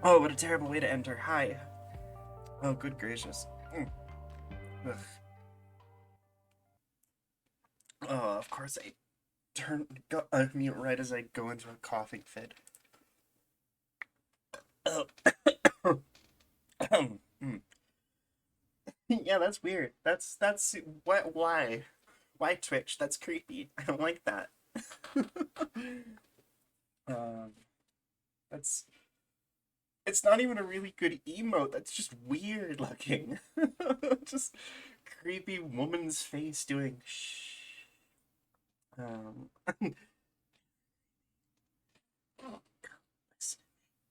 Oh, what a terrible way to enter. Hi. Oh, good gracious. Ugh. Oh, of course I go mute right as I go into a coughing fit. Oh. Yeah, that's weird. That's why Twitch? That's creepy. I don't like that. um, that's it's not even a really good emote. That's just weird looking. Just creepy woman's face doing shh. Um, listen,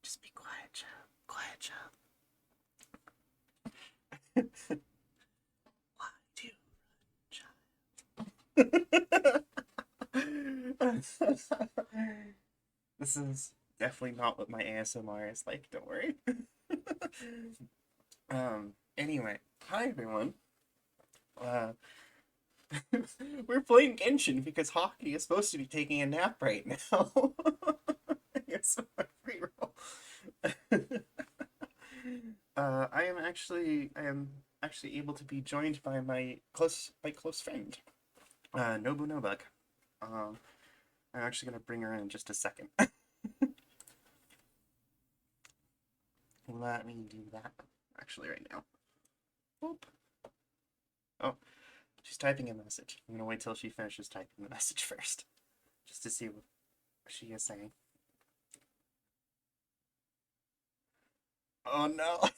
just be quiet, child. Quiet, child. Why do you, child? This is definitely not what my ASMR is like. Don't worry. Anyway, hi everyone. Uh, we're playing Genshin because Hockey is supposed to be taking a nap right now. It's my free roll. I am actually able to be joined by my close friend, NobuNobug. Um, I'm actually gonna bring her in just a second. Let me do that actually right now. Boop. Oh, she's typing a message. I'm gonna wait till she finishes typing the message first, just to see what she is saying. Oh no!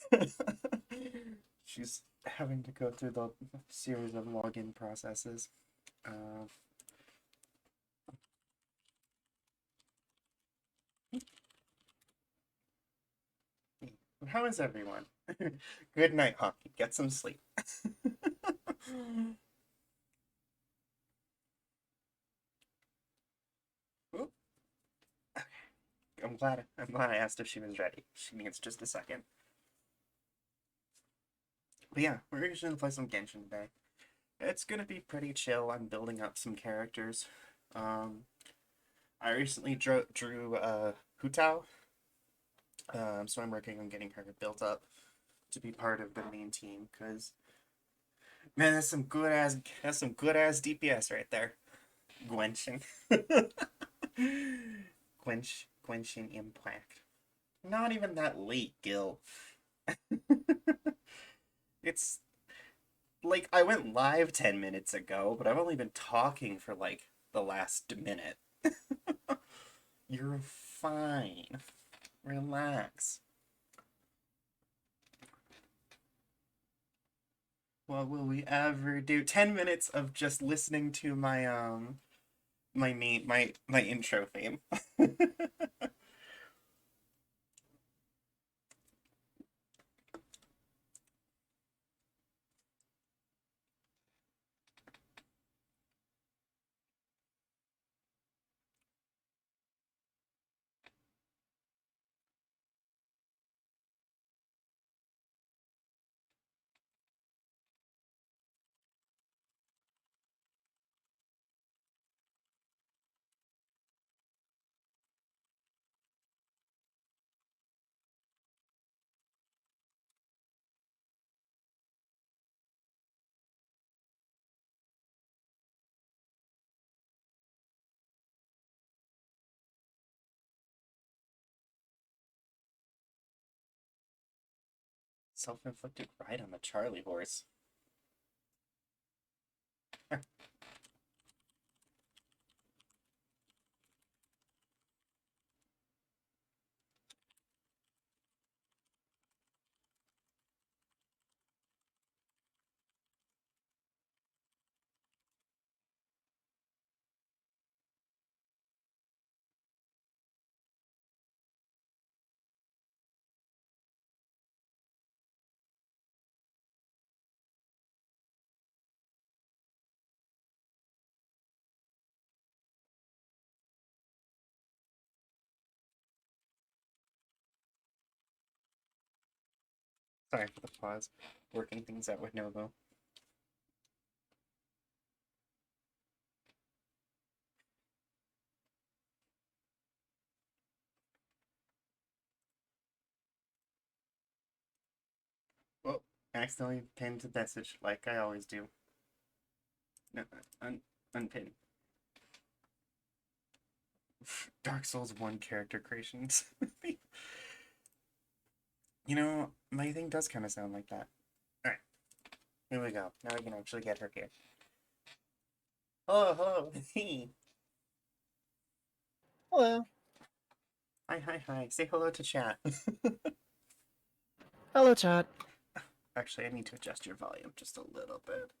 She's having to go through the series of login processes. Uh, how is everyone? Good night, Hockey. Get some sleep. Oop. I'm glad I asked if she was ready. She needs just a second. But yeah, we're just gonna play some Genshin today. It's gonna be pretty chill. I'm building up some characters. Um, I recently drew Hutao, so I'm working on getting her built up to be part of the main team. Cause man, that's some good ass DPS right there. Genshin, Genshin Impact. Not even that late, Gil. It's like I went live 10 minutes ago, but I've only been talking for like the last minute. You're fine. Relax. What will we ever do? 10 minutes of just listening to my intro theme. Self-inflicted ride on the Charlie horse. Sorry for the pause. Working things out with Nobu. Accidentally pinned the message like I always do. No, unpin. Dark Souls 1 character creations. You know, my thing does kind of sound like that. Alright, here we go. Now we can actually get her here. Hello, hello. Hello. Hi. Say hello to chat. Hello, chat. Actually, I need to adjust your volume just a little bit.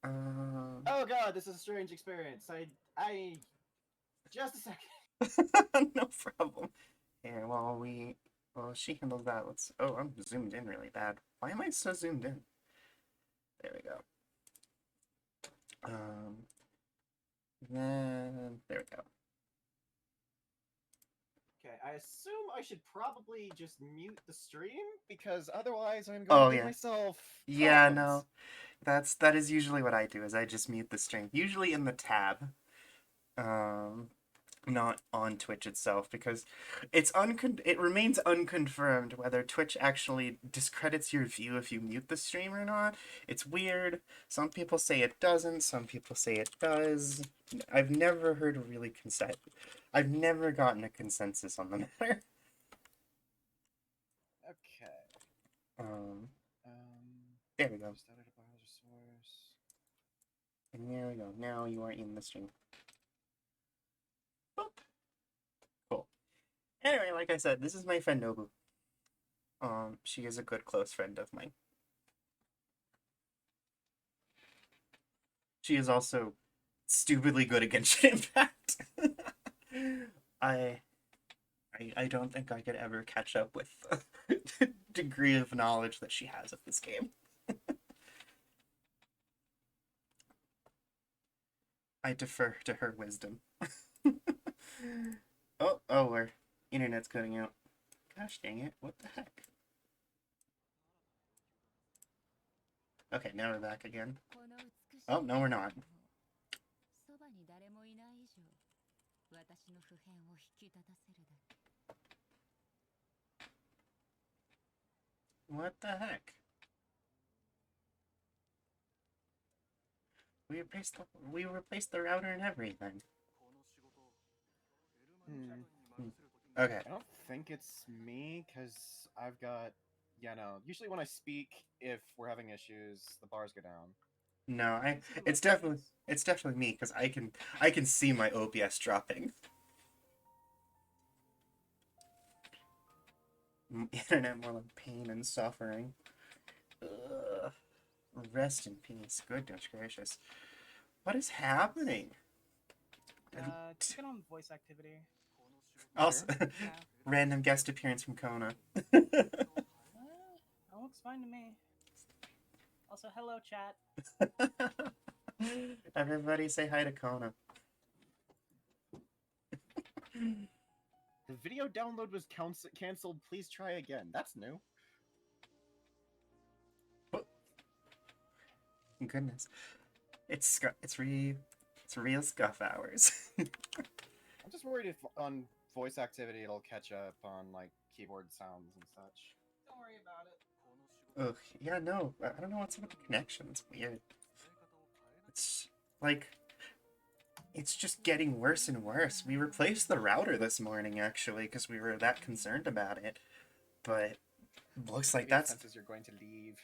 Oh god, this is a strange experience. I... Just a second. No problem. Here, while she handles that, let's... Oh, I'm zoomed in really bad. Why am I so zoomed in? There we go. Then... There we go. Okay, I assume I should probably just mute the stream, because otherwise I'm Oh, going to yeah. give myself Yeah, problems. no. That is usually what I do, is I just mute the stream. Usually in the tab. Not on Twitch itself, because it remains unconfirmed whether Twitch actually discredits your view if you mute the stream or not. It's weird. Some people say it doesn't, some people say it does. I've never heard a really I've never gotten a consensus on the matter. Okay. There we go. Just added a browser source. And there we go. Now you are in the stream. Boop. Cool. Anyway, like I said, this is my friend Nobu. She is a good close friend of mine. She is also stupidly good at Genshin Impact. I don't think I could ever catch up with the degree of knowledge that she has of this game. I defer to her wisdom. Oh, our internet's cutting out. Gosh dang it, what the heck? Okay, now we're back again. Oh, no, we're not. What the heck? We replaced the router and everything. Okay. I don't think it's me, because I've got... Yeah, no. Usually when I speak, if we're having issues, the bars go down. No, it's definitely me, because I can see my OBS dropping. Internet more like pain and suffering. Ugh. Rest in peace. Goodness gracious. What is happening? Turn on voice activity. Also, Sure. Yeah. random guest appearance from Kona. That looks fine to me. Also, hello, chat. Everybody say hi to Kona. The video download was cancelled. Please try again. That's new. Goodness. It's real scuff hours. I'm just worried if on voice activity it'll catch up on like keyboard sounds and such. Don't worry about it. Ugh, yeah, no, I don't know what's up with the connection. It's weird. It's like, it's just getting worse and worse. We replaced the router this morning, actually, because we were that concerned about it. But looks like Maybe that's... it senses you're going to leave.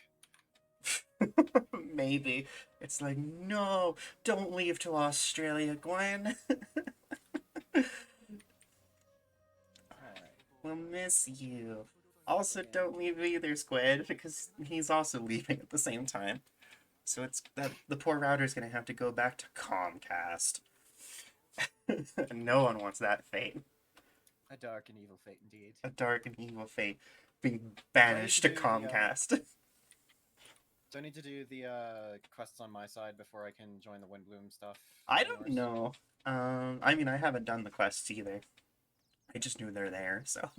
Maybe. It's like, no, don't leave to Australia, Gwen. We'll miss you. Also, don't leave either, Squid, because he's also leaving at the same time. So it's that the poor router's gonna have to go back to Comcast. No one wants that fate. A dark and evil fate indeed. A dark and evil fate. Being banished to Comcast. Do I need to do the quests on my side before I can join the Windbloom stuff? I don't know. I mean, I haven't done the quests either. I just knew they're there, so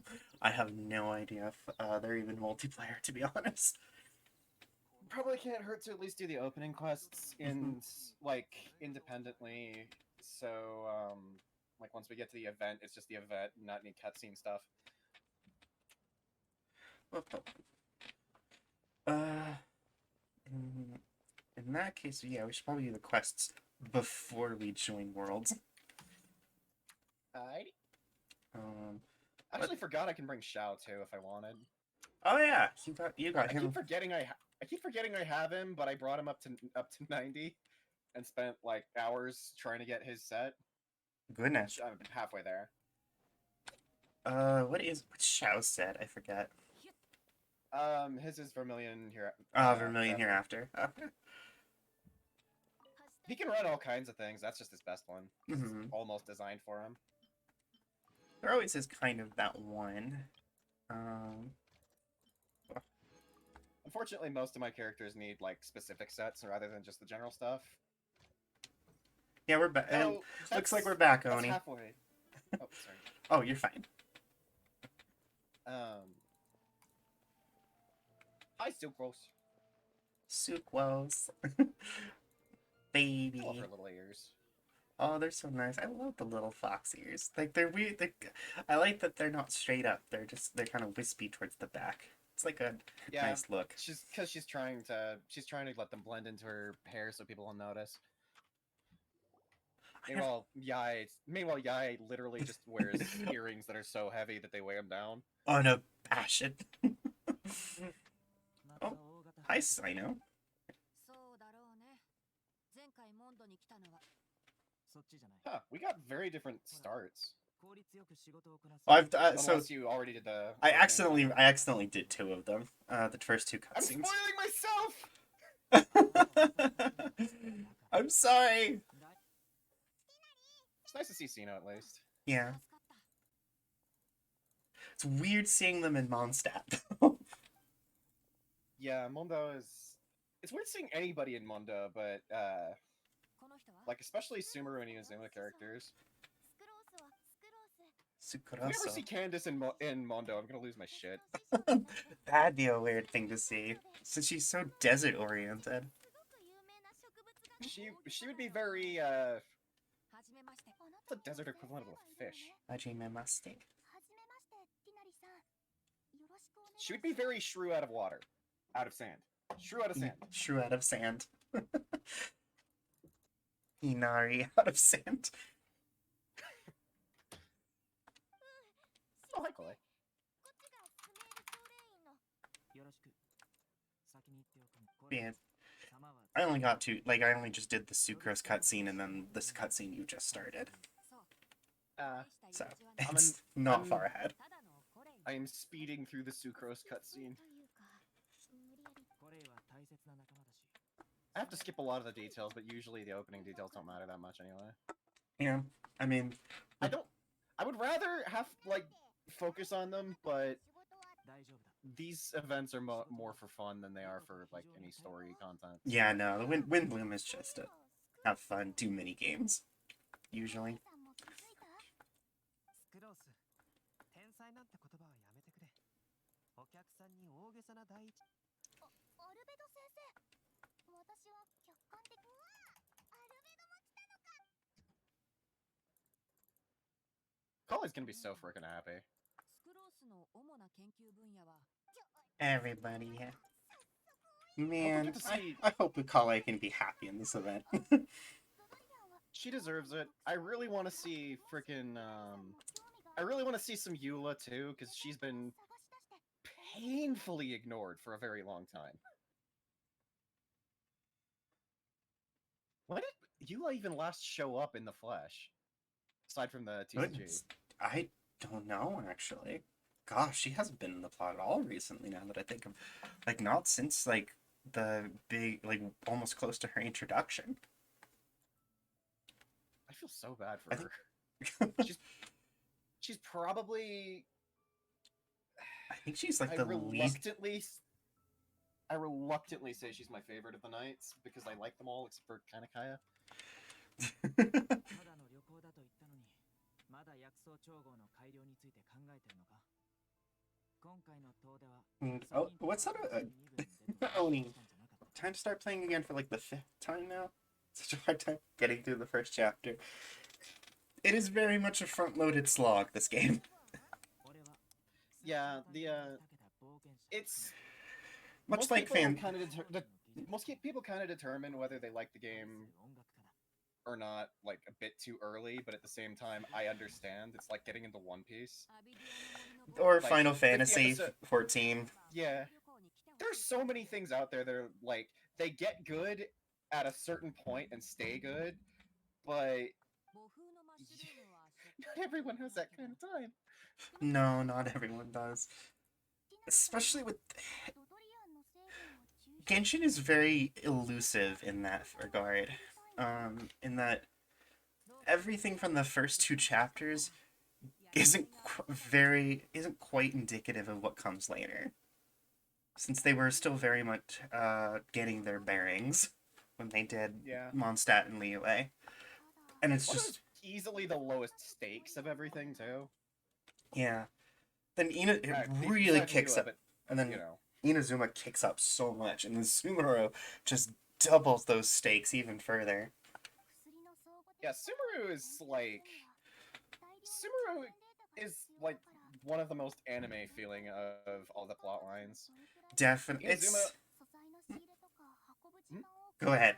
I have no idea if they're even multiplayer, to be honest. Probably can't hurt to at least do the opening quests in like independently. So like once we get to the event, it's just the event, not any cutscene stuff. In that case, yeah, we should probably do the quests before we join Worlds. I Um, actually forgot I can bring Xiao too if I wanted. oh yeah, you got I him. keep forgetting I keep forgetting I have him, but I brought him up to 90 and spent like hours trying to get his set. Goodness. I'm halfway there. What's Xiao said? I forget. His is Vermilion here. Vermilion Hereafter. He can run all kinds of things. That's just his best one. It's Mhm. almost designed for him. There always is kind of that one. Um, Unfortunately, most of my characters need like specific sets rather than just the general stuff. yeah, we're back. Oh, Looks like we're back, that's Oni. halfway. Oh, sorry. Oh, you're fine. Hi, still gross. Suquos. I love Baby. her little ears. Oh, they're so nice. I love the little fox ears. Like they're weird. I like that they're not straight up. They're kind of wispy towards the back. It's like a Yeah, nice look. she's trying to let them blend into her hair so people will notice. Meanwhile, Yai literally just wears earrings that are so heavy that they weigh him down. Unabashed. Oh, hi, Sino. Huh, we got very different starts. Oh, Unless you already did the. I accidentally did 2 of them. The first 2 I'm cutscenes. spoiling myself. I'm sorry. It's nice to see Sino at least. Yeah. It's weird seeing them in Mondstadt. Yeah, Mondo is. It's weird seeing anybody in Mondo, but like especially Sumeru and Inazuma characters. If we ever see Candace in Mondo, I'm gonna lose my shit. That'd be a weird thing to see, since she's so desert oriented. She would be very what's the desert equivalent of a fish? Hajimemashite. She would be very shrew out of water. Out of sand. Shrew out of sand. Shrew out of sand. Inari out of sand. Oh, hi, Chloe. Yeah. I only got 2, like, I only just did the Sucrose cutscene and then this cutscene you just started. So, it's not far ahead. I am speeding through the Sucrose cutscene. I have to skip a lot of the details, but usually the opening details don't matter that much anyway. Yeah, I mean... I would rather have, like, focus on them, but these events are more for fun than they are for, like, any story content. Yeah, no, the Wind Bloom is just to have fun, do mini games, usually. Collie's gonna be so freaking happy. Everybody, yeah. Man, get to see- I hope Akale can be happy in this event. She deserves it. I really want to see freaking I really want to see some Eula too, because she's been painfully ignored for a very long time. When did Eula even last show up in the flesh? Aside from the TCG. Goodness, I don't know, actually. Gosh, she hasn't been in the plot at all recently, now that I think of... Like, not since, like, the big, like, almost close to her introduction. I feel so bad for her. She's probably... I think she's, like, the least... I reluctantly say she's my favorite of the knights, because I like them all except for Kanekaya. Oh, what's that? Oni, time to start playing again for like the 5th time now? Such a hard time getting through the first chapter. It is very much a front-loaded slog, this game. Yeah, it's Much like people kind of determine whether they like the game or not, like, a bit too early, but at the same time, I understand. It's like getting into One Piece. Or Like, Final 50 Fantasy episode- 14. Yeah. There's so many things out there that are, like, they get good at a certain point and stay good, but not everyone has that kind of time. No, not everyone does. Especially with Genshin is very elusive in that regard. In that everything from the first 2 chapters isn't quite indicative of what comes later, since they were still very much getting their bearings when they did Yeah. Mondstadt and Liyue. And it's Well, just that's easily the lowest stakes of everything, too. yeah. Then it Besides really kicks Liyue, up, but, and then you know. Inazuma kicks up so much, and then Sumero just doubles those stakes even further. Yeah, Sumeru is like one of the most anime feeling of all the plot lines. Definitely, Inazuma, Go ahead.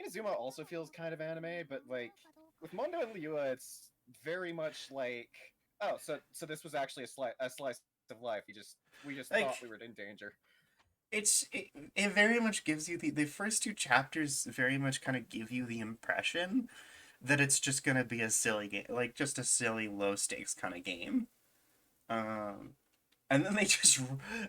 Inazuma also feels kind of anime, but like with Mondo and Liyue, it's very much like, oh, so this was actually a slice of life. We just Like, thought we were in danger. It very much gives you the first 2 chapters very much kind of give you the impression that it's just gonna be a silly game, like just a silly low stakes kind of game. And then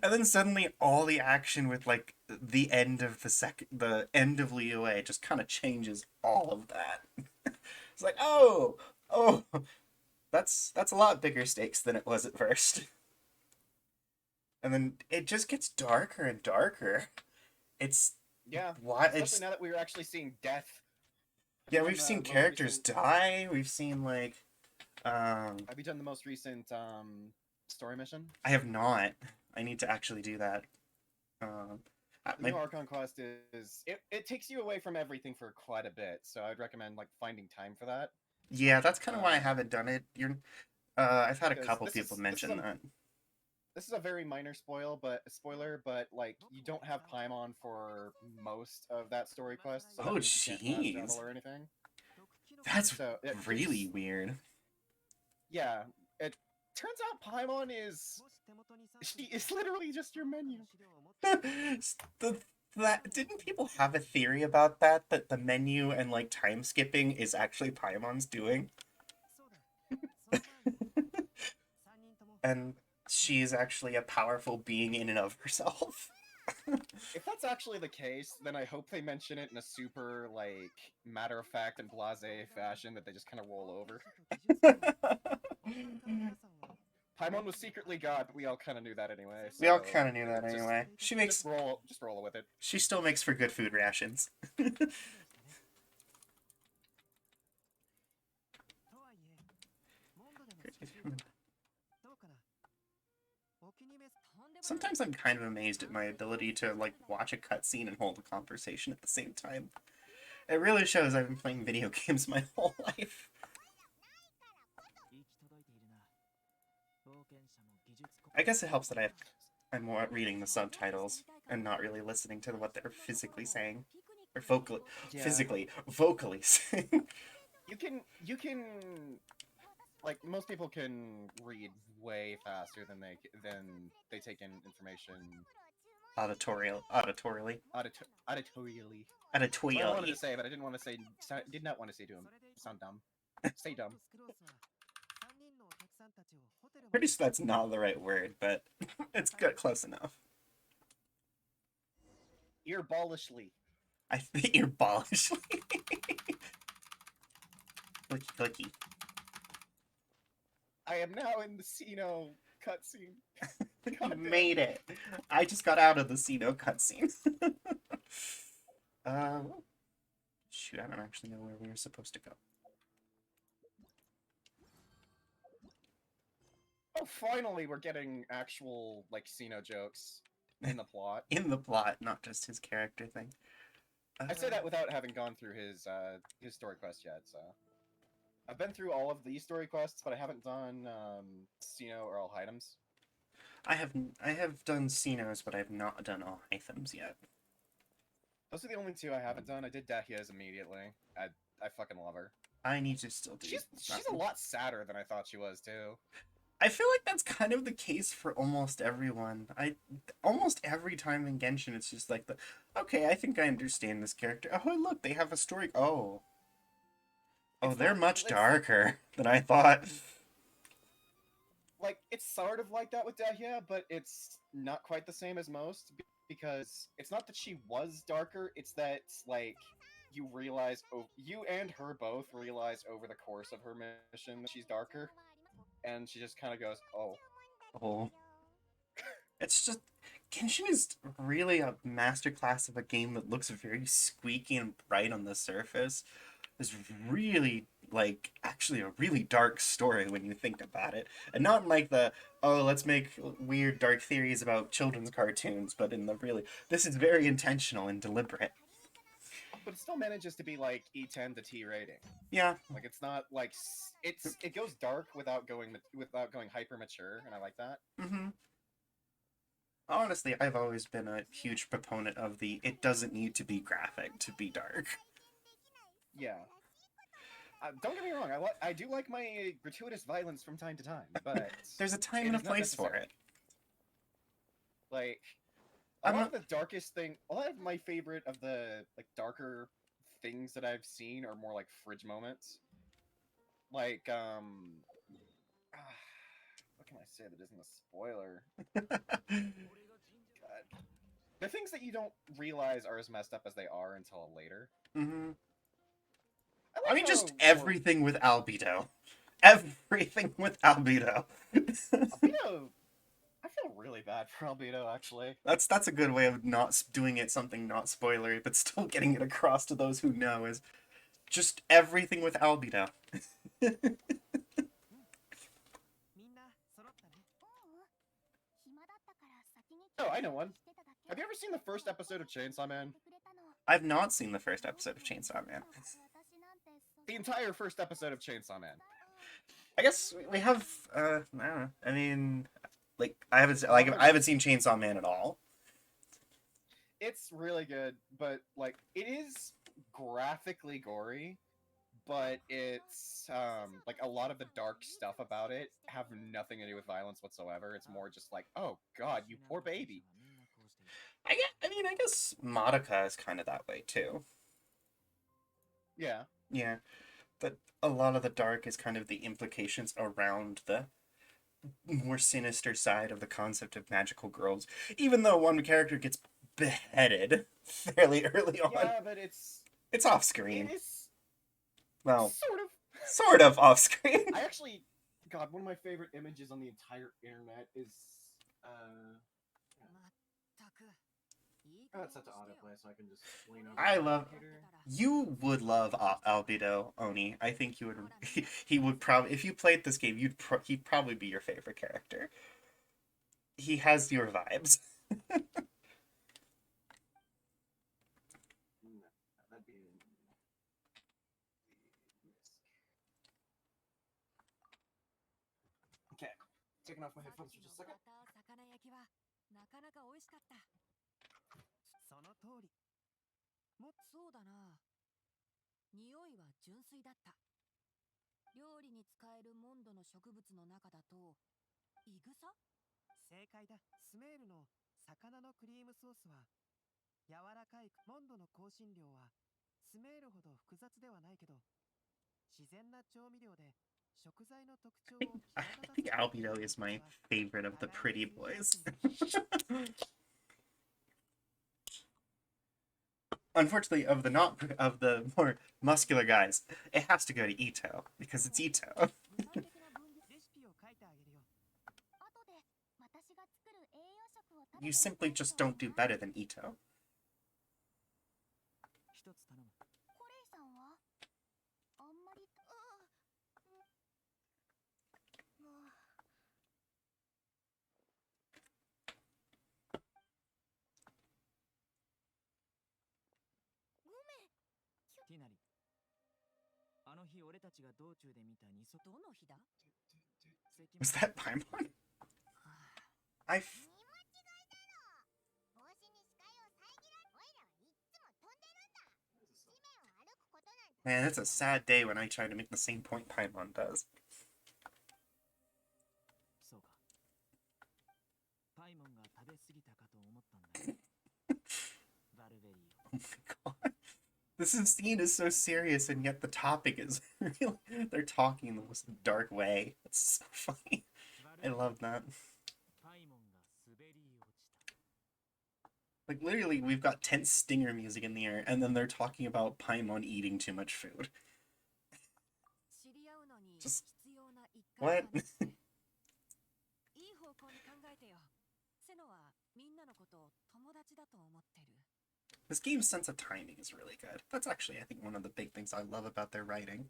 and then suddenly all the action with like the end of the end of Liyue just kind of changes all of that. It's like, oh, that's a lot bigger stakes than it was at first. And then it just gets darker and darker. It's Yeah, why especially it's now that we were actually seeing death. yeah, from we've the seen most characters recent- die. We've seen like Have you done the most recent story mission? I have not. I need to actually do that. Um The new Archon quest is it takes you away from everything for quite a bit, so I'd recommend like finding time for that. Yeah, that's kind of why I haven't done it. I've had a Because couple this people is- mention that. This is a very minor spoiler, but like you don't have Paimon for most of that story quest. So that Oh, means you can't fast jeez. travel or anything. That's So really weird. yeah. It turns out Paimon she is literally just your menu. Didn't people have a theory about that the menu and like time skipping is actually Paimon's doing? And she's actually a powerful being in and of herself. If that's actually the case, then I hope they mention it in a super like matter of fact and blasé fashion that they just kind of roll over. Paimon was secretly God, but we all kind of knew that anyway. We all so kind of knew that just- anyway. Just roll with it. She still makes for good food rations. Sometimes I'm kind of amazed at my ability to like watch a cutscene and hold a conversation at the same time. It really shows I've been playing video games my whole life. I guess it helps that I'm more reading the subtitles and not really listening to what they're physically saying. Or vocally saying. You can like most people can read way faster than they take in information Auditorially. auditorially. That's what I wanted to Auditorially. say, but I didn't want to say. Did not want to say to him. Sound dumb. Say dumb. Pretty sure that's not the right word, but it's good, close enough. Earballishly. I think you're bollishly. Clicky clicky. I am now in the Sino cutscene. You Goddamn. made it. I just got out of the Sino cutscene. Shoot, I don't actually know where we were supposed to go. Oh, finally, we're getting actual like Sino jokes in the plot. In the plot, not just his character thing. I say that without having gone through his story quest yet. So I've been through all of these story quests, but I haven't done Sino or all items. I have done Sinos, but I have not done all items yet. Those are the only two I haven't done. I did Dahia's immediately. I fucking love her. I need to still do. She's a lot sadder than I thought she was too. I feel like that's kind of the case for almost everyone. Almost every time in Genshin, it's just like okay, I think I understand this character. Oh, look, they have a story. Oh, they're much darker than I thought. Like, it's sort of like that with Dahlia, but it's not quite the same as most, because it's not that she was darker, it's that, like, you realize, you and her both realize over the course of her mission that she's darker, and she just kind of goes, oh. Oh. It's just, Genshin is really a masterclass of a game that looks very squeaky and bright on the surface. It's really, like, actually a really dark story when you think about it. And not like the, oh, let's make weird dark theories about children's cartoons, but in the really, this is very intentional and deliberate. But it still manages to be, like, E10 to T rating. Yeah. Like, it's not, like, it goes dark without going hyper mature, and I like that. Mm-hmm. Honestly, I've always been a huge proponent of it doesn't need to be graphic to be dark. Yeah. Don't get me wrong, I do like my gratuitous violence from time to time, but... There's a time and a place for it. Like, a lot of my favorite of the, like, darker things that I've seen are more like fridge moments. Like, what can I say that isn't a spoiler? God. The things that you don't realize are as messed up as they are until later. Mm-hmm. I mean, just everything with Albedo. Everything with Albedo. Albedo... I feel really bad for Albedo, actually. That's a good way of not doing it something not spoilery, but still getting it across to those who know, is just everything with Albedo. Oh, I know one. Have you ever seen the first episode of Chainsaw Man? I've not seen the first episode of Chainsaw Man. The entire first episode of Chainsaw Man. I guess we have, I don't know. I mean, like, I haven't seen Chainsaw Man at all. It's really good, but, like, it is graphically gory, but it's, like, a lot of the dark stuff about it have nothing to do with violence whatsoever. It's more just like, oh god, you poor baby. I guess Madoka is kind of that way, too. Yeah. Yeah. But a lot of the dark is kind of the implications around the more sinister side of the concept of magical girls. Even though one character gets beheaded fairly early on. Yeah, but it's off screen. It is... Well, sort of off screen. I actually... God, one of my favorite images on the entire internet is... That's set to autoplay, so I can just lean over. You would love Albedo, Oni. I think you would. He would probably, if you played this game, he'd probably be your favorite character. He has your vibes. Okay, taking off my headphones for just a second. その通り。そうだな。匂いは純粋だった。料理に使えるモンドの植物の中だと、イグサ？正解だ。スメールの魚のクリームソースは、柔らかいモンドの香辛料は、スメールほど複雑ではないけど、自然な調味料で食材の特徴を I think Albedo is my favorite of the pretty boys. Unfortunately, of the more muscular guys, it has to go to Ito, because it's Ito. You simply just don't do better than Ito. Was that Paimon? Man, it's a sad day when I try to make the same point Paimon does. そうか。パイモンが食べ過ぎたかと思ったんだよ。バルベリーを。 Oh my god. This scene is so serious, and yet the topic is really. They're talking in the most dark way. It's so funny. I love that. パイモンが滑り落ちた。 Like, literally, we've got tense stinger music in the air, and then they're talking about Paimon eating too much food. 知り合うのに Just- 必要な一 What? 環としていい方向に考えてよ。セノはみんなのことを友達だと思ってる。 This game's sense of timing is really good. That's actually, I think, one of the big things I love about their writing.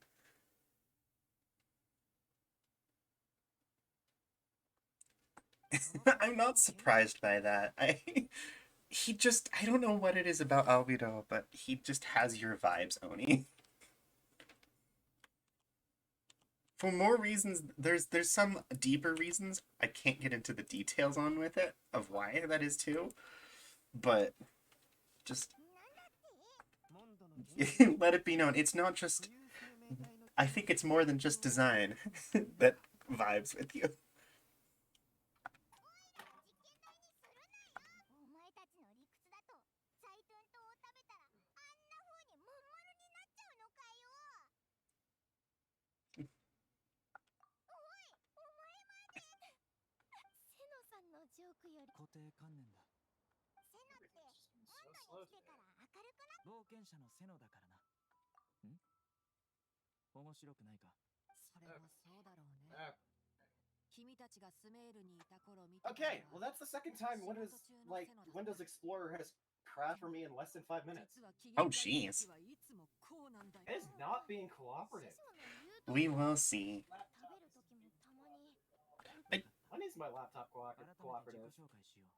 I'm not surprised by that. I don't know what it is about Albedo, but he just has your vibes, Oni. For more reasons, there's some deeper reasons I can't get into the details on with it, of why that is too, but just モンドの let it be known, it's not just, I think it's more than just design that vibes with you. お前たちの理屈だとサイトゥン島を食べたらあんな風にまん丸になっちゃうのかよ。おい、お前まで。セノさんのジョークより固定観念だ。セノって温度に来てから明るくなっ冒険者のセノだからな。ん？面白くないか。それもそうだろうね。 Uh, 君たちがスメールにいた頃見てたの okay, は well that's the second time Windows Windows Explorer has crashed for me in less than 5 minutes. 実は機嫌 Oh, がいい jeez. 時はいつもこうなんだよ。 It is not being cooperative. セノの言う We will see. 食べる時もたまに When is my laptop 改めて自 cooperative? 己紹介しよう。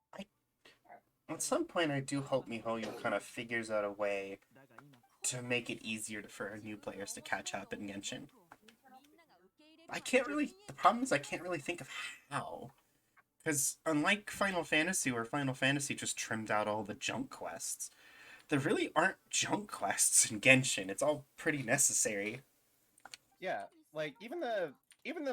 At some point, I do hope MiHoYo kind of figures out a way だが今 to make it easier for new players to catch up in Genshin. みんなが受け入れる I can't really. The problem is I can't really think of how. Because unlike Final Fantasy, where Final Fantasy just trimmed out all the junk quests, there really aren't junk quests in Genshin. It's all pretty necessary. Yeah, like even the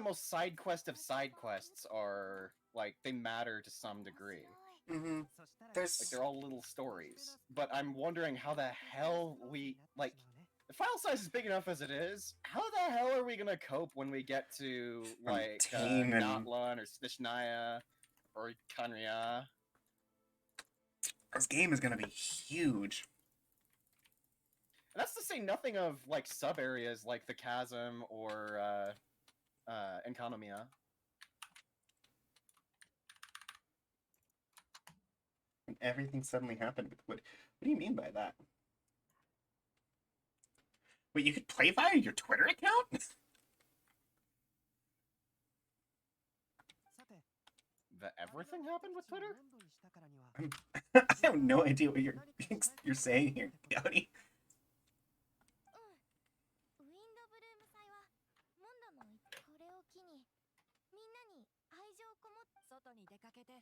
most side quest of side quests are like they matter to some degree. Mm-hmm. そしたら There's- Like they're all little stories. But I'm wondering how the hell we like the file size is big enough as it is. How the hell are we gonna cope when we get to like Tane and- Natlun or Snishnaya or Kanria? This game is gonna be huge. And that's to say nothing of like sub areas like the Chasm or Enkanomiya. And everything suddenly happened. What do you mean by that? Wait, you could play via your Twitter account? さて That everything happened with Twitter? モンドにしたからには I have no idea what you're saying here, Yoni. ウィンドブルーム祭はモンドもこれを機にみんなに愛情こもっ外に出かけて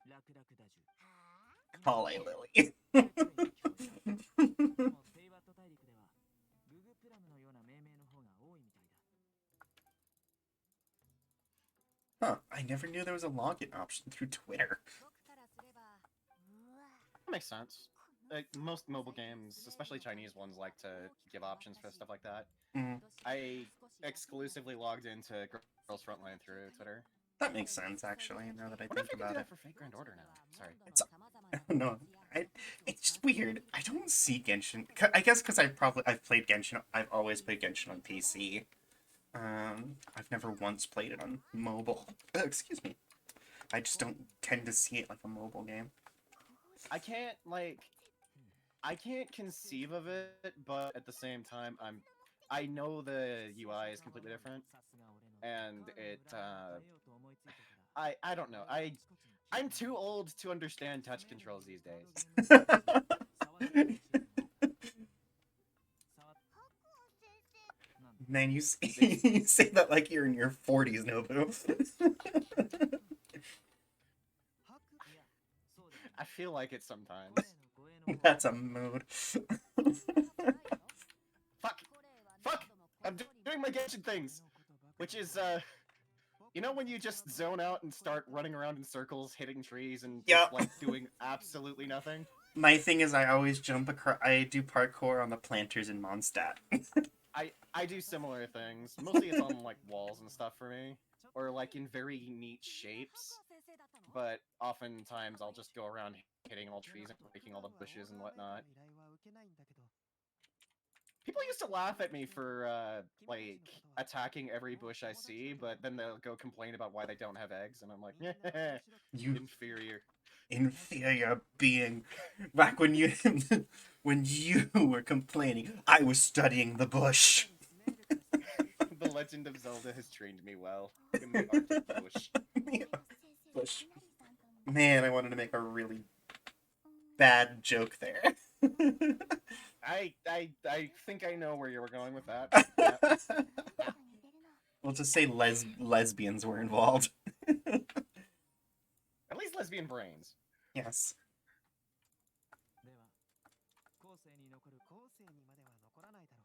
ラクダクダジュ Call a Lily. でもペイワット大陸ではググプラムのような命名の方が多いみたいだ。 Huh, I never knew there was a login option through Twitter. 僕からすれば That makes sense. Like, most mobile games, especially Chinese ones, like to give options for stuff like that. Mm, I exclusively logged into Girls Frontline through Twitter. that makes sense, actually, now that I What think if you could about do it. that for Fate Grand Order now? Sorry. It's- No, it's just weird. I don't see Genshin. I guess because I've played Genshin. I've always played Genshin on PC. I've never once played it on mobile. Excuse me. I just don't tend to see it like a mobile game. I can't conceive of it, but at the same time, I know the UI is completely different. さすが俺の And it, 彼を変えようと思いついてから I don't know. I'm too old to understand touch controls these days. Man, you you say that like you're in your 40s, Nobu. I feel like it sometimes. That's a mood. Fuck! doing my Genshin things, which is you know when you just zone out and start running around in circles, hitting trees, and just Yep. like doing absolutely nothing? My thing is I always jump across. I do parkour on the planters in Mondstadt. I do similar things. Mostly it's on like walls and stuff for me, or like in very neat shapes. But oftentimes I'll just go around hitting all trees and breaking all the bushes and whatnot. People used to laugh at me for like attacking every bush I see, but then they'll go complain about why they don't have eggs, and I'm like, yeah, You inferior. inferior being. Back when you when you were complaining, I was studying the bush. The Legend of Zelda has trained me well in the Arctic bush. Bush. Man, I wanted to make a really bad joke there. I think I know where you were going with that. Yeah. We'll just say lesbians were involved. At least lesbian brains. Yes. では後世に残る後世にまでは残らないだろ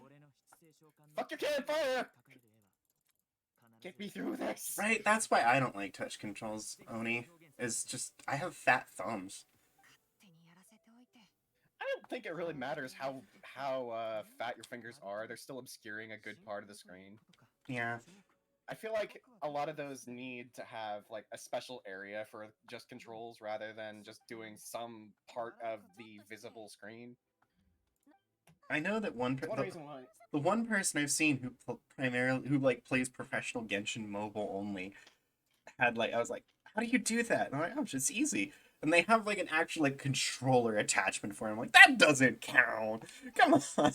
う。俺の七星召喚の Fuck your campfire! 描かれる絵は Get me through this! Right, that's why I don't like touch controls, Oni. Is just I have fat thumbs. 手にやらせておいて。 I don't think it really matters how fat your fingers are. They're still obscuring a good part of the screen. Yeah. I feel like a lot of those need to have like a special area for just controls rather than just doing some part of the visible screen. I know that One reason why. the one person I've seen who like plays professional Genshin mobile only had like I was like, how do you do that? And I'm like, oh, it's easy. And they have like an actual like controller attachment for it. I'm like, that doesn't count. Come on.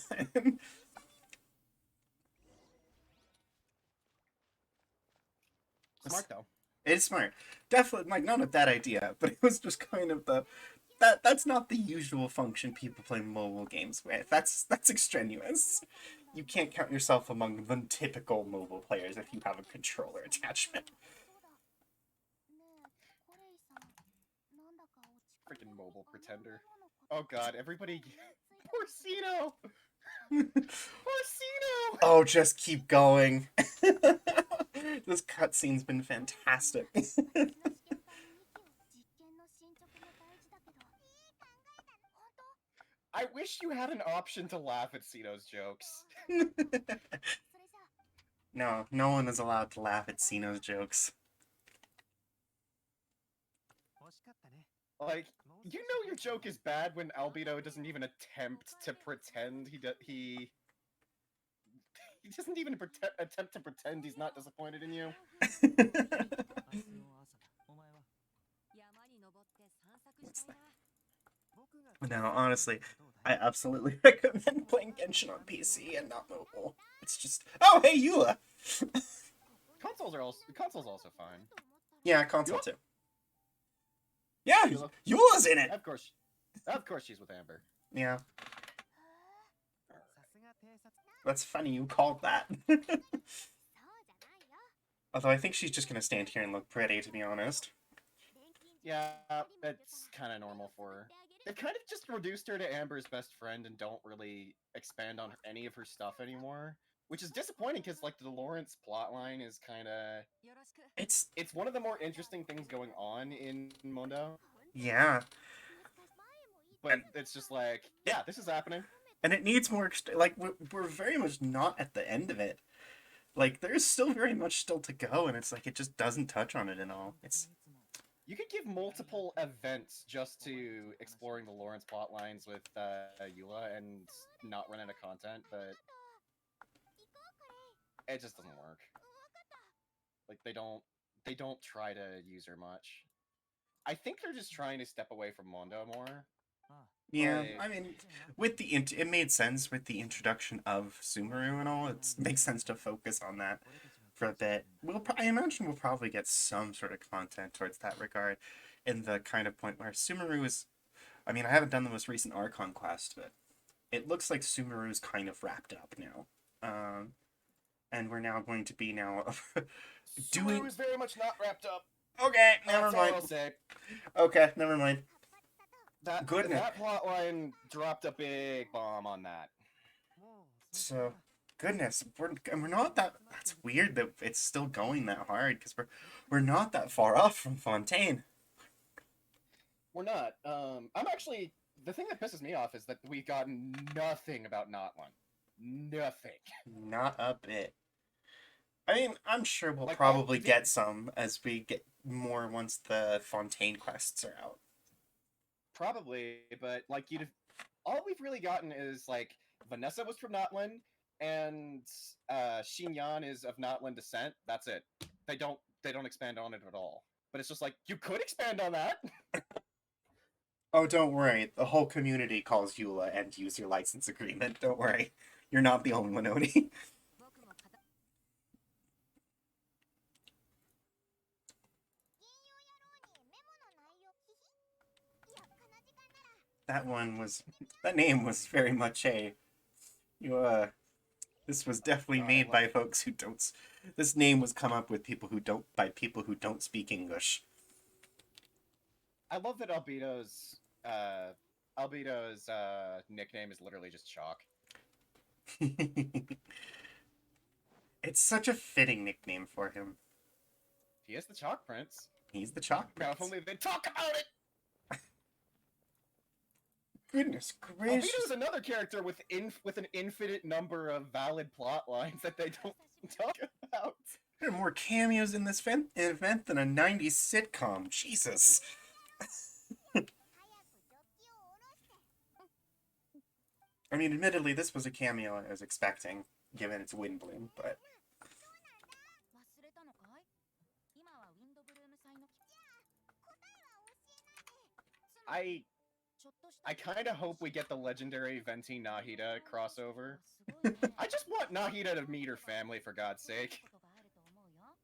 Smart though. It's smart. Definitely like not a bad idea, but it was just kind of that's not the usual function people play mobile games with. That's extraneous. You can't count yourself among the typical mobile players if you have a controller attachment. Freaking mobile pretender. Oh god, everybody. Porcino! Porcino! Oh, just keep going. This cutscene's been fantastic. I wish you had an option to laugh at Cino's jokes. No, no one is allowed to laugh at Sino's jokes. 惜しかったね Like, you know your joke is bad when Albedo doesn't even attempt to pretend he doesn't even attempt to pretend he's not disappointed in you. 明日の朝だお前は山に登って散策したいな。 No, honestly, I absolutely recommend playing Genshin on PC and not mobile. It's just, oh hey Eula. Consoles also fine. Yeah, console Eula? too. Yeah, Eula? Eula's in it. Of course she's with Amber. Yeah, さすが偵察 that's funny you called that. Although I think she's just gonna stand here and look pretty, to be honest. Yeah, it's kind of normal for her. They've kind of just reduced her to Amber's best friend and don't really expand on any of her stuff anymore, which is disappointing because like the Lawrence plotline is kind of よろしく。 it's one of the more interesting things going on in Mondo, Yeah, but it's just like, yeah, this is happening. and it needs more. Like we're very much not at the end of it. Like there's still very much still to go, and it's like it just doesn't touch on it at all. It's いつも You could give multiple events just to exploring the Lawrence plot lines with Eula and not run out of content, but it just doesn't work. Like they don't try to use her much. I think they're just trying to step away from Mondo more. ああ yeah. Like- I mean, with the it made sense with the introduction of Sumeru and all. It makes sense to focus on that 俺たちは for a bit. I imagine we'll probably get some sort of content towards that regard, in the kind of point where Sumeru is. I mean, I haven't done the most recent Archon quest, but it looks like Sumeru's kind of wrapped up now. And we're now going to be now doing. Subaru is very much not wrapped up. Okay, never That's all I'll mind. say. Okay, never mind. That plot line dropped a big bomb on that. もう So, goodness, we're not that. That's weird that it's still going that hard because we're not that far off from Fontaine. We're not. I'm actually the thing that pisses me off is that we've gotten nothing about Notland. Nothing. Not a bit. I mean, I'm sure we'll Like, probably all- get some as we get more once the Fontaine quests are out. Probably, but like all we've really gotten is like Vanessa was from Notland and Xinyan is of Notland descent. That's it. They don't expand on it at all. But it's just like you could expand on that. Oh, don't worry. The whole community calls Eula and use your license agreement. Don't worry. You're not the only one, Oni. 僕も片 That one was... That name was very much a... This was definitely made by folks who don't... This name was come up with by people who don't speak English. I love that Albedo's nickname is literally just Chalk. It's such a fitting nickname for him. He is the Chalk Prince. He's the Chalk Now, if Prince. only they'd talk about it! Goodness gracious. Albedo's another character with an infinite number of valid plot lines that they don't talk about. There are more cameos in this event than a 90s sitcom. Jesus. I mean, admittedly, this was a cameo I was expecting, given its wind bloom, but... 忘れたのかい今はウィンドブルーム祭の I ちょっとした I kind of hope we get the legendary Venti Nahida crossover. すごいね I just want Nahida to meet her family, for God's sake. ことがあると思うよ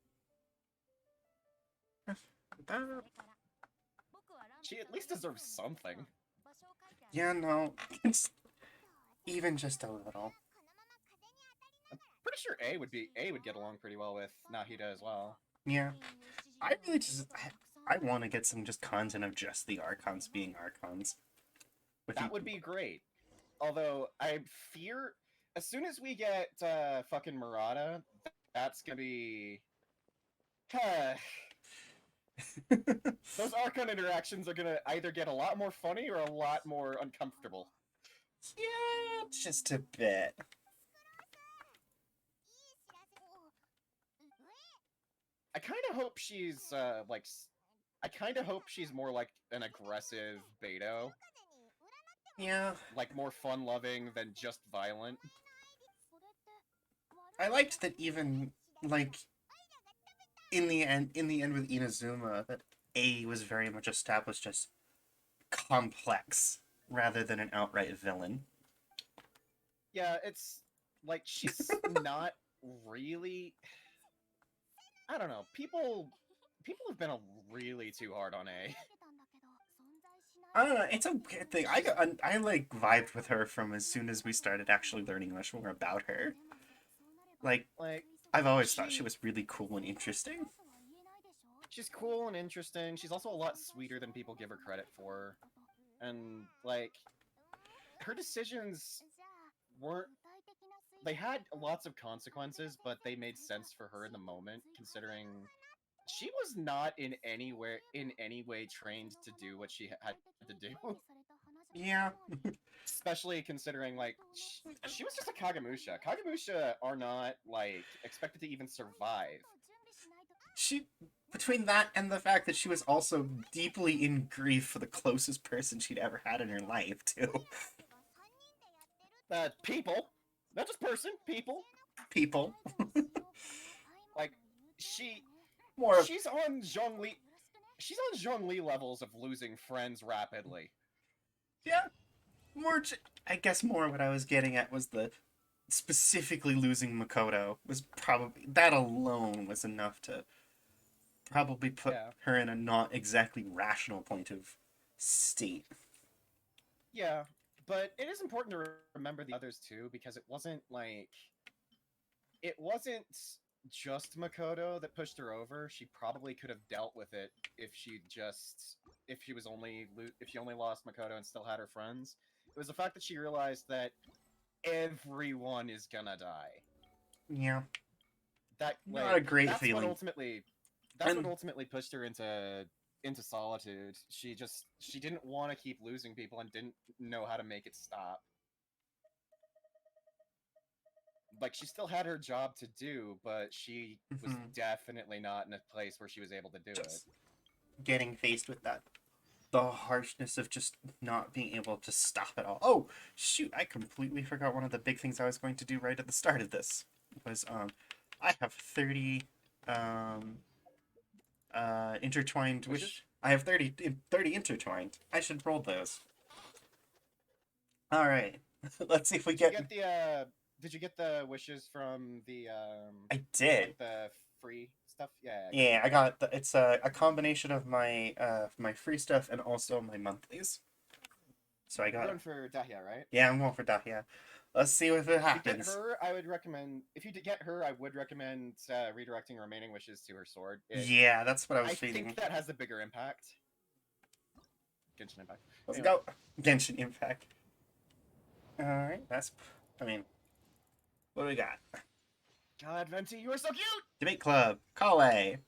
that- それから僕はラン She at least deserves something. 場所を書いてある Yeah, no, it's even just a little. Pretty sure A would get along pretty well with Nahida as well. Yeah, I really just... I want to get some just content of just the Archons being Archons. With That would be great. Although I fear as soon as we get fucking Murata, that's gonna be those Archon interactions are gonna either get a lot more funny or a lot more uncomfortable. Yeah, just a bit. I kind of hope she's I kind of hope she's more like an aggressive Beto, Yeah, like more fun-loving than just violent. I liked that even, like, in the end with Inazuma, that A was very much established as complex rather than an outright villain. Yeah, it's like she's not really. I don't know. People have been really too hard on A. I don't know, it's a weird thing. I like vibed with her from as soon as we started actually learning much more about her. Like, Like, I've always thought she was really cool and interesting. she's cool and interesting. She's also a lot sweeter than people give her credit for. And like, her decisions weren't. They had lots of consequences, but they made sense for her in the moment, considering she was not in any way trained to do what she had to do. Yeah. Especially considering, like, she was just a Kagamusha. Kagamusha are not, like, expected to even survive. Between that and the fact that she was also deeply in grief for the closest person she'd ever had in her life, too. People. Not just person, people. People. Like, More of, she's on Zhongli. She's on Zhongli levels of losing friends rapidly. yeah, I guess more what I was getting at was the specifically losing Makoto was probably, that alone was enough to probably put Yeah. her in a not exactly rational point of state. Yeah, but it is important to remember the others too, because it wasn't just Makoto that pushed her over. She probably could have dealt with it if she only lost Makoto and still had her friends. It was the fact that she realized that everyone is gonna die. Yeah, That not like a great that's feeling. that's what And- ultimately pushed her into solitude. She didn't want to keep losing people and didn't know how to make it stop. Like she still had her job to do, but she was Mhm. definitely not in a place where she was able to do it. Just getting faced with that, the harshness of just not being able to stop it all. Oh shoot! I completely forgot one of the big things I was going to do right at the start of this was I have 30 intertwined Wishes? wish. I have 30 intertwined. I should roll those. All right. Let's see if we Did you get. get the did you get the wishes from the I did. like the free stuff? Yeah. Yeah, I got the. It's a combination of my free stuff and also my monthlies. So I You're got. going for Dahlia, right? Yeah, I'm going for that. Yeah. Let's see if it To get happens. her, I would recommend. If you get her, I would recommend redirecting remaining wishes to her sword. Yeah, that's what I was I feeling. think that has the bigger impact. Genshin Impact. Let's Anyway. go. Genshin Impact. All right. That's. I mean, what do we got? God, Venti, you are so cute. Debate Club. Kale. I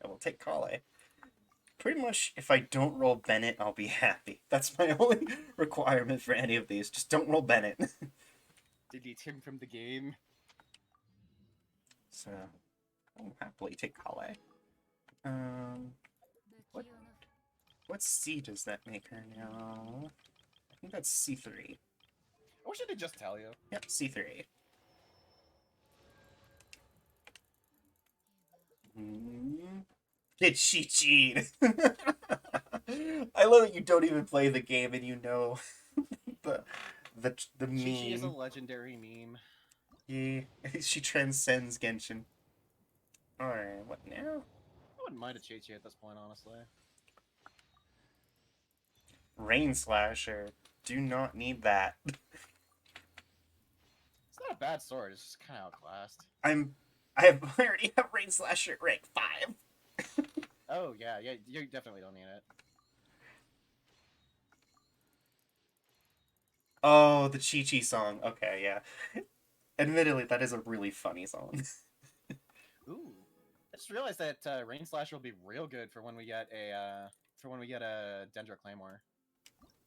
will take Kale. Pretty much, if I don't roll Bennett, I'll be happy. That's my only requirement for any of these. Just don't roll Bennett. Delete him from the game. So, I'll happily take Kale. What? What C does that make her now? I think that's C3. I wish I could just tell you. Yep, C3. Did she cheat? I love that you don't even play the game and you know the the Chi-Chi is a meme. legendary meme. Yeah, she transcends Genshin. Alright, what now? I wouldn't mind a Chi-Chi at this point, honestly. Rain Slasher. Do not need that. It's not a bad sword, it's just kind of outclassed. I already have Rain Slasher at rank 5. Oh, yeah, you definitely don't need it. Oh, the Chi-Chi song. Okay, yeah. Admittedly, that is a really funny song. Ooh. I just realized that Rain Slasher will be real good for when we get a Dendra Claymore.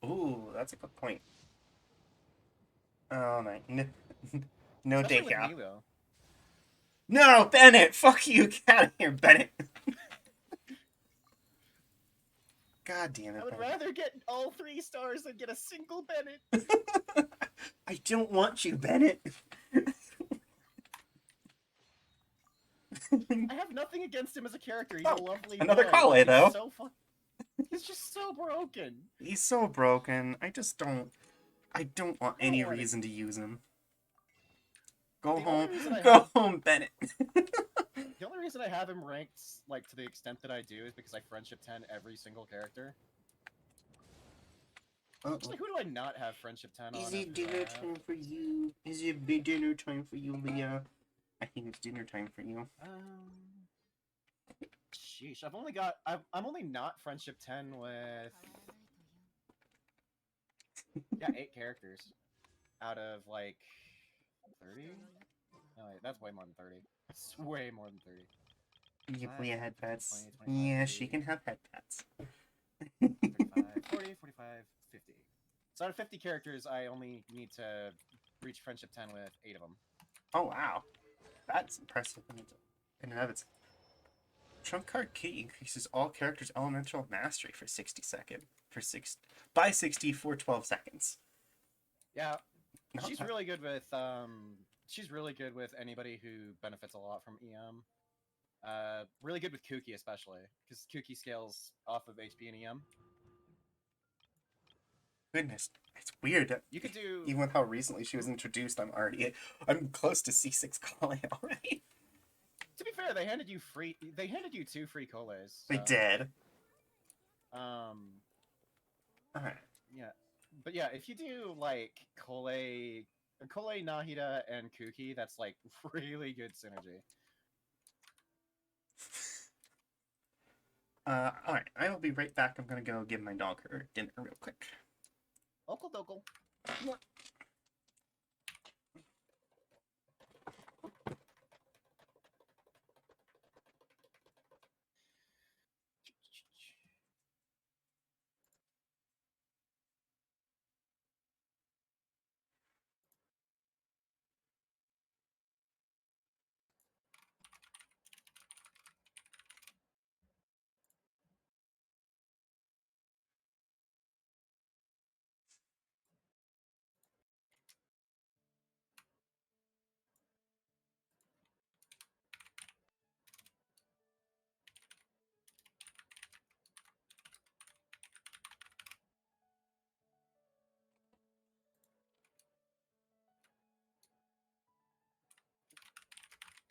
Ooh, that's a good point. Oh, my. No Especially day with here. Milo. No, Bennett! Fuck you! Get out of here, Bennett! God damn it, I would Bennett. rather get all 3 stars than get a single Bennett. I don't want you, Bennett! I have nothing against him as a character. He's Oh, a lovely another boy, Kale, but though. He's so he's just so broken. He's so broken. I just don't. I don't want any want it. reason to use him. Go The home. only reason I Go have- home, Bennett. The only reason I have him ranked like to the extent that I do is because I friendship 10 every single character. Actually, who do I not have friendship 10 on? Is of it who I dinner have? time for you? Is it big dinner time for you, Leah? I think it's dinner time for you. Sheesh, I'm only not friendship 10 with 8 characters out of like 30. No, wait, that's way more than 30. That's way more than 30. You 5, play a head 10, pets. 20, 25, Yeah, 30, she can have head pets. 35, 40, 45, 50. So out of 50 characters, I only need to reach friendship 10 with 8 of them. Oh wow, that's impressive in and of itself. Trump card key increases all characters' elemental mastery for 60 for 12 seconds. Yeah, Not she's bad. really good with anybody who benefits a lot from EM. Really good with Kuki especially, because Kuki scales off of HP and EM. Goodness, it's weird that You could do even with how recently she was introduced, I'm close to C6 calling already. To be fair, they handed you 2 free colas. They did. Alright. Yeah. But yeah, if you do like Kole, Nahida, and Kuki, that's like really good synergy. Alright, I will be right back. I'm gonna go give my dog her dinner real quick. Okle dokle.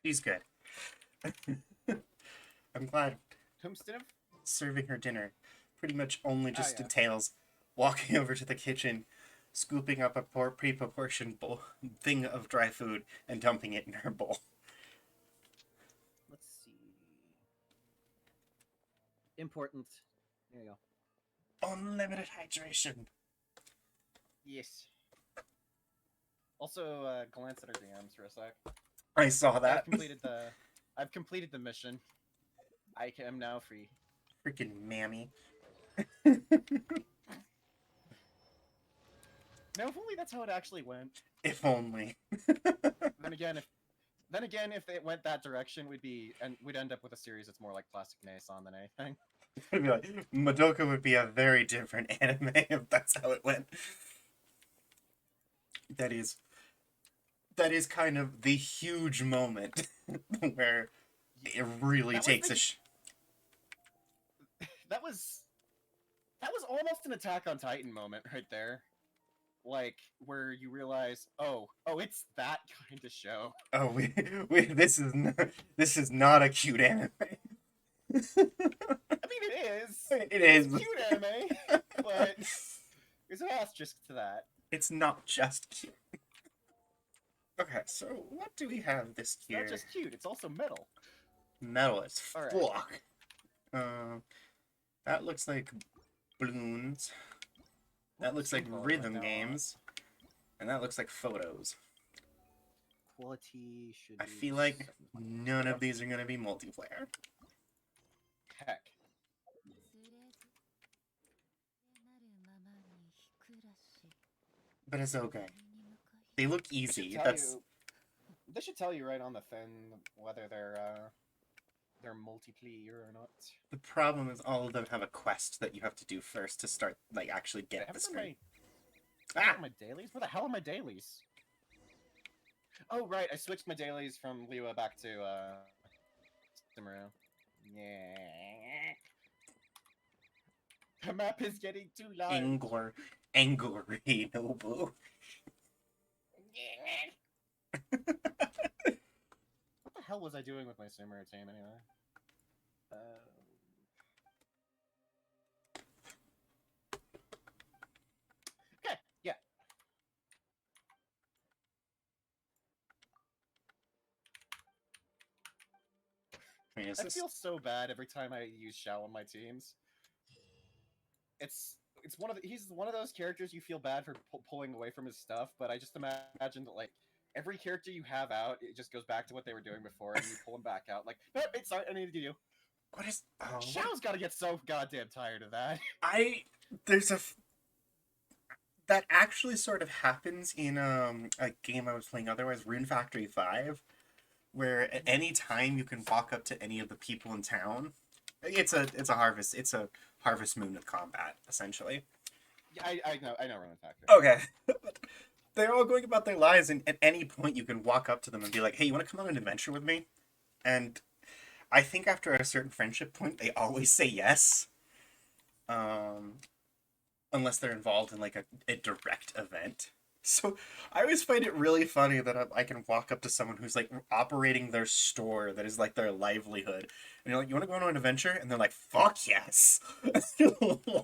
She's good. I'm glad Homestead? serving her dinner pretty much only just yeah. entails walking over to the kitchen, scooping up a pre-proportioned bowl thing of dry food, and dumping it in her bowl. Let's see. Important. There you go. Unlimited hydration. Yes. Also, glance at our DMs for a sec. I saw that. I've completed the mission. I am now free. Freaking mammy. Now, if only that's how it actually went. If only. Then again, if it went that direction, we'd end up with a series that's more like Plastic Nason than anything. It'd be like, Madoka would be a very different anime if that's how it went. That is kind of the huge moment where it really That was takes the- That was almost an Attack on Titan moment right there. Like, where you realize, oh, it's that kind of show. Oh, this is not a cute anime. I mean, it is. It is. It's a cute anime, but there's an asterisk to that. It's not just cute. Okay, so what do we have this It's year? not just cute, it's also metal. Metal as Alright. fuck. That looks like balloons. That looks like rhythm games. And that looks like photos. Quality should I be feel like 7. none of these are going to be multiplayer. Heck. But it's okay. They look They should easy. tell That's you- They should tell you right on the thing whether they're multiplayer or not. the problem is all of them have a quest that you have to do first to start, like, actually Wait, get haven't the done screen. Ah! My dailies? Where the hell are my dailies? Oh, right, I switched my dailies from Liwa back to, Simuro. Yeah. The map is getting too large. Angry Nobu. What the hell was I doing with my Simuro team, anyway? Okay, yeah. I mean, is I this... feel so bad every time I use Shao on my teams. It's he's one of those characters you feel bad for pulling away from his stuff, but I just imagine that, like, every character you have out, it just goes back to what they were doing before, and you pull them back out. Like, nope, it's not. I need to do you. What is... Oh, Shao's got to get so goddamn tired of that. There's a... That actually sort of happens in a game I was playing otherwise, Rune Factory 5, where at any time you can walk up to any of the people in town. It's a harvest moon of combat, essentially. Yeah, I know Roman Factory. Okay. They're all going about their lives, and at any point you can walk up to them and be like, hey, you want to come on an adventure with me? And I think after a certain friendship point, they always say yes. Unless they're involved in, like, a direct event. So I always find it really funny that I can walk up to someone who's, like, operating their store that is, like, their livelihood. And you're like, you want to go on an adventure? And they're like, fuck yes! And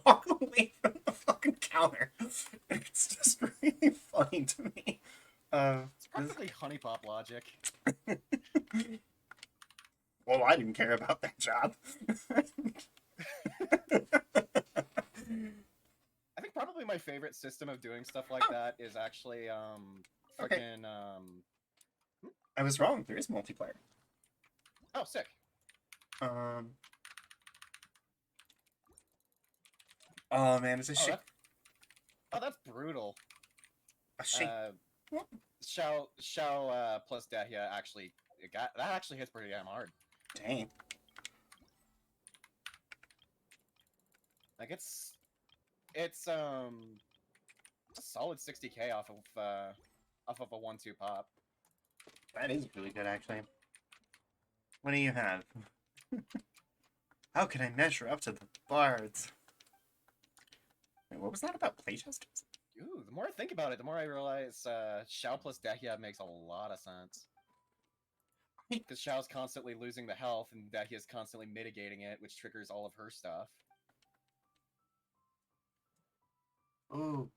walk away from the fucking counter. It's just really funny to me. It's practically honey pop logic. Well, I didn't care about that job. I think probably my favorite system of doing stuff like that is actually Okay. fucking I was wrong. There is multiplayer. Oh, sick. Oh man, it's a shit. That's brutal. A shit. What? Shao plus Dahlia actually that actually hits pretty damn hard. Dang. Like it's a solid 60k off of a 1-2 pop. That is really good, actually. What do you have? How can I measure up to the bards? Wait, what was that about playtesters? Ooh, the more I think about it, the more I realize Shao plus Dahlia makes a lot of sense. Because Xiao's constantly losing the health, and that he is constantly mitigating it, which triggers all of her stuff. Ooh,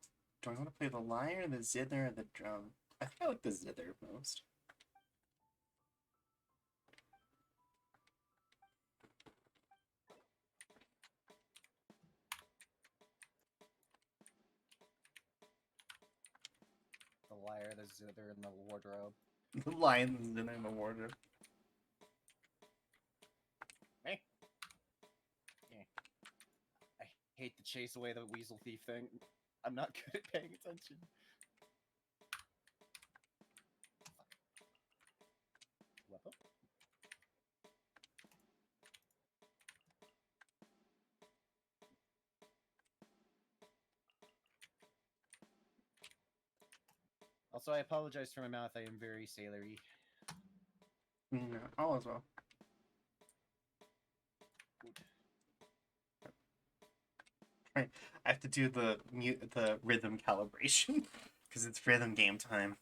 do I want to play the lyre, the zither, or the drum? I think I like the zither most. The lyre, the zither, and the wardrobe. The lion, the zither, and the wardrobe. Eh. Yeah. I hate to chase away the weasel thief thing. I'm not good at paying attention. Level? Also, I apologize for my mouth. I am very sailory. No, all as well. Good. Right, I have to do the rhythm calibration because it's rhythm game time.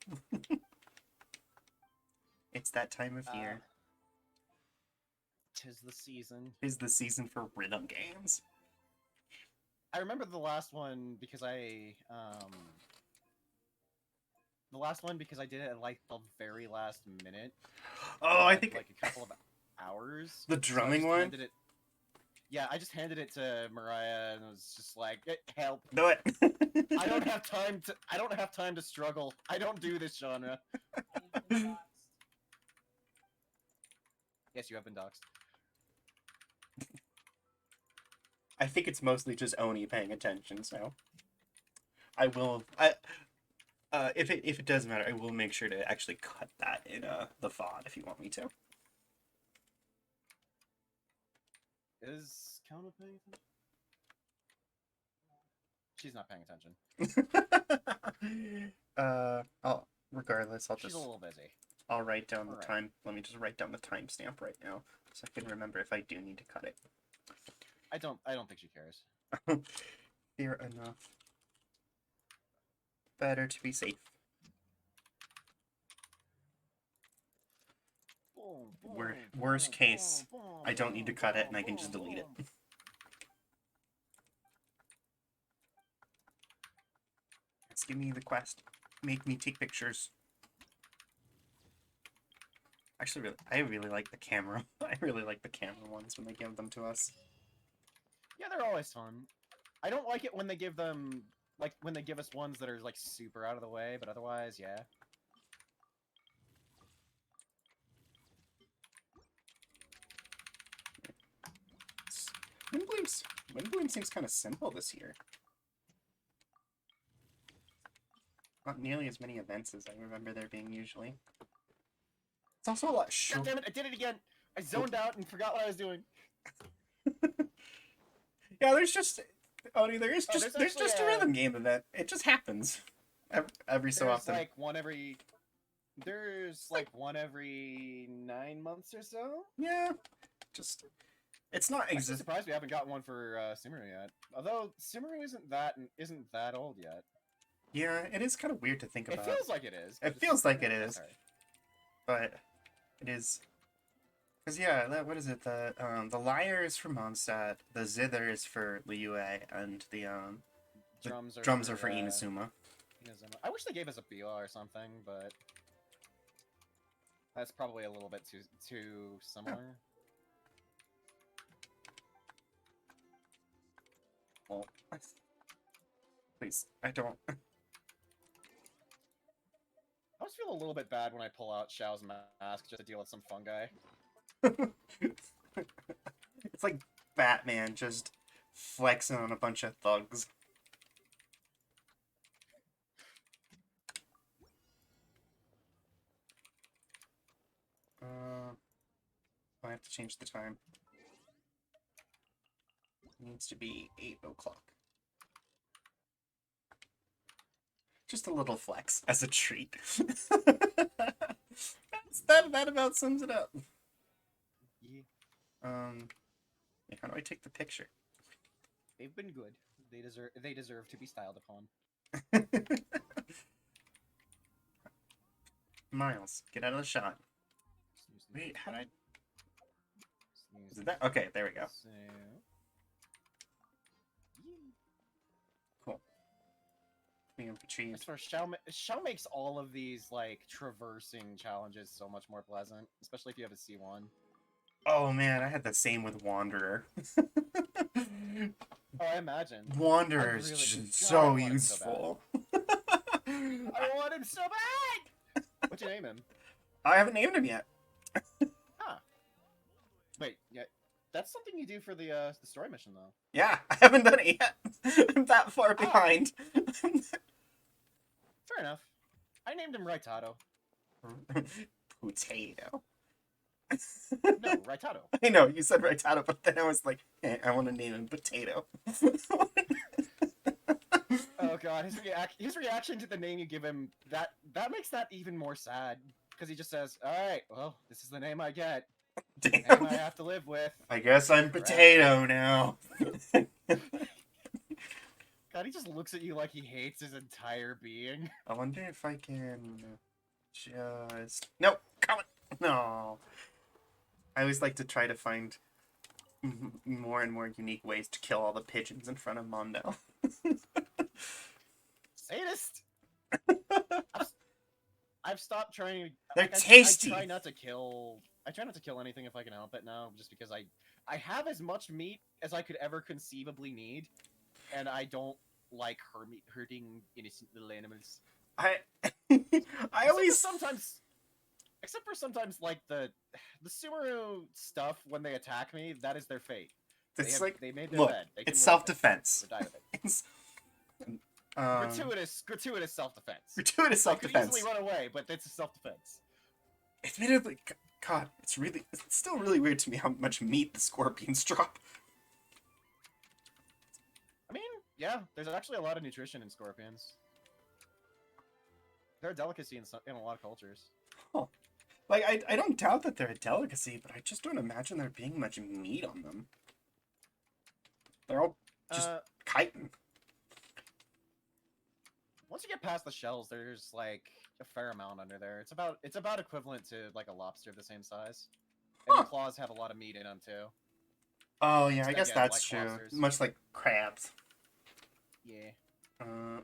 It's that time of year. 'Tis the season. Is the season for rhythm games. I remember the last one because I did it at like the very last minute. Oh, I Like, think like a couple of hours. the So I drumming just one. handed it. Yeah, I just handed it to Mariah and was just like, "Help! Do it. I don't have time to. I don't have time to struggle. I don't do this genre." You've been doxed. Yes, you have been doxxed. I think it's mostly just Oni paying attention. So I will. If it does matter, I will make sure to actually cut that in the VOD if you want me to. Is Kona paying attention? She's not paying attention. Regardless, She's a little busy. I'll write down the Alright. time. Let me just write down the timestamp right now so I can remember if I do need to cut it. I don't think she cares. Fair enough. Better to be safe. Worst case, I don't need to cut it and I can just delete it. Just give me the quest. Make me take pictures. Actually, I really like the camera. I really like the camera ones when they give them to us. Yeah, they're always fun. I don't like it when they give them when they give us ones that are like super out of the way, but otherwise, yeah. Windbloom seems kind of simple this year. Not nearly as many events as I remember there being usually. It's also a lot God shorter. damn it! I did it again. I zoned out and forgot what I was doing. Yeah, there's just there's there's just a actually rhythm game event. It just happens every so There's often. like one every. There's like one every 9 months or so. Yeah, just it's not I'm actually surprised we haven't gotten one for Sumeru yet. Although Sumeru isn't that old yet. Yeah, it is kind of weird to think It about. feels like it is. but It it's- feels like it yeah, is. sorry. But it is. Because yeah, what is it? The lyre is for Mondstadt, the zither is for Liyue, and the drums are for Inazuma. Inazuma. I wish they gave us a Biwa or something, but that's probably a little bit too similar. Oh. Please, I don't. I always feel a little bit bad when I pull out Xiao's mask just to deal with some fungi. It's like Batman just flexing on a bunch of thugs. I have to change the time. It needs to be 8 o'clock. Just a little flex as a treat. that about sums it up. Yeah. Yeah, how do I take the picture? They've been good. They deserve to be styled upon. Miles, get out of the shot. Snooze, Wait, how did I... Use Is that... Okay, there we go. So... Cool. Being I achieved. swear, Shell makes all of these, like, traversing challenges so much more pleasant, especially if you have a C1. Oh man, I had the same with Wanderer. Oh, I imagine. Wanderer I is really- just God, I so want him so useful. I want him so bad! What'd you name him? I haven't named him yet. Huh. Wait, yeah, that's something you do for the story mission, though. Yeah, I haven't done it yet. I'm that far behind. Fair enough. I named him Raitato. Potato. No, Raitato. I know, you said Raitato, but then I was like, hey, I want to name him Potato. Oh god, his reaction to the name you give him, that makes that even more sad. Because he just says, alright, well, this is the name I get. Name I Damn. have to live with. I guess I'm Potato now. God, he just looks at you like he hates his entire being. I wonder if I can just... Nope, come on. No. I always like to try to find more and more unique ways to kill all the pigeons in front of Mondo. Sadist! I've stopped trying. They're I tasty. try not to kill anything if I can help it now, just because I have as much meat as I could ever conceivably need, and I don't like hurting innocent little animals. I always Except for sometimes, like the Sumeru stuff when they attack me, that is their fate. It's like, they made their look, bed. They can it's live with it, self-defense. or die with it. It's Gratuitous self-defense. gratuitous I could self-defense. easily run away, but it's a self-defense. Admittedly, God, it's still really weird to me how much meat the scorpions drop. I mean, yeah, there's actually a lot of nutrition in scorpions. They're a delicacy in a lot of cultures. Huh. Like, I don't doubt that they're a delicacy, but I just don't imagine there being much meat on them. They're all just chitin. Once you get past the shells, there's like a fair amount under there. It's about equivalent to like a lobster of the same size. And the claws have a lot of meat in them too. Oh yeah, I guess Again, that's like true. lobsters. Much like crabs. Yeah.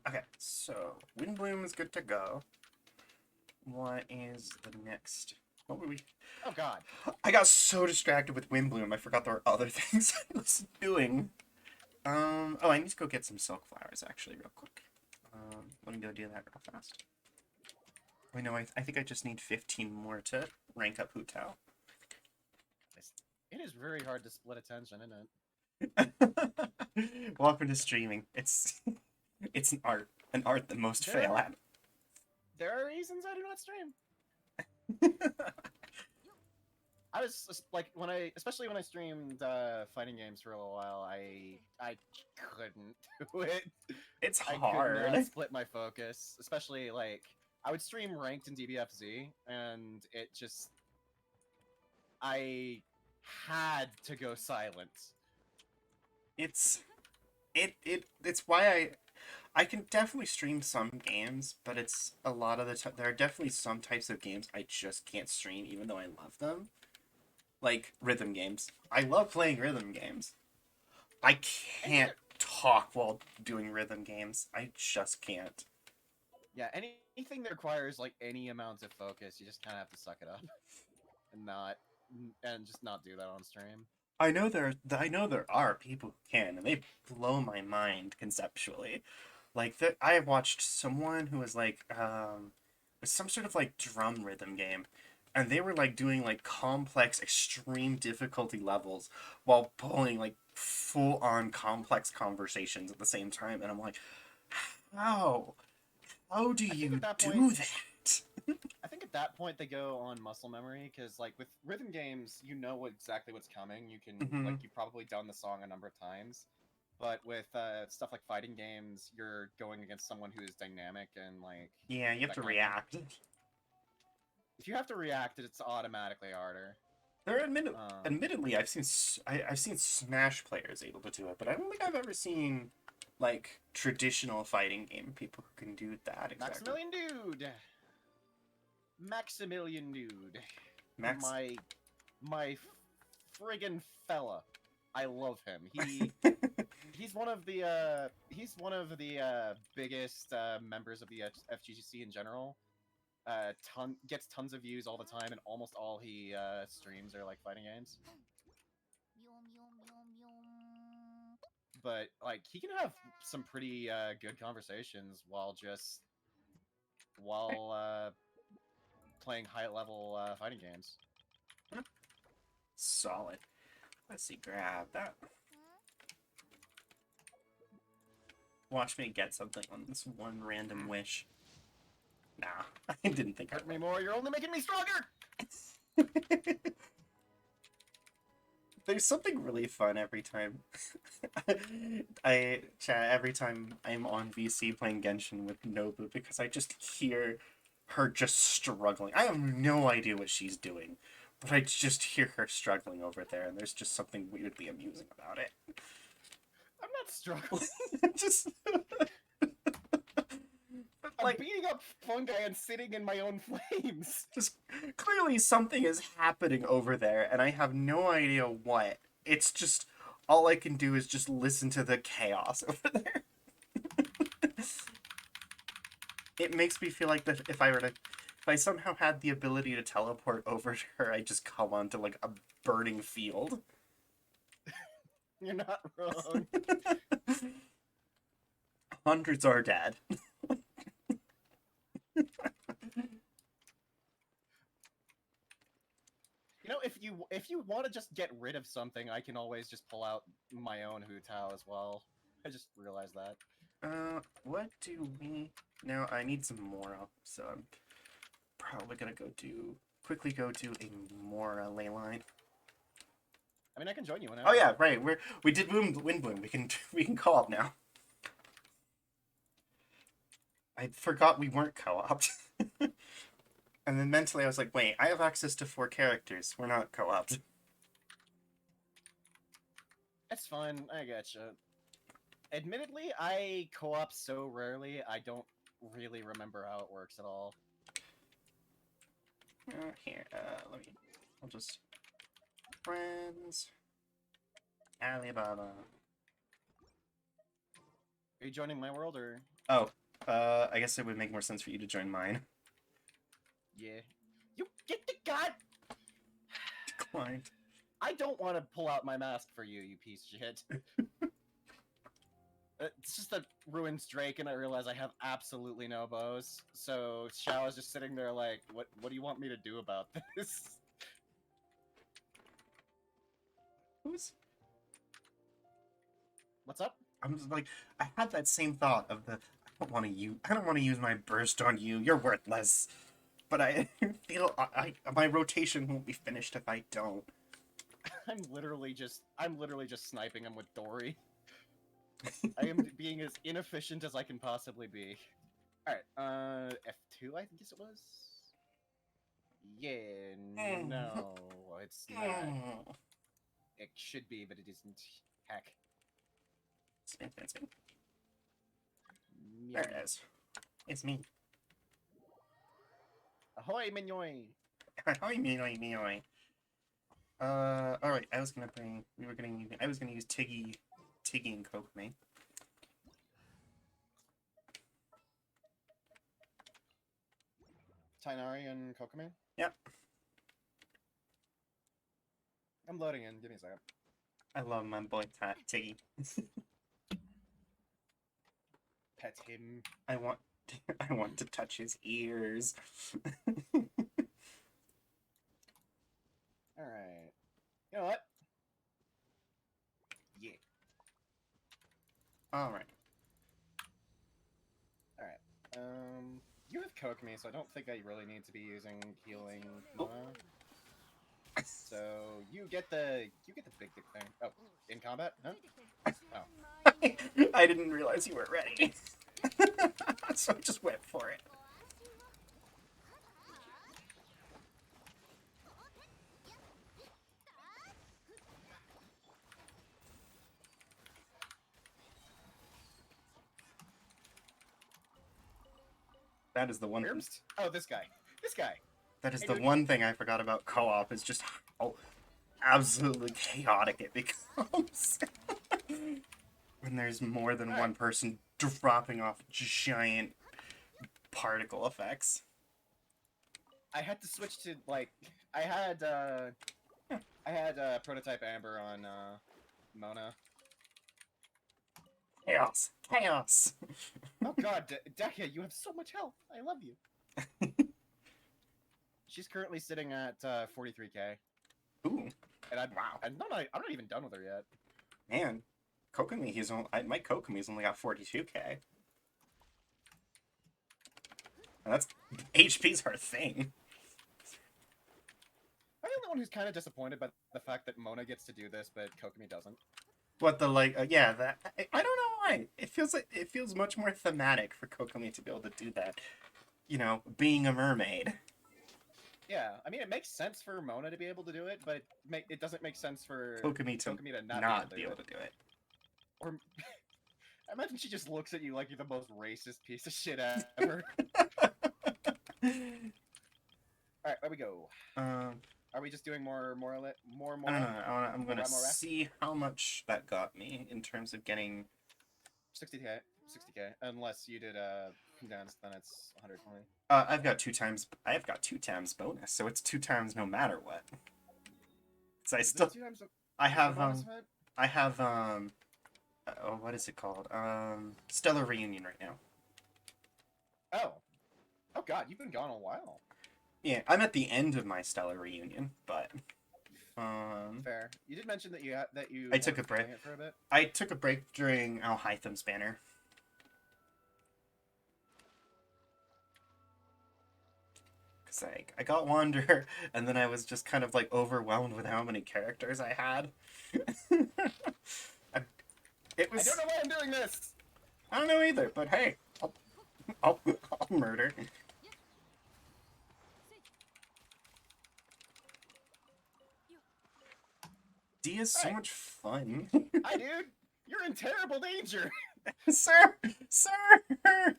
Okay, so Windbloom is good to go. What is the next? What were we? Oh god. I got so distracted with Windbloom, I forgot there were other things I was doing. Oh, I need to go get some silk flowers actually, real quick. Let me go do that real fast. Wait, no, I think I just need 15 more to rank up Hu Tao. It is very hard to split attention, isn't it? Welcome to streaming. It's an art that most fail at. There are reasons I do not stream. I was just, like especially when I streamed fighting games for a little while, I couldn't do it. It's I hard. could not split my focus, especially like I would stream ranked in DBFZ, and it just I had to go silent. It's why I can definitely stream some games, but it's a lot of the time there are definitely some types of games I just can't stream even though I love them. Like rhythm games. I love playing rhythm games. I can't talk while doing rhythm games. I just can't. Yeah, anything that requires like any amount of focus, you just kind of have to suck it up and just not do that on stream. I know there are people who can, and they blow my mind conceptually. Like I have watched someone who was like was some sort of like drum rhythm game, and they were like doing like complex, extreme difficulty levels while pulling like full on complex conversations at the same time, and I'm like, how do you at that do point- that? I think at that point they go on muscle memory, because like with rhythm games, you know exactly what's coming. You can like you've probably done the song a number of times, but with stuff like fighting games, you're going against someone who is dynamic and like Yeah, you have that to kind of thing. react. If you have to react, it's automatically harder. There, admittedly, I've seen Smash players able to do it, but I don't think I've ever seen like traditional fighting game people who can do that exactly. Maximilian Dude. Max. my friggin' fella. I love him. He's one of the biggest members of the FGC in general. Gets tons of views all the time, and almost all he streams are like fighting games. But like he can have some pretty good conversations while playing high level fighting games. Solid. Let's see, grab that. Watch me get something on this one random wish. Nah, I didn't think Hurt I me would. more, you're only making me stronger! There's something really fun every time. Every time I'm on VC playing Genshin with Nobu, because I just hear her just struggling. I have no idea what she's doing, but I just hear her struggling over there, and there's just something weirdly amusing about it. I'm not struggling. Just I'm beating up fungi and sitting in my own flames. just clearly something is happening over there, and I have no idea what. It's just all I can do is just listen to the chaos over there. It makes me feel like that if I somehow had the ability to teleport over to her, I'd just come onto like a burning field. You're not wrong. Hundreds are dead. You know, if you want to just get rid of something, I can always just pull out my own Hu Tao as well. I just realized that. What do we... No, I need some Mora, so I'm probably gonna quickly go do a Mora ley line. I mean, I can join you whenever. Oh yeah, right. We did Wind Bloom. We can co-op now. I forgot we weren't co-oped. And then mentally I was like, wait, I have access to 4 characters. We're not co-oped. It's fine. I gotcha. Admittedly, I co-op so rarely, I don't really remember how it works at all. Here, I'll just... Friends... Alibaba... Are you joining my world, or...? Oh, I guess it would make more sense for you to join mine. Yeah. You get the god! Declined. I don't want to pull out my mask for you, you piece of shit. It's just that ruins Drake, and I realize I have absolutely no bows. So Xiao is just sitting there like, what do you want me to do about this? Who's... What's up? I'm just like, I had that same thought of the, I don't want to use my burst on you. You're worthless. But I feel my rotation won't be finished if I don't. I'm literally just sniping him with Dory. I am being as inefficient as I can possibly be. Alright, F2 I think it was? Yeah, no, it's not. It should be, but it isn't. Heck. Spin. There it is. It's me. Ahoy, Mignoy! Ahoy, me. Alright, I was gonna use Tiggy and Kokomi. Tainari and Kokomi? Yep. I'm loading in, give me a second. I love my boy Tiggy. Pet him. I want to touch his ears. Alright. You know what? Yeah. Alright. You have Kokomi, so I don't think I really need to be using healing mana. So you get the big dick thing. Oh, in combat? Huh? Oh. I didn't realize you weren't ready. So I just went for it. That is the one. Oh, this guy. This guy. That is Hey, the dude. one thing I forgot about co-op, is just how absolutely chaotic it becomes. When there's more than Alright. one person dropping off giant particle effects. I had to switch to like I had prototype Amber on Mona. Chaos! Chaos! Oh god, Dekia, you have so much health. I love you. She's currently sitting at 43k, Ooh, and wow. I'm not even done with her yet. Man. Kokomi, my Kokomi's only got 42k. And that's... HP's her thing. I'm the only one who's kind of disappointed by the fact that Mona gets to do this, but Kokomi doesn't. What the, like, yeah, that... I don't know why. It feels much more thematic for Kokomi to be able to do that. You know, being a mermaid. Yeah, I mean, it makes sense for Mona to be able to do it, but it doesn't make sense for Kokomi to not be able to do it. Or I imagine she just looks at you like you're the most racist piece of shit ever. Alright, there we go. Are we just doing more? I don't know. I'm gonna more? see how much that got me in terms of getting... 60k. Unless you did condense, then it's 120. I've got 2 times bonus, so it's 2 times no matter what. So Is it 2 times I have bonus event? oh, what is it called? Stellar Reunion right now. Oh god, you've been gone a while. Yeah, I'm at the end of my Stellar Reunion, but Fair. You did mention that you I took a weren't break. feeling it for a bit. I took a break during Alhaitham's banner. Cause I got Wander, and then I was just kind of like overwhelmed with how many characters I had. It was... I don't know why I'm doing this. I don't know either, but hey, I'll murder. D is so much fun. Hi, dude. You're in terrible danger. Sir! Why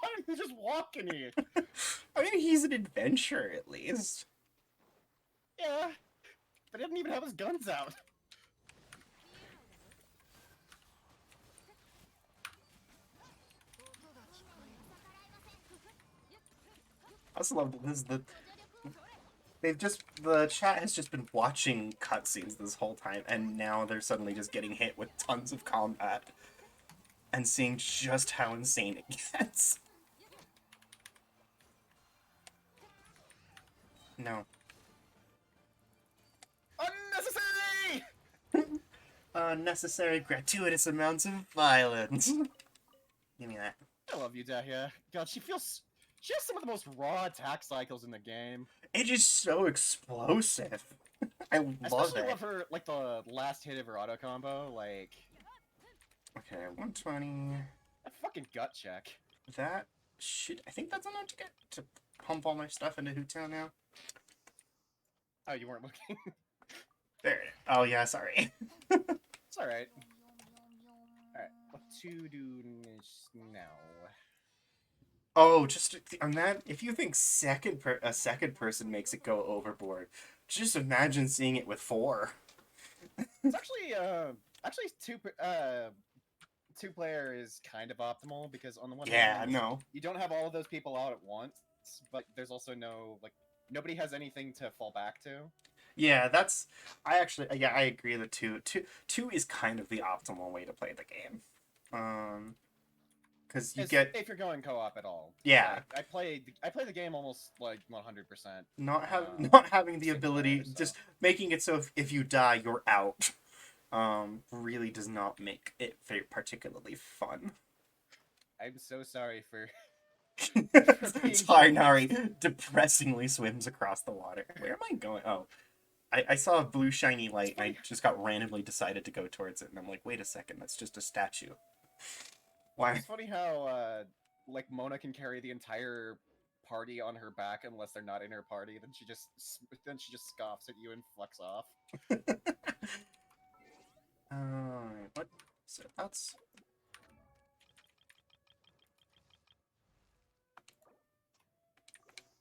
are you just walking here? I mean, he's an adventurer, at least. Yeah, but he doesn't even have his guns out. I also love this. The chat has just been watching cutscenes this whole time, and now they're suddenly just getting hit with tons of combat and seeing just how insane it gets. No. Unnecessary! Unnecessary, gratuitous amounts of violence. Give me that. I love you, Dahlia. God, she has some of the most raw attack cycles in the game. It is so explosive. I love Especially it. love her, like, the last hit of her auto combo, like... Okay, 120. A fucking gut check. That should... I think that's enough to pump all my stuff into Hutao now. Oh, you weren't looking? There. Oh, yeah, sorry. It's alright. Alright, what to do now? Oh, just on that, if you think a second person makes it go overboard, just imagine seeing it with 4. It's actually two player is kind of optimal because on the one hand, no. you don't have all of those people out at once, but there's also nobody has anything to fall back to. Yeah, I agree that two is kind of the optimal way to play the game. Because you get... if you're going co-op at all. Yeah. I play the game almost like 100%. Not having the ability, player, so. just making it so if you die, you're out. Really does not make it very particularly fun. I'm so sorry for... Tainari depressingly swims across the water. Where am I going? Oh. I saw a blue shiny light, and I just got randomly decided to go towards it, and I'm like, wait a second, that's just a statue. Why? It's funny how, like, Mona can carry the entire party on her back unless they're not in her party, then she just scoffs at you and flex off. What? So that's...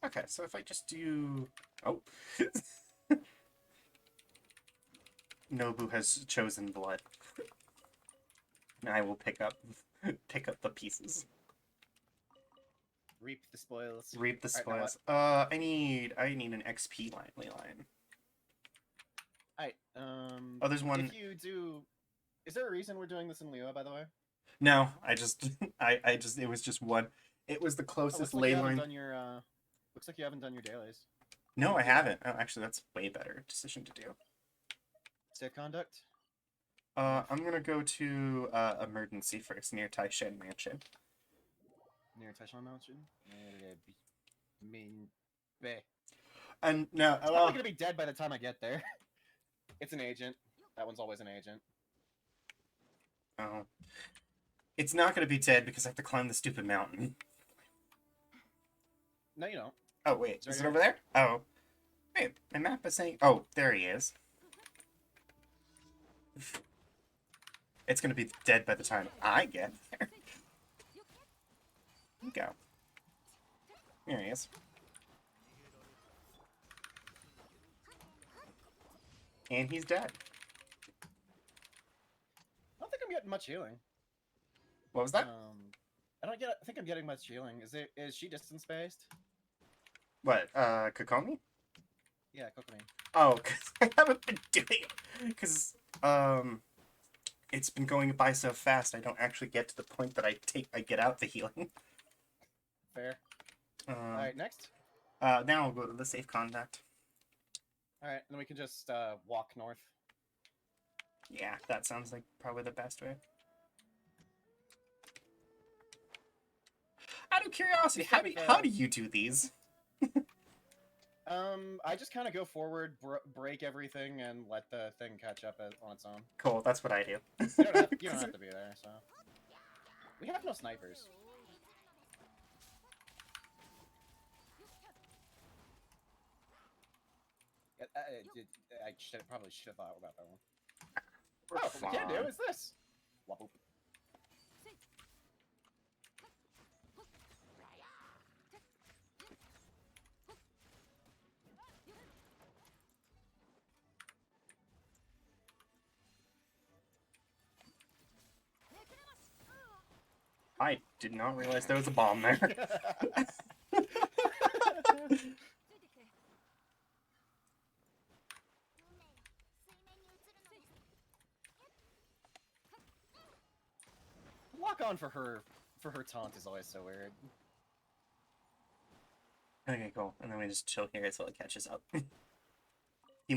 Okay, so if I just do... Oh. Nobu has chosen blood. And I will pick up the pieces. Reap the spoils. Reap the Alright, now what? spoils. I need an XP line. Alright, Oh, there's one. if you do... Is there a reason we're doing this in Lua, by the way? No, I just it was just one. It was the Oh, closest looks like ley you haven't line. done your, looks like you haven't done your dailies. No, I Yeah. haven't. Oh, actually, that's way better decision to do. Safe conduct? I'm gonna go to emergency first near Taishan Mansion. Near Taishan Mountain? Mean... Bay. And no, It's probably gonna be dead by the time I get there. It's an agent. That one's always an agent. oh, it's not gonna be dead because I have to climb the stupid mountain. No, you don't. Oh wait, Sorry, is it Eric? over there? Oh, wait, my map is saying. Oh, there he is. It's gonna be dead by the time I get there. Go. There he is. And he's dead. I don't think I'm getting much healing. What was that? I think I'm getting much healing. Is she distance based? What, Kokomi? Yeah, Kokumi. Oh, because I haven't been doing it. Because, it's been going by so fast, I don't actually get to the point that I get out the healing. Fair. Alright, next. Now I'll go to the safe contact. Alright, then we can just walk north. Yeah, that sounds like probably the best way. Out of curiosity, how do you do these? I just kind of go forward, break everything, and let the thing catch up on its own. Cool, that's what I do. You don't have to be there, so... We have no snipers. I probably should have thought about that one. We're Oh, what we can do fine. is this! Wobble. I did not realize there was a bomb there. ついてきて Lock on for her taunt is always so weird. Okay, cool. And then we just chill here until it catches up. Give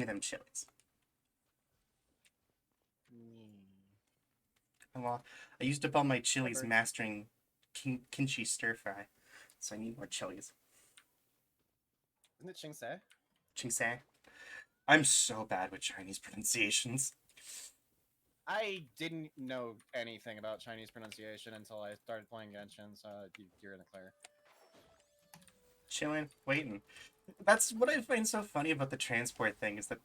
me them chilies. Well, I used up all my chilies Pepper. mastering kimchi stir fry, so I need more chilies. Isn't it Chingsei? Chingsai. I'm so bad with Chinese pronunciations. I didn't know anything about Chinese pronunciation until I started playing Genshin, so you're in the clear. Chilling, waiting. That's what I find so funny about the transport thing is that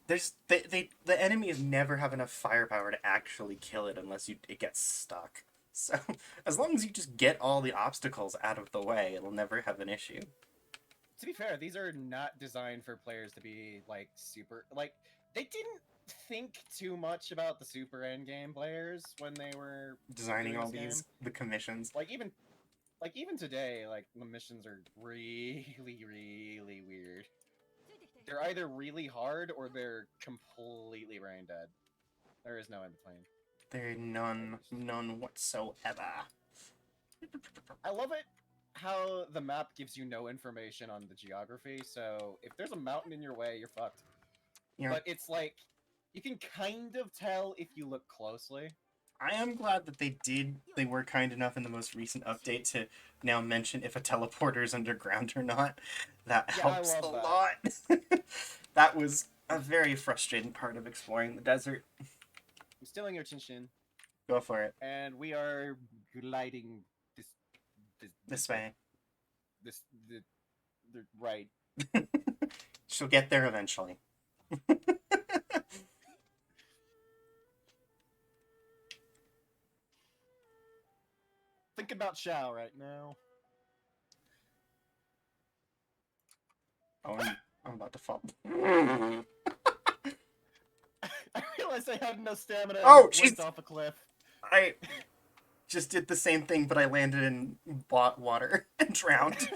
the enemies never have enough firepower to actually kill it unless it gets stuck. So as long as you just get all the obstacles out of the way, it'll never have an issue. To be fair, these are not designed for players to be, like, super... Like, they didn't think too much about the super endgame players when they were Designing doing all this these the commissions. Like, even today, like, the missions are really, really weird. ついてきて They're either really hard or they're completely brain dead. There is no in between. There are none whatsoever. I love it how the map gives you no information on the geography, so if there's a mountain in your way, you're fucked. Yeah. But it's like, you can kind of tell if you look closely. I am glad that they were kind enough in the most recent update to now mention if a teleporter is underground or not. That Yeah, I helps a love that. lot. That was a very frustrating part of exploring the desert. I'm stealing your Chinshin, Go for it. and we are gliding This way. the right. She'll get there eventually. Think about Shao right now. Oh, I'm about to fall. I realized I had no stamina and Oh, went jeez. off a cliff. I just did the same thing, but I landed in water and drowned.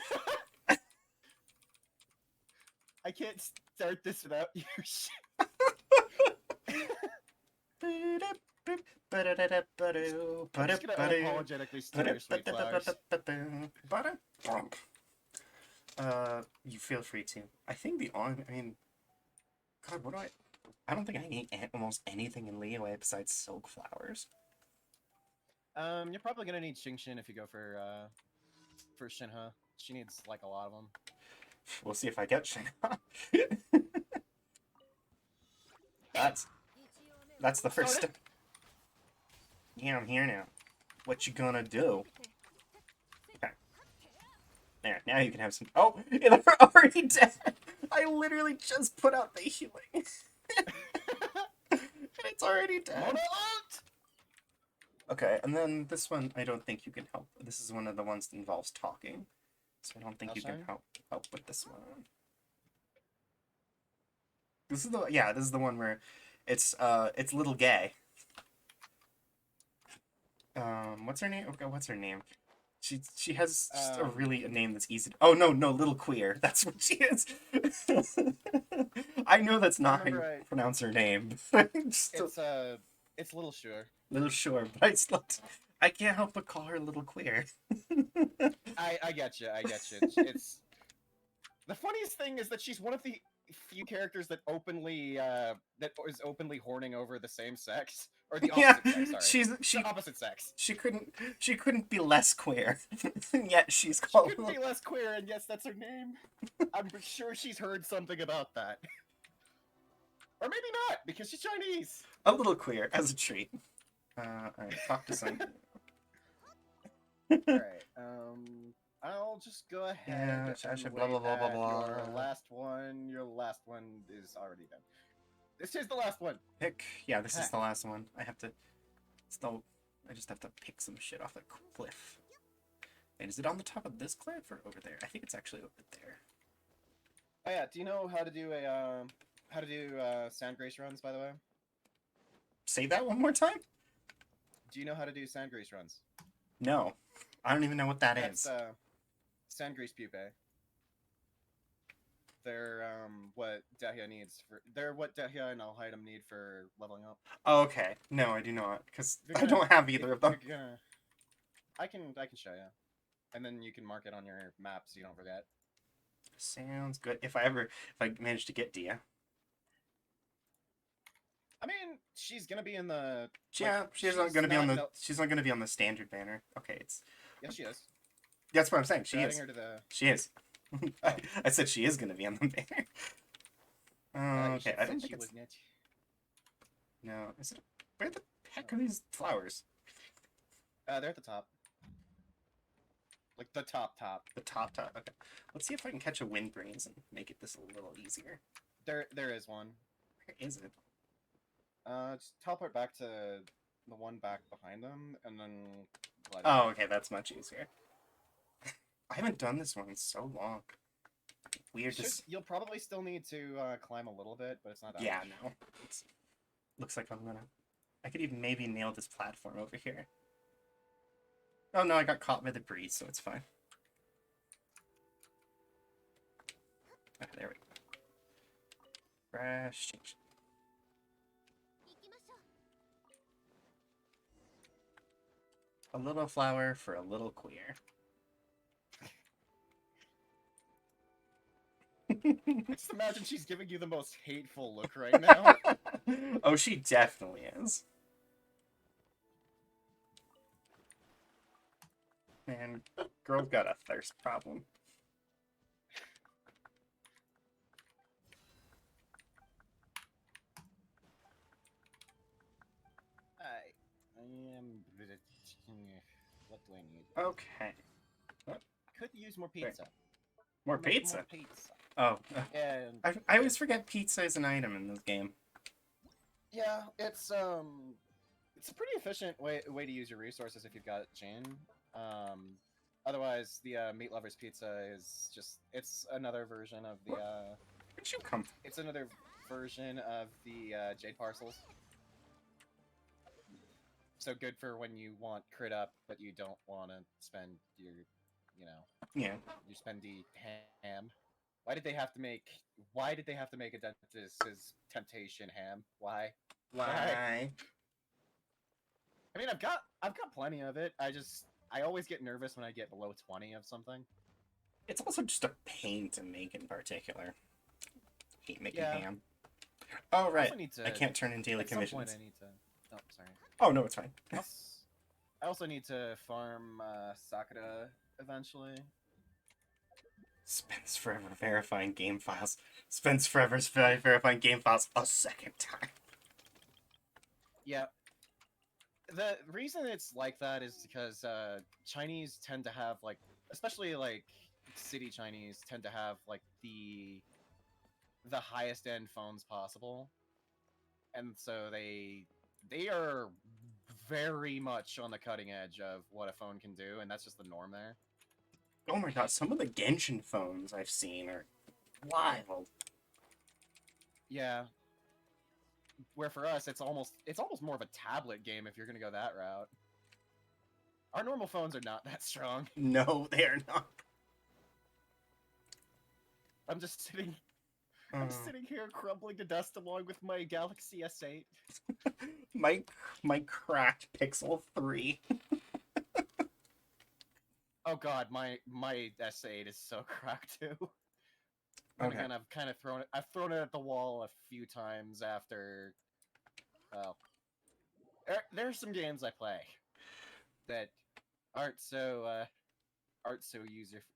I can't start this without you. I'm just gonna unapologetically steal your sweet flowers. You feel free to. I think I mean, God, what do I don't think I need almost anything in Leeway besides silk flowers. You're probably gonna need Shingshin if you go for Shinha. She needs like a lot of them. We'll see if I get Shinha. That's the first step. Yeah, I'm here now. What you gonna do? Okay. There, now you can have some. Oh, they're already dead. I literally just put out the healing. And it's already dead. Okay, and then this one, I don't think you can help. This is one of the ones that involves talking, so I don't think you can help with this one. This is the one where it's little gay. What's her name? Okay, what's her name? She has just a name that's easy to... Oh, no, little queer. That's what she is. I know that's not how you pronounce her name. It's Little Sure. Little Sure, but I can't help but call her Little Queer. I get you. It's the funniest thing is that she's one of the few characters that is openly horning over the same sex or the opposite sex. Sorry, she's the opposite sex. She couldn't be less queer, and yet she's called. She couldn't be less queer, and yes, that's her name. I'm sure she's heard something about that, or maybe not because she's Chinese. A little queer as a treat. Alright, talk to some. Alright, I'll just go ahead and blah, blah, blah, blah, blah. Your last one is already done. This is the last one. Yeah, this is the last one. I just have to pick some shit off the cliff. And is it on the top of this cliff or over there? I think it's actually over there. Oh yeah, do you know how to do sand grace runs, by the way? Say that one more time? Do you know how to do sand grace runs? No. I don't even know what That's is. sand grace pupae. They're what Dahlia needs for. They're what Dahlia and Alhaidam need for leveling up. Oh, okay. No, I do not, because I don't have either of them. I can show you, and then you can mark it on your map so you don't forget. Sounds good. If I manage to get Dia. I mean, she's gonna be in the. Yeah, she's not gonna be on the standard banner. Okay, it's. Yes, she is. That's what I'm saying. She is. Adding her to the... She is. I said she is gonna be on the banner. Okay, I don't think it's. No, is it? Where the heck are these flowers? They're at the top. Like the top. The top. Okay. Let's see if I can catch a windbreeze and make it this a little easier. There is one. Where is it? Just teleport back to the one back behind them, and then. Oh, okay, that's much easier. I haven't done this one in so long. Weird. You'll probably still need to climb a little bit, but it's not that. Yeah, much. no. Looks like I'm gonna. I could even maybe nail this platform over here. Oh no, I got caught by the breeze, so it's fine. Okay, there we go. Crash change. A little flower for a little queer. Just imagine she's giving you the most hateful look right now. Oh, she definitely is. Man, girl's got a thirst problem. What do I need? Okay. I could use more pizza. More pizza? More pizza. Oh. And I always forget pizza is an item in this game. Yeah, it's a pretty efficient way to use your resources if you've got Jin. Otherwise, the Meat Lovers Pizza is just, it's another version of the, Where'd you come from? it's another version of the Jade Parcels. So good for when you want crit up, but you don't want to spend your, you know, Yeah. you spend the ham. Why did they have to make a dentist's temptation ham? Why? Why? I mean, I've got plenty of it. I always get nervous when I get below 20 of something. It's also just a pain to make in particular. Hate making Yeah. ham. Oh, right. also need to- I can't turn in daily At some point, commissions. I need to. Oh, sorry. Oh, no, it's fine. I also need to farm Sakura eventually. Spends forever verifying game files. Spends forever verifying game files a second time. Yeah. The reason it's like that is because Chinese tend to have like, especially like city Chinese tend to have like the highest end phones possible, and so they are very much on the cutting edge of what a phone can do, and that's just the norm there. Oh my god, some of the Genshin phones I've seen are wild. Yeah. Where for us, it's almost more of a tablet game if you're gonna go that route. Our normal phones are not that strong. No, they are not. I'm just sitting Oh. I'm sitting here crumbling to dust along with my Galaxy S8. my cracked Pixel 3. Oh god, my S8 is so cracked too. And Okay. again, I've thrown it at the wall a few times after. Well, there's some games I play that aren't so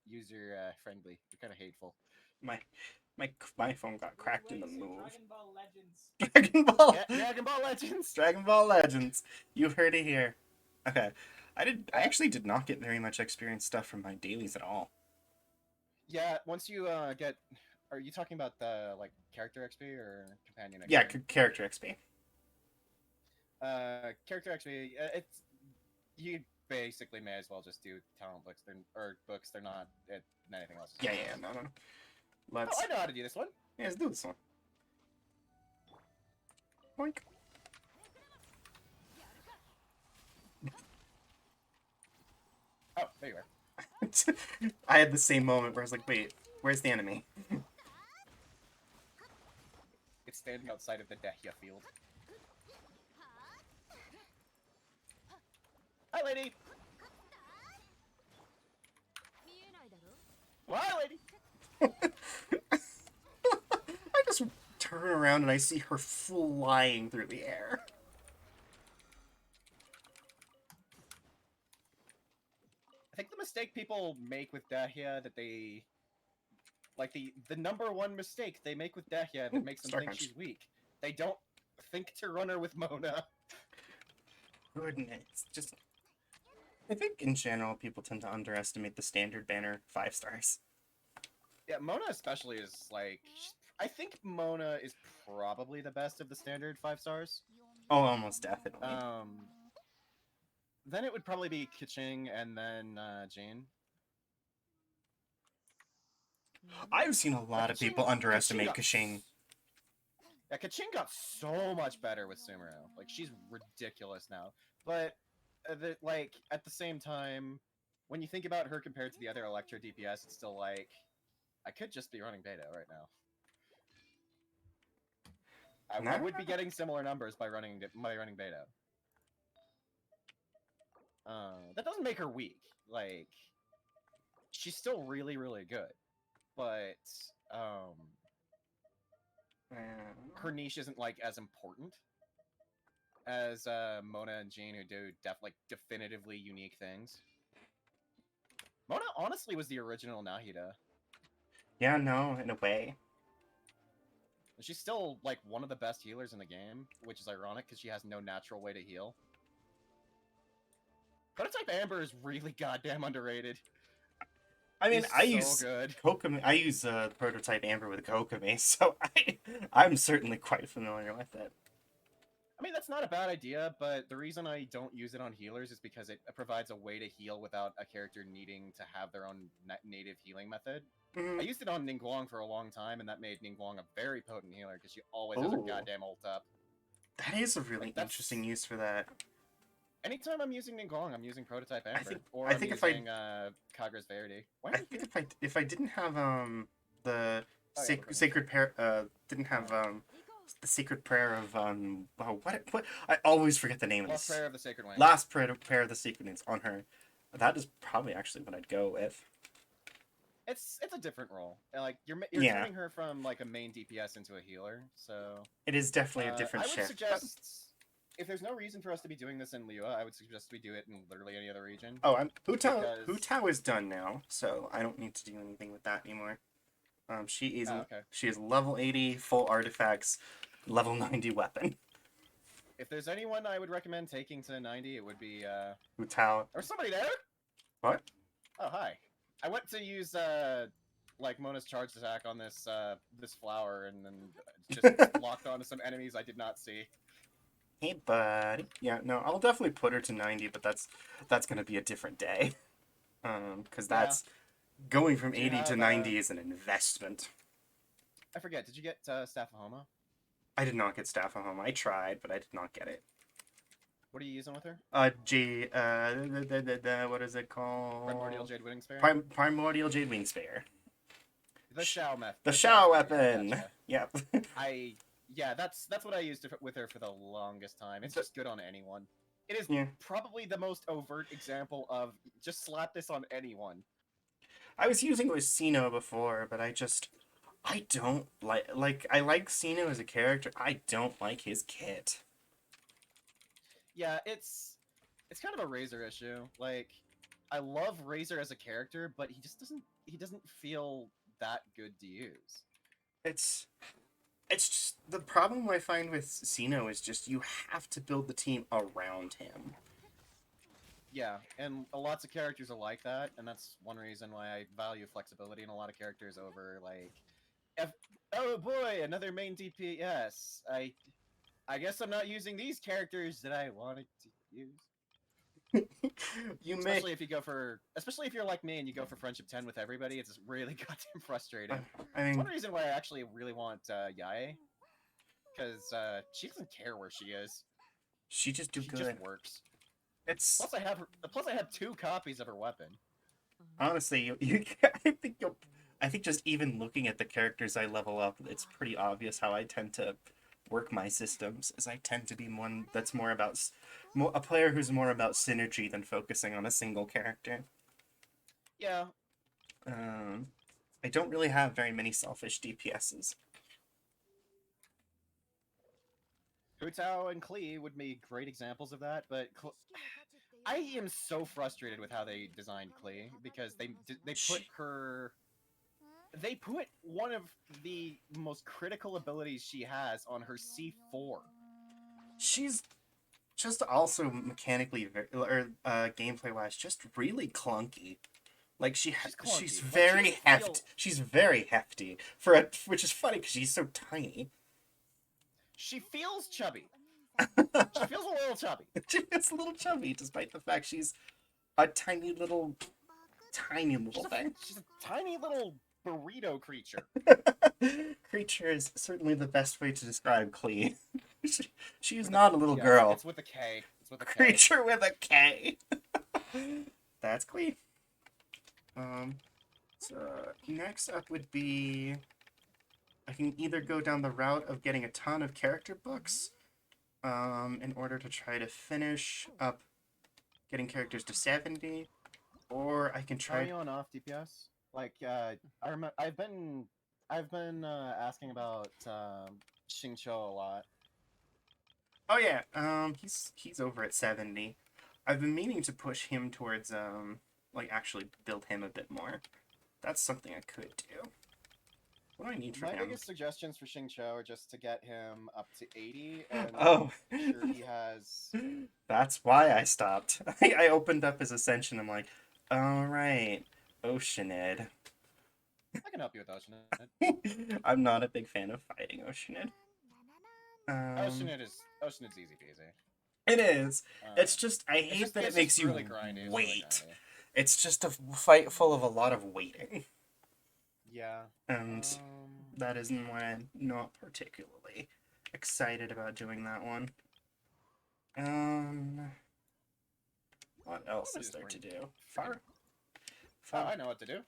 user friendly. They're kind of hateful. My phone got cracked in the Wait, say move. Dragon Ball Legends. Dragon Ball. Yeah, Dragon Ball Legends. Dragon Ball Legends. You heard it here. Okay. I actually did not get very much experience stuff from my dailies at all. Yeah, once you get, are you talking about the like character XP or companion XP? Yeah, character XP. Character XP. It's you basically may as well just do talent books. They're not anything else. Yeah, no. Let's. Oh, I know how to do this one. Yeah, let's do this one. Boink. Oh, there you are. I had the same moment where I was like, wait, where's the enemy? It's standing outside of the Dehya field. Hi, lady. 見えないだろ Well, hi, lady. I just turn around and I see her flying through the air. I think the mistake people make with Dahlia that they like the number one mistake they make with Dahlia that makes them Star think Punch. she's weak. They don't think to run her with Mona. Goodness, just. I think in general people tend to underestimate the standard banner 5 stars. Yeah, Mona especially is like I think Mona is probably the best of the standard 5 stars. Oh, almost definitely. Then it would probably be Kiching and then Jane. I've seen a lot of people underestimate Kashing. Yeah, Kaching got so much better with Sumeru. Like, she's ridiculous now. But, like, at the same time, when you think about her compared to the other Electro DPS, it's still like, I could just be running beta right now. I would be getting similar numbers by running beta. That doesn't make her weak. Like, she's still really, really good. But, her niche isn't like as important as Mona and Jean, who do definitively unique things. Mona honestly was the original Nahida. Yeah, no, in a way. And she's still like one of the best healers in the game, which is ironic because she has no natural way to heal. Prototype Amber is really goddamn underrated. I mean, It's I so use good. Kokomi. I use Prototype Amber with Kokomi, so I'm certainly quite familiar with it. I mean, that's not a bad idea, but the reason I don't use it on healers is because it provides a way to heal without a character needing to have their own native healing method. I used it on Ningguang for a long time, and that made Ningguang a very potent healer because she always has her Ooh. goddamn ult up. That is a really Like, that's- interesting use for that. Anytime I'm using Ningguang, I'm using Prototype Amber, think- or I I'm think if I- using Kagra's Verity. Why I are you think if I didn't have the Oh, yeah, we're good. sacred prayer didn't have the sacred prayer of what I always forget the name of Lost this. Prayer of the Sacred Wing? Last prayer of the sacred names on her. That is probably actually what I'd go with. It's a different role. Like you're Yeah. turning her from like a main DPS into a healer. So It is definitely a different I would shift. suggest if there's no reason for us to be doing this in Liyue, I would suggest we do it in literally any other region. Oh, Hutao because- is done now, so I don't need to do anything with that anymore. She is okay. she is level 80, full artifacts, level 90 weapon. If there's anyone I would recommend taking to 90, it would be Hutao. Or somebody there? What? Oh, hi. I went to use like Mona's charged attack on this this flower and then just locked onto some enemies I did not see. Hey, buddy. Yeah, no, I'll definitely put her to 90, but that's gonna be a different day. Because that's going from Do you 80 to have, 90 is an investment. I forget, did you get Staff of Homa? I did not get Staff of Home. I tried, but I did not get it. What are you using with her? What is it called? Primordial Jade Winning Spear? Primordial Jade Wing Spear. The Shao method. The Shao weapon. Gotcha. Yep. Yeah, that's what I used with her for the longest time. It's just good on anyone. It is Yeah. probably the most overt example of just slap this on anyone. I was using it with Sino before, but I don't like I like Sino as a character. I don't like his kit. Yeah, it's kind of a Razor issue. Like, I love Razor as a character, but he doesn't feel that good to use. It's just the problem I find with Sino is just you have to build the team around him. Yeah, and lots of characters are like that, and that's one reason why I value flexibility in a lot of characters over like, oh boy, another main DPS. I guess I'm not using these characters that I wanted to use. Especially if you're like me and you go for Friendship 10 with everybody, it's really goddamn frustrating. I mean, One reason why I actually really want Yae, because she doesn't care where she is. she just do She good. just works. It's Plus, I have 2 copies of her weapon. honestly, I think just even looking at the characters I level up, it's pretty obvious how I tend to work my systems. Is I tend to be one that's more about a player who's more about synergy than focusing on a single character. Yeah, I don't really have very many selfish DPSs. Hutao and Klee would be great examples of that, but I am so frustrated with how they designed Klee because they put one of the most critical abilities she has on her C4. She's just also mechanically or gameplay wise just really clunky. Like she's clunky. very Like, hefty. She's very hefty which is funny because she's so tiny. She feels chubby. She feels a little chubby. She's a little chubby, despite the fact she's a tiny little thing. She's a tiny little burrito creature. Creature is certainly the best way to describe Klee. She's not a little girl. It's with a K. It's with a K. Creature with a K. That's Klee. So next up would be I can either go down the route of getting a ton of character books, in order to try to finish up getting characters to 70, or I can Are try. you on off DPS? Like, I've been asking about Xingqiu a lot. Oh yeah, he's over at 70. I've been meaning to push him towards like actually build him a bit more. That's something I could do. What do I need from My him? biggest suggestions for Xingqiu are just to get him up to 80, and Oh. make sure he has. That's why I stopped. I opened up his Ascension. I'm like, all right, Oceanid. I can help you with Oceanid. I'm not a big fan of fighting Oceanid. Oceanid is easy peasy. It is. It's just I it's hate just- that it it's makes just you really grindy, it's really wait. grindy. It's just a fight full of a lot of waiting, Yeah. and that is why I'm not particularly excited about doing that one. What else is there to do? Oh, I know what to do.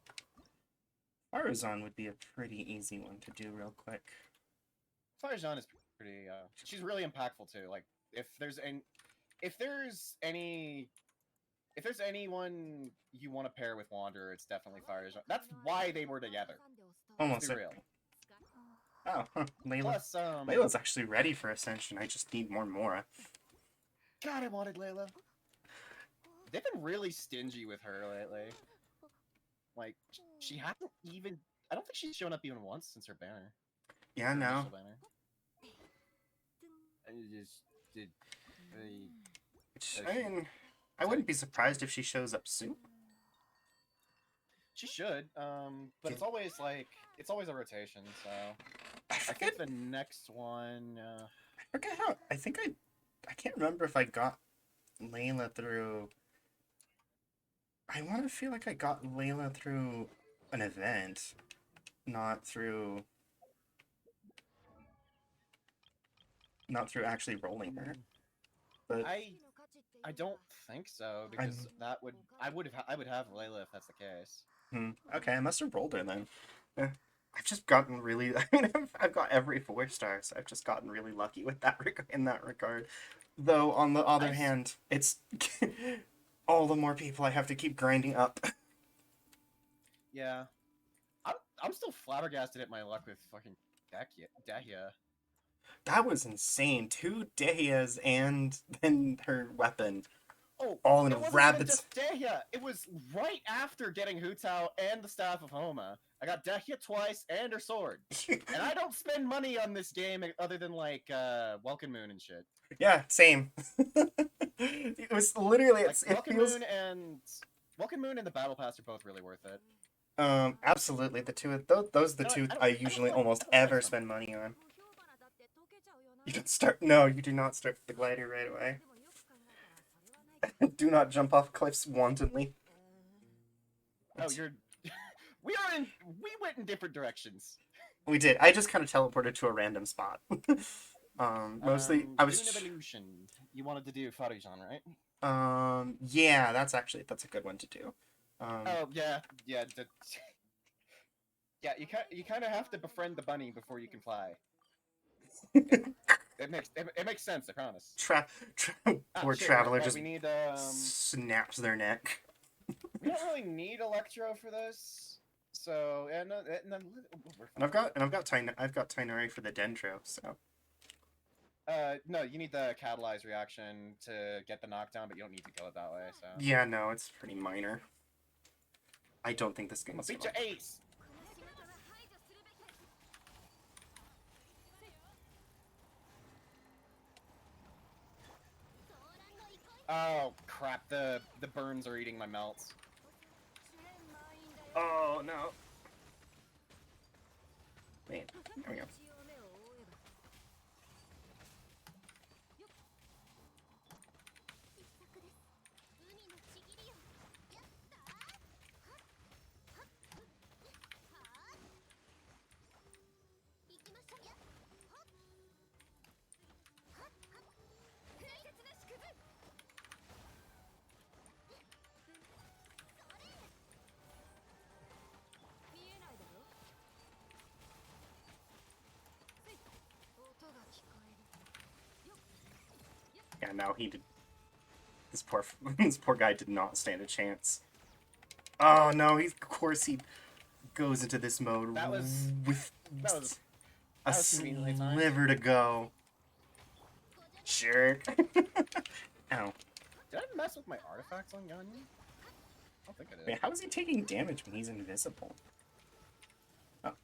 Farazan would be a pretty easy one to do real quick. Farjan is pretty. She's really impactful too. Like, if there's anyone you want to pair with Wanderer, it's definitely Farjan. That's why they were together. Almost Let's be real. certainly. Oh, huh. Layla. Plus, Layla's actually ready for Ascension. I just need more Mora. God, I wanted Layla. They've been really stingy with her lately. Like, she hasn't even. I don't think she's shown up even once since her banner. Yeah, Her no. initial banner. I mean, I wouldn't be surprised if she shows up soon. She should, but it's always a rotation. So I I think the next one. I forget how. I can't remember if I got Layla through. I want to feel like I got Layla through an event, not through actually rolling her. But I don't think so because I would have Layla if that's the case. Okay, I must have rolled her then. I've just gotten really. I mean, I've got every 4-star, so I've just gotten really lucky with that in that regard. Though on the other hand, it's all the more people I have to keep grinding up. Yeah, I'm still flabbergasted at my luck with fucking Dahlia. That was insane. 2 Dahias and then her weapon. Oh, all in it a wasn't rapid. even just Dahlia. It was right after getting Hu Tao and the Staff of Homa. I got Dahlia twice and her sword. And I don't spend money on this game other than like Welkin Moon and shit. Yeah, same. It was literally Like, Welkin Moon and the Battle Pass are both really worth it. Absolutely. The two of those are the two I usually almost ever spend money on. You don't start. No, you do not start the glider right away. Do not jump off cliffs wantonly. Oh, we went in different directions. We did. I just kind of teleported to a random spot. Mostly I was. Dune Evolution. You wanted to do Farijan, right? Yeah, that's a good one to do. Oh yeah. Yeah, you kind of have to befriend the bunny before you can fly. It makes sense, I promise. Poor shit, traveler right, just we need, snaps their neck. We don't really need Electro for this, so yeah, no, we're fine. And I've got Tainari for the Dendro, so. No, you need the catalyze reaction to get the knockdown, but you don't need to kill it that way. So Yeah, no, it's pretty minor. I don't think this game's. Beat your ace. Oh crap! The burns are eating my melts. Oh no. Wait, there we go. Yeah, no, he did. This poor guy did not stand a chance. Oh no, of course he goes into this mode with a sliver to go. Jerk. Ow. Did I mess with my artifacts on Ganyu? I don't think I did. Wait, how is he taking damage when he's invisible?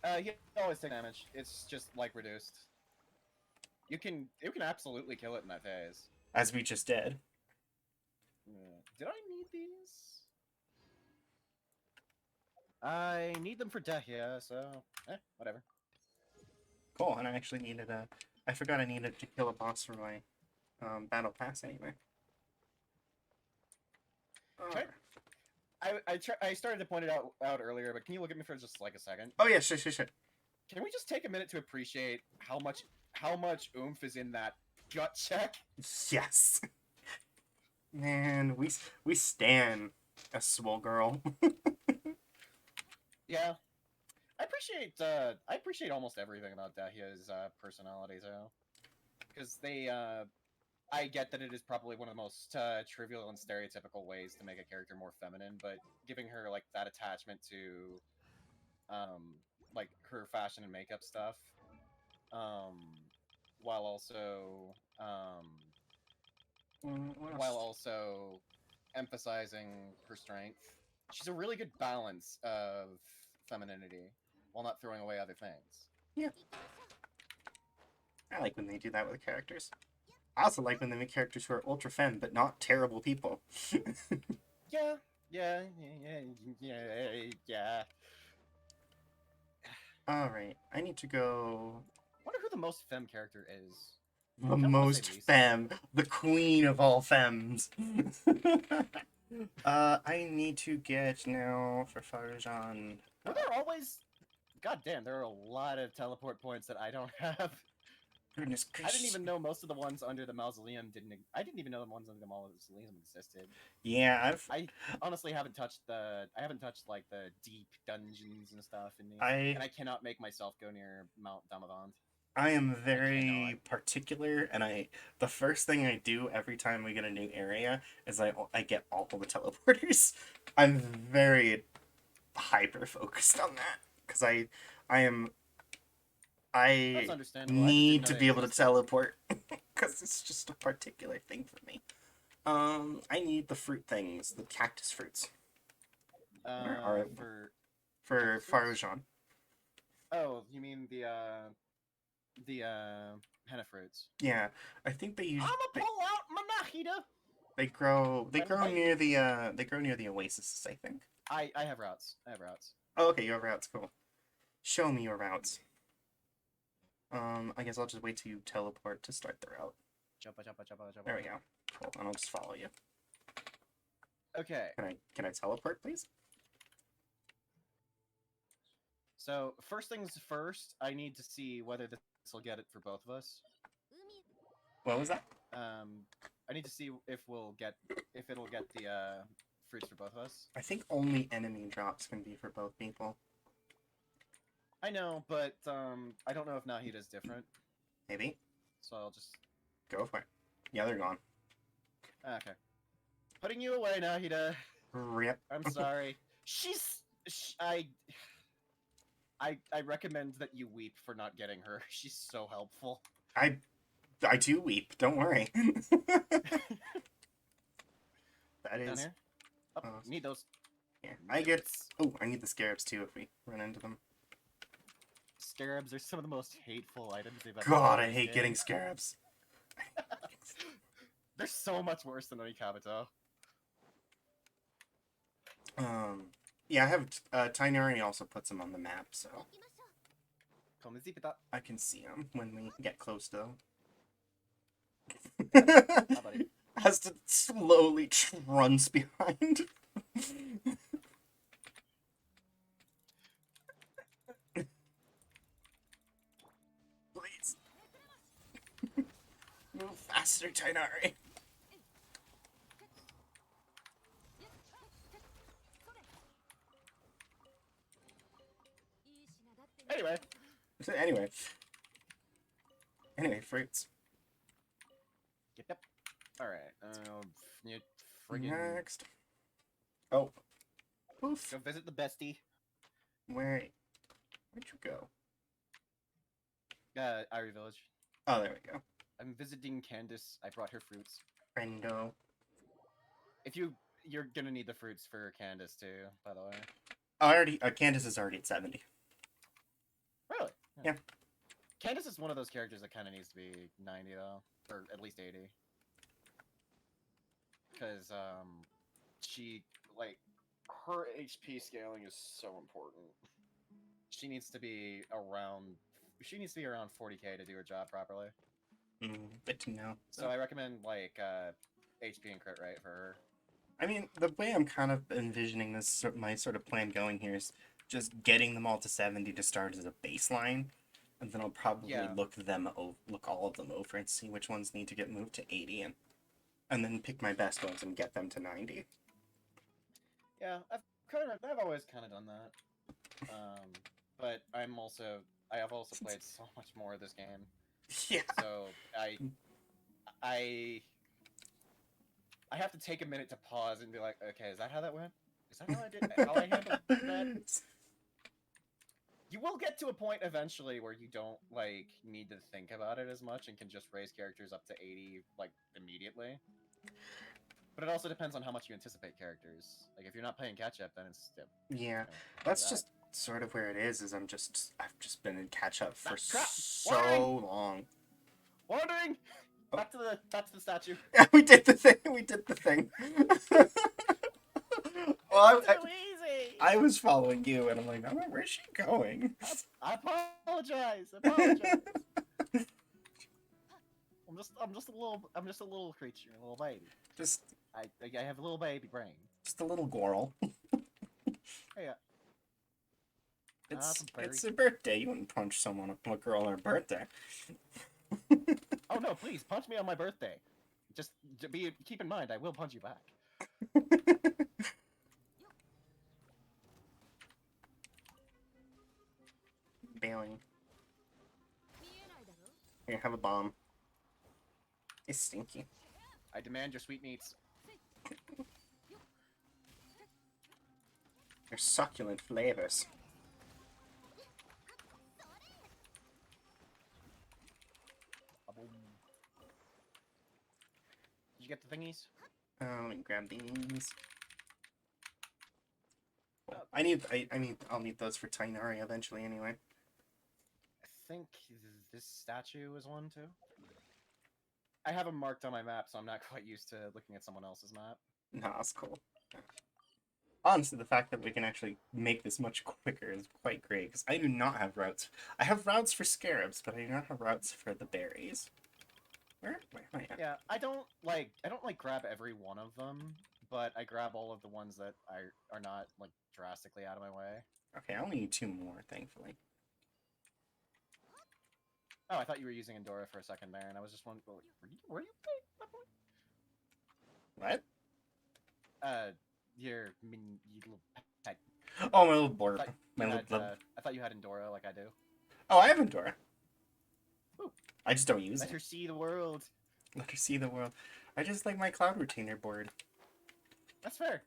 He always take damage. It's just like reduced. You can absolutely kill it in that phase. As we just did. Did I need these? I need them for Dahlia, so whatever. Cool, and I actually needed I forgot I needed to kill a boss for my battle pass anyway. Okay. I started to point it out earlier, but can you look at me for just like a second? Oh yeah, sure. Can we just take a minute to appreciate how much oomph is in that gut check? Yes. Man, we stan a swole girl. Yeah. I appreciate almost everything about Dahia's personality though. Because I get that it is probably one of the most trivial and stereotypical ways to make a character more feminine, but giving her like that attachment to like her fashion and makeup stuff, while also What else? emphasizing her strength. She's a really good balance of femininity while not throwing away other things. Yeah. I like when they do that with characters. I also like when they make characters who are ultra femme but not terrible people. Yeah. Alright, I need to go. Wonder who the most femme character is. The kinda wanna most say Lisa. femme. The queen of all femmes. I need to get now for Farjan. Were there always? God damn, there are a lot of teleport points that I don't have. Goodness I gracious. didn't even know most of the ones under the mausoleum didn't. I didn't even know the ones under the mausoleum existed. Yeah, I honestly haven't touched I haven't touched like the deep dungeons and stuff in these, I and I cannot make myself go near Mount Damavand. am very particular, and the first thing I do every time we get a new area is I get all the teleporters. I'm very hyper focused on that because I That's understandable. I just need didn't know to they be able to existed. teleport because it's just a particular thing for me. I need the fruit things, the cactus fruits are for for cactus fruits? Farjan. Oh, you mean the henna fruits? Yeah, I think they usually I'ma pull out my Nahida. they grow Right. near the oasis, I think. I have routes. I have routes. Oh, okay, your routes, cool. Show me your routes. I guess I'll just wait till you teleport to start the route. Jumpa. There we go. Cool, and I'll just follow you. Okay. Can I teleport, please? So first things first, I need to see whether this will get it for both of us. What was that? I need to see if it'll get the fruits for both of us. I think only enemy drops can be for both people. I know, but I don't know if Nahida's different, Maybe. so I'll just Go for it. Yeah, they're gone. okay. Putting you away, Nahida. Rip. I'm sorry. I recommend that you weep for not getting her. She's so helpful. I do weep. Don't worry. That Down is. here. Oh, need those. Yeah, I get. Oh, I need the scarabs too if we run into them. Scarabs are some of the most hateful items they've ever. God, made I in hate this getting game. scarabs. They're so much worse than Onikabuto. Yeah, I have. Tainari also puts them on the map, so I can see them when we get close to them. How about it? Has to slowly trunce behind. Please. Move faster, Tainari. Anyway. Anyway, fruits. Yep. Alright. You friggin' Next. Oh. Poof. go visit the bestie. Where'd you go? Irie Village. Oh, there we go. I'm visiting Candace. I brought her fruits. Friendo. If you're gonna need the fruits for Candace too, by the way. Candace is already at 70. Really? Yeah. Candace is one of those characters that kind of needs to be 90 though, or at least 80. Because she her HP scaling is so important. She needs to be around she needs to be around 40k to do her job properly. Good to know. So I recommend like HP and crit rate for her. I mean, the way I'm kind of envisioning this, my sort of plan going here is just getting them all to 70 to start as a baseline, and then I'll probably Yeah. look all of them over and see which ones need to get moved to 80, and then pick my best ones and get them to 90. Yeah, I've always kind of done that. But I have also played so much more of this game. Yeah. So I have to take a minute to pause and be like, okay, is that how that went? Is that how I handled that? You will get to a point eventually where you don't like need to think about it as much and can just raise characters up to 80 like immediately. But it also depends on how much you anticipate characters. Like if you're not playing catch up, then it's Yeah, know, that's that. just sort of where it is I've just been in catch up for Crap! so long. Wandering. Oh. Back to the statue. Yeah, we did the thing. Well, Too easy. I was following you, and I'm like, oh, where's she going? I apologize. I'm just a little creature, a little baby. Just I have a little baby brain. a little girl. Hey, It's a birthday. You wouldn't punch a girl on her birthday. oh no, please punch me on my birthday. Just keep in mind, I will punch you back. Bailing. Here, have a bomb. It's stinky. I demand your sweetmeats. Your succulent flavors. Did you get the thingies? Let me grab these. Oh. I mean, I'll need those for Tainari eventually anyway. I think this statue is one too. I have them marked on my map, so I'm not quite used to looking at someone else's map. Nah, that's cool. Honestly, the fact that we can actually make this much quicker is quite great, because I do not have routes. I have routes for scarabs, but I do not have routes for the berries. Where am I at? Yeah, I don't grab every one of them, but I grab all of the ones that are not like drastically out of my way. Okay, I only need 2 more, thankfully. Oh, I thought you were using Endora for a second there, and I was just wondering, were you playing at that point? What? You little pet. Oh, my little border. I thought you had Endora like I do. Oh, I have Endora. Ooh. I just don't use Let it. her see the world. Let her see the world. I just like my cloud retainer board. That's fair.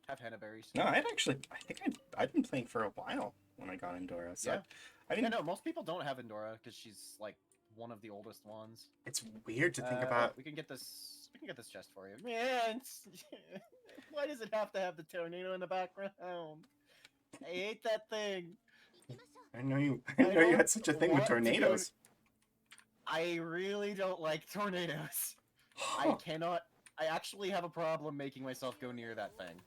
Have henna berries. No, I think I'd been playing for a while when I got Endora. So Yeah. I didn't. Yeah, no, most people don't have Endora because she's like one of the oldest ones. It's weird to think about. We can get this chest for you. Man, why does it have to have the tornado in the background? I hate that thing. I know you had such a thing with tornadoes. I really don't like tornadoes. I actually have a problem making myself go near that thing.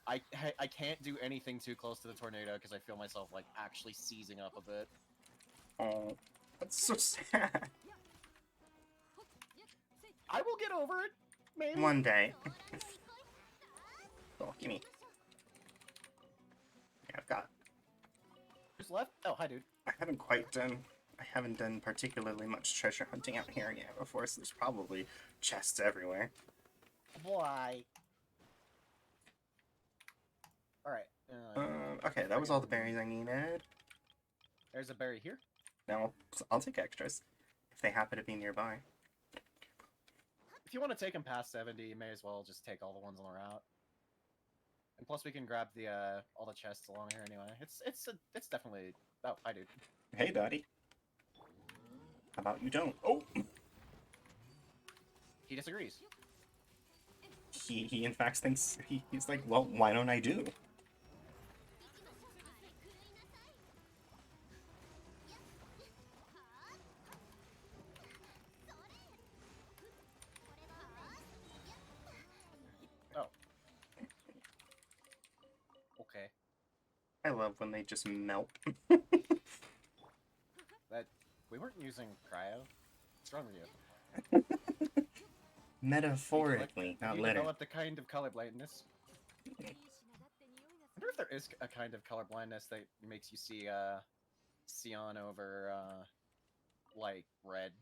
I can't do anything too close to the tornado because I feel myself like actually seizing up a bit. Oh, that's so sad. I will get over it, maybe. One day. Oh, gimme. Yeah, I've got. Who's left? Oh, hi, dude. I haven't done particularly much treasure hunting out here yet before, so there's probably chests everywhere. Why? Alright. Okay, that was all the berries I needed. There's a berry here. Now, I'll take extras, if they happen to be nearby. If you want to take them past 70, you may as well just take all the ones on the route. And plus, we can grab the all the chests along here anyway. It's definitely. Oh, hi, dude. Hey, Daddy. How about you don't? Oh! He disagrees. He in fact thinks he's like, well, why don't I do? Oh. Okay. I love when they just melt. That we weren't using cryo. What's wrong with you? Metaphorically, not You literally. developed a kind of color blindness. I wonder if there is a kind of color blindness that makes you see cyan over like red.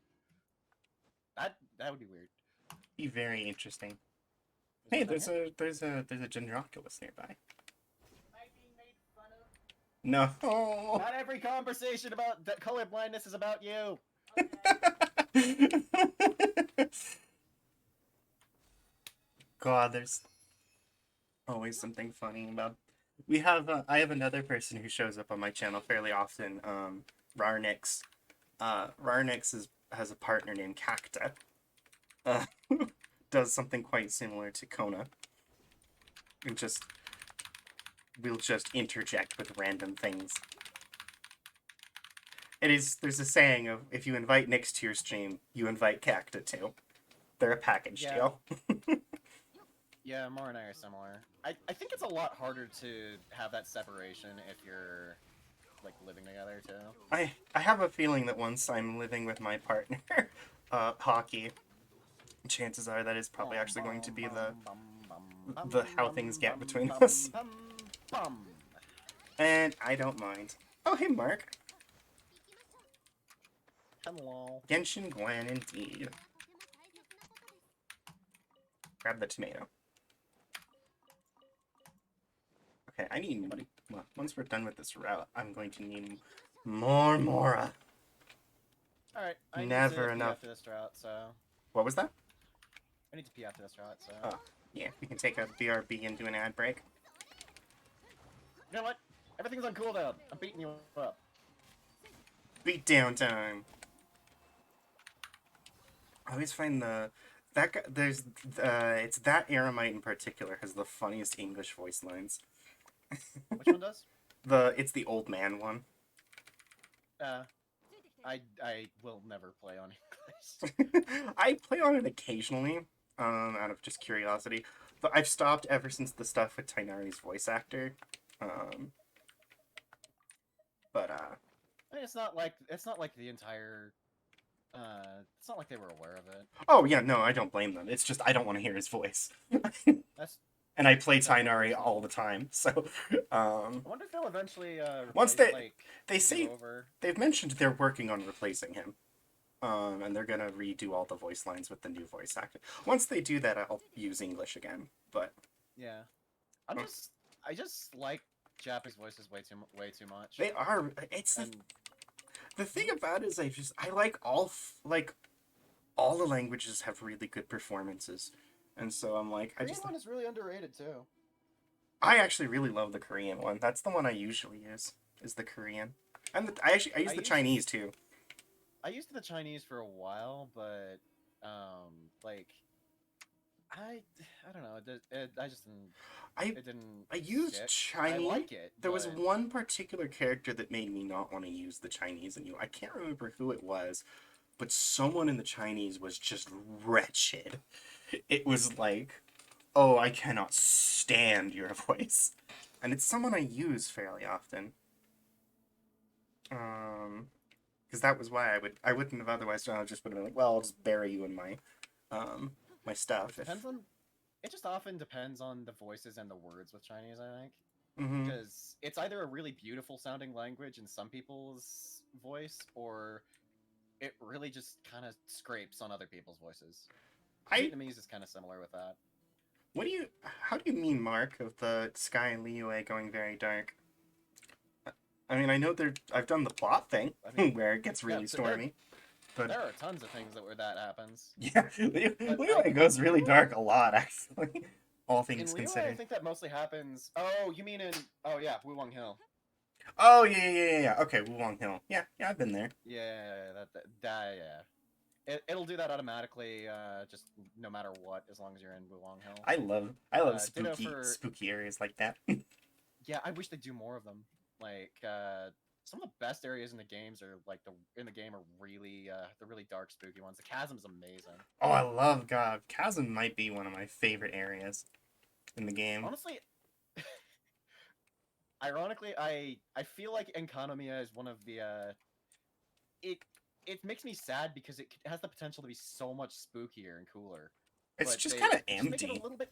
That would be weird. Be very interesting. Is Hey, one down here? there's a Genroculus nearby. Am I being made fun of? No. Not every conversation about color blindness is about you. God, there's always something funny about. We have I have another person who shows up on my channel fairly often. Rarnix. Rarnix has a partner named Cacta. Does something quite similar to Kona. And we'll just interject with random things. There's a saying of, if you invite Nix to your stream, you invite Cacta too. They're a package deal. Yeah, Mara and I are similar. I think it's a lot harder to have that separation if you're like living together too. I have a feeling that once I'm living with my partner, Hockey, chances are that is probably actually going to be the how things get between us. And I don't mind. Oh, hey, Mark. Hello. Genshin Gwen, indeed. Grab the tomato. Okay, I need... Well, once we're done with this route, I'm going to need more Mora. Alright, I Never need to enough. pee after this route, so... What was that? I need to pee after this route, so... Oh, yeah, we can take a BRB and do an ad break. You know what? Everything's on cooldown. I'm beating you up. Beatdown time. I always find that guy, it's that Aramite in particular has the funniest English voice lines. Which one does? It's the old man one. I will never play on English. I play on it occasionally, out of just curiosity. But I've stopped ever since the stuff with Tainari's voice actor. I mean, it's not like the entire. It's not like they were aware of it. Oh yeah, no, I don't blame them. It's just I don't want to hear his voice. That's. And I play Tainari all the time, so. I wonder if they'll eventually. Once replace, they say over. they've mentioned they're working on replacing him, and they're gonna redo all the voice lines with the new voice actor. Once they do that, I'll use English again. But yeah, I just like Japanese voices way too much. they are. It's the thing about it is I like all the languages have really good performances, and so I'm like Korean one is really underrated too. I actually really love the Korean one. That's the one I usually use. Is the Korean, and I use the Chinese too. I used the Chinese for a while, but like I don't know. I just didn't. It didn't. I used stick. Chinese. I like it. There was but- one particular character that made me not want to use the Chinese, and I can't remember who it was, but someone in the Chinese was just wretched. It was like, oh, I cannot stand your voice, and it's someone I use fairly often. Because that was why I wouldn't have otherwise done. I just would have been like, well, I'll just bury you in my my stuff. It just often depends on the voices and the words with Chinese, I think. Mm-hmm. Because it's either a really beautiful sounding language in some people's voice, or it really just kind of scrapes on other people's voices. Vietnamese is kind of similar with that. How do you mean, Mark, of the Sky and Liyue going very dark? I mean, I know I've done the plot thing, where it gets really stormy. But there are tons of things where that happens. Yeah, Liyue goes really dark a lot, actually. All things in considered. Liyue, I think that mostly happens... Oh, you mean in... Oh, yeah, Wuwang Hill. Oh, yeah. Okay, Wuwang Hill. Yeah, I've been there. Yeah, yeah. It'll do that automatically, just no matter what, as long as you're in Wuwang Hill. I love for... spooky areas like that. Yeah, I wish they'd do more of them. Like, some of the best areas in the games are, like, in the game are really, the really dark, spooky ones. The Chasm's amazing. Oh, I love God. Chasm might be one of my favorite areas in the game. Honestly, Ironically, I feel like Enkanomiya is one of the it makes me sad because it has the potential to be so much spookier and cooler. It's But just they kind of just make it empty. a little bit.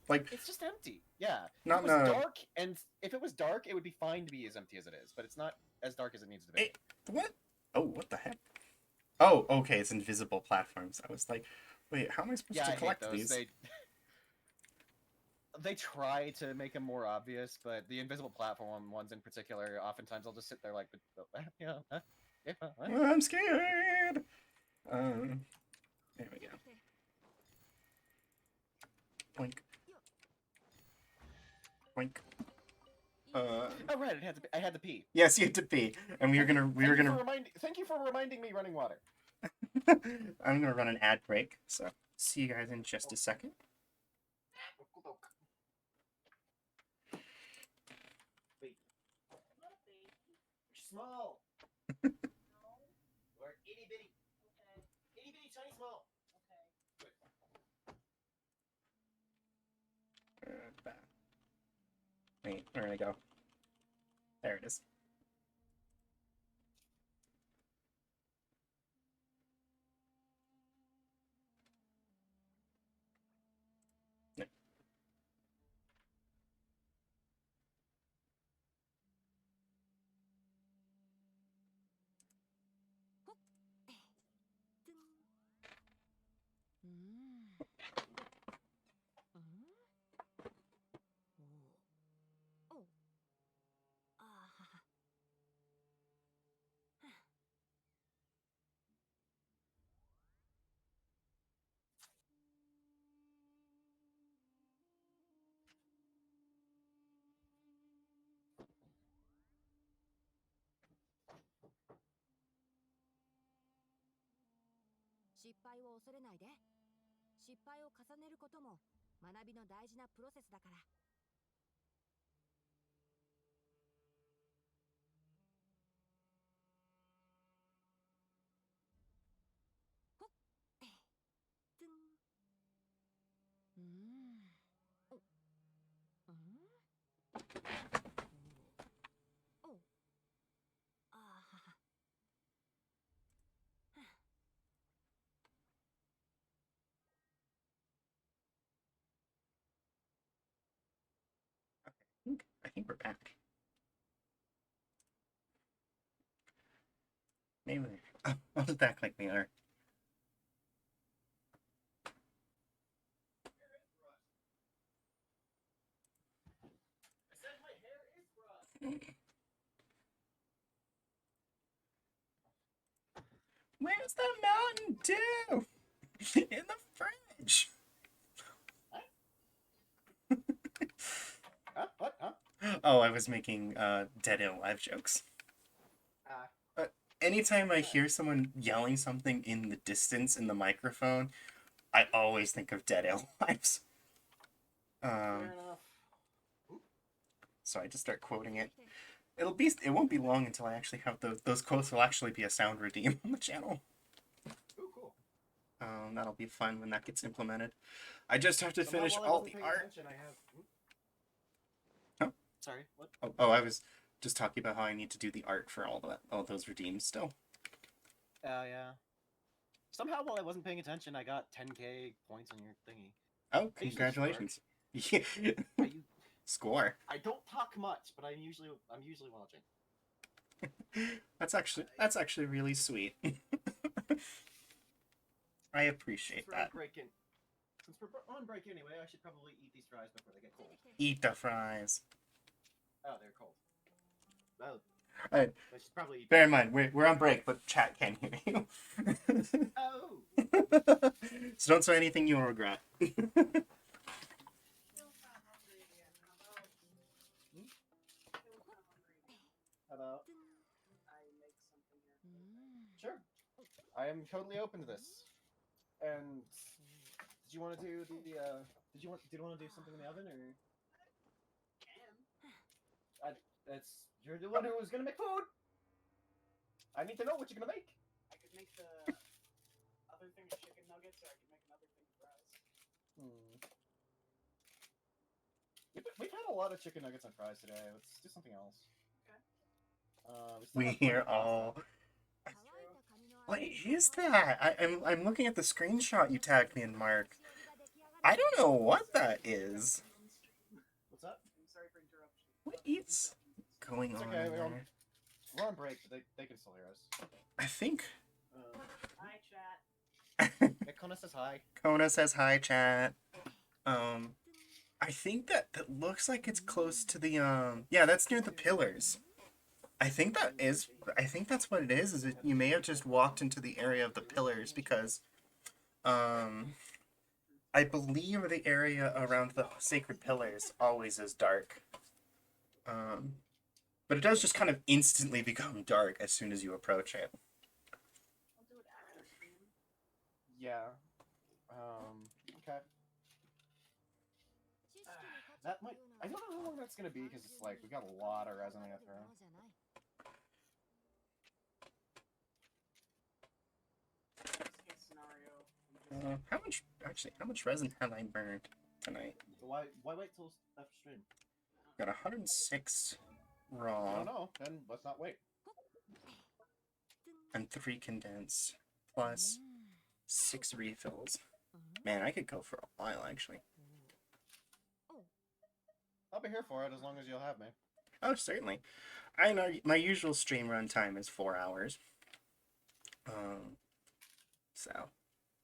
Like, It's just empty. Yeah. not If it was no. dark, and if it was dark, it would be fine to be as empty as it is. But it's not as dark as it needs to be. What? Oh, what the heck? Oh, okay, it's invisible platforms. I was like, wait, how am I supposed Yeah, to I hate collect those. these? They try to make them more obvious, but the invisible platform ones in particular, oftentimes I'll just sit there like, yeah, yeah. Oh, I'm scared. There we go. Boink. Boink. Oh right, I had to pee. Yes, you had to pee, and we were gonna. Thank you for reminding me running water. I'm gonna run an ad break, so see you guys in just a second. Small. Or itty bitty. Okay. Itty bitty tiny small. Okay. Wait, where did I go? There it is. Yeah.失敗を恐れないで。失敗を重ねることも学びの大事なプロセスだから。ほっ。つん。お。お。あはは。I think we're back. Maybe. I'll just act like we are. I said my hair is rough. Where's the Mountain Dew? In the fridge. What? Huh? Oh, I was making Dead Ill Live jokes. Anytime I hear someone yelling something in the distance in the microphone, I always think of Dead Ill Lives. Fair enough. So I just start quoting it. It won't be long until I actually have those quotes will actually be a sound redeem on the channel. Ooh, cool. That'll be fun when that gets implemented. I just have to Somehow, finish while I all wasn't the paying art. attention, I have... Sorry, what? Oh, I was just talking about how I need to do the art for all those redeems still. Oh, yeah. Somehow, while I wasn't paying attention, I got 10k points on your thingy. Oh, congratulations! Score. I don't talk much, but I'm usually watching. That's actually really sweet. I appreciate that. Since we're on break anyway, I should probably eat these fries before they get cold. Eat the fries. Oh, they're cold. Well, I should probably eat bear in mind, we're on break, but chat can hear you. Oh! So don't say anything you'll regret. How about? I make something here. Sure. I am totally open to this. And did you want to do the did you want to do something in the oven or? Can. You're the one who was gonna make food. I need to know what you're gonna make. I could make the other thing of chicken nuggets, or I could make another thing of fries. We've had a lot of chicken nuggets and fries today. Let's do something else. Still We have plenty hear of pasta. all. What is that? I'm looking at the screenshot you tagged me in, Mark. I don't know what that is. What's up? I'm sorry for interruption. What is going It's on okay, there? We're on break, but they can still hear us. I think Hi, chat. Kona says hi. Kona says hi, chat. I think that looks like it's close to the yeah, that's near the pillars. I think that's what it is. Is it you may have just walked into the area of the pillars because I believe the area around the sacred pillars always is dark. But it does just kind of instantly become dark as soon as you approach it. I'll do it after stream. Yeah. Okay. That might. I don't know how long that's gonna be because it's like we got a lot of resin to get through. Worst case scenario. How much resin have I burned tonight? So why wait till after stream? Got 106 I raw don't know. Then let's not wait. and 3 condensed plus 6 refills. Man, I could go for a while actually. I'll be here for it as long as you'll have me. Oh, certainly. I know my usual stream run time is 4 hours. So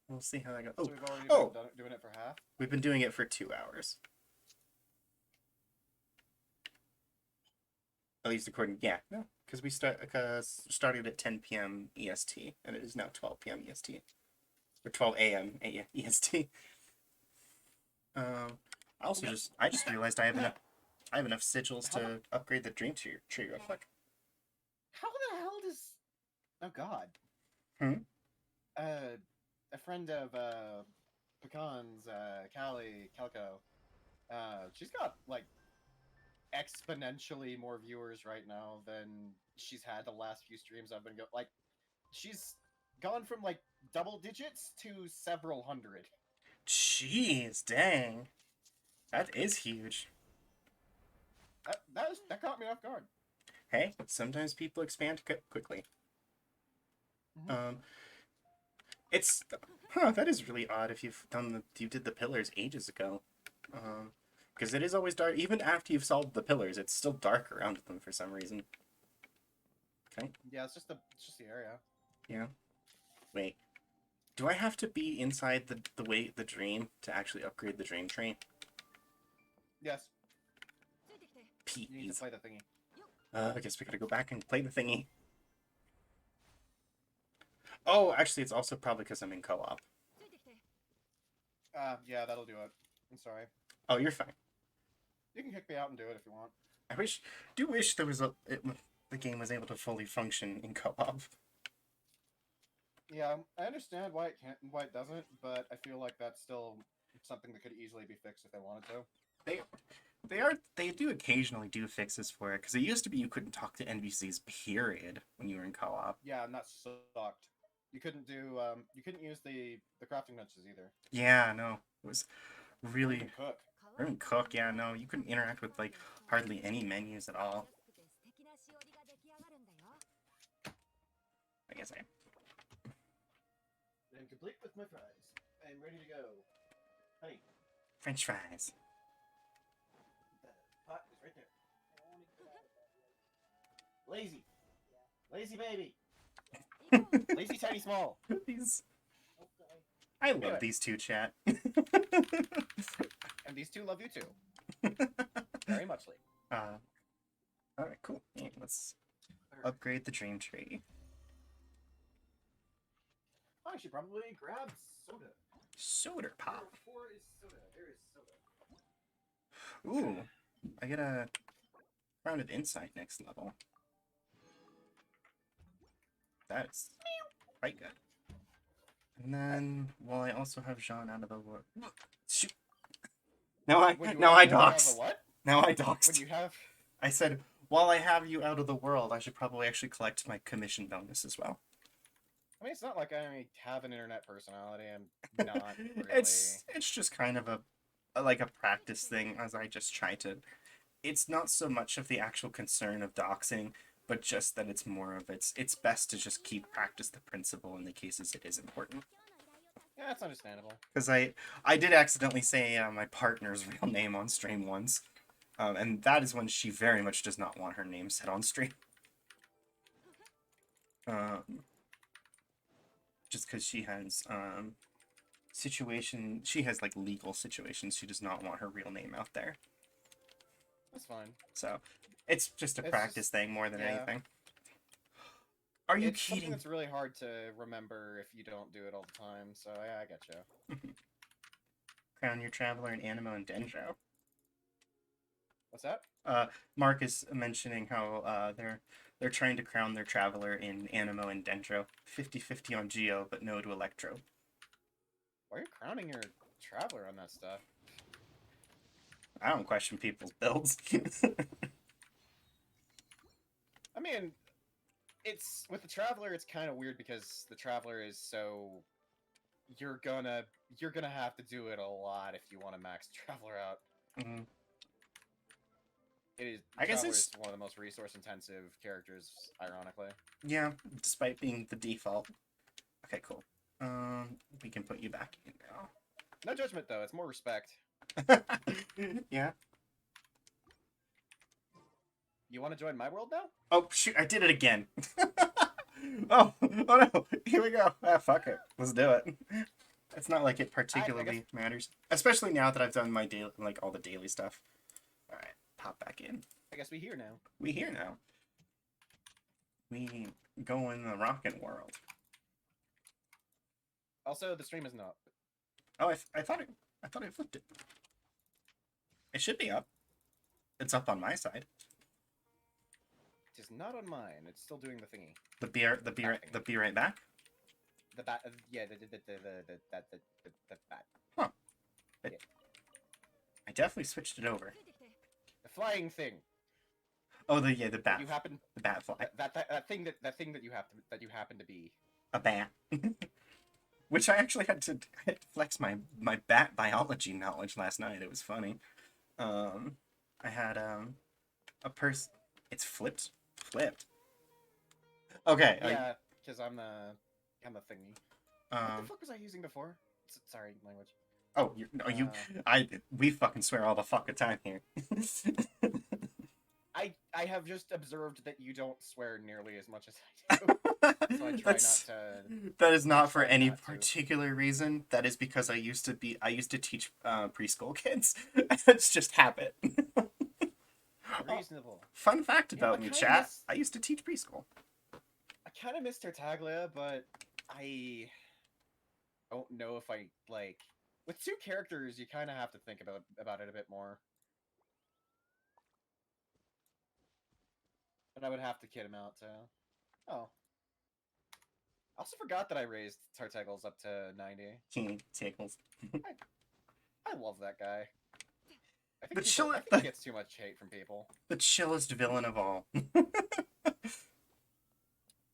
we'll see how that goes. So Oh, we've already oh. been doing it for half. We've been doing it for 2 hours. At least according, yeah, no, because we started at 10 p.m. EST, and it is now 12 p.m. EST, or 12 a.m. EST. I just realized I have enough sigils to upgrade the dream tree real quick. How the hell does? Oh God. Hmm? A friend of Pecan's, Callie Calco. She's got like exponentially more viewers right now than she's had the last few streams I've been like she's gone from like double digits to several hundred. Jeez, dang. That is huge. That caught me off guard. Hey, sometimes people expand quickly. That is really odd if you did the pillars ages ago. Because it is always dark. Even after you've solved the pillars, it's still dark around them for some reason. Okay. Yeah, it's just the area. Yeah. Wait. Do I have to be inside the dream to actually upgrade the dream tree? Yes. You need to Peas. play the thingy. I guess we gotta go back and play the thingy. Oh, actually, it's also probably because I'm in co-op. Yeah, that'll do it. I'm sorry. Oh, you're fine. You can kick me out and do it if you want. I wish there was the game was able to fully function in co-op. Yeah, I understand why it can't and why it doesn't, but I feel like that's still something that could easily be fixed if they wanted to. They do occasionally do fixes for it because it used to be you couldn't talk to NPCs period when you were in co-op. Yeah, and that sucked. You couldn't do you couldn't use the crafting benches either. Yeah, no, it was really You cook. or even cook. Yeah, no, you couldn't interact with like hardly any menus at all. I guess I'm complete with my fries. I'm ready to go. Honey, French fries. the pot is right there. Lazy. Lazy baby. Lazy tiny small. These. I love Anyway. these two, chat. And these two love you too. Very muchly. Alright, cool. Yeah, let's upgrade the dream tree. I should probably grab soda. Soda pop. Before is soda. There is soda. Ooh, I get a round of insight next level. That's quite good. And then, well, I also have Jean out of the world. Shoot. Now I doxed. What? Now I When doxed. you have I said, while I have you out of the world, I should probably actually collect my commission bonus as well. I mean, it's not like I have an internet personality. I'm not really. It's just kind of a practice thing as I just try to it's not so much of the actual concern of doxing, but just that it's more of it's best to just keep practice the principle in the cases it is important. Yeah, that's understandable. Because I did accidentally say my partner's real name on stream once, and that is when she very much does not want her name said on stream. Just because she has she has like legal situations, she does not want her real name out there. That's fine. So it's just a It's practice just- thing more than yeah. anything. Are you It's something kidding? that's really hard to remember if you don't do it all the time, so yeah, I get you. Crown your traveler in Animo and Dendro. What's that? Mark is mentioning how they're trying to crown their traveler in Animo and Dendro. 50-50 on Geo, but no to Electro. Why are you crowning your traveler on that stuff? I don't question people's builds. I mean, it's with the traveler. It's kind of weird because the traveler is so you're gonna have to do it a lot if you want to max traveler out. Mhm. It is. I guess Traveler it's- is one of the most resource-intensive characters, ironically. Yeah, despite being the default. Okay, cool. We can put you back in now. No judgment though. It's more respect. Yeah. You want to join my world now? Oh shoot! I did it again. Oh no! Here we go. Ah, fuck it. Let's do it. It's not like it particularly matters, especially now that I've done my daily, like all the daily stuff. All right, pop back in. I guess we here now. We here now. We go in the rocket world. Also, the stream isn't up. Oh, I thought I flipped it. It should be up. It's up on my side. It is not on mine. It's still doing the thingy. The be right back. The bat. Yeah. The bat. I definitely switched it over. The flying thing. Oh, the bat. You happen. The bat fly. That thing that you happen to be. A bat. Which I actually had to flex my bat biology knowledge last night. It was funny. I had a person. It's flipped. Okay. Yeah, because I'm the thingy. What the fuck was I using before? Sorry, language. Oh, you. We fucking swear all the fucking time here. I have just observed that you don't swear nearly as much as I do. So I try not to. That is not for try any not to. particular reason. That is because I used to teach preschool kids. It's just habit. Reasonable. Fun fact Yeah, about but me, kinda chat. miss- I used to teach preschool. I kind of miss Tartaglia, but I don't know if I like. With two characters, you kind of have to think about it a bit more. And I would have to kid him out too. Oh. I also forgot that I raised Tartaggles up to 90. Tickles. I love that guy. I The think he gets too much hate from people. The chillest villain of all.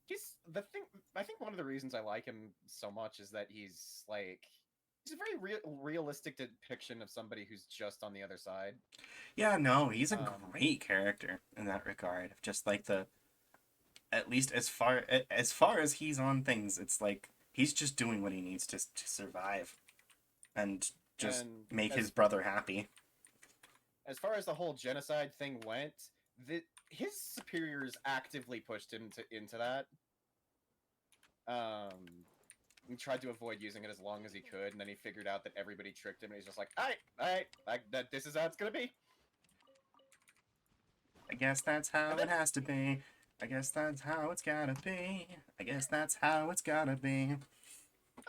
He's the thing. I think one of the reasons I like him so much is that he's a very realistic depiction of somebody who's just on the other side. Yeah, no, he's a great character in that regard. Just like at least as far as he's on things, it's like he's just doing what he needs to survive, and just make his brother happy. As far as the whole genocide thing went, his superiors actively pushed him into that. He tried to avoid using it as long as he could, and then he figured out that everybody tricked him, and he's just like, alright, that this is how it's gonna be. I guess that's how it has to be. I guess that's how it's gotta be. I guess that's how it's gotta be.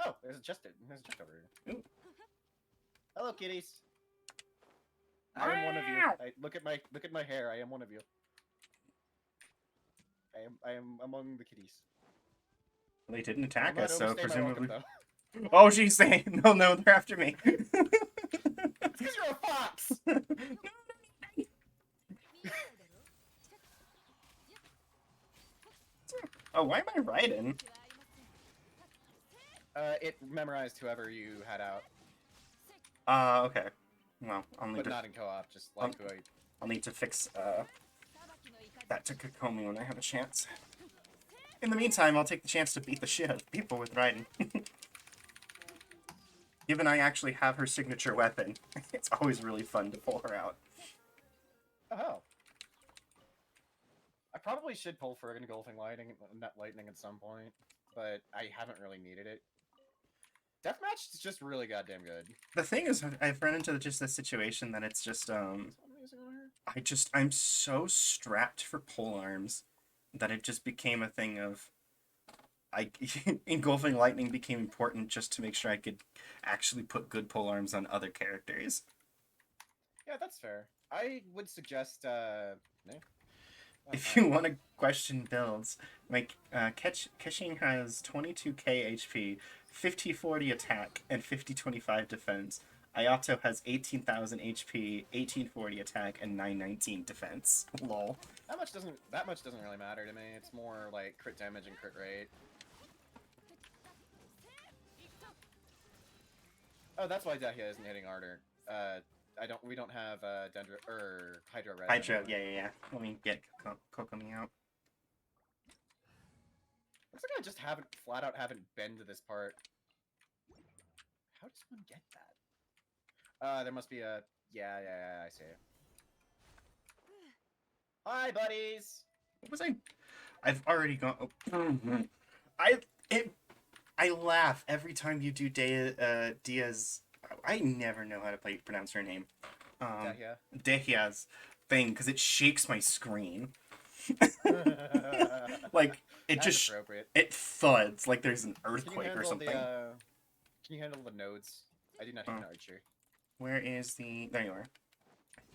Oh, there's a chest over here. Ooh. Hello, kitties. I am one of you. Look at my hair. I am one of you. I am among the kitties. They didn't attack I'm not us, so overstaying my welcome, presumably. Oh, she's saying no, they're after me. It's because you're a fox. Oh, why am I riding? It memorized whoever you had out, Okay. Well, only but not in co-op. Just like who I I'll need to fix that to Kokomi when I have a chance. In the meantime, I'll take the chance to beat the shit out of people with riding. Given I actually have her signature weapon, it's always really fun to pull her out. Oh. I probably should pull for engulfing lightning at some point, but I haven't really needed it. Deathmatch is just really goddamn good. The thing is, I've run into just this situation that it's just, I'm so strapped for polearms that it just became a thing of, engulfing lightning became important just to make sure I could actually put good polearms on other characters. Yeah, that's fair. I would suggest, If you want to question builds, like, Keqing has 22k HP, 50-40 attack, and 50-25 defense. Ayato has 18,000 HP, 1840 attack, and 919 defense. Lol. That much doesn't really matter to me. It's more like crit damage and crit rate. Oh, that's why Dahlia isn't hitting harder. We don't have Hydro Red. Hydro, yeah. Let me get Kokomi out. Looks like I just flat out haven't been to this part. How does one get that? There must be a... Yeah, I see it. Hi, buddies! What was I? I've already gone... Oh. I laugh every time you do Diaz... I never know how to pronounce her name. Dahia's thing, because it shakes my screen. Like, it That's just... appropriate. It thuds, like there's an earthquake or something. Can you handle the nodes? I do not have an archer. Where is the... There you are.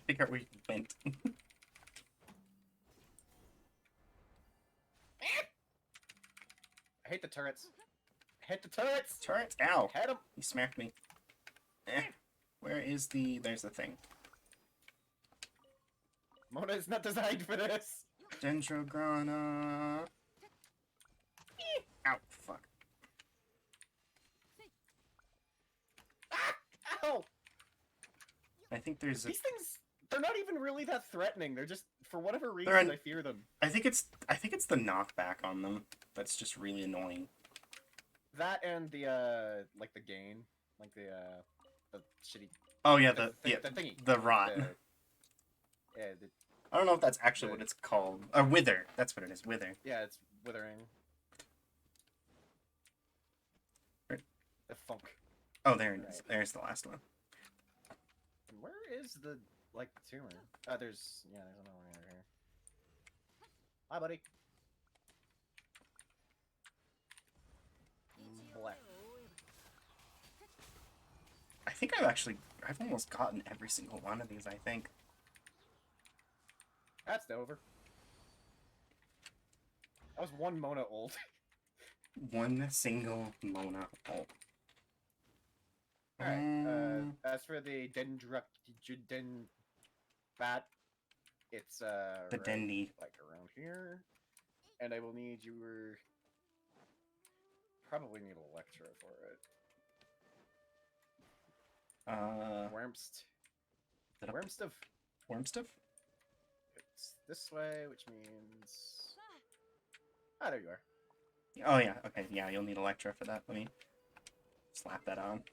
Figure out where you went. I hate the turrets. Hit the turrets! Turret? Ow! Hit them! You smacked me. Where is the... There's the thing. Mona is not designed for this! Dendrograna... Ow, fuck. Ah! Ow! I think there's a... These things, they're not even really that threatening. They're just, for whatever reason, I fear them. I think it's the knockback on them that's just really annoying. That and the, like the gain. Like the shitty... Oh yeah, the thingy. the rot. The I don't know if that's actually what it's called. Or wither. That's what it is. Wither. yeah, it's withering. Right. The funk. Oh, there it is. There's the last one. And where is the, like, tumor? There's another one over here. Hi, buddy. Black. I think I've almost gotten every single one of these, I think. That's over. That was one Mona old. One single Mona. Oh. Alright, as for the bat, it's the right, Dendi. like around here. And I will need your... Probably need Electro for it. Wormst. Wormstuff. Wormstuff? It's this way, which means... Ah, there you are. Oh yeah, okay, yeah, you'll need Electro for that. Let me slap that on.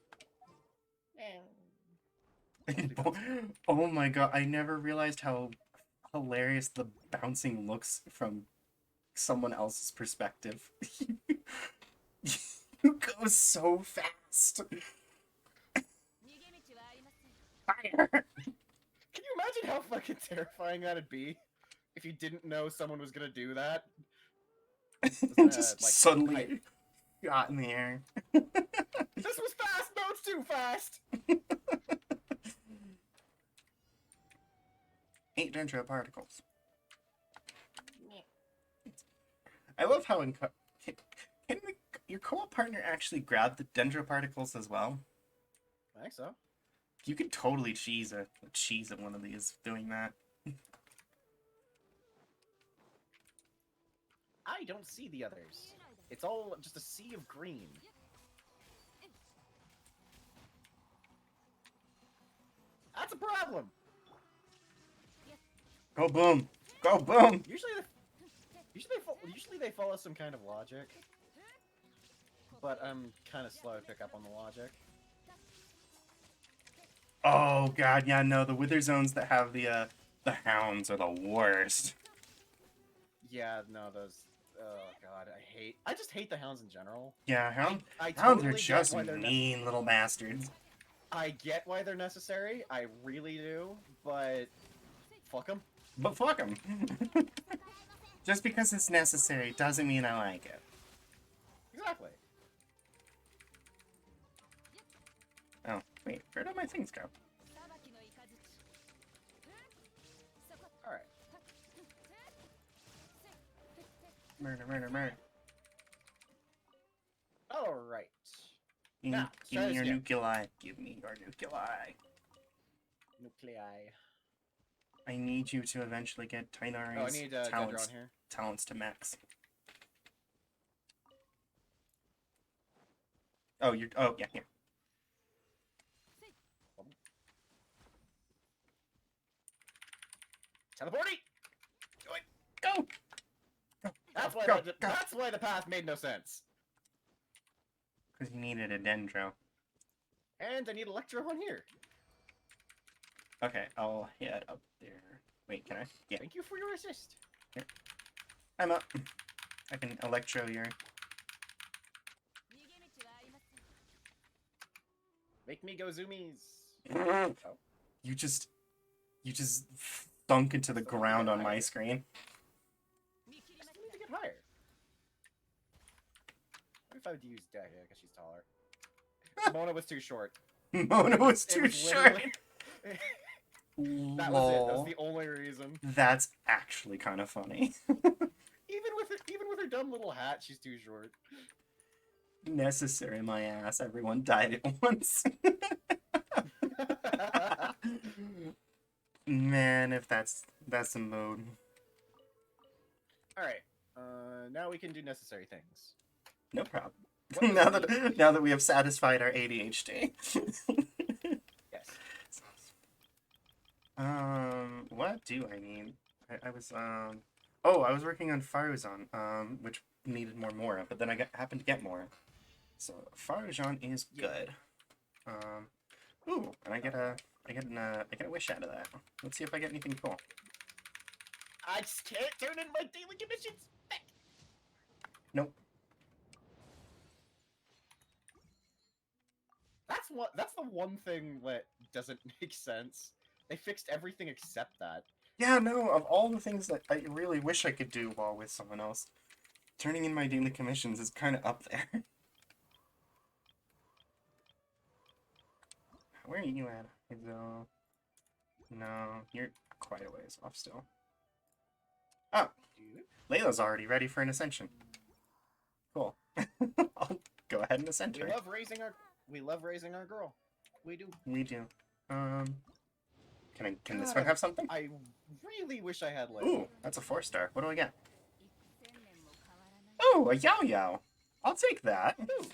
Oh my god, I never realized how hilarious the bouncing looks from someone else's perspective. You go so fast. Fire! Can you imagine how fucking terrifying that'd be? If you didn't know someone was gonna do that? Just like, suddenly got in the air. This was fast! No, it's too fast! 8 dendro particles. I love how can your co-op partner actually grab the dendro particles as well? I think so. You could totally cheese at one of these doing that. I don't see the others. It's all just a sea of green. That's a problem! Go boom! Go boom! Usually they follow some kind of logic, but I'm kind of slow to pick up on the logic. Oh god, yeah, no, the wither zones that have the hounds are the worst. Yeah, no, those. Oh god, I just hate the hounds in general. Yeah, I hounds totally are just get why they're mean little bastards. I get why they're necessary. I really do, but fuck them. But fuck them. Just because it's necessary doesn't mean I like it. Exactly. Oh, wait, where did my things go? All right. Murder, murder, murder. All right. Give Now, me try this your again. nuclei. Give me your nuclei. Nuclei. I need you to eventually get Oh, I Tainari's need Dendro talents, on here. talents to max. Oh, you're. Oh, yeah, yeah. Teleporting. Go! That's why. Go, go. That's why the path made no sense. Because you needed a dendro. And I need Electro on here. Okay, I'll head up there. Wait, can I? Yeah, Thank you for your assist. I'm up. I can electro your. Make me go zoomies. You just thunk into the ground on my screen. I still need to get higher. What if I would use Deck? Yeah, because she's taller. Mona was too short. Mona was It too was short. literally- That was it. That was the only reason. That's actually kind of funny. Even with her dumb little hat, she's too short. Necessary, my ass. Everyone died at once. Man, if that's a mode. All right. Now we can do necessary things. No problem. What does now it that now that we have satisfied our ADHD. Yes. What do I need? I was oh, I was working on Faruzan, which needed more, but then I happened to get more. So Faruzan is good. Ooh, and I get a wish out of that. Let's see if I get anything cool. I just can't turn in my daily commissions. Nope. That's the one thing that doesn't make sense. They fixed everything except that. Yeah, no, of all the things that I really wish I could do while with someone else, turning in my daily commissions is kind of up there. Where are you at? No, you're quite a ways off still. Oh, Layla's already ready for an ascension. Cool. I'll go ahead and ascend We her. love raising our girl. We do. We do. Can this God, one have something? I really wish I had Layla. Ooh, that's a 4-star. What do I get? Oh, a Yao Yao. I'll take that. Ooh,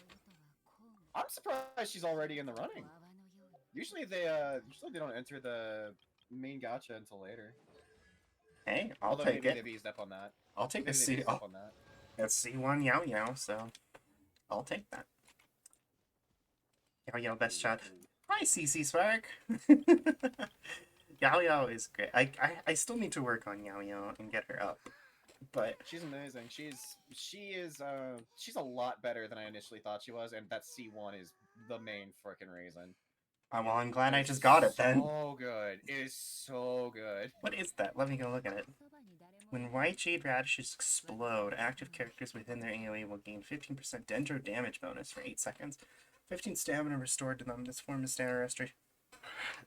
I'm surprised she's already in the running. Usually they don't enter the main gacha until later. Hey, I'll Although take maybe it. they've eased up on that. I'll take Maybe the they've C. eased up on that. That's C1 Yao Yao, so I'll take that. Yao Yao best shot. Hi, CC Spark. Yao Yao is great. I still need to work on Yao Yao and get her up, but She's amazing. She's a lot better than I initially thought she was, and that C1 is the main frickin' reason. well, I'm glad I just got it then. So good. It is so good. What is that? Let me go look at it. When white jade radishes explode, active characters within their AoE will gain 15% dendro damage bonus for 8 seconds. 15 stamina restored to them. This form of stamina restoration.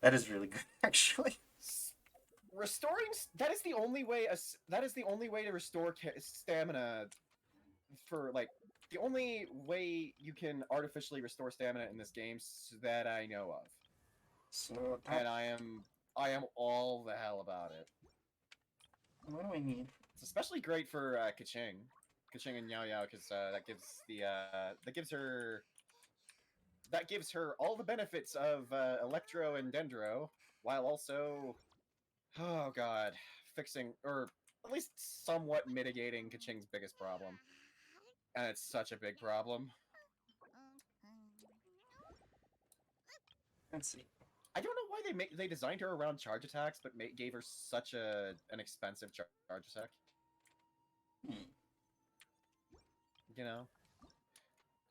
That is really good, actually. Restoring that is the only way to restore stamina for like the only way you can artificially restore stamina in this game that I know of. So And I am all the hell about it. what do I need? It's especially great for Kaching and Yao Yao because that gives her all the benefits of Electro and Dendro while also, oh god, fixing, or at least somewhat mitigating Kaching's biggest problem. And it's such a big problem. Let's see. I don't know why they designed her around charge attacks, but gave her such an expensive charge attack. Hmm. You know.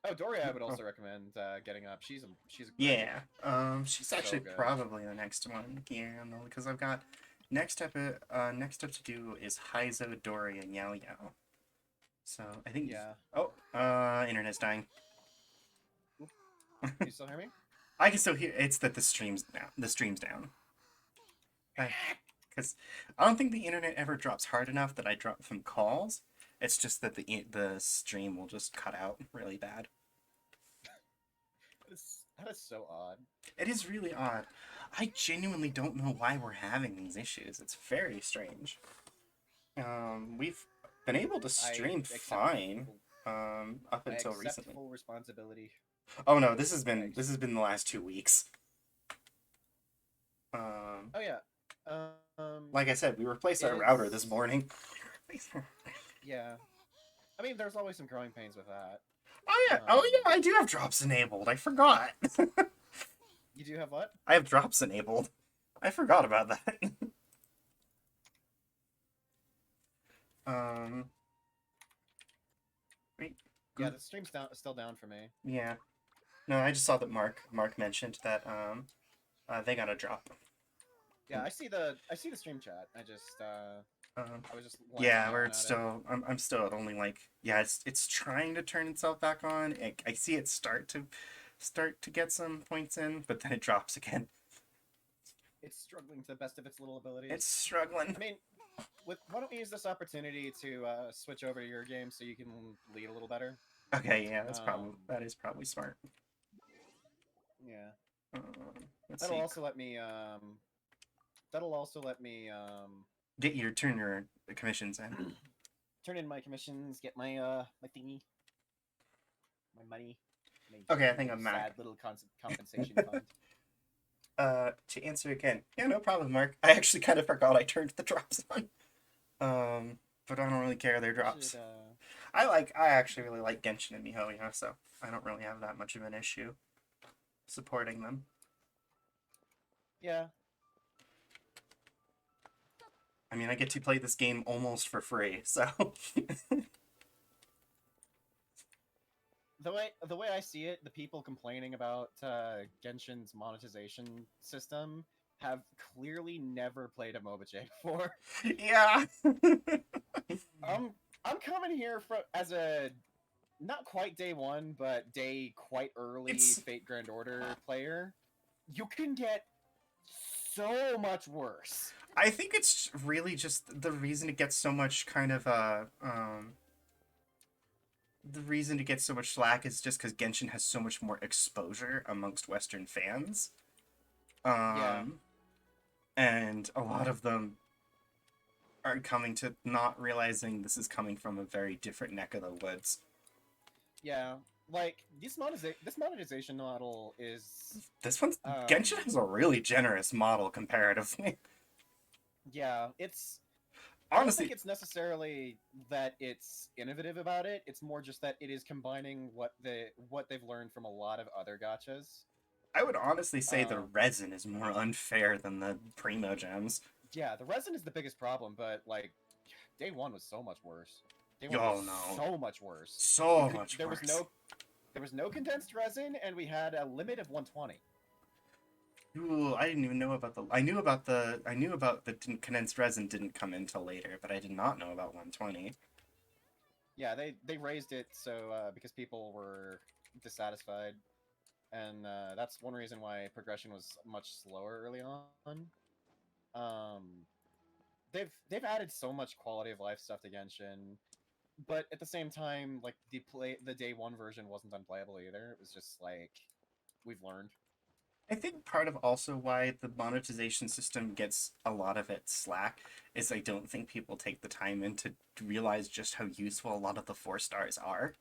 Oh, Doria, I would also recommend getting up. She's a Yeah. She's actually good. probably the next one. Yeah, no, because I've got next up to do is Heizo, Doria, and Yao Yao. So I think. Yeah. Oh, internet's dying. You still hear me? I can still hear. It's that the stream's down. The stream's down. Because I don't think the internet ever drops hard enough that I drop from calls. It's just that the stream will just cut out really bad. That is so odd. It is really odd. I genuinely don't know why we're having these issues. It's very strange. We've been able to stream fine. Up until recently. Full responsibility. Oh no, this has been the last 2 weeks. Oh yeah. Like I said, we replaced our router this morning. Yeah. I mean, there's always some growing pains with that. Oh yeah, I do have drops enabled. I forgot. You do have what? I have drops enabled. I forgot about that. Wait. Yeah, the stream's still down for me. Yeah. No, I just saw that Mark mentioned that they got a drop. Yeah, I see the stream chat. I was just yeah, where it's still I'm still at only like, yeah, it's trying to turn itself back on. I see it start to get some points in, but then it drops again. It's struggling to the best of its little abilities. It's struggling. I mean, why don't we use this opportunity to switch over to your game so you can lead a little better? Okay, yeah, that is probably smart. Yeah. That'll also let me turn your commissions in. Turn in my commissions, get my my thingy, my money. Okay, I think I'm sad little compensation fund. To answer again, yeah, no problem, Mark. I actually kind of forgot I turned the drops on. But I don't really care. They're drops. I actually really like Genshin and MiHoYo, so I don't really have that much of an issue supporting them. Yeah. I mean, I get to play this game almost for free, so. The way I see it, the people complaining about Genshin's monetization system have clearly never played a MOBA before. Yeah. I'm coming here as a not quite day one, but day quite early Fate Grand Order player. You can get so much worse. I think it's really just the reason it gets so much kind of the reason to get so much slack is just because Genshin has so much more exposure amongst Western fans. Yeah. And a lot of them are coming to not realizing this is coming from a very different neck of the woods. Yeah, like this monetization model is. This one's Genshin has a really generous model comparatively. Yeah, it's. Honestly, I don't think it's necessarily that it's innovative about it. It's more just that it is combining what they've learned from a lot of other gachas. I would honestly say the resin is more unfair than the Primo gems. Yeah, the resin is the biggest problem, but like, day one was so much worse. Day one was so much worse. So much worse. There was no condensed resin, and we had a limit of 120. Ooh, I didn't even know about the. I knew about the condensed resin didn't come in till later, but I did not know about 120. Yeah, they raised it so because people were dissatisfied, and that's one reason why progression was much slower early on. They've added so much quality of life stuff to Genshin, but at the same time, like the day one version wasn't unplayable either. It was just like we've learned. I think part of also why the monetization system gets a lot of its slack is I don't think people take the time in to realize just how useful a lot of the 4 stars are.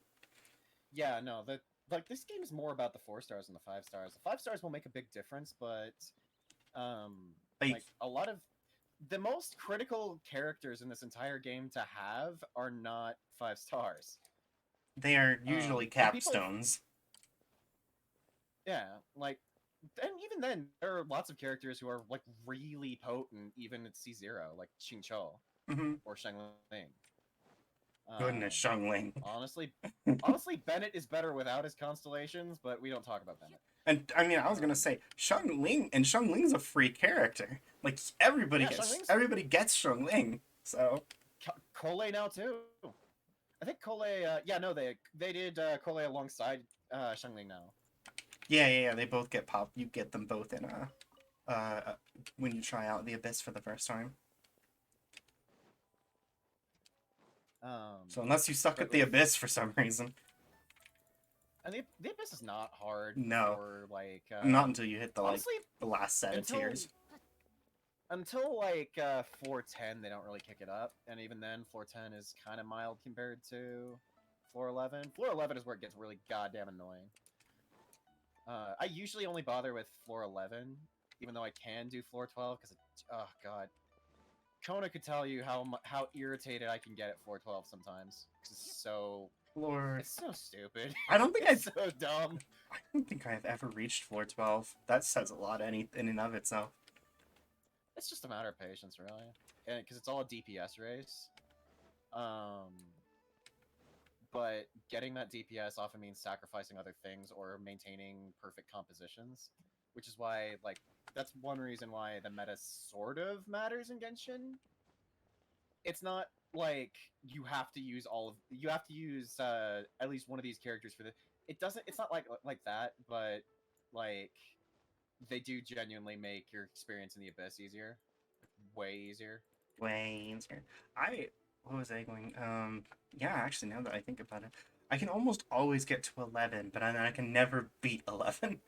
Yeah, no, this game is more about the 4 stars than the 5 stars. The 5 stars will make a big difference, but like a lot of the most critical characters in this entire game to have are not 5 stars. They are usually and people- capstones. Yeah, like, and even then, there are lots of characters who are like really potent, even at C0, like Xingqiu Hmm. or Shengling. Goodness, Xiangling. Honestly, Bennett is better without his constellations, but we don't talk about Bennett. And I mean, I was gonna say Xiangling's a free character. Like everybody Yeah, gets Xiangling. So Cole now too. I think Cole. Yeah, no, they did Cole alongside Shengling now. yeah. They both get pop. You get them both in when you try out the Abyss for the first time. So unless you suck at the Abyss for some reason, and the Abyss is not hard. No. For, like, not until you hit the honestly, the last set of tiers. Until like floor 10, they don't really kick it up, and even then, floor 10 is kind of mild compared to floor 11. Floor 11 is where it gets really goddamn annoying. I usually only bother with floor 11, even though I can do floor 12 because oh god, Kona could tell you how irritated I can get at floor 12 sometimes. It's so Floor. it's so stupid. I don't think It's so dumb. I don't think I've ever reached floor 12. That says a lot in and of itself. It's just a matter of patience, really, and because it's all a DPS race. But getting that DPS often means sacrificing other things or maintaining perfect compositions, which is why, like, that's one reason why the meta sort of matters in Genshin. It's not like you have to use at least one of these characters for the. It's not like that, but like they do genuinely make your experience in the Abyss easier, way easier. Way easier. What was I going? Yeah, actually, now that I think about it, I can almost always get to 11, but I can never beat 11.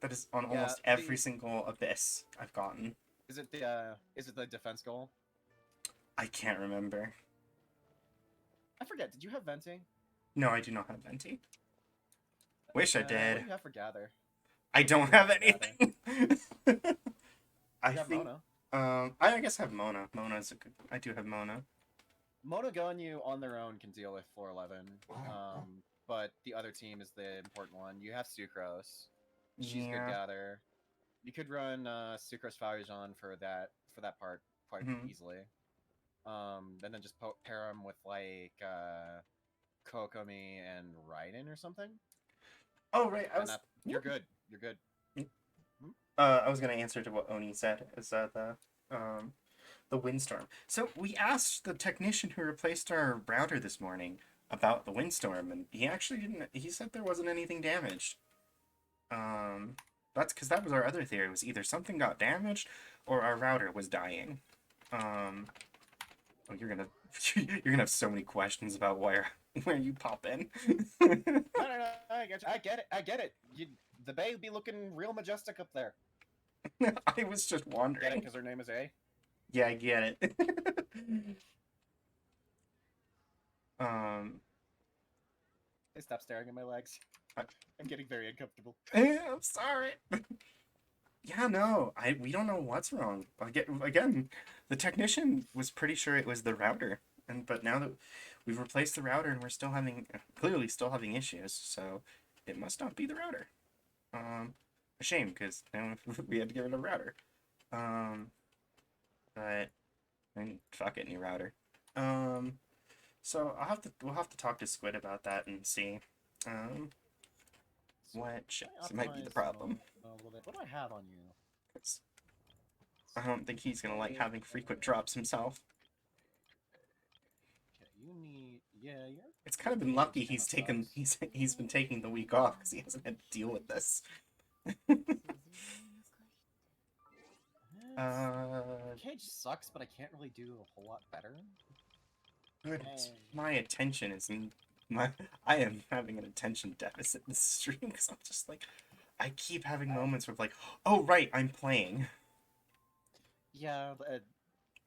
That is on almost every single Abyss I've gotten. Is it the defense goal? I can't remember. I forget. Did you have Venti? No, I do not have Venti. Wish I What did. do you have for Gather? I don't have anything. I You have think. Mona. I guess I have Mona. Mona's a good. I do have Mona. Mona Gonyu on their own can deal with floor 11. But the other team is the important one. You have Sucrose. She's good Gather. You could run Sucrose Farujan for that part quite easily. And then just pair them with like Kokomi and Raiden or something. Oh right, you're good. You're good. I was gonna answer to what Oni said. Is the windstorm. So we asked the technician who replaced our router this morning about the windstorm, and he actually didn't. He said there wasn't anything damaged. That's because that was our other theory. Was either something got damaged or our router was dying. Oh, you're gonna have so many questions about where you pop in. No, I get it. The bay would be looking real majestic up there. I was just wondering. Get it because her name is A? Yeah, I get it. Hey, stop staring at my legs. I'm getting very uncomfortable. I'm sorry. Yeah, no, we don't know what's wrong. Again, the technician was pretty sure it was the router, but now that we've replaced the router and we're clearly still having issues, so it must not be the router. A shame because we had to get rid of the router. But I mean, fuck it, new router. So we'll have to talk to Squid about that and see. What chips might be the problem. What do I have on you? I don't think he's gonna like having frequent drops himself. Okay, you need you're... It's kind of been lucky he's been taking the week off because he hasn't had to deal with this. Cage sucks, but I can't really do a whole lot better. My attention is I am having an attention deficit this stream because I'm just like, I keep having moments where like, oh right, I'm playing. Yeah,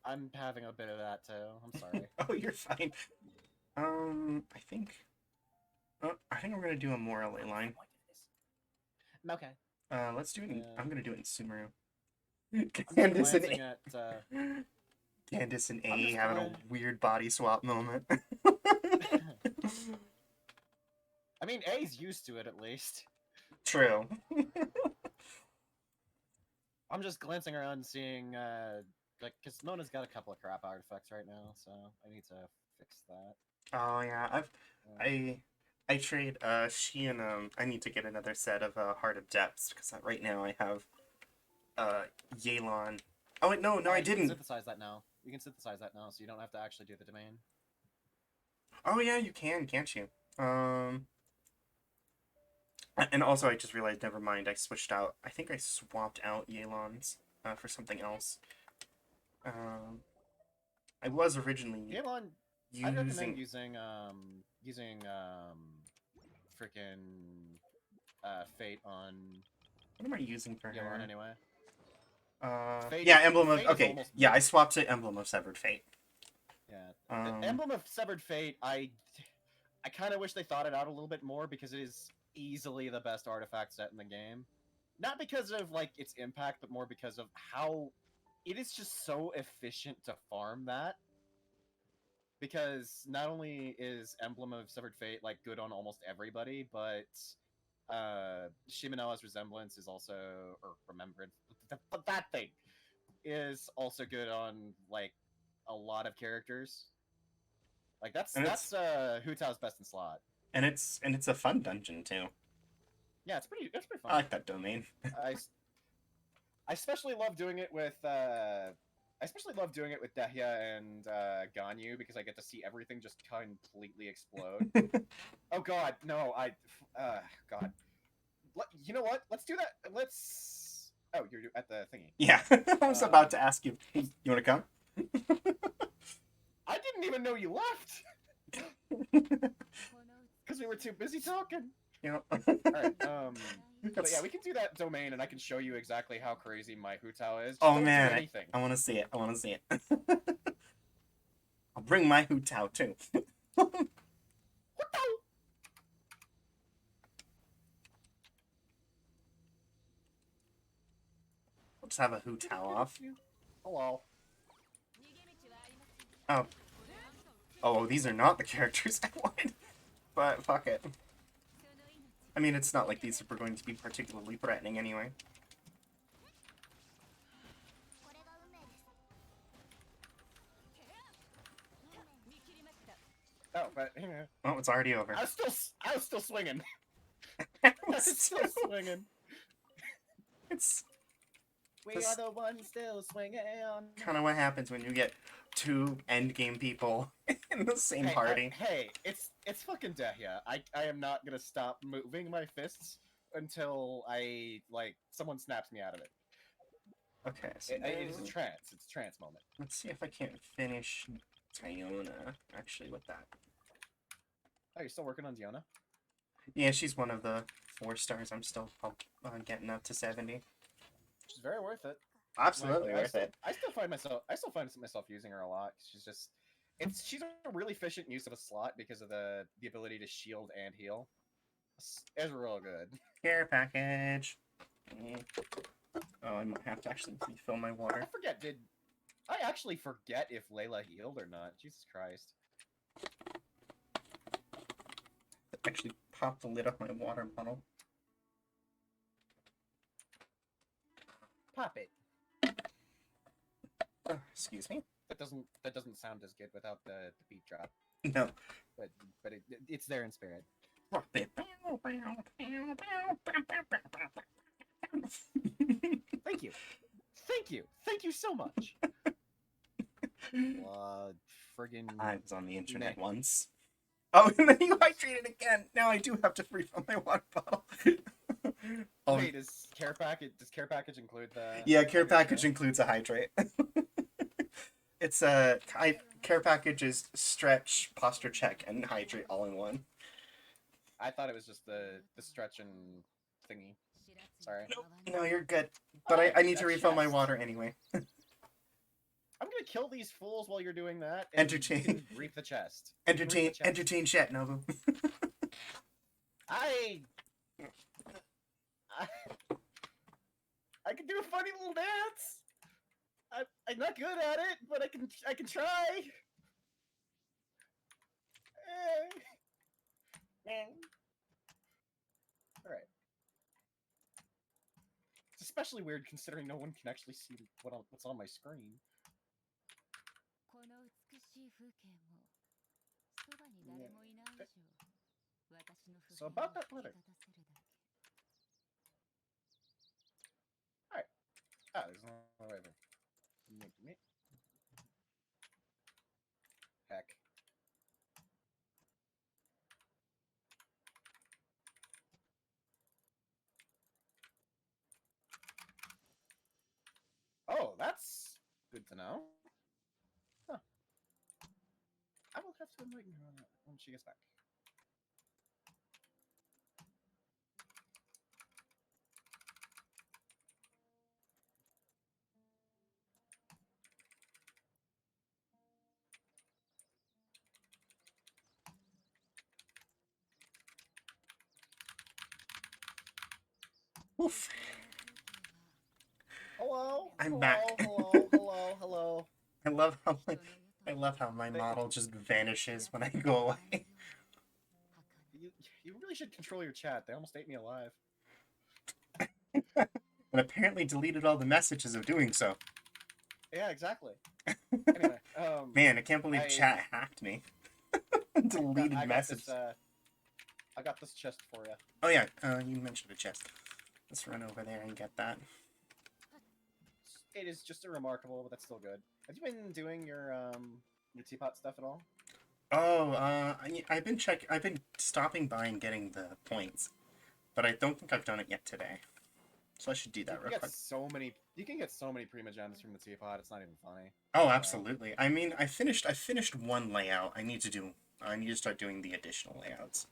I'm having a bit of that too. I'm sorry. Oh, you're fine. I think we're gonna do a Morale line. Okay. Let's do it. I'm gonna do it in Sumeru. Candace and glancing A, at. Candace and I'm A just having a glad- weird body swap moment. I mean, A's used to it at least. True. I'm just glancing around and seeing, like, because Nona's got a couple of crap artifacts right now, so I need to fix that. Oh yeah, I trade she and I need to get another set of Heart of Depths because right now I have Yelan. Oh wait, no, I You can didn't. synthesize that now. You can synthesize that now, so you don't have to actually do the domain. Oh yeah, you can, can't you? And also I just realized, never mind, I switched out. I think I swapped out Yelan's for something else. I was originally Yelan, I'd recommend using. using freaking Fate on What am I using for Yelan her? anyway. Yeah, Fate is- Emblem of. Fate is Okay, almost- yeah, I swapped to Emblem of Severed Fate. Yeah, Um, Emblem of Severed Fate. I kind of wish they thought it out a little bit more because it is easily the best artifact set in the game. Not because of like its impact, but more because of how it is just so efficient to farm that. Because not only is Emblem of Severed Fate like good on almost everybody, but Shimanoa's Resemblance is also, or Remembrance, that thing is also good on like a lot of characters. Like that's And Hu Tao's best in slot. and it's a fun dungeon too. Yeah, it's pretty I fun. like that domain. I especially love doing it with Dehya and Ganyu because I get to see everything just completely explode. Oh god, no, god. You know what? Let's do that. Let's. Oh, you're at the thingy. Yeah, I was about to ask you. Hey, you want to come? I didn't even know you left because we were too busy talking. You know. All right. But yeah, we can do that domain, and I can show you exactly how crazy my Hu Tao is. Just Oh don't man, do anything. I want to see it. I want to see it. I'll bring my Hu Tao too. We'll just have a Hu Tao off. Hello. Oh. Oh, these are not the characters I wanted. But fuck it. I mean, it's not like these were going to be particularly threatening anyway. Oh, but Oh, it's already over. I was still swinging. I I was still swinging. It's We This- are the ones still swinging. kind of what happens when you get two endgame people in the same Hey, party. hey, it's fucking Dehya. I am not gonna stop moving my fists until someone snaps me out of it. Okay, so It is a now- trance. It's a trance moment. let's see if I can't finish Tiona actually with that. Oh, you're still working on Diona? Yeah, she's one of the 4 stars. I'm still getting up to 70. She's very worth it. Absolutely worth it. I still find myself using her a lot. She's a really efficient use of a slot because of the ability to shield and heal. It's real good. Care package. Oh, I might have to actually refill my water. I actually forget if Layla healed or not. Jesus Christ. Actually pop the lid off my water bottle. Pop it. Oh, excuse me. That doesn't sound as good without the beat drop. No. But it's there in spirit. Drop it. Thank you. Thank you so much. Friggin' I was on the internet Nick. once. Oh, and then you hydrated again. Now I do have to refill my water bottle. Oh, Wait, does care package include the? yeah, care hydration? package includes a hydrate. It's care package is stretch, posture check, and hydrate all in one. I thought it was just the stretch and thingy. Sorry. No, you're good. But I need to That refill my chest. water anyway. I'm gonna kill these fools while you're doing that. And Entertain. You can reap the chest. You can reap the chest. Entertain chat, Nobu. I can do a funny little dance. I'm not good at it, but I can try. All right. It's especially weird considering no one can actually see what's on my screen. この美しい風景もそばに誰もいない以上私の不 So 平を about that 引き letter. 立たせるだけ Ah, there's no way there. Me. Heck. Oh, that's good to know. Huh. I will have to enlighten her on that when she gets back. Oof. Hello. I'm hello, back. Hello. I love how my model just vanishes when I go away. You really should control your chat. They almost ate me alive. And apparently deleted all the messages of doing so. Yeah, exactly. Anyway, Man, I can't believe chat hacked me. Deleted I got messages. this. I got this chest for you. Oh yeah, you mentioned a chest. Let's run over there and get that. It is just a remarkable, but that's still good. Have you been doing your teapot stuff at all? Oh, I've been stopping by and getting the points, but I don't think I've done it yet today. So I should do that real quick. You can get so many prima gems from the teapot. It's not even funny. Oh, absolutely. I mean, I finished one layout. I need to start doing the additional layouts.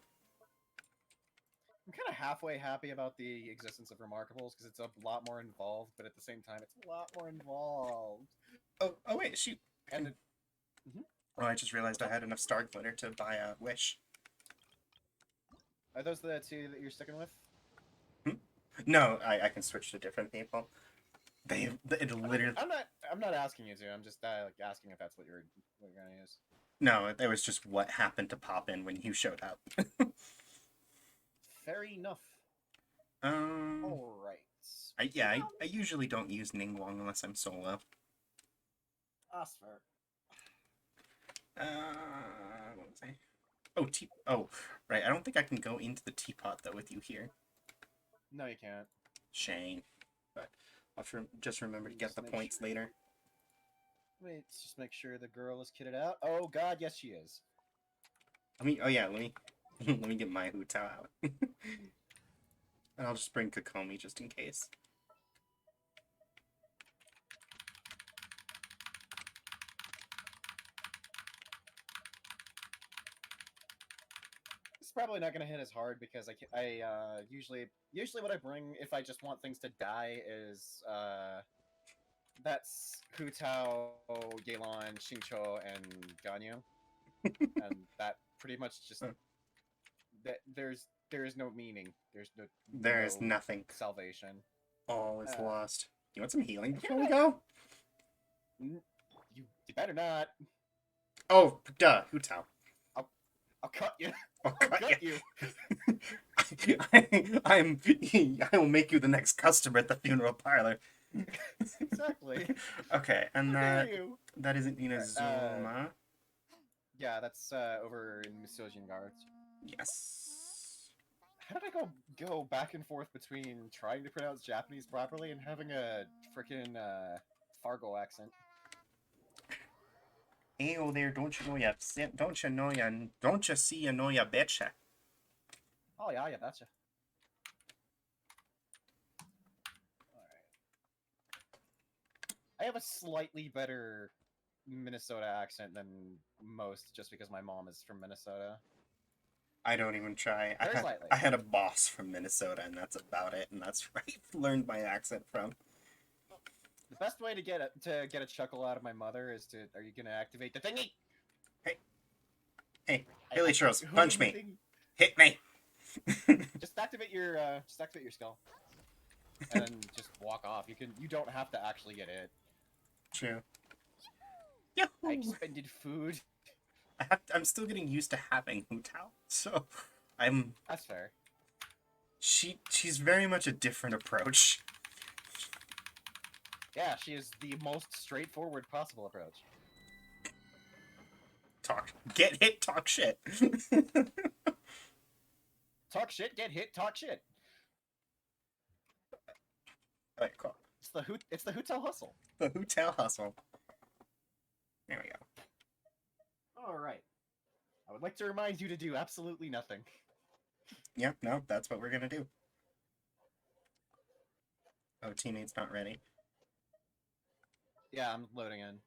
I'm kind of halfway happy about the existence of remarkables because it's a lot more involved, but at the same time, it's a lot more involved. Oh wait, shoot. And Oh, I just realized I had enough star glitter to buy a wish. Are those the two that you're sticking with? No, I can switch to different people. It literally. I'm not asking you to. I'm just like asking if that's what you're gonna use. No, it was just what happened to pop in when you showed up. Fair enough. All right. I usually don't use Ningguang unless I'm solo. That's fair. What was I? Oh, right. I don't think I can go into the teapot though with you here. No, you can't. Shame. But I'll just remember to get the points later. Let's just make sure the girl is kitted out. Oh God, yes she is. Oh yeah, let me let me get my Hu Tao out. And I'll just bring Kokomi just in case. It's probably not gonna hit as hard because I usually what I bring if I just want things to die is that's Hu Tao, Yelan, Xingqiu, and Ganyu. And that pretty much just there is no meaning. There is nothing. Salvation. All is lost. You want some healing before we go? You better not. Oh, duh, Hu Tao. I'll cut you. I'll cut you. I will make you the next customer at the funeral parlor. Exactly. Okay, and you? that isn't Inazuma. Yeah, that's over in Misojin Guards. Yes. How did I go back and forth between trying to pronounce Japanese properly and having a freaking Fargo accent? Hey, oh there, don't you see you know ya betcha? Oh yeah, betcha. Alright. I have a slightly better Minnesota accent than most just because my mom is from Minnesota. I don't even try. Very slightly. I had a boss from Minnesota, and that's about it, and that's where I learned my accent from. The best way to get a chuckle out of my mother is to, are you gonna activate the thingy? Hey, Haley Charles, punch me. Hit me. Just activate your skill, and then just walk off. You don't have to actually get hit. True. I Yahoo! expended food. I'm still getting used to having Hu Tao, so I'm. That's fair. She's very much a different approach. Yeah, she is the most straightforward possible approach. Get hit, talk shit. Talk shit, get hit, talk shit. Alright, cool. It's the hotel hustle. The Hu Tao hustle. There we go. Alright. I would like to remind you to do absolutely nothing. Yep, no, that's what we're gonna do. Oh, teammate's not ready. Yeah, I'm loading in.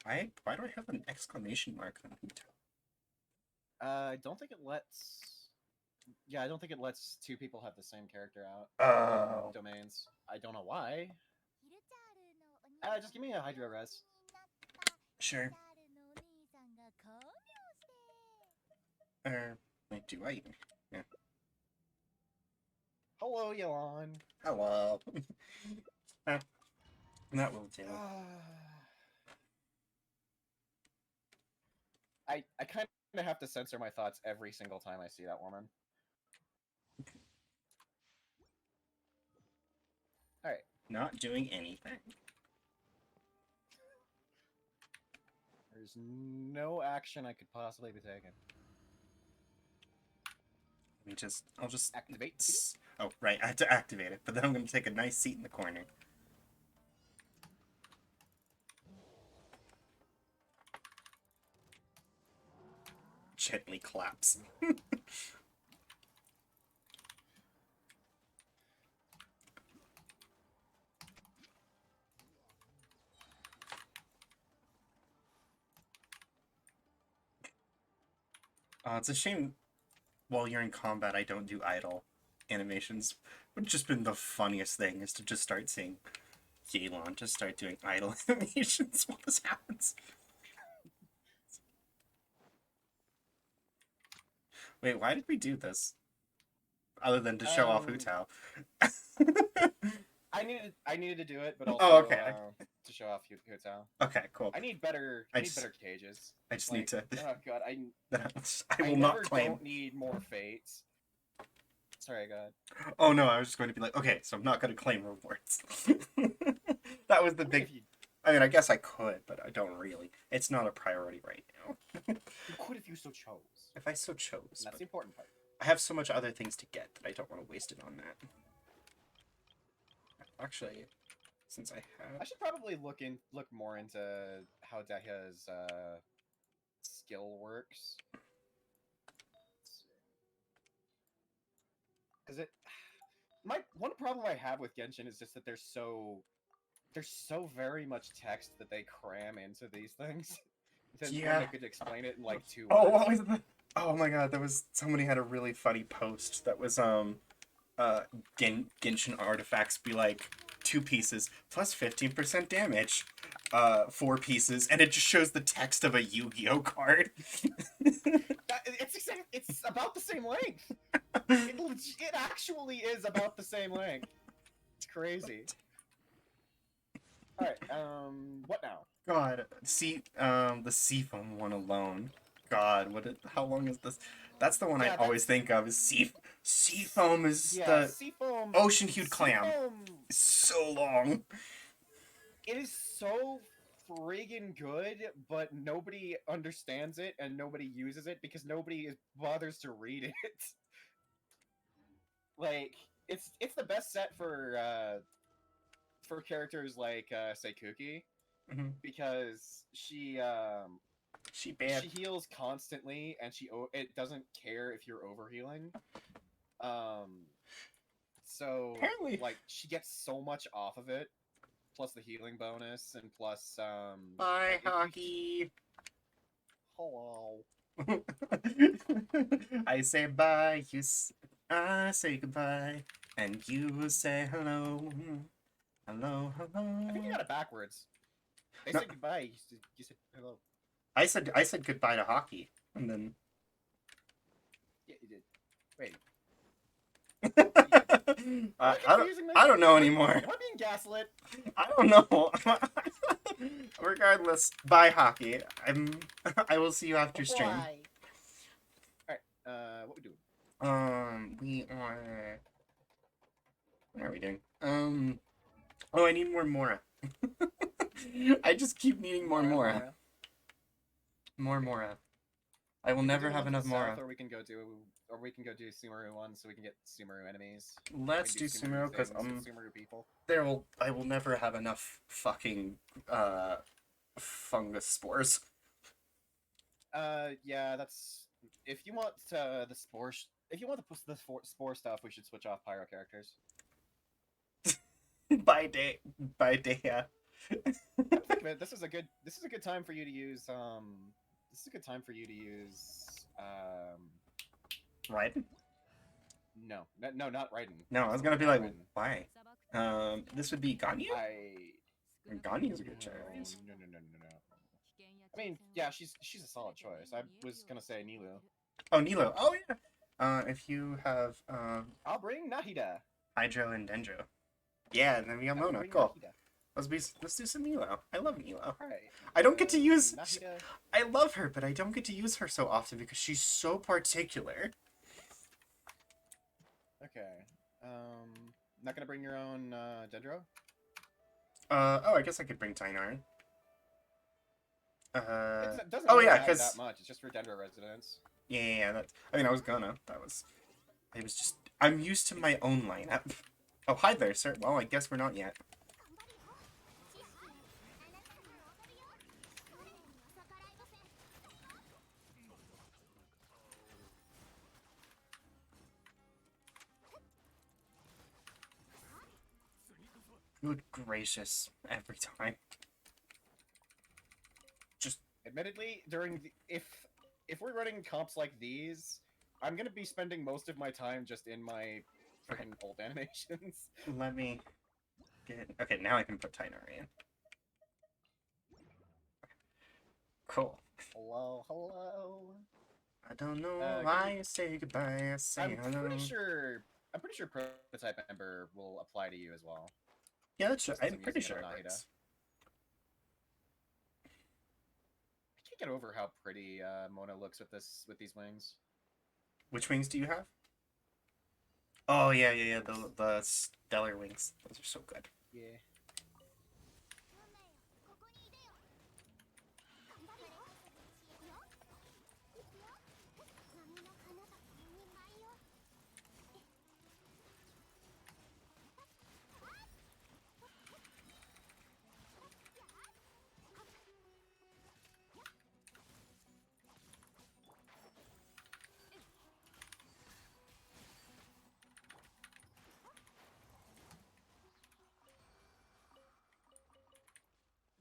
Why do I have an exclamation mark on Hu Tao? I don't think it lets... Yeah, I don't think it lets two people have the same character out. Oh. Domains. I don't know why. ヒルチャールのお兄さん Just give me a Hydro Res. Sure. ヒルチャールのお兄さんが看病して Wait, do I? Yeah. Hello, Yelan. Hello. That will do. I kind of have to censor my thoughts every single time I see that woman. Alright. Not doing anything. There's no action I could possibly be taking. I'll just Activate. Oh, right, I had to activate it, but then I'm gonna take a nice seat in the corner. Gently collapse. It's a shame while you're in combat I don't do idle animations. Would have just been the funniest thing is to just start seeing Yelan just start doing idle animations while this happens. Wait, why did we do this? Other than to show off Hu Tao. I needed to do it, but also okay. To show off Hu Tao. Okay, cool. I need better better cages. I just need to. Oh god, I will not claim. Don't need more fates. Sorry, God. Oh no, I was just going to be like, okay, so I'm not going to claim rewards. That was the big. I mean, I guess I could, but I don't really. It's not a priority right now. You could if you so chose. If I so chose. That's the important part. I have so much other things to get that I don't want to waste it on that. Actually, since I have... I should probably look more into how Dahia's skill works. Because one problem I have with Genshin is just that there's so very much text that they cram into these things. Yeah. I could explain it in like 2 Oh, words. what was the... Oh my god, somebody had a really funny post that was, Genshin artifacts be like 2 pieces plus 15% damage, 4 pieces, and it just shows the text of a Yu-Gi-Oh card. It's about the same length. It actually is about the same length. It's crazy. Alright, what now? God, the Seafoam one alone. God, how long is this? That's the one I always think of, is Seafoam is the Seafoam, ocean-hued clam. It's so long. It is so friggin' good, but nobody understands it and nobody uses it because nobody bothers to read it. Like, it's the best set for characters like say Kuki, because she heals constantly and it doesn't care if you're overhealing. So apparently, like, she gets so much off of it, plus the healing bonus and plus bye hockey. Hello. I say bye, I say goodbye, and you say hello. Hello, hello. I think you got it backwards. They No. said goodbye. You said hello. I said goodbye to hockey, and then. Yeah, you did. Wait. I don't know anymore. Am I being gaslit? I don't know. Regardless, bye hockey. I will see you after stream. Why? Alright, what we doing? We are. What are we doing? Oh, I need more Mora. I just keep needing more Mora. More Mora. I will We can never do the have one to enough the Mora. south, or we can go do Sumeru one, so we can get Sumeru enemies. Let's We do can Sumeru because things with Sumeru people. I will never have enough fucking fungus spores. Yeah, that's if you want the spore. If you want the spore stuff, we should switch off pyro characters. By day, yeah. Think of it, this is a good time for you to use Raiden? no, not Raiden. No, I was gonna be like, why? This would be Ganyu? Ganyu is a good choice. No. I mean, yeah, she's a solid choice. I was gonna say Nilu. Oh, Nilo. Oh yeah. If you have I'll bring Nahida. Hydro and Dendro. Yeah, and then we got I'll Mona. bring Cool. Nahida. Let's do some Nilo. I love Nilo. Alright. I don't get to use. Nahida. I love her, but I don't get to use her so often because she's so particular. Okay. Not gonna bring your own Dendro? Oh, I guess I could bring Tynarn. It doesn't oh really yeah, matter because that much. It's just for Dendro residents. yeah, that's. I mean, I was gonna. I was just. I'm used to my own lineup. Oh, hi there, sir. Well, I guess we're not yet. Good gracious, every time. Just Admittedly, if we're running comps like these, I'm gonna be spending most of my time just in my freaking old animations. let me get. Okay, now I can put Tynarn in. Cool. Hello. I don't know can why you say goodbye. I say I'm hello. pretty sure prototype Ember will apply to you as well. Yeah, that's true. Since I'm I'm pretty using sure it it on Nahida. works. I can't get over how pretty Mona looks with these wings. Which wings do you have? Oh yeah. The stellar wings. Those are so good. Yeah.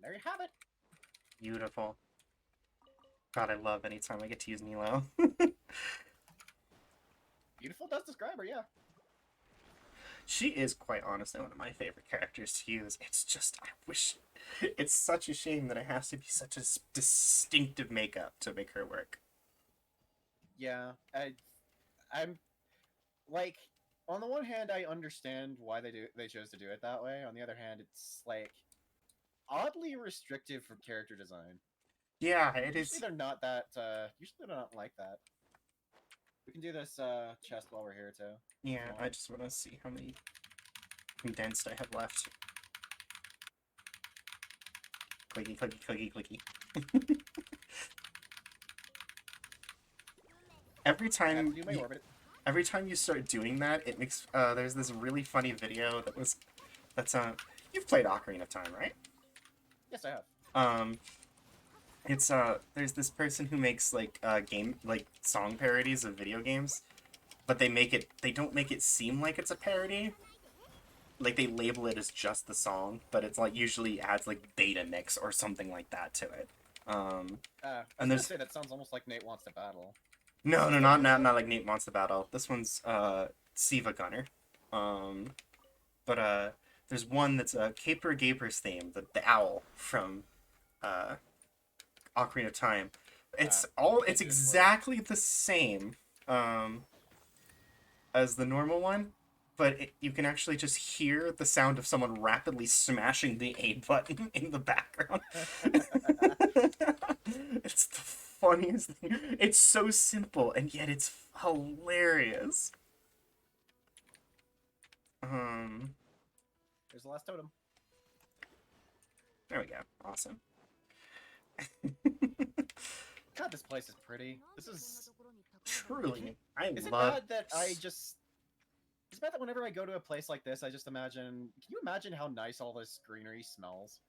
There you have it. Beautiful. God, I love anytime I get to use Nilo. Beautiful does describe her, yeah. She is quite honestly one of my favorite characters to use. It's just, I wish. It's such a shame that it has to be such a distinctive makeup to make her work. Yeah, I'm like, on the one hand, I understand why they chose to do it that way. On the other hand, it's like oddly restrictive for character design. Yeah, it is. Usually they're not that. Usually they're not like that. We can do this chest while we're here too. Yeah, I just want to see how many condensed I have left. Clicky, clicky, clicky, clicky. Every time. Do my orbit. Every time you start doing that, it makes there's this really funny video that's you've played Ocarina of Time, right? Yes, I have. It's there's this person who makes like song parodies of video games, but they don't make it seem like it's a parody. Like they label it as just the song, but it's like usually adds like beta mix or something like that to it. And there's say that sounds almost like Nate Wants to Battle. No, not like Nate Wants to Battle. This one's Siva Gunner. But there's one that's a Caper Gaper's theme, the owl from Ocarina of Time. It's exactly the same as the normal one, but you can actually just hear the sound of someone rapidly smashing the A button in the background. It's the funniest thing. It's so simple, and yet it's hilarious. There's the last totem. There we go. Awesome. God, this place is pretty. This is... Truly, I Is it love. bad that I just... Is it bad that whenever I go to a place like this, I just imagine... Can you imagine how nice all this greenery smells?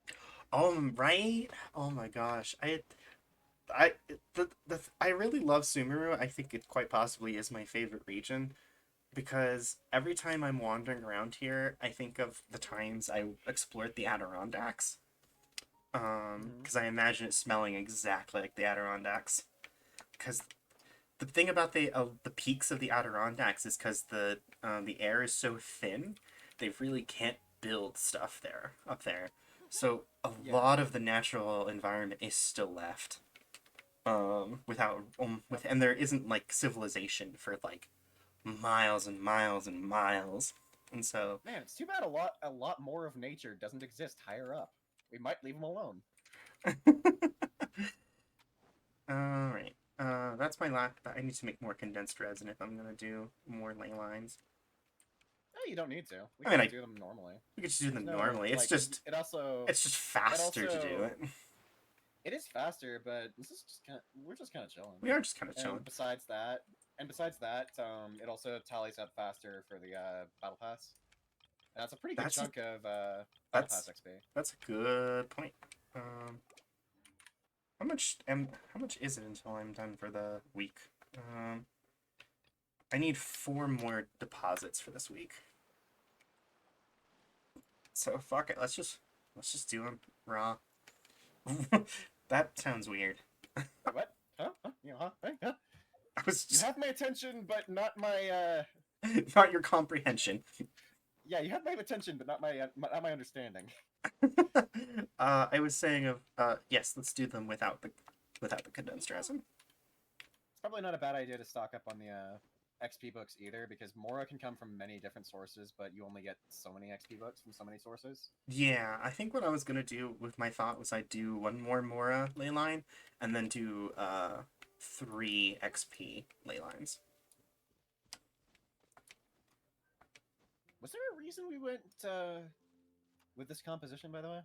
Right? Oh my gosh. I really love Sumeru. I think it quite possibly is my favorite region because every time I'm wandering around here, I think of the times I explored the Adirondacks. Because I imagine it smelling exactly like the Adirondacks. Because the thing about the peaks of the Adirondacks is because the air is so thin, they really can't build stuff up there. So a lot of the natural environment is still left. And there isn't like civilization for like miles and miles and miles. And so Man, it's too bad a lot more of nature doesn't exist higher up. We might leave them alone. Alright. That's my last. I need to make more condensed resin if I'm gonna do more ley lines. No, you don't need to. We I can mean, do them normally. We could just do them No, normally. It's like, just it also faster to do also- it. it is faster, but this is just kind of we're just kind of chilling. We are just kind of chilling. And besides that, it also tallies up faster for the battle pass. And that's a pretty good chunk of battle pass XP. That's a good point. How much is it until I'm done for the week? I need 4 more deposits for this week. So fuck it. Let's just do them raw. That sounds weird. What? Huh? You know, huh? Hey, huh? I was You just have my attention, but not my not your comprehension. Yeah, you have my attention, but not my understanding. I was saying yes, let's do them without the condensed resin. It's probably not a bad idea to stock up on the XP books either, because Mora can come from many different sources, but you only get so many XP books from so many sources. Yeah, I think what I was gonna do with my thought was I'd do 1 more Mora ley line, and then do 3 XP ley lines. Was there a reason we went with this composition, by the way?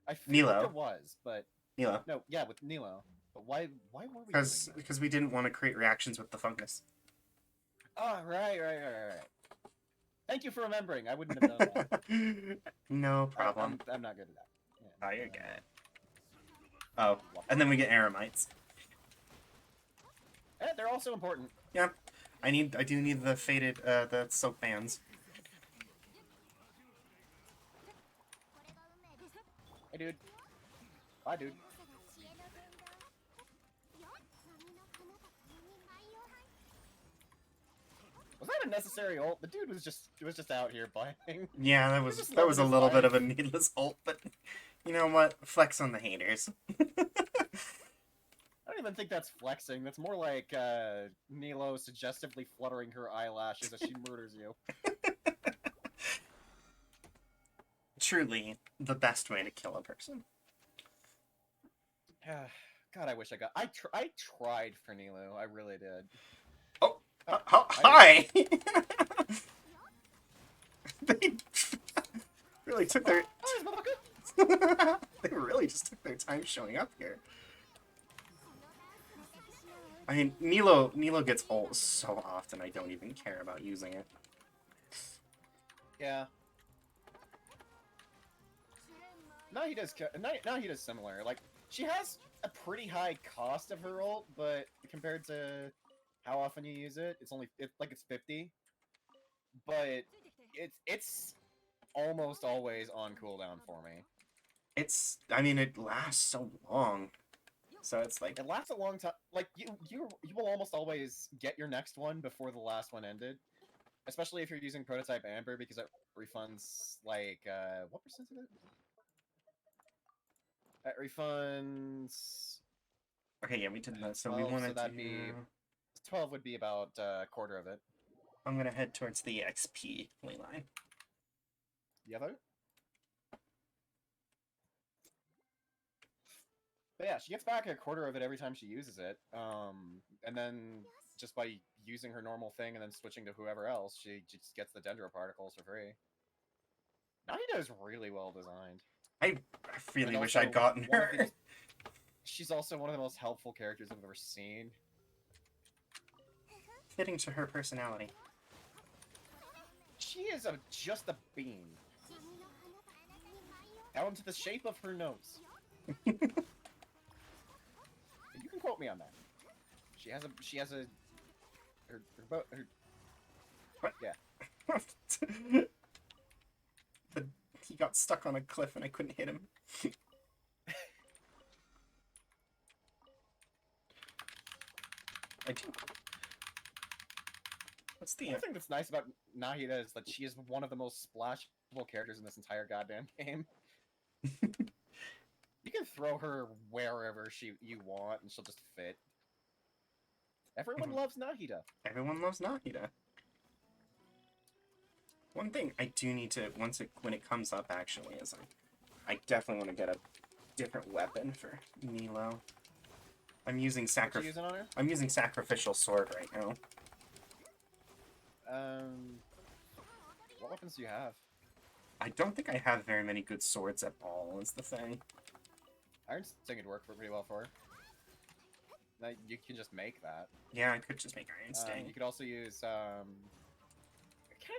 I feel Nilo. like there was, but Nilo. no, yeah, with Nilo. But why were we doing that? Because we didn't want to create reactions with the fungus. Oh, right. Thank you for remembering. I wouldn't have done that. No problem. I'm not good at that. Yeah. Oh, you're good. Oh, and then we get aramites. They're also important. Yeah, I do need the faded, the soap bands. Hey, dude. Bye, dude. Was that a necessary ult? The dude was just out here playing. Yeah, that was a little bit of a needless ult, but you know what? Flex on the haters. I don't even think that's flexing. That's more like Nilo suggestively fluttering her eyelashes as she murders you. Truly, the best way to kill a person. God, I wish I got. I tried for Nilo. I really did. Oh, hi! They really took their. They really just took their time showing up here. I mean, Nilo gets ult so often. I don't even care about using it. Yeah. Now he does. Now he does similar. Like she has a pretty high cost of her ult, but compared to how often you use it, it's 50. But it's almost always on cooldown for me. I mean, it lasts so long. So it's like It lasts a long time. Like you will almost always get your next one before the last one ended. Especially if you're using Prototype Amber, because it refunds like what percent of it? That refunds. okay, yeah, we did that. So 12, we want to so that'd do. be 12 would be about a quarter of it. I'm gonna head towards the XP ley line. Yellow. But yeah, she gets back a quarter of it every time she uses it. And then just by using her normal thing and then switching to whoever else, she just gets the dendro particles for free. Nahida is really well designed. I really And wish also I'd gotten one of her. the most- she's also one of the most helpful characters I've ever seen. Fitting to her personality. She is just a bean. Down to the shape of her nose. You can quote me on that. She has a her What? yeah. He got stuck on a cliff and I couldn't hit him. I do. What's the One thing that's nice about Nahida is that she is one of the most splashable characters in this entire goddamn game. You can throw her wherever you want, and she'll just fit. Everyone loves Nahida. Everyone loves Nahida. One thing I do need to when it comes up actually is I definitely want to get a different weapon for Nilo. I'm using What you using on her? I'm using sacrificial sword right now. What weapons do you have? I don't think I have very many good swords at all, is the thing. Iron Sting would work pretty well for her. Now, you can just make that. Yeah, I could just make Iron Sting. You could also use, it kind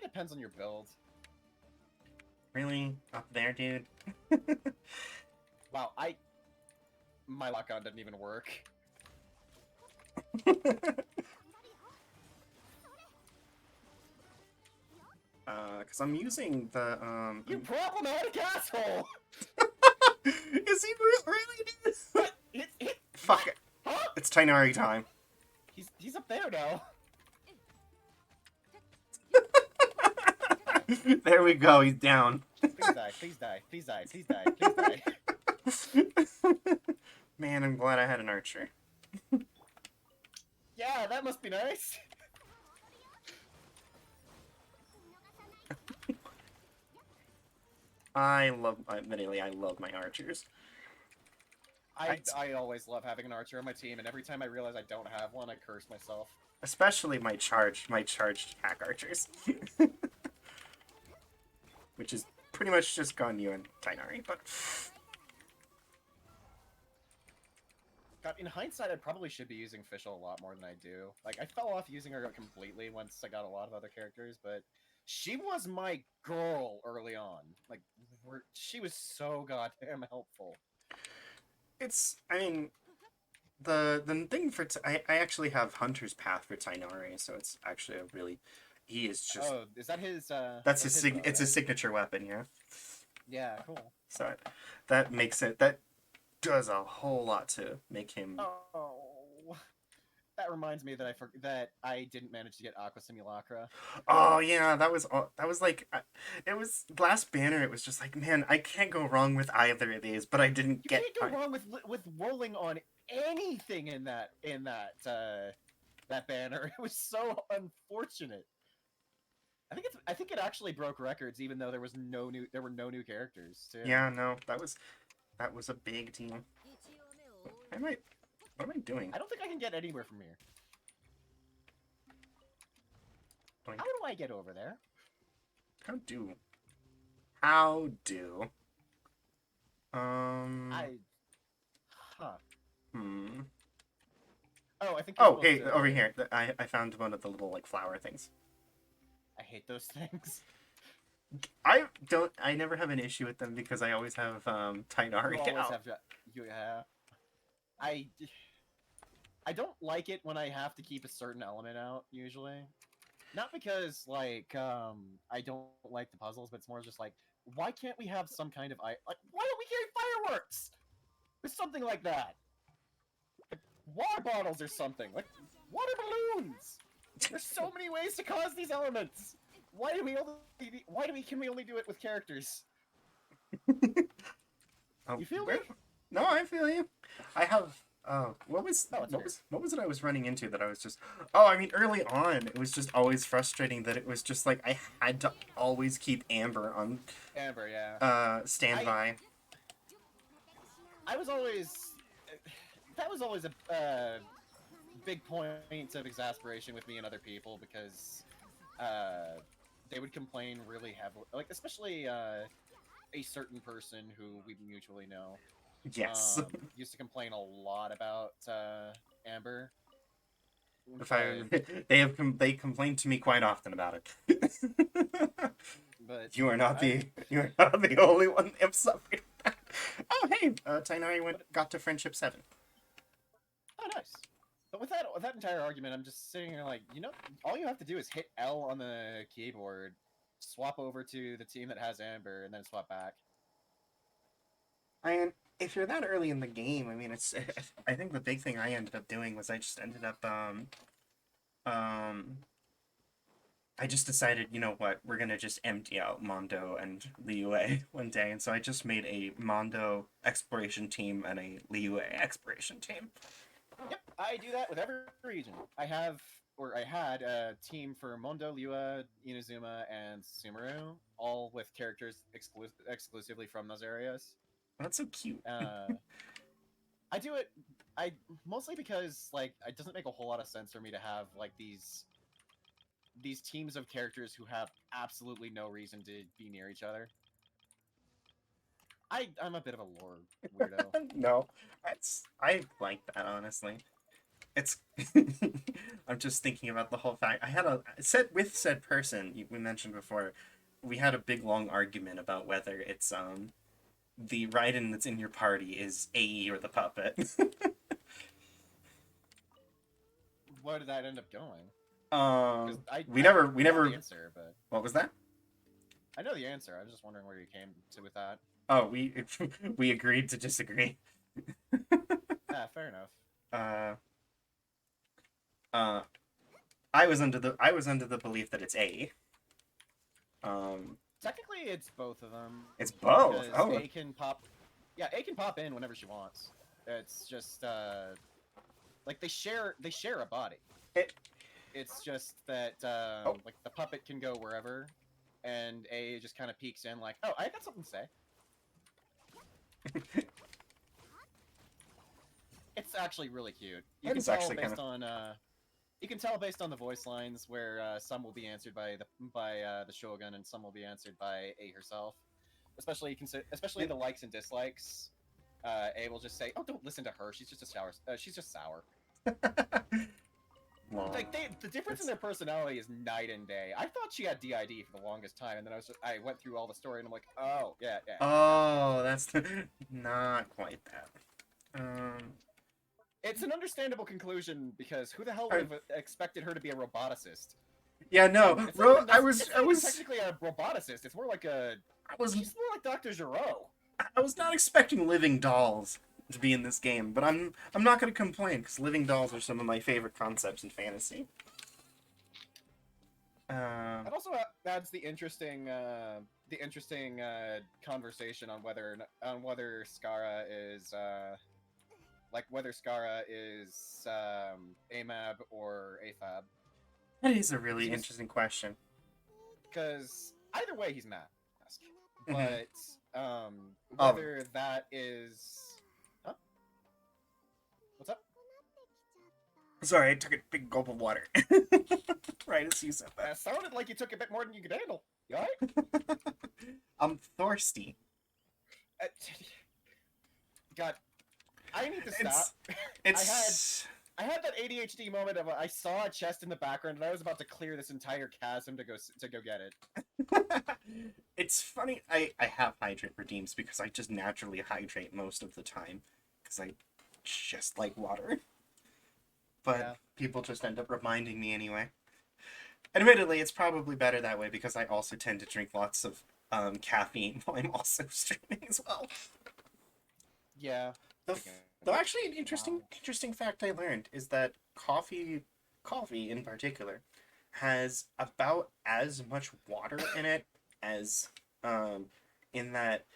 of depends on your build. Really? Up there, dude? Wow, my lock-on didn't even work. Because I'm using the, You problematic asshole! Is he really? Fuck it. Huh? It's Tainari time. He's up there now. There we go, he's down. Please die, please die, please die, please die, please die. Man, I'm glad I had an archer. Yeah, that must be nice. Admittedly, I love my archers. I always love having an archer on my team, and every time I realize I don't have one, I curse myself. Especially my charged pack archers. Which is pretty much just Ganyu and Tainari, but... God, in hindsight, I probably should be using Fischl a lot more than I do. Like, I fell off using her completely once I got a lot of other characters, but she was my girl early on. Like, she was so goddamn helpful. I mean, the thing for... I actually have Hunter's Path for Tainari, so it's actually a really... He is just... Oh, is that his, That's his it's his signature weapon, yeah. Yeah, cool. So that makes it... That does a whole lot to make him... Oh, that reminds me that that I didn't manage to get Aqua Simulacra. Oh yeah, that was like... It was... Last banner, it was just like, man, I can't go wrong with either of these, but I didn't You get... can't go wrong with rolling on anything in that banner. It was so unfortunate. I think it actually broke records, even though there were no new characters too. Yeah, no, that was a big deal. What am I doing? I don't think I can get anywhere from here. Like, How do I get over there? How do? Huh. Hmm. Oh, I think. Oh, hey, over here. I found one of the little like flower things. I hate those things. I never have an issue with them because I always have Tainari You always out. have to. Yeah. I don't like it when I have to keep a certain element out. Usually, not because like I don't like the puzzles, but it's more just like, why can't we have some kind of why don't we get fireworks? Or something like that. Like, water bottles or something. Like water balloons. There's so many ways to cause these elements. Can we only do it with characters? Oh, You feel where- me? No, I feel you. I have Oh, what was Oh, it's weird. what was it I was running into that I was just oh, I mean early on it was just always frustrating that it was just like I had to always keep Amber on Amber, yeah. standby. I was always that was always a big point of exasperation with me and other people because they would complain really heavily, like especially a certain person who we mutually know. Yes. Used to complain a lot about Amber. If I But, they complain to me quite often about it. but You are not the only one that have suffered that. Oh hey, Tainari got to friendship 7. oh nice. But with that entire argument, I'm just sitting here like, all you have to do is hit L on the keyboard, swap over to the team that has Amber, and then swap back. And if you're that early in the game, I mean, it's. I think the big thing I ended up doing was I just ended up I just decided, you know what, we're gonna just empty out Mondo and Liyue one day, and so I just made a Mondo exploration team and a Liyue exploration team. Yep, I do that with every region. I had a team for Mondo, Liua, Inazuma, and Sumeru, all with characters exclusively from those areas. That's so cute. I do it, I mostly because like it doesn't make a whole lot of sense for me to have like these teams of characters who have absolutely no reason to be near each other. I'm a bit of a lore weirdo. No, I like that honestly. It's I'm just thinking about the whole fact I had with said person we mentioned before. We had a big long argument about whether it's the Raiden that's in your party is AE or the puppet. Where did that end up going? We never. The answer, but What was that? I know the answer. I was just wondering where you came to with that. Oh, we agreed to disagree. Fair enough. I was under the belief that it's A. Technically, it's both of them. It's both. Because Oh. A can pop. Yeah, A can pop in whenever she wants. It's just like they share a body. It's just that like the puppet can go wherever, and A just kind of peeks in like, oh, I got something to say. It's actually really cute. You can tell based on the voice lines where some will be answered by the Shogun and some will be answered by A herself. Especially the likes and dislikes. A will just say, "Oh, don't listen to her. She's just sour." Like the difference in their personality is night and day. I thought she had DID for the longest time, and then I went through all the story, and I'm like, oh yeah. Oh, that's not quite that. It's an understandable conclusion because who the hell would have expected her to be a roboticist? Yeah, no, I was technically a roboticist. It's more like she's more like Dr. Gero. I was not expecting living dolls to be in this game, but I'm not going to complain because living dolls are some of my favorite concepts in fantasy. It also adds the interesting conversation on whether Skara is AMAB or AFAB. That is a really interesting question. Because either way, he's Mask. But whether that is, huh? What's up? Sorry, I took a big gulp of water. Right as you said that. That sounded like you took a bit more than you could handle. You alright? I'm thirsty. God, I need to stop. I had that ADHD moment of I saw a chest in the background and I was about to clear this entire chasm to go get it. It's funny. I have hydrate redeems because I just naturally hydrate most of the time because I just like water. But people just end up reminding me anyway. Admittedly, it's probably better that way because I also tend to drink lots of caffeine while I'm also streaming as well. Yeah. Though actually, an interesting fact I learned is that coffee in particular has about as much water in it as in that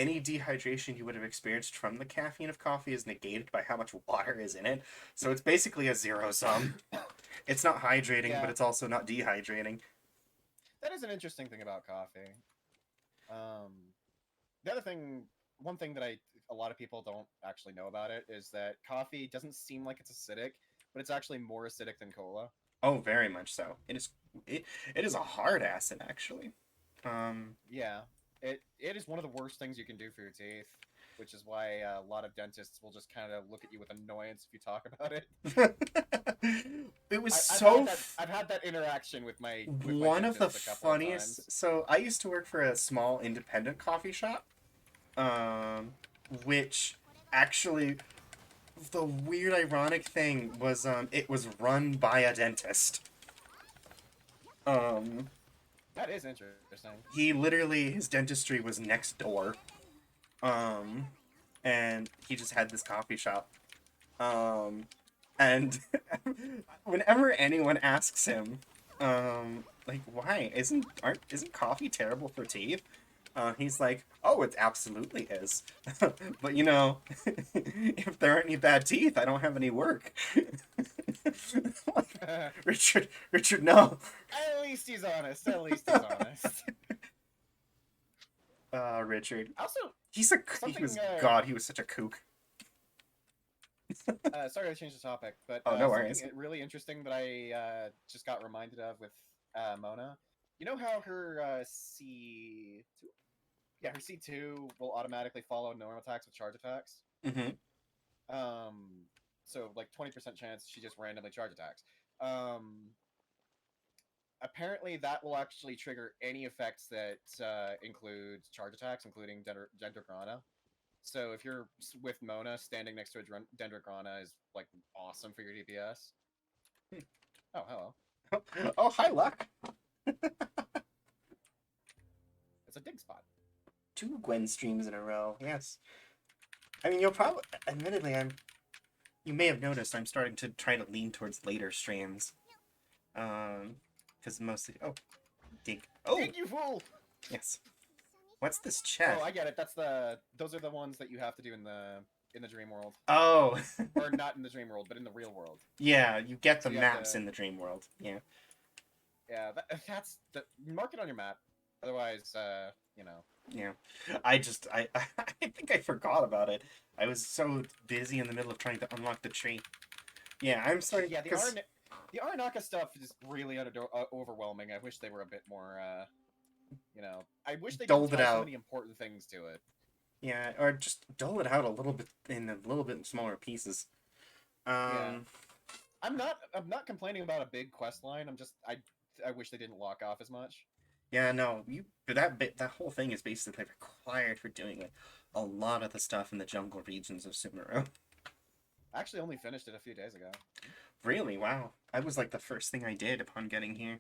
any dehydration you would have experienced from the caffeine of coffee is negated by how much water is in it. So it's basically a zero sum. It's not hydrating, Yeah. but it's also not dehydrating. That is an interesting thing about coffee. The other thing, one thing that a lot of people don't actually know about it is that coffee doesn't seem like it's acidic, but it's actually more acidic than cola. Oh, very much so. It is a hard acid actually. Yeah, it is one of the worst things you can do for your teeth, which is why a lot of dentists will just kind of look at you with annoyance if you talk about it. It was I've had that interaction with my one of the dentist a couple of funniest. times. So I used to work for a small independent coffee shop, which actually, the weird ironic thing was, it was run by a dentist. That is interesting. He literally, his dentistry was next door, and he just had this coffee shop, and whenever anyone asks him, like, why isn't coffee terrible for teeth? He's like, oh, it absolutely is. But you know, if there aren't any bad teeth, I don't have any work. Richard, no. At least he's honest. At least he's honest. Richard. Also, He was, God, he was such a kook. sorry to change the topic, but Oh, no worries. something really interesting that I just got reminded of with Mona. You know how her C2, her C2 will automatically follow normal attacks with charge attacks. Mm-hmm. So like 20% chance she just randomly charge attacks. Apparently that will actually trigger any effects that include charge attacks, including Dendrograna. So if you're with Mona, standing next to a Dendrograna is like awesome for your DPS. Oh, hello. Oh, hi, Luck. It's a dig spot. 2 Gwen streams in a row. Yes. I mean, you'll probably, admittedly, you may have noticed I'm starting to try to lean towards later streams. Because mostly, dig. Oh, Dig, you fool! yes. What's this chest? Oh, I get it. Those are the ones that you have to do in the dream world. Oh. Or not in the dream world, but in the real world. Yeah, you get the So you have maps to- in the dream world. Yeah. Yeah, that's mark it on your map. Otherwise, you know. Yeah. I think I forgot about it. I was so busy in the middle of trying to unlock the tree. Yeah, I'm starting. Yeah, the Aranaka stuff is really overwhelming. I wish they were a bit more, you know. I wish they Doled didn't it tie so out. many important things to it. Yeah, or just dole it out a little bit in a little bit smaller pieces. Yeah. I'm not complaining about a big quest line. I wish they didn't lock off as much. Yeah, no, that whole thing is basically required for doing like a lot of the stuff in the jungle regions of Sumeru. I actually only finished it a few days ago. Really? Wow. That was like the first thing I did upon getting here.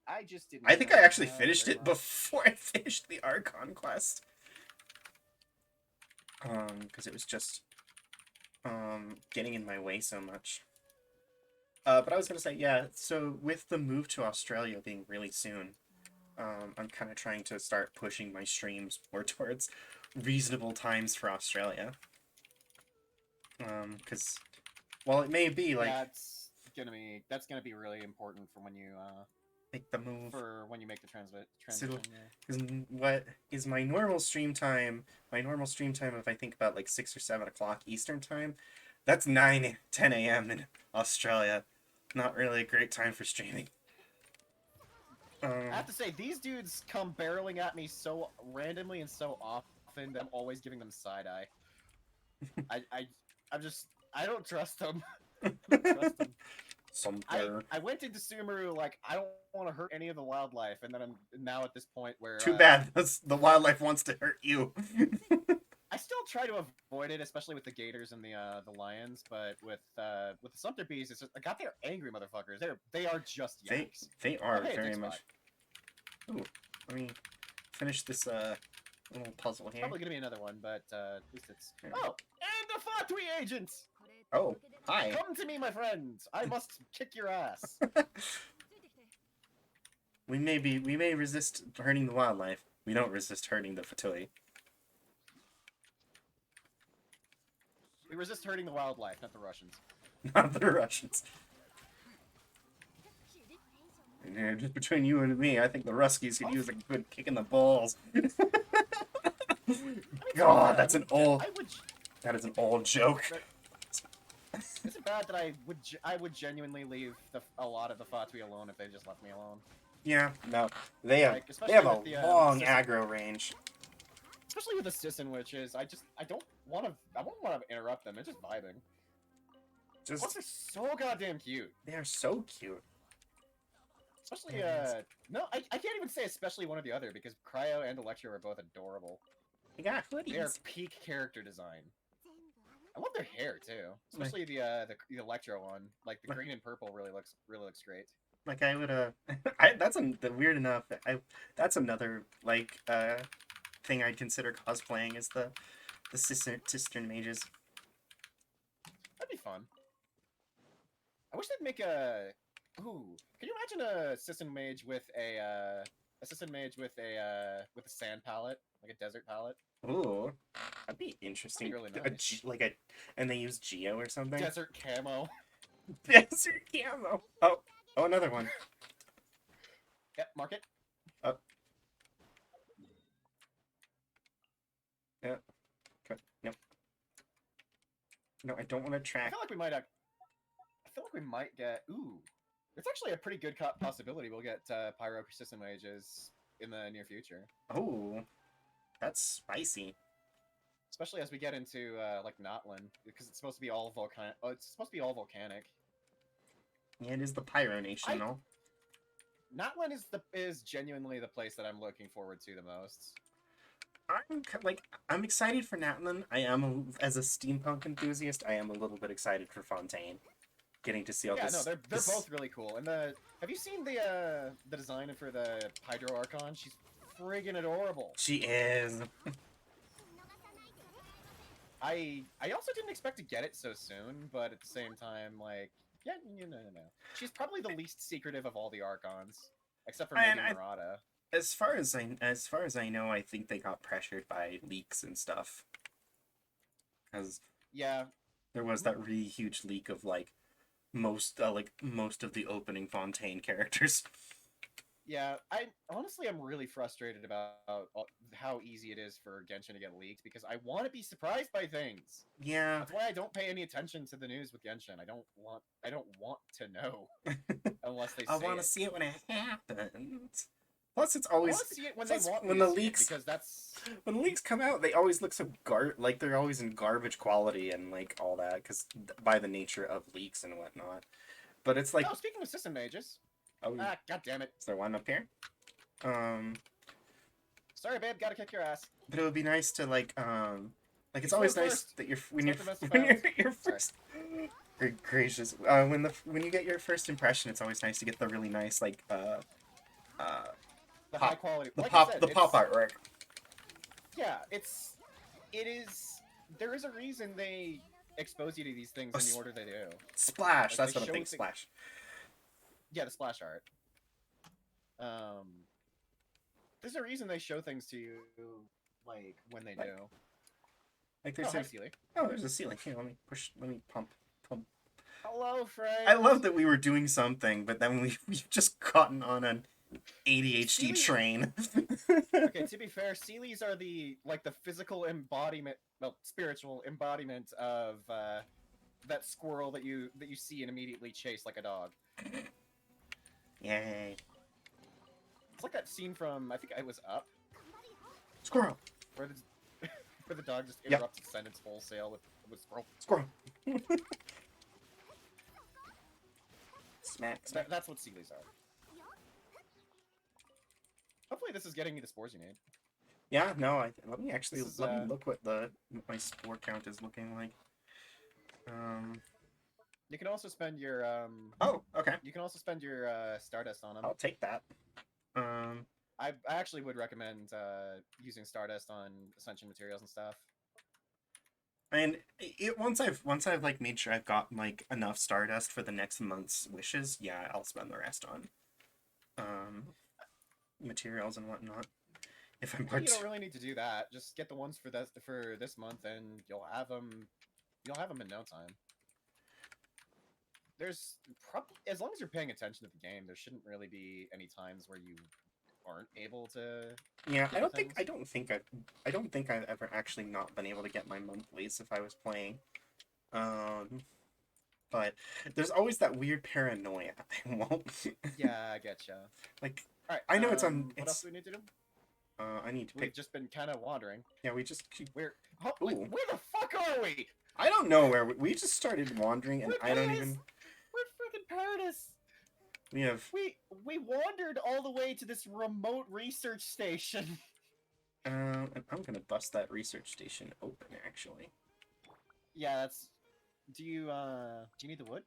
I just didn't. I think I actually have finished very it much. before I finished the Archon quest. Because it was just getting in my way so much. But I was gonna say, yeah, so with the move to Australia being really soon, I'm kind of trying to start pushing my streams more towards reasonable times for Australia. Because while it may be like that's gonna be really important for when you make the move, make the transition. So- Yeah. because what is my normal stream time? My normal stream time, if I think about like 6 or 7 o'clock Eastern time, that's 9, 10 a.m. in Australia. Not really a great time for streaming. I have to say, these dudes come barreling at me so randomly and so often that I'm always giving them side eye. I don't trust them. I don't trust them. Something. I went into Sumeru like I don't want to hurt any of the wildlife, and then I'm now at this point where Too bad. The wildlife wants to hurt you. I still try to avoid it, especially with the gators and the lions. But with the sumpter bees, it's just God, they're angry motherfuckers. They are just yaks. They are Okay, very dig much. spot. Ooh, let me finish this little puzzle here. Probably gonna be another one, but at least it's. Yeah. Oh, and the Fatui agents! Oh, hi. Come to me, my friends. I must kick your ass. We may resist hurting the wildlife. We don't resist hurting the Fatui. We resist hurting the wildlife, not the Russians. Not the Russians. Yeah, just between you and me, I think the Ruskies could use a good kick in the balls. God, that's an old. That is an old joke. Is it bad that I would genuinely leave a lot of the Fatui alone if they just left me alone? Yeah, no, they have Like, they especially have a with the, long with the aggro range. Especially with the Sisson witches, I don't want to interrupt them. They're just vibing. Plus, Just they're so goddamn cute. they are so cute. Especially, Yes. no, I can't even say especially one or the other, because Cryo and Electro are both adorable. They got They are hoodies. peak character design. I love their hair, too. Especially the Electro one. Like, the green and purple really looks great. Like I would weird enough. That's another like thing I'd consider cosplaying is the cistern mages. That'd be fun. I wish they'd make a... Ooh. Can you imagine a Sisson mage with a sand palette? Like a desert palette? Ooh, that'd be interesting. That'd be really nice. And they use Geo or something. Desert camo. Desert camo. Oh, another one. Yep, mark it. Oh. Yeah. Okay. No. No, I don't want to I track. feel like we might get... Ooh. It's actually a pretty good possibility we'll get Pyro Persistent Mages in the near future. Oh, that's spicy. Especially as we get into, like, Notland, because it's supposed to be all volcanic. Oh, it's supposed to be all volcanic. Yeah, it is the Pyro Nation, though. Notland is genuinely the place that I'm looking forward to the most. I'm excited for Natlan. As a steampunk enthusiast, I am a little bit excited for Fontaine. Getting to see all this. Yeah, no, they're both really cool. And have you seen the design for the Hydro Archon? She's friggin' adorable. She is. I also didn't expect to get it so soon, but at the same time, like, yeah, no. She's probably the least secretive of all the Archons, except for maybe Murata. As far as I know, I think they got pressured by leaks and stuff. Because yeah, there was that really huge leak of most of the opening Fontaine characters. Yeah, I'm really frustrated about how easy it is for Genshin to get leaked because I want to be surprised by things. Yeah, that's why I don't pay any attention to the news with Genshin. I don't want to know unless they. I want to see it when it happens. Plus, it's always I want to see it when they want when me the to see leaks it, because that's when the leaks come out. They always look so they're always in garbage quality and all that because by the nature of leaks and whatnot. But it's like, oh, speaking of system mages. Oh, god damn it. Is there one up here? Sorry, babe, gotta kick your ass. But it would be nice to it's always nice that you're first. Good gracious. When you get your first impression, it's always nice to get the really nice the high quality. The like pop I said, the pop artwork. Yeah, there is a reason they expose you to these things in the order they do. Splash, Like, that's what I'm thinking. Splash. Yeah, the splash art. There's a reason they show things to you, like, when they do. Like there's hi, Sealy. Oh, there's a ceiling. Here, let me pump. Hello, friend. I love that we were doing something, but then we've just gotten on an ADHD train. Okay, to be fair, Sealies are the physical embodiment, spiritual embodiment of that squirrel that you see and immediately chase like a dog. Yay. It's like that scene from, I think it was Up. Squirrel! Where the dog just interrupts the sentence wholesale with squirrel. Squirrel! Smack. That's what Sealies are. Hopefully this is getting me the spores you need. Yeah, no, let me look what my spore count is looking like. You can also spend your Oh, okay. You can also spend your Stardust on them. I'll take that. I actually would recommend using Stardust on Ascension materials and stuff. And once I've made sure I've got enough Stardust for the next month's wishes, yeah, I'll spend the rest on materials and whatnot. If I'm You don't really need to do that. Just get the ones for this month, and you'll have them You'll have them in no time. There's probably, as long as you're paying attention to the game, there shouldn't really be any times where you aren't able to. Yeah, get the things. I don't think I've ever actually not been able to get my monthlies if I was playing. But there's always that weird paranoia. I won't. Yeah, I getcha. Like, All right. I know it's on. What else do we need to do? I need to We've pick. just been kind of wandering. Yeah, we just keep. Wait, where the fuck are we? I don't know where we just started wandering, and We're I don't Paris. even. We're freaking Paradise. We have. We wandered all the way to this remote research station. And I'm gonna bust that research station open. Actually. Yeah, that's. Do you need the wood?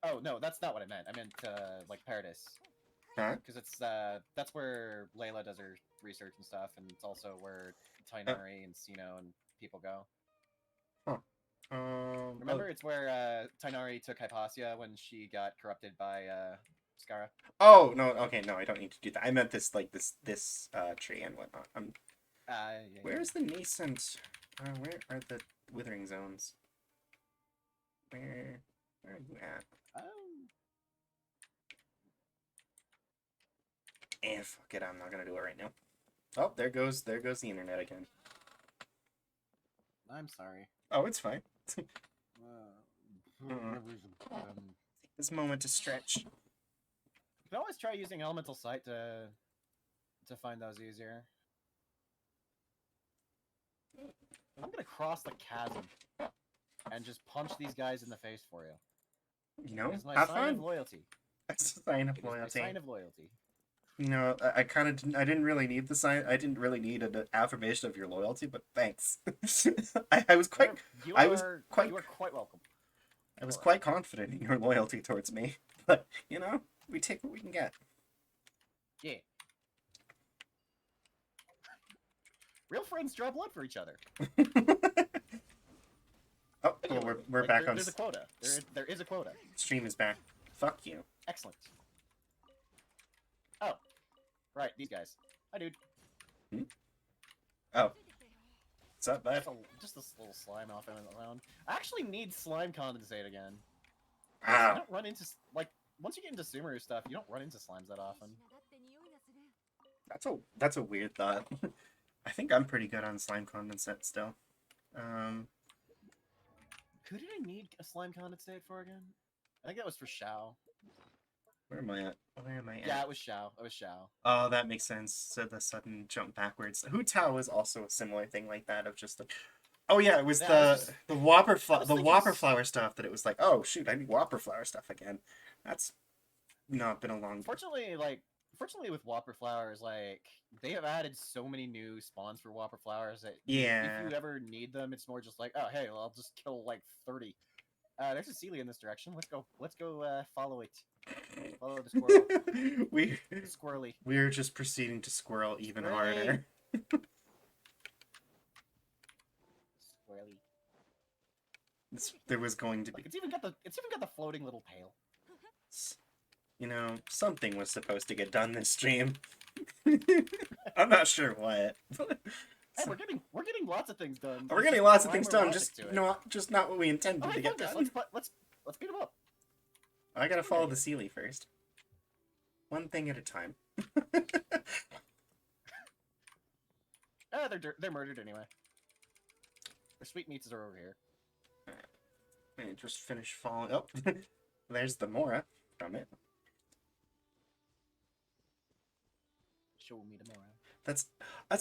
Oh no, that's not what I meant. I meant like Paradise. Huh? Because it's that's where Layla does her research and stuff, and it's also where Tainari and Sino and people go. Remember, it's where Tainari took Hypatia when she got corrupted by Skara. Oh no! Okay, no, I don't need to do that. I meant this tree and whatnot. Yeah, Where's the nascent? Where are the withering zones? Where are you at? Fuck it, I'm not gonna do it right now. Oh, there goes the internet again. I'm sorry. Oh, it's fine. This moment to stretch. You can always try using Elemental Sight to find those easier. I'm gonna cross the chasm and just punch these guys in the face for you. You know, It's my have sign fun. of loyalty. That's a sign of It is my loyalty. sign of loyalty. You know, I didn't really need the sign. I didn't really need an affirmation of your loyalty, but thanks. I was quite You I are was quite welcome. I was quite confident in your loyalty towards me. But you know, we take what we can get. Yeah. Real friends draw blood for each other. Oh, well, we're Like, back on. There's a quota. There is a quota. Stream is back. Fuck you. Excellent. Oh, right, these guys. Hi, dude. Oh, what's up, bud? Just this little slime off and around. I actually need slime condensate again. You Ah, don't run into like once you get into Sumeru stuff, you don't run into slimes that often. that's a weird thought. I think I'm pretty good on slime condensate still. Who did I need a slime condensate for again? I think that was for Shao. Where am I at? Where am I at? Yeah, it was Shao. It was Shao. Oh, that makes sense. So the sudden jump backwards. Hu Tao was also a similar thing like that of just like, oh yeah, it was Yeah, I was the Whopper I was thinking Whopper flower stuff that it was like, oh shoot, I need Whopper flower stuff again. That's not been a long. Fortunately, with Whopper flowers, like they have added so many new spawns for Whopper flowers that Yeah. if you ever need them, it's more just like, oh hey, well, I'll just kill like 30. There's a Sealy in this direction. Let's go. Follow it. Follow the squirrel. Squirrely. We're just proceeding to squirrel even Squirrely. harder. Squirrely. There was going to be, Like, it's even got the floating little pail. you know, something was supposed to get done this stream. I'm not sure what. Hey, we're getting lots of things done. We're There's getting just lots of rhyme things or done, logic just to it. not what we intended Oh, to hey, get fuck done. this. Let's beat him up. I gotta follow the Sealy first. One thing at a time. They're murdered anyway. Their sweetmeats are over here. I just finished falling. Oh, there's the Mora from it. Show me tomorrow. That's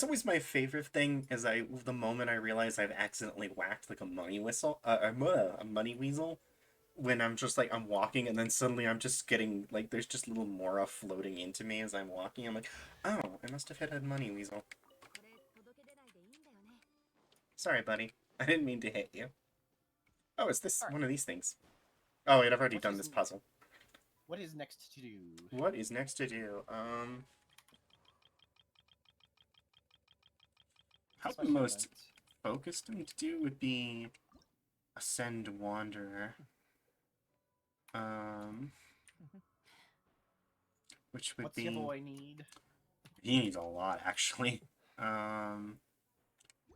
always my favorite thing. Is the moment I realize I've accidentally whacked like a money whistle, a money weasel, when I'm just like I'm walking and then suddenly I'm just getting like there's just little Mora floating into me as I'm walking. I'm like, oh, I must have hit a money weasel. Sorry, buddy. I didn't mean to hit you. Oh, it's this one of these things. Oh wait, I've already done this puzzle. What is next to do? What is next to do? How the most focused thing to do would be Ascend Wanderer. Which would What's be your boy need? he needs a lot actually.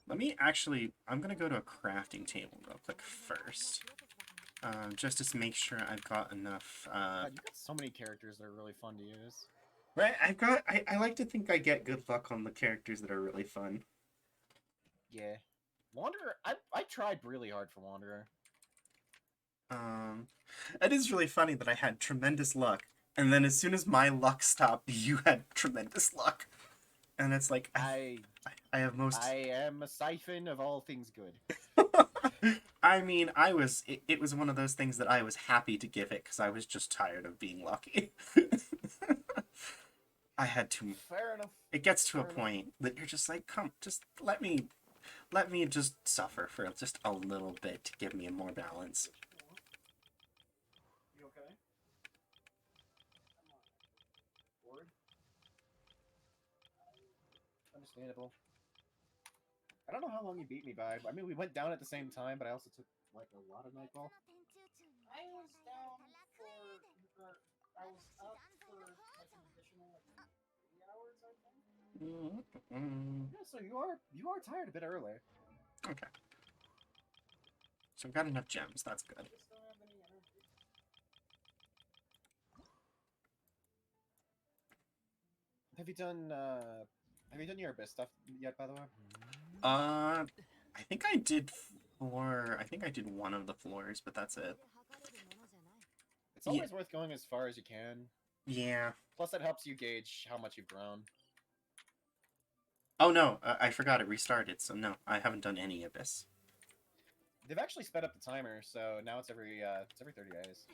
Let me actually, I'm gonna go to a crafting table real quick first. Just to make sure I've got enough, God, you've got so many characters that are really fun to use. right, I like to think I get good luck on the characters that are really fun. Yeah. Wanderer, I tried really hard for Wanderer. It is really funny that I had tremendous luck, and then as soon as my luck stopped, you had tremendous luck. And it's like, I have most... I am a siphon of all things good. I mean, it was one of those things that I was happy to give it, because I was just tired of being lucky. I had to... Fair enough. It gets to a Fair enough. point that you're just like, come, just let me just suffer for just a little bit to give me more balance. You okay? Bored? Understandable. I don't know how long you beat me by. I mean, we went down at the same time, but I also took like a lot of nightfall. I was down for, or I was up for like an additional like 3 hours, I think. Yeah, so you are tired a bit early. Okay. So I've got enough gems, that's good. Just don't have any energy. Have you done your abyss stuff yet, by the way? I think I did I think I did one of the floors, but that's it. It's always worth going as far as you can. Yeah. Plus, that helps you gauge how much you've grown. Oh no, I forgot it restarted, so no, I haven't done any Abyss. They've actually sped up the timer, so now it's every 30 days.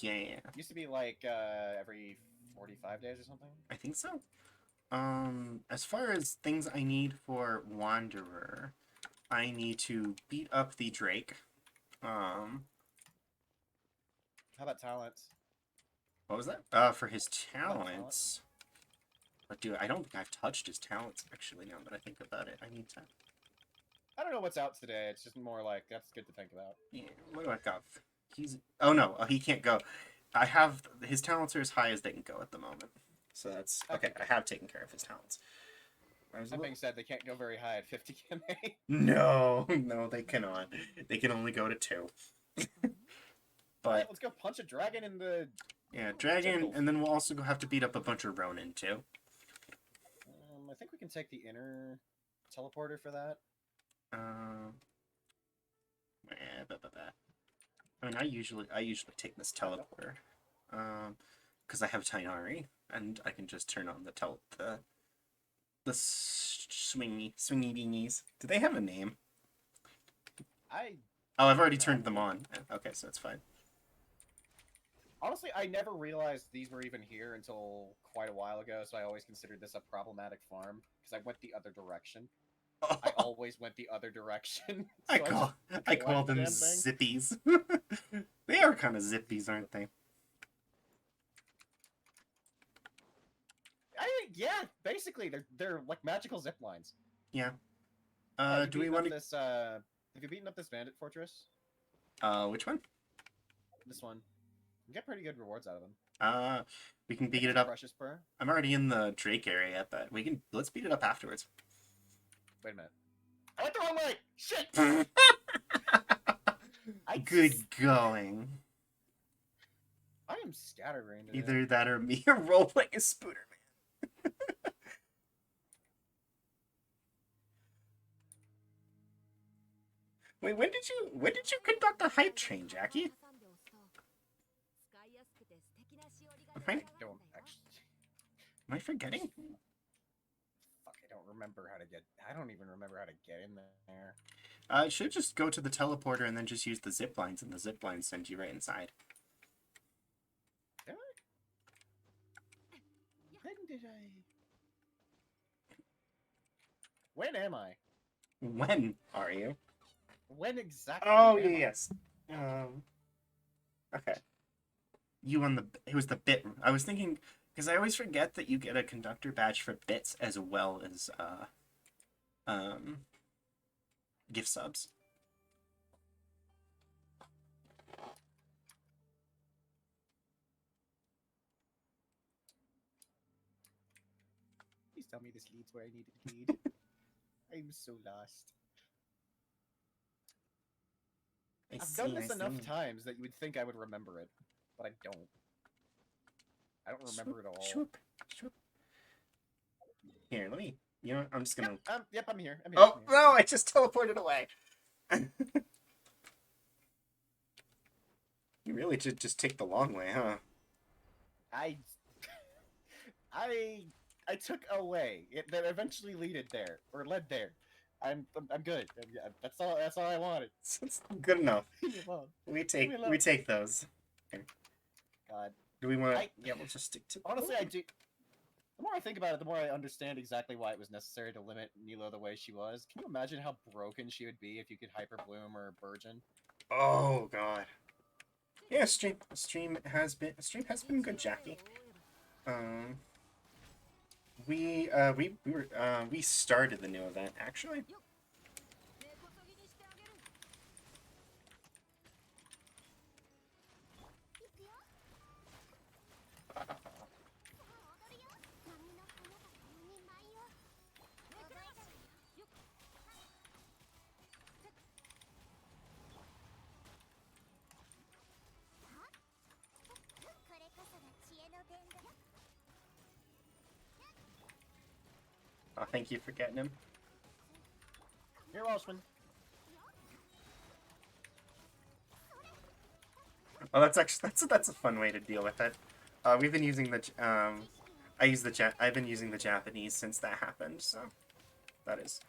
Yeah. It used to be like every 45 days or something. I think so. As far as things I need for Wanderer, I need to beat up the Drake. How about talents? What was that? For his talents. But dude, I don't think I've touched his talents actually now that I think about it. I need to... I don't know what's out today. It's just more like, that's good to think about. Yeah, what do I got? He's... Oh no, he can't go. I have... His talents are as high as they can go at the moment. So that's... Okay, I have taken care of his talents. That being said, they can't go very high at 50 KMA. No, no, they cannot. They can only go to 2. Alright, But... let's go punch a dragon in the... Yeah, Dragon, and then we'll also have to beat up a bunch of Ronin, too. I think we can take the inner teleporter for that. I mean, I usually take this teleporter, because I have Tainari, and I can just turn on the swingy beanies. Do they have a name? Oh, I've already turned them on. Okay, so it's fine. Honestly, I never realized these were even here until quite a while ago, so I always considered this a problematic farm, because I went the other direction. I always went the other direction. So I call them zippies. They are kind of zippies, aren't they? Yeah, basically, they're like magical zip lines. Yeah. Do we want this? Have you beaten up this bandit fortress? Which one? This one. You get pretty good rewards out of them. We can beat it up. Precious Spur. I'm already in the Drake area, but let's beat it up afterwards. Wait a minute. I went the wrong way! Shit! Good going. I am scatterbrained. Either that or me roleplaying a Spooderman. Wait, when did you conduct a hype train, Jackie? Am I forgetting? Fuck, I don't remember how to get... I don't even remember how to get in there. It should just go to the teleporter and then just use the zip lines, and the zip lines send you right inside. Did I? When did I... When am I? When are you? When exactly Oh, am I? yes. Okay. It was the bit. I was thinking, because I always forget that you get a conductor badge for bits as well as, gift subs. Please tell me this leads where I need it to lead. I'm so lost. I I've see, done this I enough see. times that you would think I would remember it, but I don't. I don't remember it all. Swoop, swoop. Here, let me. You know what? I'm just gonna. Yep, I'm here. Oh no! I just teleported away. You really should just take the long way, huh? I took a way that eventually led there, or led there. I'm good. Yeah, that's all I wanted. It's good enough. Leave me alone. We me alone. take those. God. Do we want to? I- Yeah, we'll just stick to. Honestly, I do. The more I think about it, the more I understand exactly why it was necessary to limit Nilo the way she was. Can you imagine how broken she would be if you could Hyper Bloom or Burgeon? Oh god. Yeah, stream has been good, Jackie. We started the new event actually. 根こそぎにしてあげる。行くよ。さあ踊るよ。波の花が共に舞いを。覚えたわよ。よっ。これこそが知恵の伝道。 Oh, thank you for getting him. Here, Welshman. Oh, that's a fun way to deal with it. We've been using the I've been using the Japanese since that happened, so that is.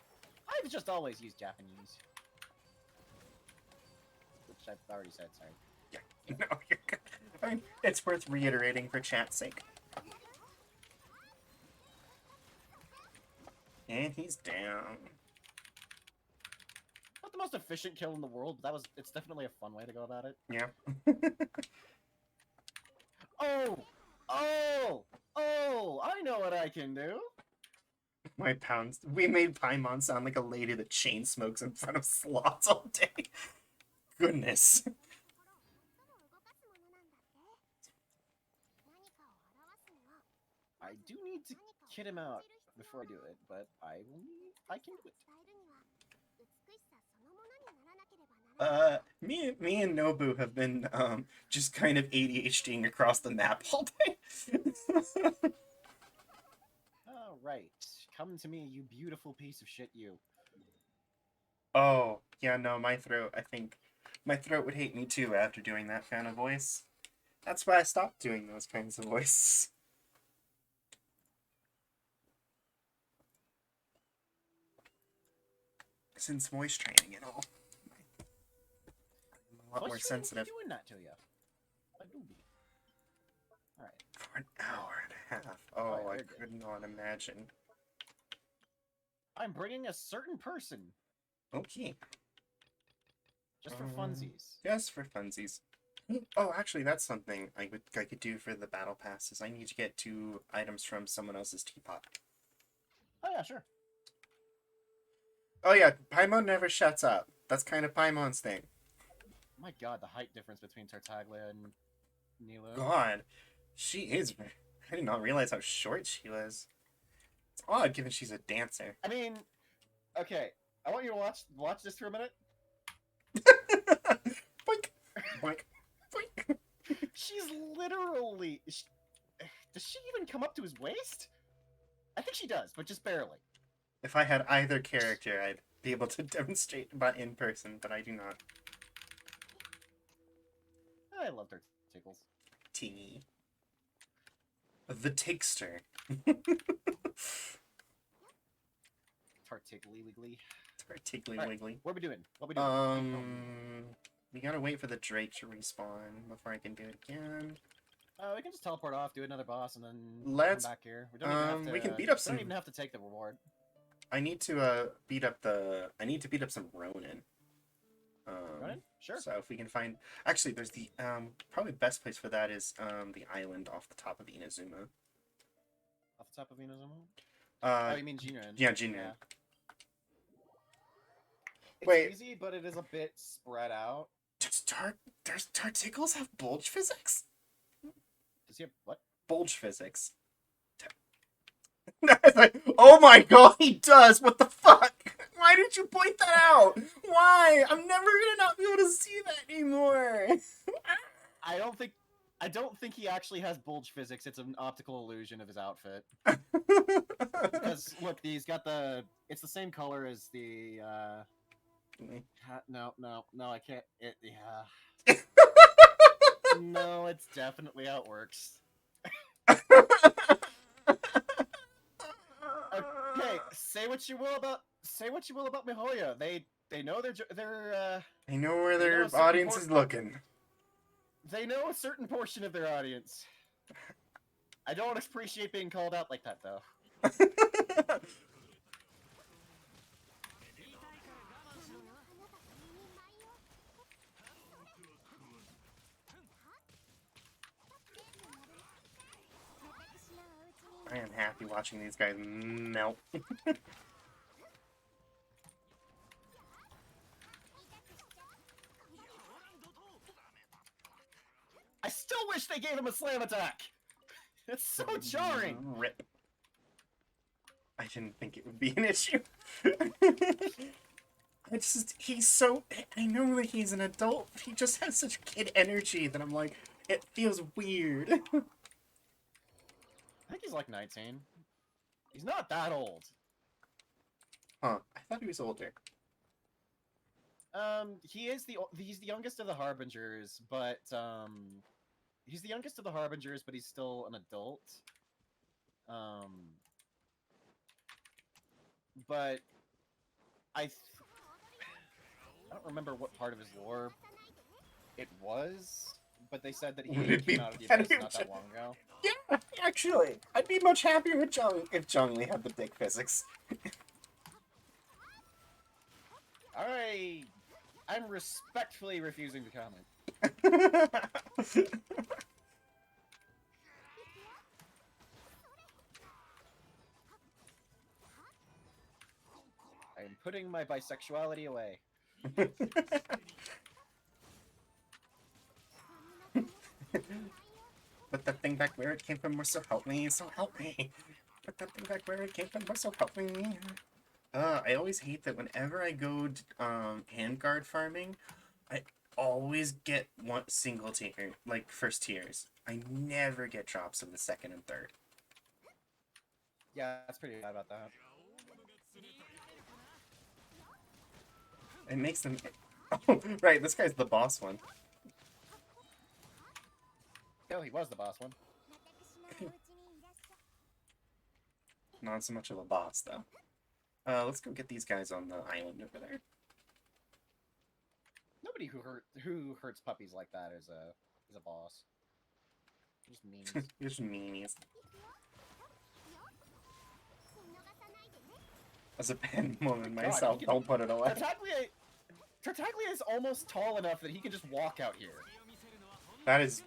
I've just always used Japanese. Which I've already said, sorry. Yeah. No, you're good. I mean, it's worth reiterating for chat's sake. And he's down. Not the most efficient kill in the world, but it's definitely a fun way to go about it. Yeah. Oh! I know what I can do! We made Paimon sound like a lady that chain smokes in front of slots all day. Goodness. I do need to kid him out before I do it, but I can do it. Me and Nobu have been just kind of ADHDing across the map all day. Alright. Come to me, you beautiful piece of shit, you. Oh, yeah, no, I think my throat would hate me too after doing that kind of voice. That's why I stopped doing those kinds of voices. Since voice training and all. I'm a lot more sensitive. Doing that to you. I do be. Alright. For an hour and a half. Oh, Alright, I very good. could not imagine. I'm bringing a certain person. Okay. Just for funsies. Yes, for funsies. Oh, actually, that's something I could do for the battle passes. I need to get 2 items from someone else's teapot. Oh yeah, sure. Oh yeah, Paimon never shuts up. That's kind of Paimon's thing. My god, the height difference between Tartaglia and Nilo. God, she is. I did not realize how short she was. It's odd, given she's a dancer. I mean, okay. I want you to watch this for a minute. Boink, boink, boink. She's literally. Does she even come up to his waist? I think she does, but just barely. If I had either character, I'd be able to demonstrate about in person, but I do not. I love her tickles. T. The Tickster. Tartiggly wiggly. Particularly Alright. wiggly. What are we doing? What are we doing? We gotta wait for the Drake to respawn before I can do it again. We can just teleport off, do another boss, and then Let's- come back here. We don't even have to. we can beat up we some- don't even have to take the reward. I need to beat up some Ronin. Ronin? Sure. So if we can find, actually, there's the probably the best place for that is the island off the top of Inazuma. Off the top of Inazuma? Oh, you mean Jinren? Yeah, Jinren. It's Wait. easy, but it is a bit spread out. Does Tartickles have bulge physics? Does he have what? Bulge physics. Oh my god, he does! What the fuck? Why did you point that out? Why? I'm never gonna not be able to see that anymore. I don't think he actually has bulge physics. It's an optical illusion of his outfit. Because look, he's got it's the same color as the no, I can't. Yeah. No, it's definitely how it works. Okay, say what you will about Mihoyo. They know I know where They know their a certain audience is looking. they know a certain portion of their audience. I don't appreciate being called out like that though. I am happy watching these guys melt. I still wish they gave him a slam attack. It's so jarring. Rip. I didn't think it would be an issue. I know that he's an adult, but he just has such kid energy that I'm like, it feels weird. I think he's like 19. He's not that old. Huh, I thought he was older. He's the youngest of the Harbingers, but he's still an adult. But I don't remember what part of his lore it was, but they said that he came out of the abyss not that long ago. Yeah, actually, I'd be much happier with if Zhongli had the dick physics. I'm respectfully refusing to comment. I am putting my bisexuality away. Put that thing back where it came from, or so help me, so help me. Put that thing back where it came from, or so help me. I always hate that whenever I go handguard farming, I always get one single tier, like first tiers. I never get drops of the second and third. Yeah, that's pretty bad about that. It makes them... Oh, right, this guy's the boss one. Oh, he was the boss one. Not so much of a boss, though. Let's go get these guys on the island over there. Nobody who hurts puppies like that is a boss. Just means. Just meanies. As a pen woman myself, don't put it away. Tartaglia is almost tall enough that he can just walk out here. That is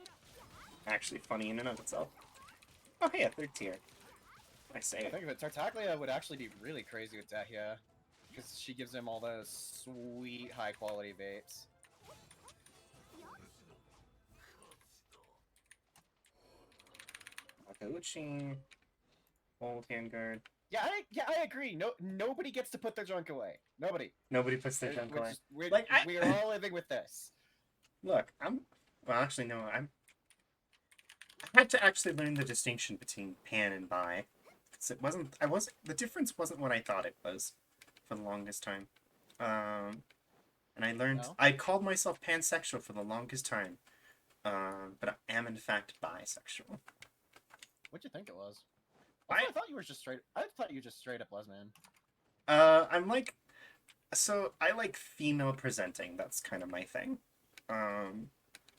actually funny in and of itself. Oh, hey, a third tier. I say I it. think that Tartaglia would actually be really crazy with Dahlia, because she gives him all those sweet, high-quality baits. Akauchi. Old handguard. Yeah, I agree. Nobody gets to put their junk away. Nobody. Nobody puts their junk away. We are all living with this. Look, well, actually, no, I had to actually learn the distinction between pan and bi. The difference wasn't what I thought it was for the longest time. And I learned, No? I called myself pansexual for the longest time. But I am in fact bisexual. What'd you think it was? I thought you were just straight. I thought you were just straight up lesbian. I'm like, so I like female presenting. That's kind of my thing. Or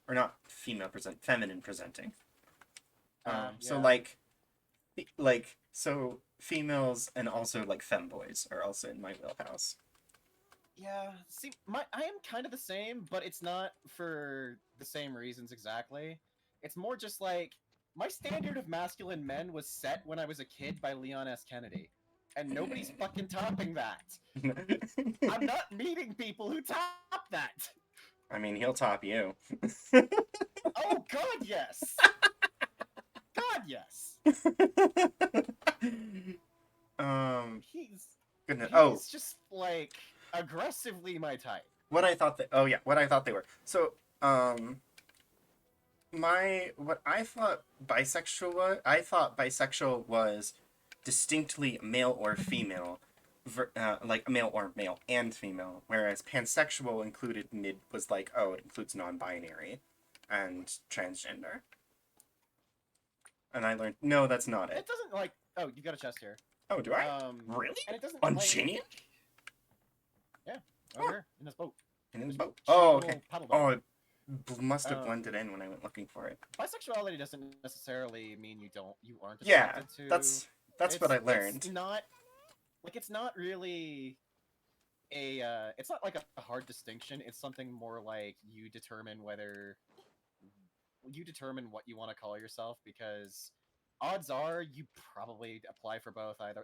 not feminine presenting. So Yeah. So females and also like femboys are also in my wheelhouse. Yeah. See, I am kind of the same, but it's not for the same reasons exactly. It's more just like my standard of masculine men was set when I was a kid by Leon S. Kennedy, and nobody's fucking topping that. I'm not meeting people who top that. I mean, he'll top you. Oh God, yes. God, yes. Goodness. He's Oh, just like aggressively my type. What I thought that. Oh yeah, what I thought they were. So what I thought bisexual was. I thought bisexual was distinctly male or female, like male or male and female. Whereas pansexual included mid was like, oh, it includes non-binary and transgender. And I learned, no, that's not it. It doesn't like. Oh, you got a chest here. Oh, do I? Really? And it doesn't. Ungenian? Like, yeah, over here in this boat. In his There's boat. a Oh, little okay. paddle boat. Oh, it must have blended in when I went looking for it. Bisexuality doesn't necessarily mean you aren't Yeah, attracted to. that's what I learned. It's not like it's not really a. It's not like a hard distinction. It's something more like you determine what you want to call yourself, because odds are you probably apply for both either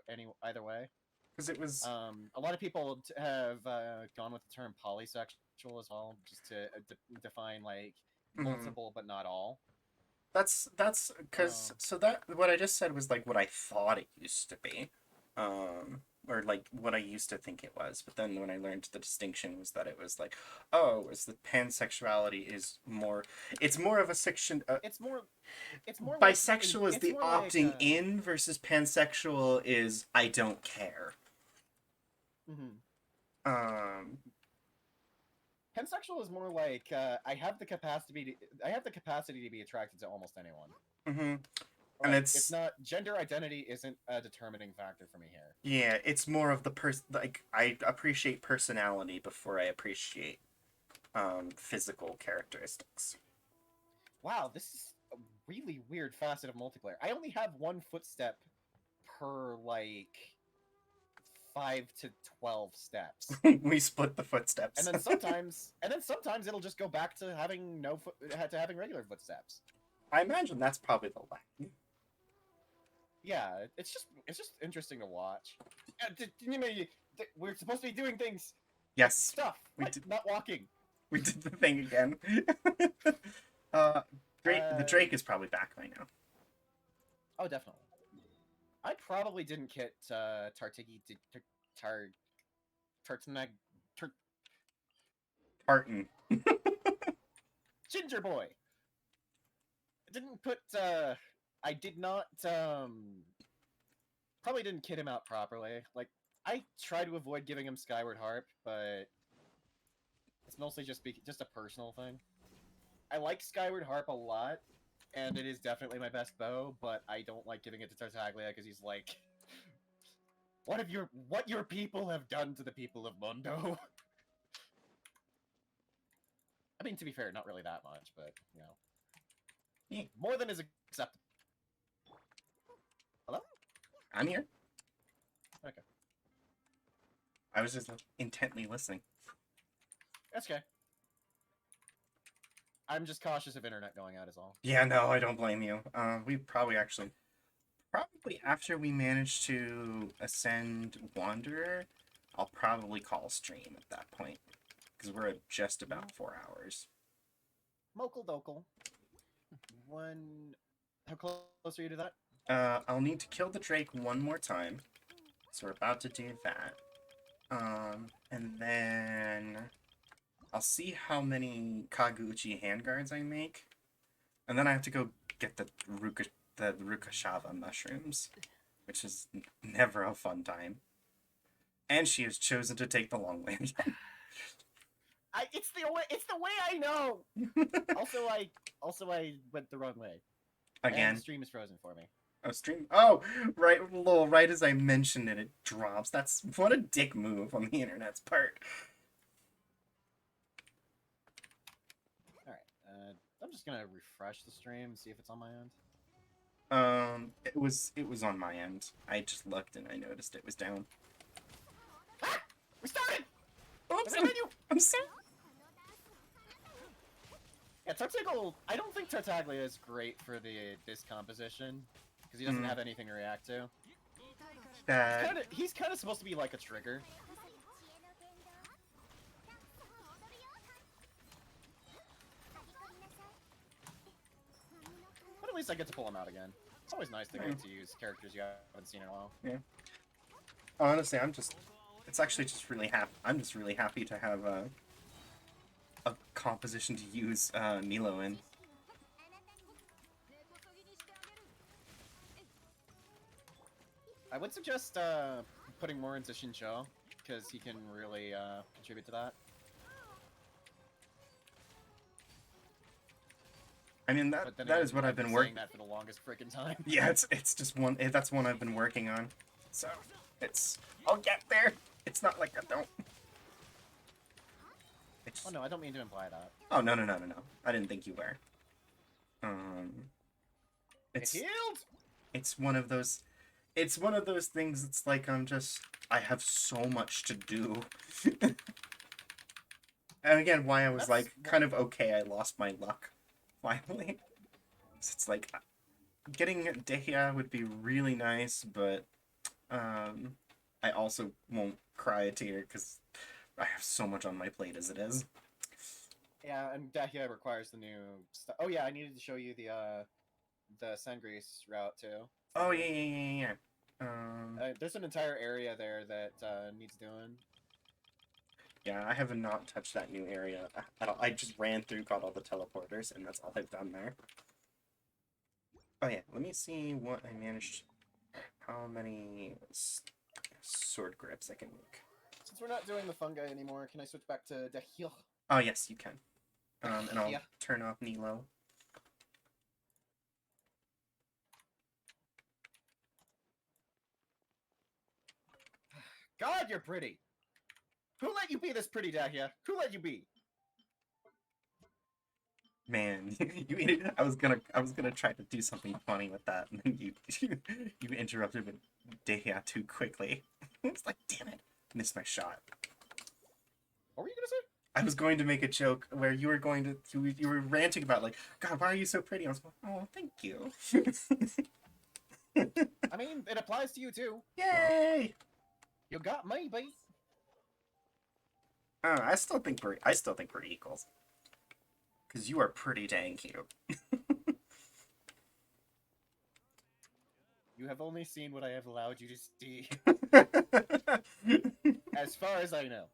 way. Because it was. A lot of people have gone with the term polysexual as well, just to define like multiple but not all. That's because so that what I just said was like what I thought it used to be, or like what I used to think it was. But then when I learned the distinction was that it was like, oh, is the pansexuality is more. It's more of a section. It's more. Bisexual like, is the more opting like, in versus pansexual is I don't care. Pansexual is more like I have the capacity to be attracted to almost anyone. And Like, it's not gender identity isn't a determining factor for me here. Yeah, it's more of the like I appreciate personality before I appreciate physical characteristics. Wow, this is a really weird facet of multiplayer. I only have one footstep per like 5 to 12 steps. We split the footsteps. And then sometimes it'll just go back to having having regular footsteps. I imagine that's probably the lag. Yeah, it's just interesting to watch. We're supposed to be doing things. Yes. Stuff. Not walking. We did the thing again. The Drake is probably back by now. Oh, definitely. I probably didn't get Tartigi Tartan. Ginger Boy. Didn't put I did not probably didn't kid him out properly. Like, I try to avoid giving him Skyward Harp, but it's mostly just a personal thing. I like Skyward Harp a lot, and it is definitely my best bow, but I don't like giving it to Tartaglia because he's like, what your people have done to the people of Mundo. I mean, to be fair, not really that much, but you know. Yeah. More than is acceptable. Hello? I'm here. Okay. I was just intently listening. That's okay. I'm just cautious of internet going out is all. Yeah, no, I don't blame you. We probably after we manage to ascend Wanderer, I'll probably call stream at that point. Because we're at just about 4 hours. Mokle Dokle. How close are you to that? I'll need to kill the Drake one more time. So we're about to do that. And then I'll see how many Kaguchi handguards I make. And then I have to go get the Rukashava mushrooms, which is never a fun time. And she has chosen to take the long way. It's the way I know. also I went the wrong way. Again. And the stream is frozen for me. Oh, stream. Oh, right. Lol, right as I mentioned it, it drops. What a dick move on the internet's part. All right. I'm just gonna refresh the stream and see if it's on my end. It was on my end. I just looked and I noticed it was down. Ah! We started. Oh, I'm sorry. Yeah, Tartaglia. I don't think Tartaglia is great for this composition because he doesn't have anything to react to. He's kind of supposed to be like a trigger. But at least I get to pull him out again. It's always nice to get to use characters you haven't seen in a while. Yeah. Honestly, I'm just it's actually just really happy. I'm just really happy to have a composition to use Milo in. I would suggest putting more into Shincho, because he can really contribute to that. I mean, But then that again, is what I've been saying working. that for the longest freaking time. Yeah, it's just one. That's one I've been working on. So it's. I'll get there. It's not like I don't. It's, Oh no, I don't mean to imply that. oh no. I didn't think you were. It's healed. It's one of those. It's one of those things. It's like I have so much to do. And again, why I was That's- kind of okay. I lost my luck, finally. It's like getting Dehya would be really nice, but I also won't cry a tear because I have so much on my plate as it is. Yeah, and Dahlia requires the new stuff. Oh yeah, I needed to show you the Sangrease route too. Oh yeah. There's an entire area there that needs doing. Yeah, I have not touched that new area at all. I just ran through, got all the teleporters, and that's all I've done there. Oh yeah, let me see what I managed. How many sword grips I can make. Since we're not doing the fungi anymore, can I switch back to Dahlia? Oh yes, you can. And I'll Yeah. turn off Nilo. God, you're pretty. Who let you be this pretty, Dahlia? Who let you be? Man, I was gonna try to do something funny with that, and then you interrupted with Dehya too quickly. It's like, damn it, missed my shot. What were you gonna say? I was going to make a joke where you were going to you were ranting about like, God, why are you so pretty? I was like, oh, thank you. I mean, it applies to you too. Yay! You got me, babe. I still think we're equals. Because you are pretty dang cute. You have only seen what I have allowed you to see, as far as I know.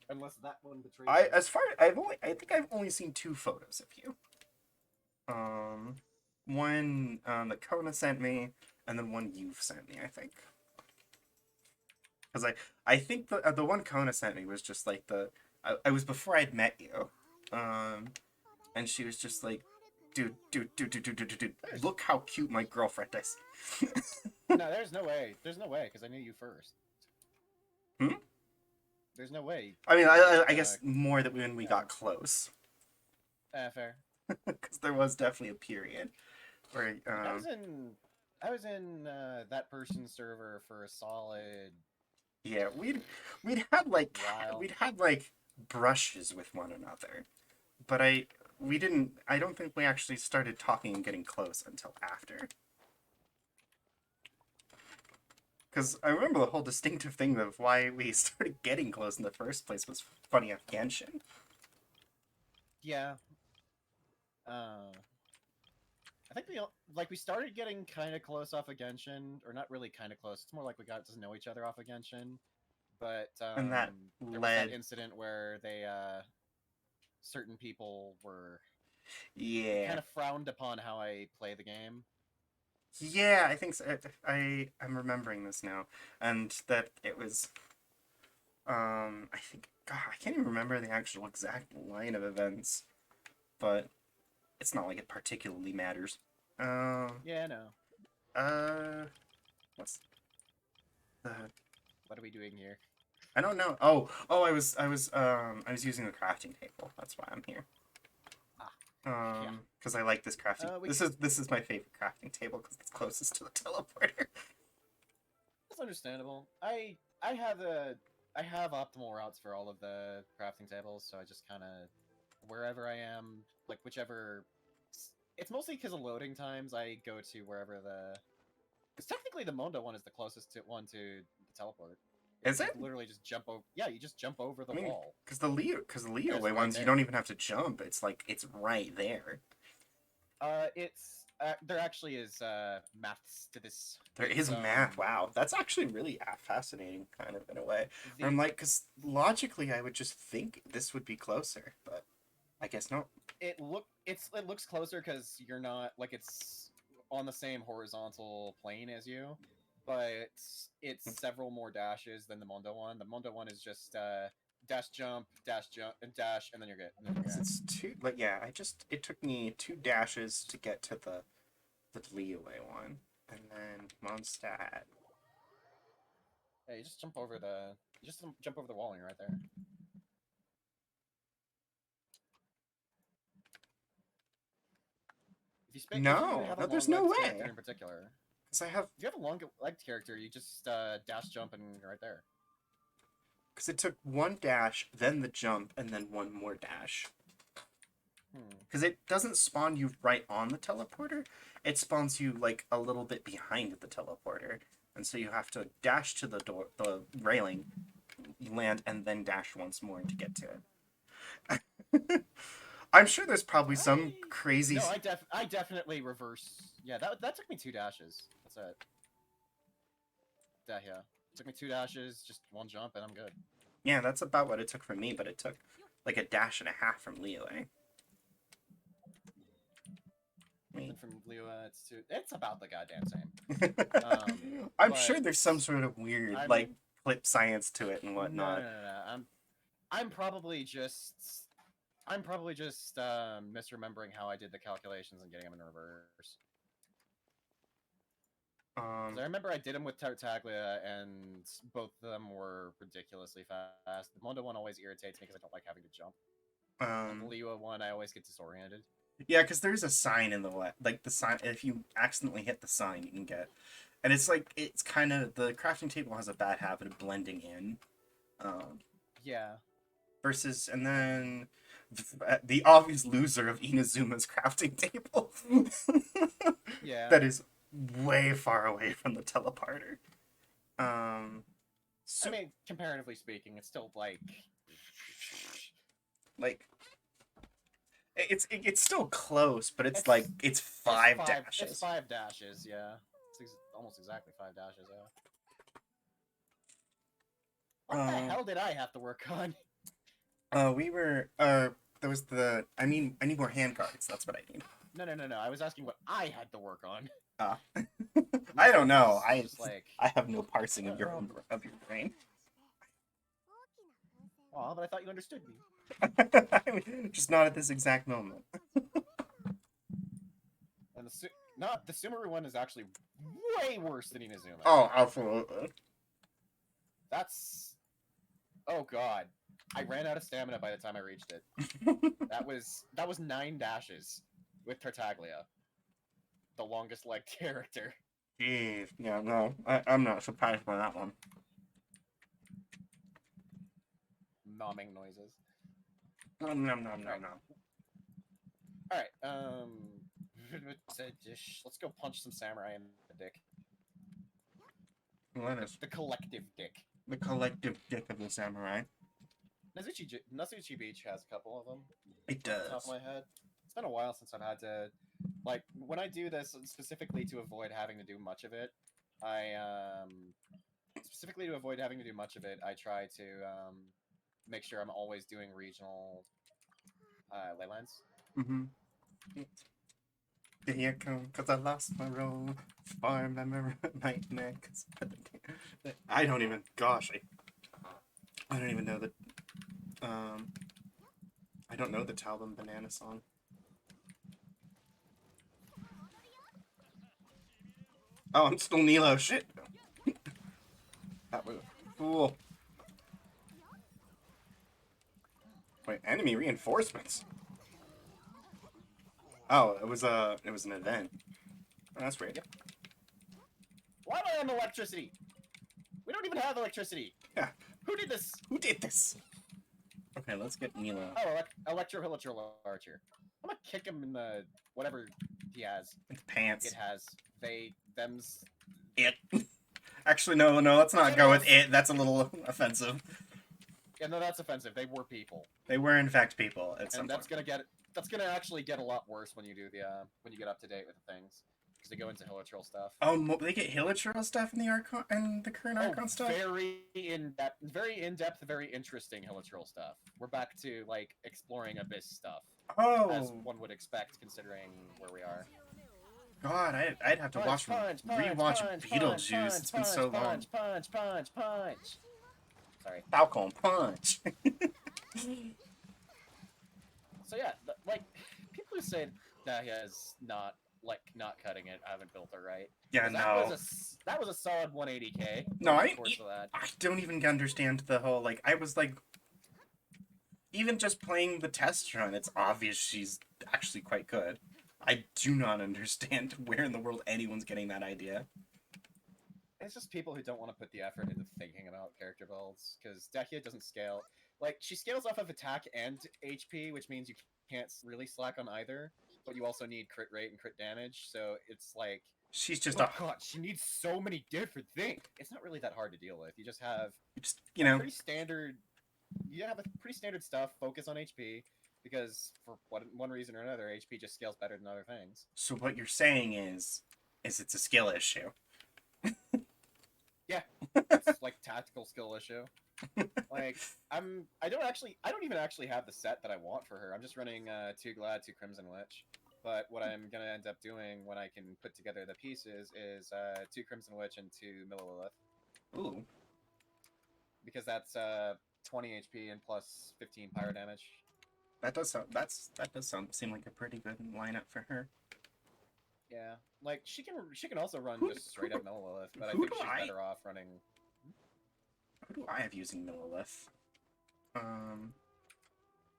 Unless that one betrays me. I think I've only seen 2 photos of you. One that Kona sent me, and then one you've sent me, I think. Because I think the one Kona sent me was just like I was before I'd met you. And she was just like, dude, look how cute my girlfriend is. No, there's no way, because I knew you first. Hmm? There's no way. I mean, I guess more that when we got close. Fair. Because there was definitely a period where I was in that person's server for a solid. yeah, we'd had like Wow. brushes with one another, but I don't think we actually started talking and getting close until after. Because I remember the whole distinctive thing of why we started getting close in the first place was funny off Genshin. Yeah. I think we started getting kind of close off of Genshin, or not really kind of close. It's more like we got to know each other off of Genshin. But And that there was led that incident where they certain people were yeah. kind of frowned upon how I play the game. Yeah, I think so. I'm remembering this now, and that it was. I think God, I can't even remember the actual exact line of events, but it's not like it particularly matters. Yeah, no. What's the? What are we doing here? I don't know. Oh, I was using the crafting table. That's why I'm here. Because I like this crafting. This is my favorite crafting table because it's closest to the teleporter. That's understandable. I have optimal routes for all of the crafting tables, so I just kind of wherever I am, like whichever. It's mostly because of loading times. I go to wherever because technically the Mondo one is the closest one to the teleport. Is You it? literally just jump over. Yeah, you just jump over the wall. Because the Leo It's way right ones, there. you don't even have to jump. It's like it's right there. It's there actually is maths to this. There It's, is math. Wow, that's actually really fascinating, kind of in a way. the- I'm like, because logically, I would just think this would be closer, but I guess not. it looks closer because you're not like it's on the same horizontal plane as you, but it's several more dashes than the Mondo one. The Mondo one is just dash, jump, and dash, and then you're good. And then you're 'Cause good. it's two, but yeah, it took me 2 dashes to get to the leeway one, and then Mondstadt. Yeah, you just jump over the wall and you're right there. If you if you No, have a there's no long-legged way. character in particular. Because I have, If you have a long-legged character, you just dash, jump, and you're right there. because it took 1 dash, then the jump, and then 1 more dash. Because it doesn't spawn you right on the teleporter, it spawns you like a little bit behind the teleporter, and so you have to dash to the door, the railing, land, and then dash once more to get to it. I'm sure there's probably some crazy. No, I definitely reverse. Yeah, that took me 2 dashes. That's it. Yeah. Took me 2 dashes, just 1 jump, and I'm good. Yeah, that's about what it took for me, but it took like a dash and a half from leeway. And from Lua, it's about the goddamn same. I'm but sure there's some sort of weird like flip science to it and whatnot. No. I'm probably just misremembering how I did the calculations and getting them in reverse. 'Cause I remember I did them with Tartaglia, and both of them were ridiculously fast. The Mondo one always irritates me because I don't like having to jump. And the Lua one, I always get disoriented. Yeah, because there's a sign in the way, like the sign. If you accidentally hit the sign, you can get, and it's like it's kind of the crafting table has a bad habit of blending in. Yeah. Versus, and then the obvious loser of Inazuma's crafting table. Yeah. That is way far away from the teleporter. So, I mean, comparatively speaking, it's still like it's still close, but it's like it's 5 dashes. It's 5 dashes, yeah. It's almost exactly 5 dashes, yeah. What the hell did I have to work on? We were there was the I need more hand cards. That's what I need. No. I was asking what I had to work on. I don't know. I have no parsing of your brain. Aw, but I thought you understood me. I mean, just not at this exact moment. And the Sumeru one is actually way worse than Inazuma. Oh, absolutely. Oh god. I ran out of stamina by the time I reached it. That was 9 dashes with Tartaglia. The longest legged character. Jeez. Yeah, no. I'm not surprised by that one. Nomming noises. No. Alright, let's go punch some samurai in the dick. The collective dick. The collective dick of the samurai. Nasuchi Beach has a couple of them. It does. Off the top of my head. It's been a while since I've had to, like, when I do this specifically to avoid having to do much of it, I try to make sure I'm always doing regional leylands. Mm-hmm. Here come, cause I lost my role. Farm my neck. I don't even. Gosh, I don't even know the. I don't know the Talbum Banana song. Oh, I'm still Nilo. Shit. That was cool. Wait, enemy reinforcements. Oh, it was an event. Oh, that's weird. Yep. Why am I on electricity? We don't even have electricity. Yeah. Who did this? Who did this? Okay, let's get Nilo. Oh, Electro Archer. I'm gonna kick him in the whatever he has. It's pants. It has. Them's. It. Actually, no. Let's not go with it. That's a little offensive. Yeah, no, that's offensive. They were people. They were in fact people. And that's that's gonna actually get a lot worse when you do the when you get up to date with the things, because they go into Hilichurl stuff. Oh, they get Hilichurl stuff in the Archon and the current Archon stuff. Very in depth, very interesting Hilichurl stuff. We're back to like exploring Abyss stuff, as Oh one would expect considering where we are. God, I'd have to rewatch Beetlejuice. It's been so long. Punch. Sorry. Falcon Punch. So yeah, like people who say Dahlia is not cutting it, haven't built it right. Yeah, no. That was a solid 180k. No, I That. don't even understand the whole, like, I was like, even just playing the test run, it's obvious she's actually quite good. I do not understand where in the world anyone's getting that idea. It's just people who don't want to put the effort into thinking about character builds, because Dahlia doesn't scale. Like, she scales off of attack and HP, which means you can't really slack on either, but you also need crit rate and crit damage, so it's like... She's just God, she needs so many different things! It's not really that hard to deal with. You just have... you know... pretty standard... You have a pretty standard stuff, focus on HP, because for one reason or another, HP just scales better than other things. So what you're saying is it's a skill issue. Yeah, it's like tactical skill issue. Like I don't even actually have the set that I want for her. I'm just running 2 Glad, 2 Crimson Witch. But what I'm gonna end up doing when I can put together the pieces is 2 Crimson Witch and 2 Millilith. Ooh. Because that's 20 HP and plus 15 pyro damage. That does seem like a pretty good lineup for her. Yeah, like she can also run just straight up Millilith, but I think she's better off running. Who do I have using Millilith?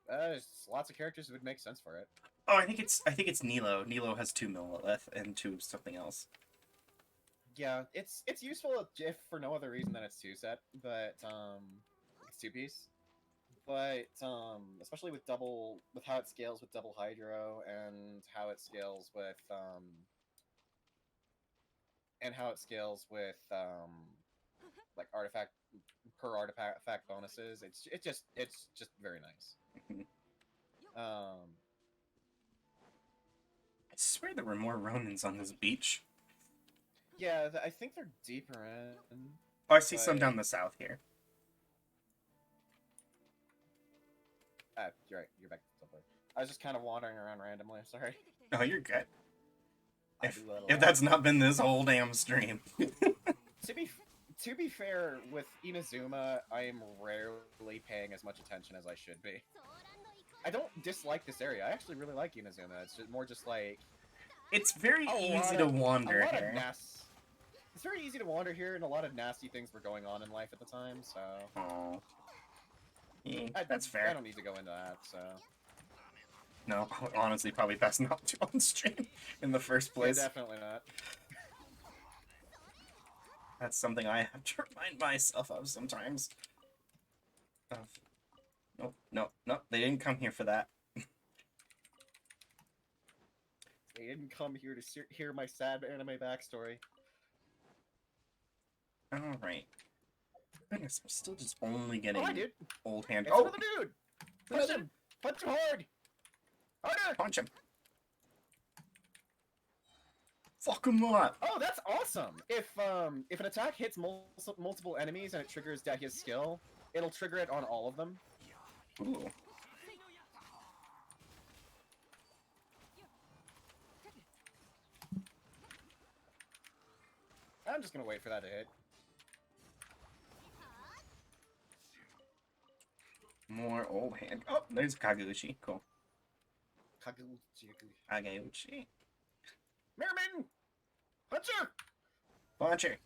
There's lots of characters that would make sense for it. Oh, I think it's Nilo. Nilo has 2 Millilith and 2 something else. Yeah, it's useful if for no other reason than it's 2-set, but it's 2-piece. But especially with how it scales with double Hydro and how it scales with like artifact bonuses, it's just very nice. I swear there were more Ronins on this beach. Yeah, I think they're deeper in. Oh, I see some down the south here. You're right. You're back to somewhere. I was just kind of wandering around randomly. Sorry. Oh, you're good. If that's not been this whole damn stream. To be fair, with Inazuma, I am rarely paying as much attention as I should be. I don't dislike this area. I actually really like Inazuma. It's just more just like... It's very easy to wander here. It's very easy to wander here, and a lot of nasty things were going on in life at the time, so... Oh. Yeah, that's fair. I don't need to go into that, so... No, honestly, probably best not to on stream in the first place. Yeah, definitely not. That's something I have to remind myself of sometimes. No, they didn't come here for that. They didn't come here to hear my sad anime backstory. Alright. Goodness, I'm still just only getting old hand. It's another dude! Punch him! Punch him hard! Harder! Punch him! Fuck him up! Oh, that's awesome! If an attack hits multiple enemies and it triggers Dahia's skill, it'll trigger it on all of them. Ooh. I'm just gonna wait for that to hit. More old hand. Oh, there's Kaguchi. Cool. Kaguchi. Merriman! Puncher! Puncher!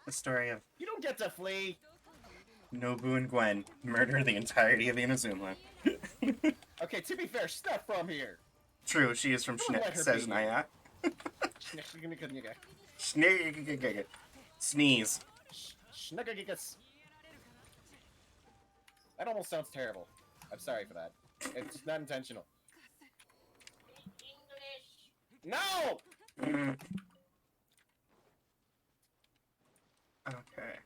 The story of You don't get to flee! Nobu and Gwen murder the entirety of Inazuma. Okay, to be fair, she's not from here. True, she is from Seznaya. Sneeze. Schnuggagigas. That almost sounds terrible. I'm sorry for that. It's not intentional. No! Okay.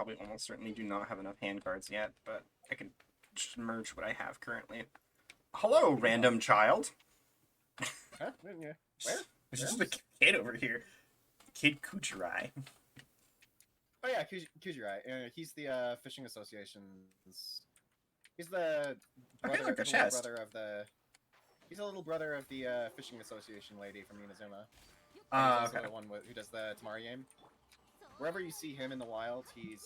probably almost certainly do not have enough hand cards yet, but I can just merge what I have currently. Hello, random child. Huh? Yeah. Where? There's just a kid over here. Kid Kuchirai. Oh yeah, Kujirai. He's the fishing association's. He's the Okay, brother, look, a the little chest. brother of the. He's a little brother of the fishing association lady from Inazuma. He's also Okay. the one who does the Tamari game. Wherever you see him in the wild, he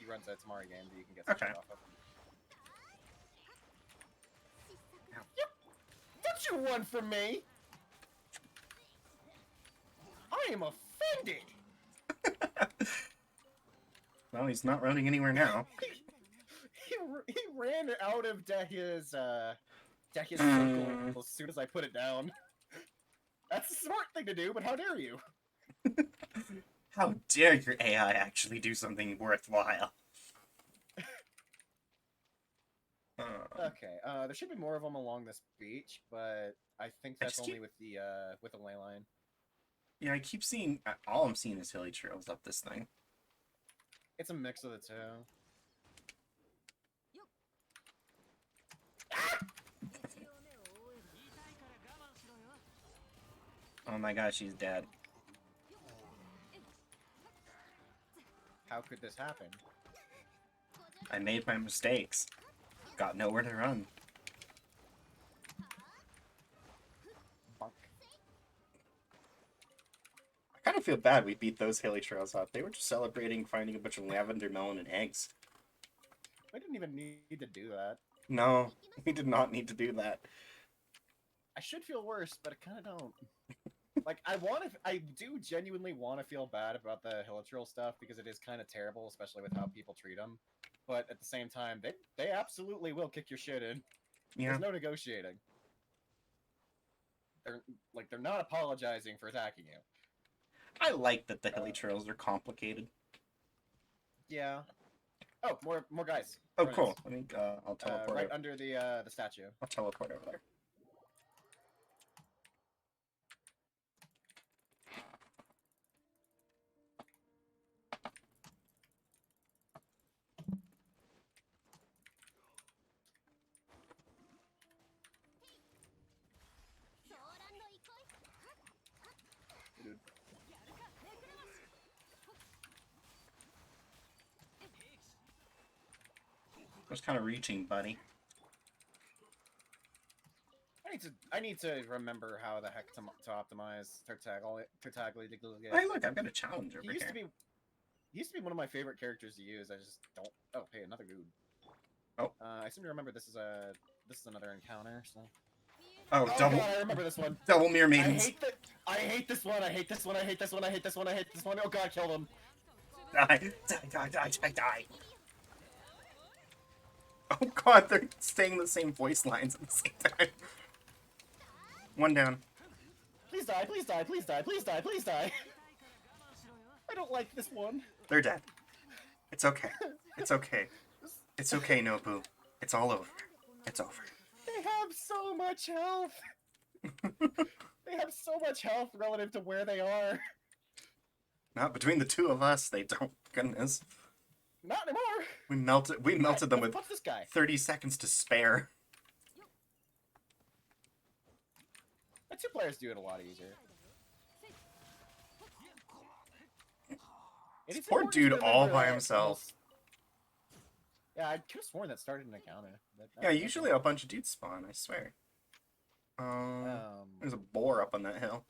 runs a Tamari game that you can get some Okay. shit off of. Don't you run from me! I am offended! Well, he's not running anywhere now. He ran out of Dekia's circle as soon as I put it down. That's a smart thing to do, but how dare you? How dare your AI actually do something worthwhile? Okay, there should be more of them along this beach, but I think I that's just only keep- with the ley line. Yeah, I keep seeing... all I'm seeing is hilly trails up this thing. It's a mix of the two. Oh my gosh, she's dead. How could this happen? I made my mistakes. Got nowhere to run. Bonk. I kind of feel bad we beat those hilly trails up. They were just celebrating finding a bunch of lavender melon and eggs. We didn't even need to do that. No, we did not need to do that. I should feel worse, but I kind of don't. Like, I do genuinely want to feel bad about the Hilichurl stuff because it is kind of terrible, especially with how people treat them. But at the same time, they absolutely will kick your shit in. Yeah. There's no negotiating. They're not apologizing for attacking you. I like that the hilly trails are complicated. Yeah. Oh, more guys. Oh, Join cool. us. I think I'll teleport. Right under the statue. I'll teleport over there. I was kind of reaching, buddy. I need to remember how the heck to optimize Tertagly. Hey, look, I've got a challenge over He used here. he used to be one of my favorite characters to use. I just don't. Oh, hey, another dude. Oh. I seem to remember this is another encounter. So. Oh, Oh double, God, I remember this one. double mirror I maidens. hate this one. I hate this one. I hate this one. I hate this one. I hate this one. Oh God, kill them. Die, die, die, die, die, die. Oh god, they're saying the same voice lines at the same time. One down. Please die. Please die. Please die. Please die. Please die. I don't like this one. They're dead. It's okay. It's okay. It's okay, Nobu. It's all over. It's over. They have so much health. They have so much health relative to where they are. Not between the two of us, they don't. Goodness. Not anymore. We melted them with What's this guy? 30 seconds to spare. The two players do it a lot easier. This poor dude all by himself. Yeah, I could have sworn that started an encounter. Yeah, usually a bunch of dudes spawn, I swear. There's a boar up on that hill.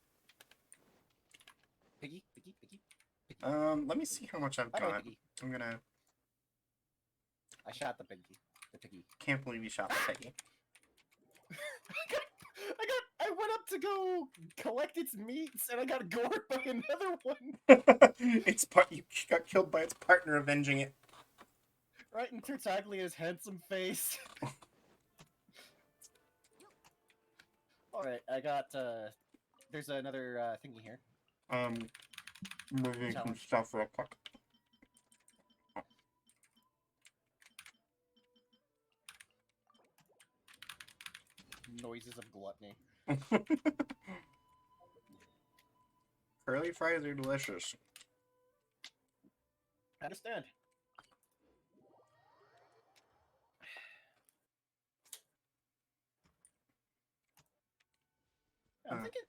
Piggy, piggy, piggy. Let me see how much I've Hi, got. piggy. I'm gonna... I shot the piggy. The piggy. Can't believe you shot the piggy. I went up to go collect its meats, and I got gored by another one. You got killed by its partner avenging it. Right in Tertaglia's handsome face. Alright, I got, there's another, thingy here. Moving some Challenge. stuff real quick. Noises of gluttony. Curly fries are delicious. I understand.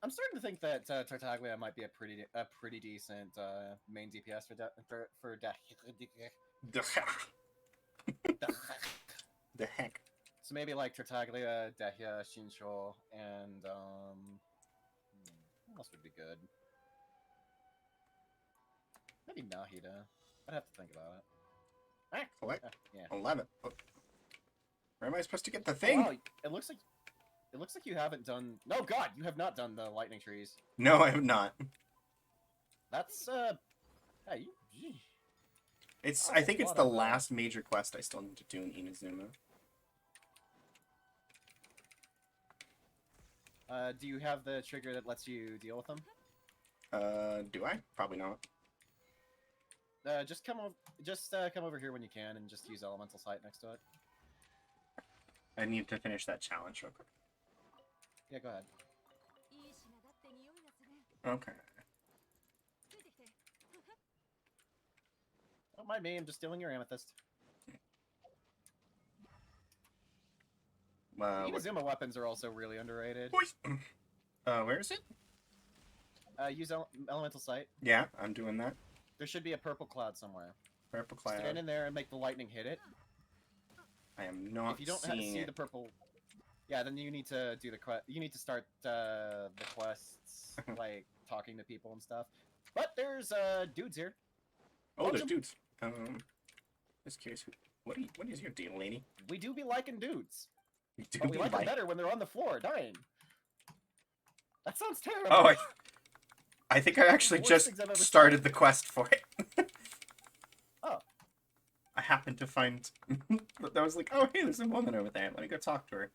I'm starting to think that Tartaglia might be a pretty decent main DPS for The heck. So maybe like Tartaglia, Dehya, Shinsho, and what else would be good? Maybe Nahida. I'd have to think about it. What? Yeah. 11. Where am I supposed to get the Oh, thing? wow, it looks like you haven't done. No, God, you have not done the lightning trees. No, I have not. That's Hey, It's. That's I a think it's lot the of, last major quest I still need to do in Inazuma. do you have the trigger that lets you deal with them? Do I? Probably not. Just come over here when you can and just use elemental sight next to it. I need to finish that challenge real quick. Yeah, go ahead. いい品だって匂いがする。 Okay. ついてきて。 Don't mind me, I'm just stealing your amethyst. What- Inazuma weapons are also really underrated. where is it? Use elemental sight. Yeah, I'm doing that. There should be a purple cloud somewhere. Purple Stand cloud. in there and make the lightning hit it. I am not If you don't seeing see it. the purple, yeah, then you need to do the quest. You need to start the quests like talking to people and stuff. But there's dudes here. Oh, there's Awesome. dudes. Just curious. What is your deal, lady? We do be liking dudes, You do but we be like them like- better when they're on the floor dying. That sounds terrible. Oh, I think I actually Worst just things I've ever started the quest for it. Oh. I happened to find. I was like, oh, hey, there's a woman over there. Let me go talk to her.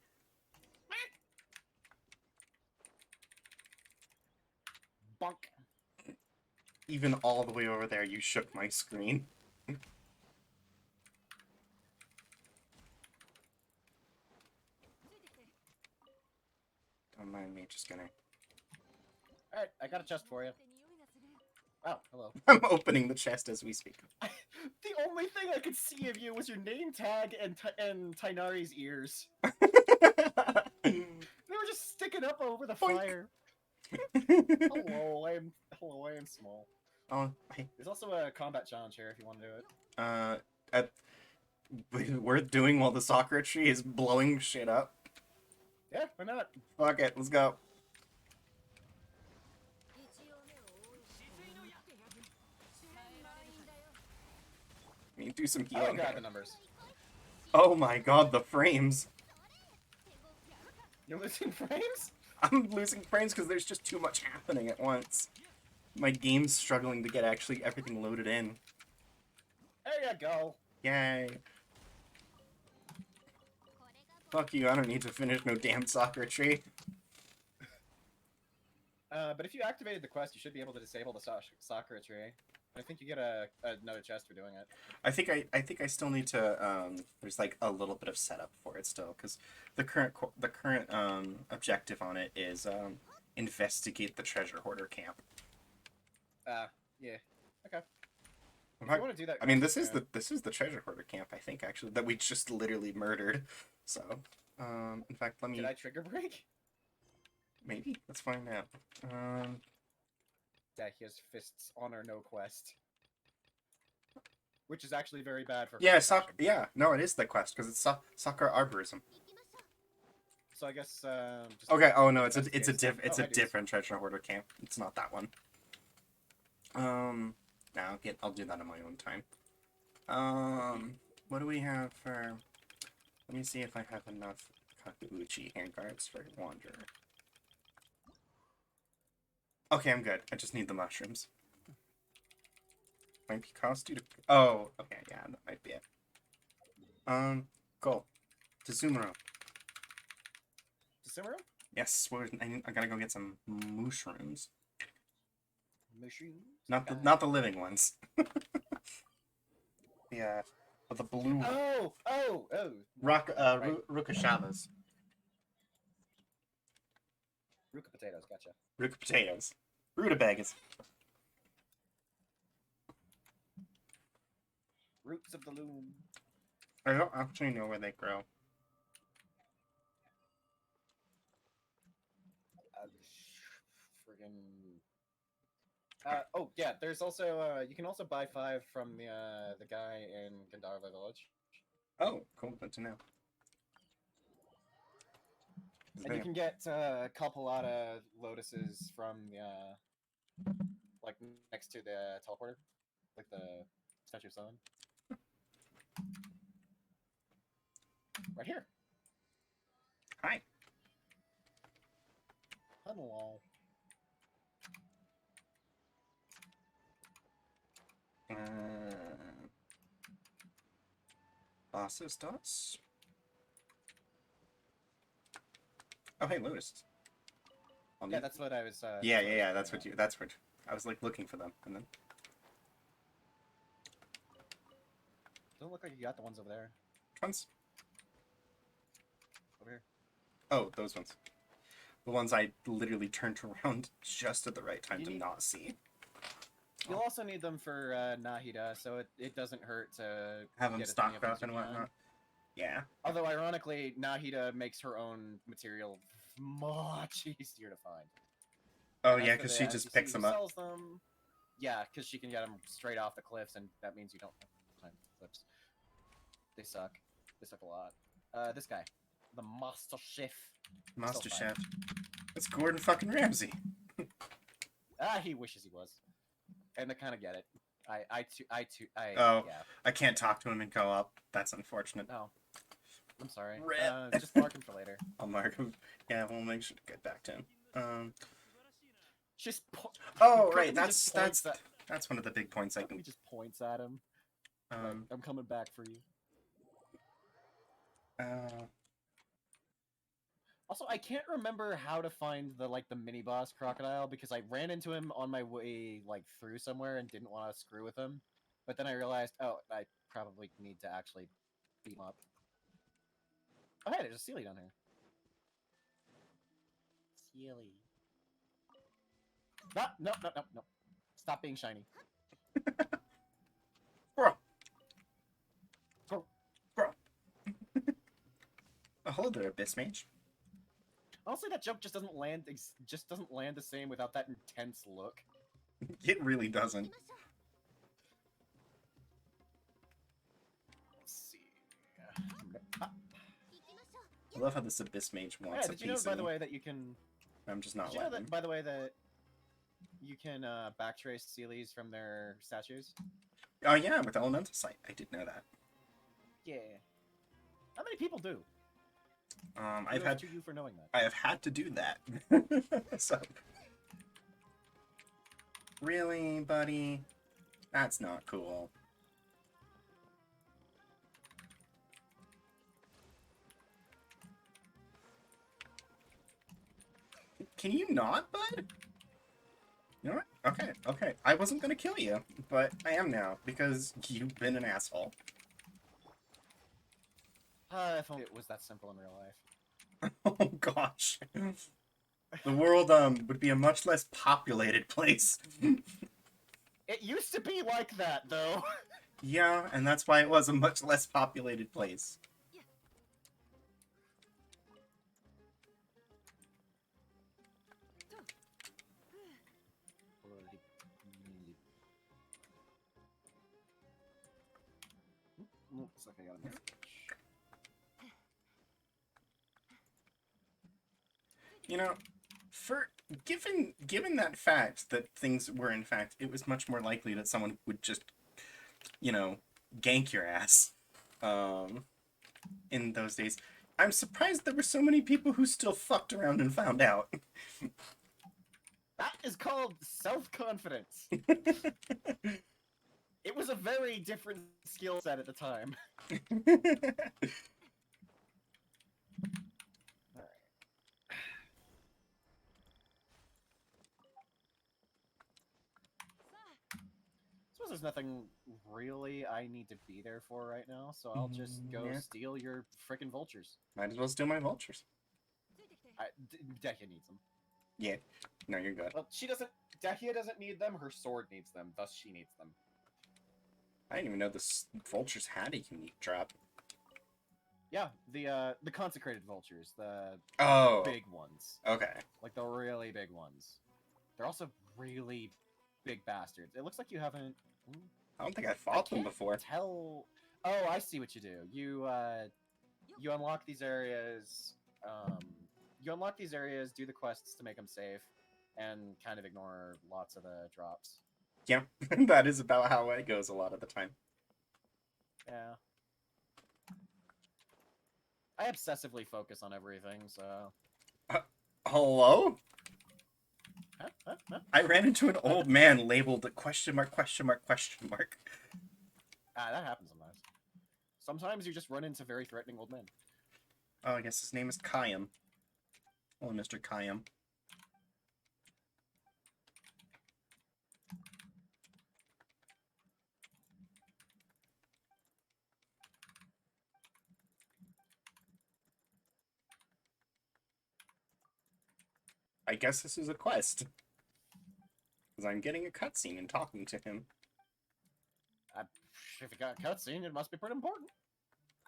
Bonk. Even all the way over there, you shook my screen. Don't mind me, just gonna. All right, I got a chest for you. って匂いがする。 Oh, hello. I'm opening the chest as we speak. The only thing I could see of you was your name tag and Tainari's ears. They were just sticking up over the Boink. fire. Hello, I am small. Oh, hey, There's also a combat challenge here if you want to do it. we're doing while the Sakura tree is blowing shit up. Yeah, why not? Fuck it, let's go. 一応目を覆う。水のや。主演満員だよ。 Let me do some Oh healing. god, the numbers. Oh my god, the frames. You're losing frames? I'm losing frames because there's just too much happening at once. My game's struggling to get actually everything loaded in. There you go. Yay. Fuck you, I don't need to finish no damn Sakura tree. But if you activated the quest, you should be able to disable the Sakura tree. I think you get another chest for doing it. I think I still need to there's like a little bit of setup for it still, because the current objective on it is investigate the treasure hoarder camp. Yeah. Okay. In If fact, you want to do that, I mean, this quest, is the treasure hoarder camp, I think, actually, that we just literally murdered. So, in fact, let me Did I trigger break? maybe let's find out. Yeah, he has fists on our no quest, which is actually very bad for. Yeah, progression. yeah, no, it is the quest because it's Sakura Arborism. So I guess. Just Okay. Oh no, it's a investigate stuff. Oh, hi, dudes. different treasure hoarder camp. It's not that one. Now I'll do that on my own time. What do we have for? Let me see if I have enough Kakuuchi handguards for Wanderer. Okay, I'm good. I just need the mushrooms. Might be cost due to. Oh, okay, yeah, that might be it. Cool. To Sumuro. December? Yes, I gotta go get some mushrooms. Mushrooms. Not the living ones. Yeah, but the blue Oh. rock Right. Rukashavas. Ruka potatoes. Gotcha. Ruka potatoes. Rutabagas. Roots of the loom. I don't actually know where they grow. friggin'. Oh yeah, there's also you can also buy 5 from the guy in Gandharva Village, Oh, cool. Good to know. and you can get a couple out of lotuses from the like next to the teleporter, like the Statue of Sun. Right here. Hi. Hello. Bosses dots. Oh, hey, Lotus. I'll Yeah, need- that's what I was. yeah. That's what you. That's what. I was like looking for them, and then. Doesn't look like you got the ones over there. Which ones? Over here. Oh, those ones. The ones I literally turned around just at the right time You to need- not see. You'll also need them for Nahida, so it doesn't hurt to Have them get as many stocked of up as and you can. whatnot. Yeah. Although ironically, Nahida makes her own material much easier to find. Oh And yeah, as for because the she just NPC picks who them up. Sells them. Yeah, because she can get them straight off the cliffs, and that means you don't have to climb cliffs. They suck. They suck a lot. This guy, the Master Chef. Master Still fine. Chef. It's Gordon fucking Ramsay. He wishes he was. And I kind of get it. Oh. Yeah. I can't talk to him and go up. That's unfortunate. No. I'm sorry. Rip. Just mark him for later. I'll mark him. Yeah, we'll make sure to get back to him. Just Oh Courtney right, just points that's one of the big points I He can. just points at him. Like, I'm coming back for you. Also, I can't remember how to find the mini boss crocodile because I ran into him on my way through somewhere and didn't want to screw with him. But then I realized, oh, I probably need to actually beat him up. Oh hey, there's a Sealy down here. Sealy. No. Stop being shiny. Bro. Bro. Oh, hello there, Abyss Mage. Honestly, that jump just doesn't land the same without that intense look. It really doesn't. Let's see. I love how this Abyss Mage Yeah, wants a did you know, piece by of the me. way, that you can... I'm just not Did you know letting that, by the way, that you can backtrace Sealies from their statues? Oh yeah, with Elemental Sight. I did know that. Yeah. How many people do? I've Kudos had to you for knowing that. I have had to do that. So really, buddy? That's not cool. Can you not, bud? You know what? Okay. I wasn't gonna kill you, but I am now, because you've been an asshole. If only it was that simple in real life. Oh gosh. The world, would be a much less populated place. It used to be like that, though. Yeah, and that's why it was a much less populated place. Looks like I got a message. You know, for given that fact that things were in fact, it was much more likely that someone would just, you know, gank your ass, in those days. I'm surprised there were so many people who still fucked around and found out. That is called self-confidence. It was a very different skill set at the time. I suppose there's nothing really I need to be there for right now, so I'll just go Yeah. steal your frickin' vultures. Might as well steal my vultures. Dehya needs them. Yeah. No, you're good. Well, she doesn't. Dehya doesn't need them. Her sword needs them. Thus, she needs them. I didn't even know the vultures had a unique drop. Yeah, the consecrated vultures, the Oh. big ones, Okay. like the really big ones. They're also really big bastards. It looks like you haven't. I don't think I I fought them can't before. tell. Oh, I see what you do. You unlock these areas. You unlock these areas, do the quests to make them safe, and kind of ignore lots of the drops. Yeah, that is about how it goes a lot of the time. Yeah. I obsessively focus on everything, so. Hello? Huh? I ran into an old man labeled question mark, question mark, question mark. Ah, that happens sometimes. Sometimes you just run into very threatening old men. Oh, I guess his name is Kayam. Hello, Mr. Kayam. I guess this is a quest. Because I'm getting a cutscene and talking to him. If you got a cutscene, it must be pretty important.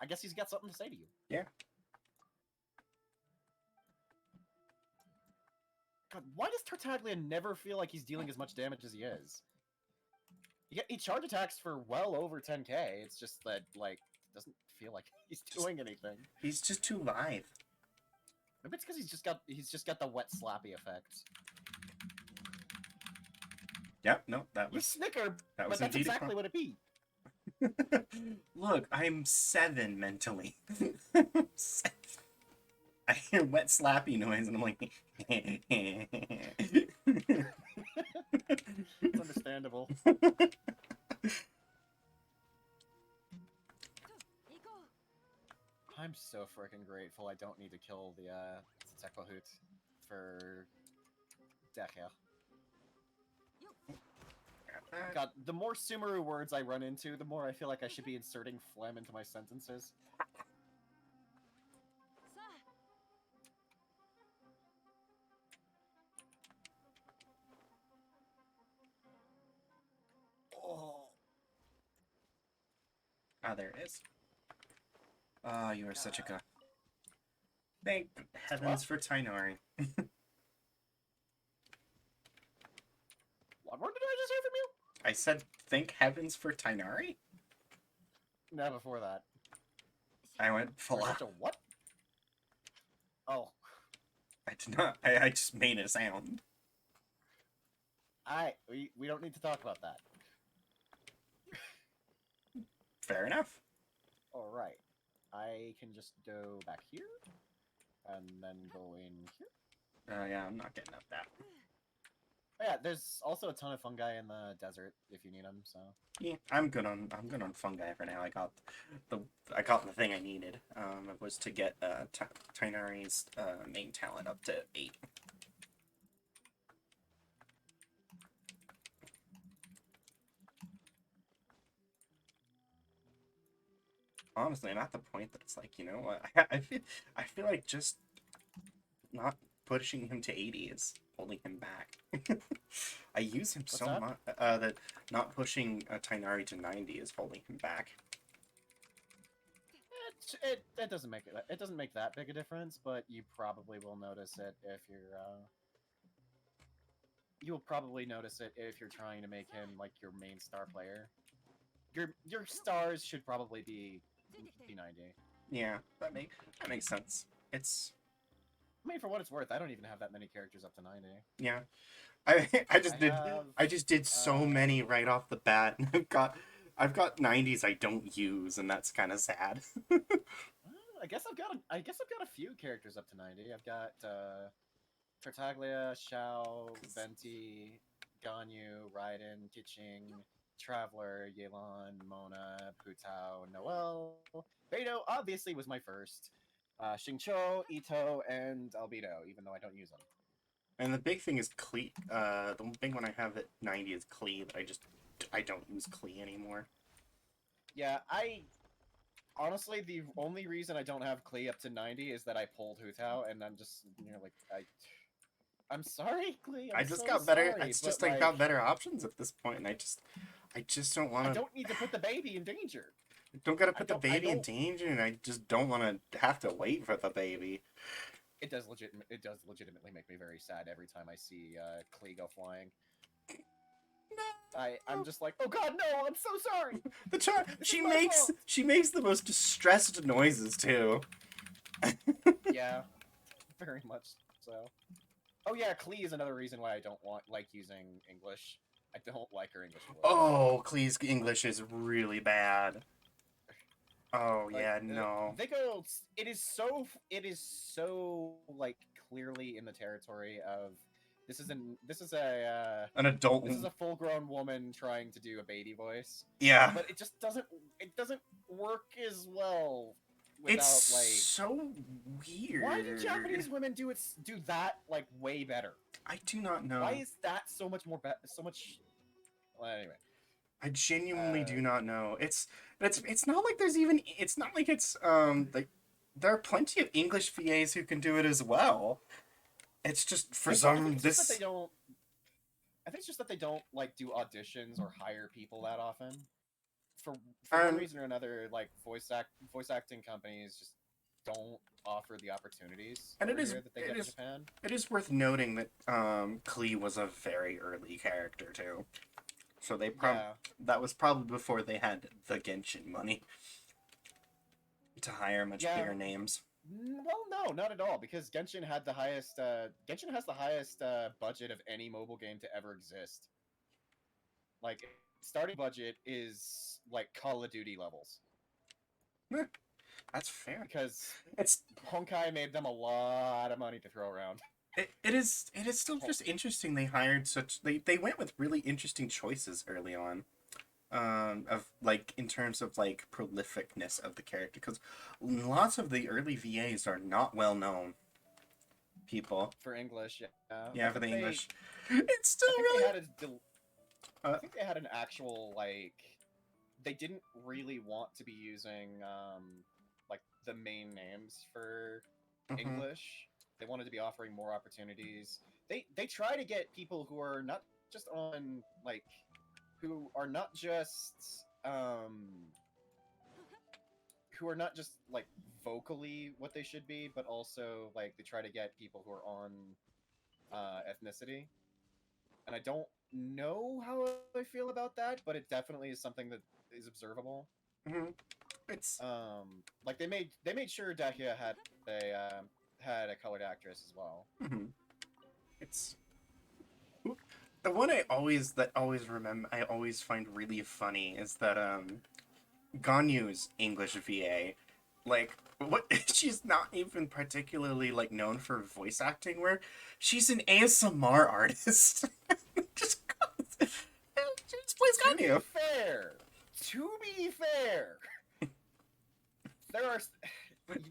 I guess he's got something to say to you. Yeah. God, why does Tartaglia never feel like he's dealing as much damage as he is? He charge attacks for well over 10k. It's just that, like, doesn't feel like he's doing anything. He's just too lithe. Maybe it's because he's just got the wet slappy effect. Yep, no, that You was... snicker, that but was that's indeed a exactly what it be. Look, I'm 7 mentally. I hear wet slappy noise and I'm like... It's understandable. I'm so freaking grateful I don't need to kill the Tekwahoot for Decha. God, the more Sumeru words I run into, the more I feel like I should be inserting phlegm into my sentences. Oh. Ah, there it is. Ah, you are such a god. Thank heavens for Tainari. What word did I just hear from you? I said, thank heavens for Tainari? No, before that. I went, For such a what? Oh. I did not. I just made a sound. We don't need to talk about that. Fair enough. Alright. I can just go back here, and then go in here. Oh yeah, I'm not getting up that. Oh, yeah, there's also a ton of fungi in the desert if you need them, so. Yeah, I'm good on fungi for now. I got the thing I needed. It was to get Tainari's main talent up to 8. Honestly, I'm at the point that it's like, you know what? I feel like just not pushing him to 80 is holding him back. I use him so much that not pushing Tainari to 90 is holding him back. It doesn't make it doesn't make that big a difference, but you probably will notice it if you're you'll probably notice it if you're trying to make him like your main star player. Your stars should probably be 90. Yeah, that makes sense. It's, I mean, for what it's worth, I don't even have that many characters up to 90. yeah. I just did so many right off the bat, and I've got 90s I don't use, and that's kind of sad. I guess I've got a few characters up to 90. I've got Tartaglia, Xiao, Venti, Ganyu, Raiden, Kiching, Traveler, Yelan, Mona, Putao, Noel. Beidou obviously was my first. Xingqiu, Ito, and Albedo, even though I don't use them. And the big thing is Klee. The big one I have at 90 is Klee, but I don't use Klee anymore. Yeah, honestly, the only reason I don't have Klee up to 90 is that I pulled Hutao, and I'm just, you know, like, I'm sorry, Klee. I just got better. It's just I got better options at this point, and I just don't want to. I don't need to put the baby in danger. Don't gotta put the baby in danger, and I just don't want to have to wait for the baby. it does legitimately make me very sad every time I see Klee go flying. I'm just like, oh god, no! I'm so sorry. She makes the most distressed noises too. Yeah, very much so. Oh yeah, Klee is another reason why I don't like using English. I don't like her English voice. Oh, Klee's English is really bad. Oh Like, yeah, no. They go. It is so like clearly in the territory of this is a An adult. this is a full-grown woman trying to do a baby voice, Yeah. but it doesn't work as well without It's like. so weird. Why do Japanese women do that like way better? I do not know. Why is that so much more so much? Well, anyway. I genuinely do not know. It's not like there's even. It's not like it's like there are plenty of English VAs who can do it as well. It's just for some this. I think it's just that they don't like do auditions or hire people that often. For one reason or another, like voice acting companies just don't offer the opportunities and it is that they get in Japan. It is worth noting that Klee was a very early character too. So they that was probably before they had the Genshin money to hire much bigger names. Well, no, not at all, because Genshin had the highest. Genshin has the highest budget of any mobile game to ever exist. Like, starting budget is like Call of Duty levels. That's fair. Because it's Honkai made them a lot of money to throw around. It is still just interesting they hired they went with really interesting choices early on. Of like in terms of like prolificness of the character, because lots of the early VAs are not well known people For English, yeah. Yeah, for the English. It's still really I think they had an actual like they didn't really want to be using like the main names for English. They wanted to be offering more opportunities. They try to get people who are not just on like who are not just like vocally what they should be, but also like they try to get people who are on ethnicity. And I don't know how I feel about that, but it definitely is something that is observable. It's like they made sure Dahlia had a colored actress as well. It's the one I always find really funny is that Ganyu's English VA, like what she's not even particularly like known for voice acting work. She's an ASMR artist. just plays Ganyu. To be fair,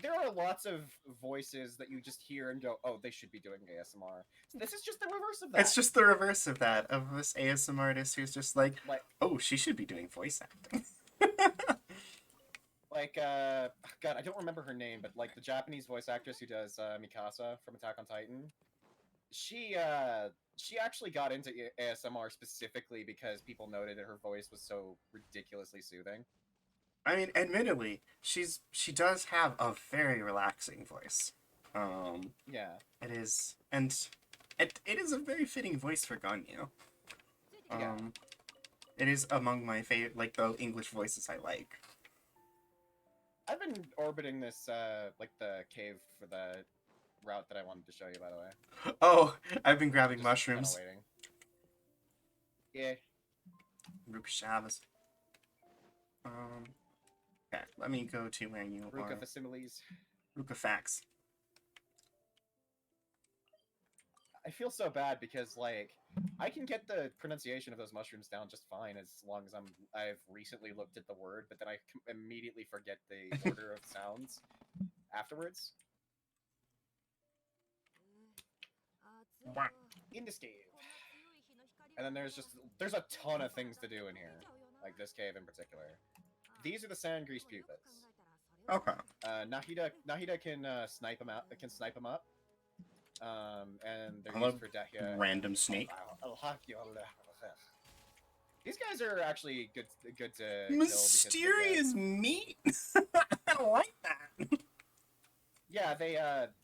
there are lots of voices that you just hear and go, "Oh, they should be doing ASMR." So this is just the reverse of that. It's just the reverse of that, of this ASMR artist who's just like, "Oh, she should be doing voice acting." Like, God, I don't remember her name, but like the Japanese voice actress who does Mikasa from Attack on Titan, she actually got into ASMR specifically because people noted that her voice was so ridiculously soothing. I mean, admittedly, she does have a very relaxing voice. Yeah. It is, and it is a very fitting voice for Ganyu. It is among my favorite, like the English voices I like. I've been orbiting this, like the cave for the route that I wanted to show you, by the way. Oh, I've been grabbing mushrooms. Kinda waiting. Yeah. Ruka Chavez. Okay, let me go to where you are. Ruka Facsimiles. Ruka Facts. I feel so bad because, like, I can get the pronunciation of those mushrooms down just fine as long as I've recently looked at the word, but then I immediately forget the order of sounds afterwards. In this cave. And then there's a ton of things to do in here. Like this cave in particular. These are the sand grease pupas. Okay. Nahida can snipe them out. Can snipe them up. And they're used for Dahlia. Random snake. These guys are actually good to Mysterious meat. I like that. Yeah, they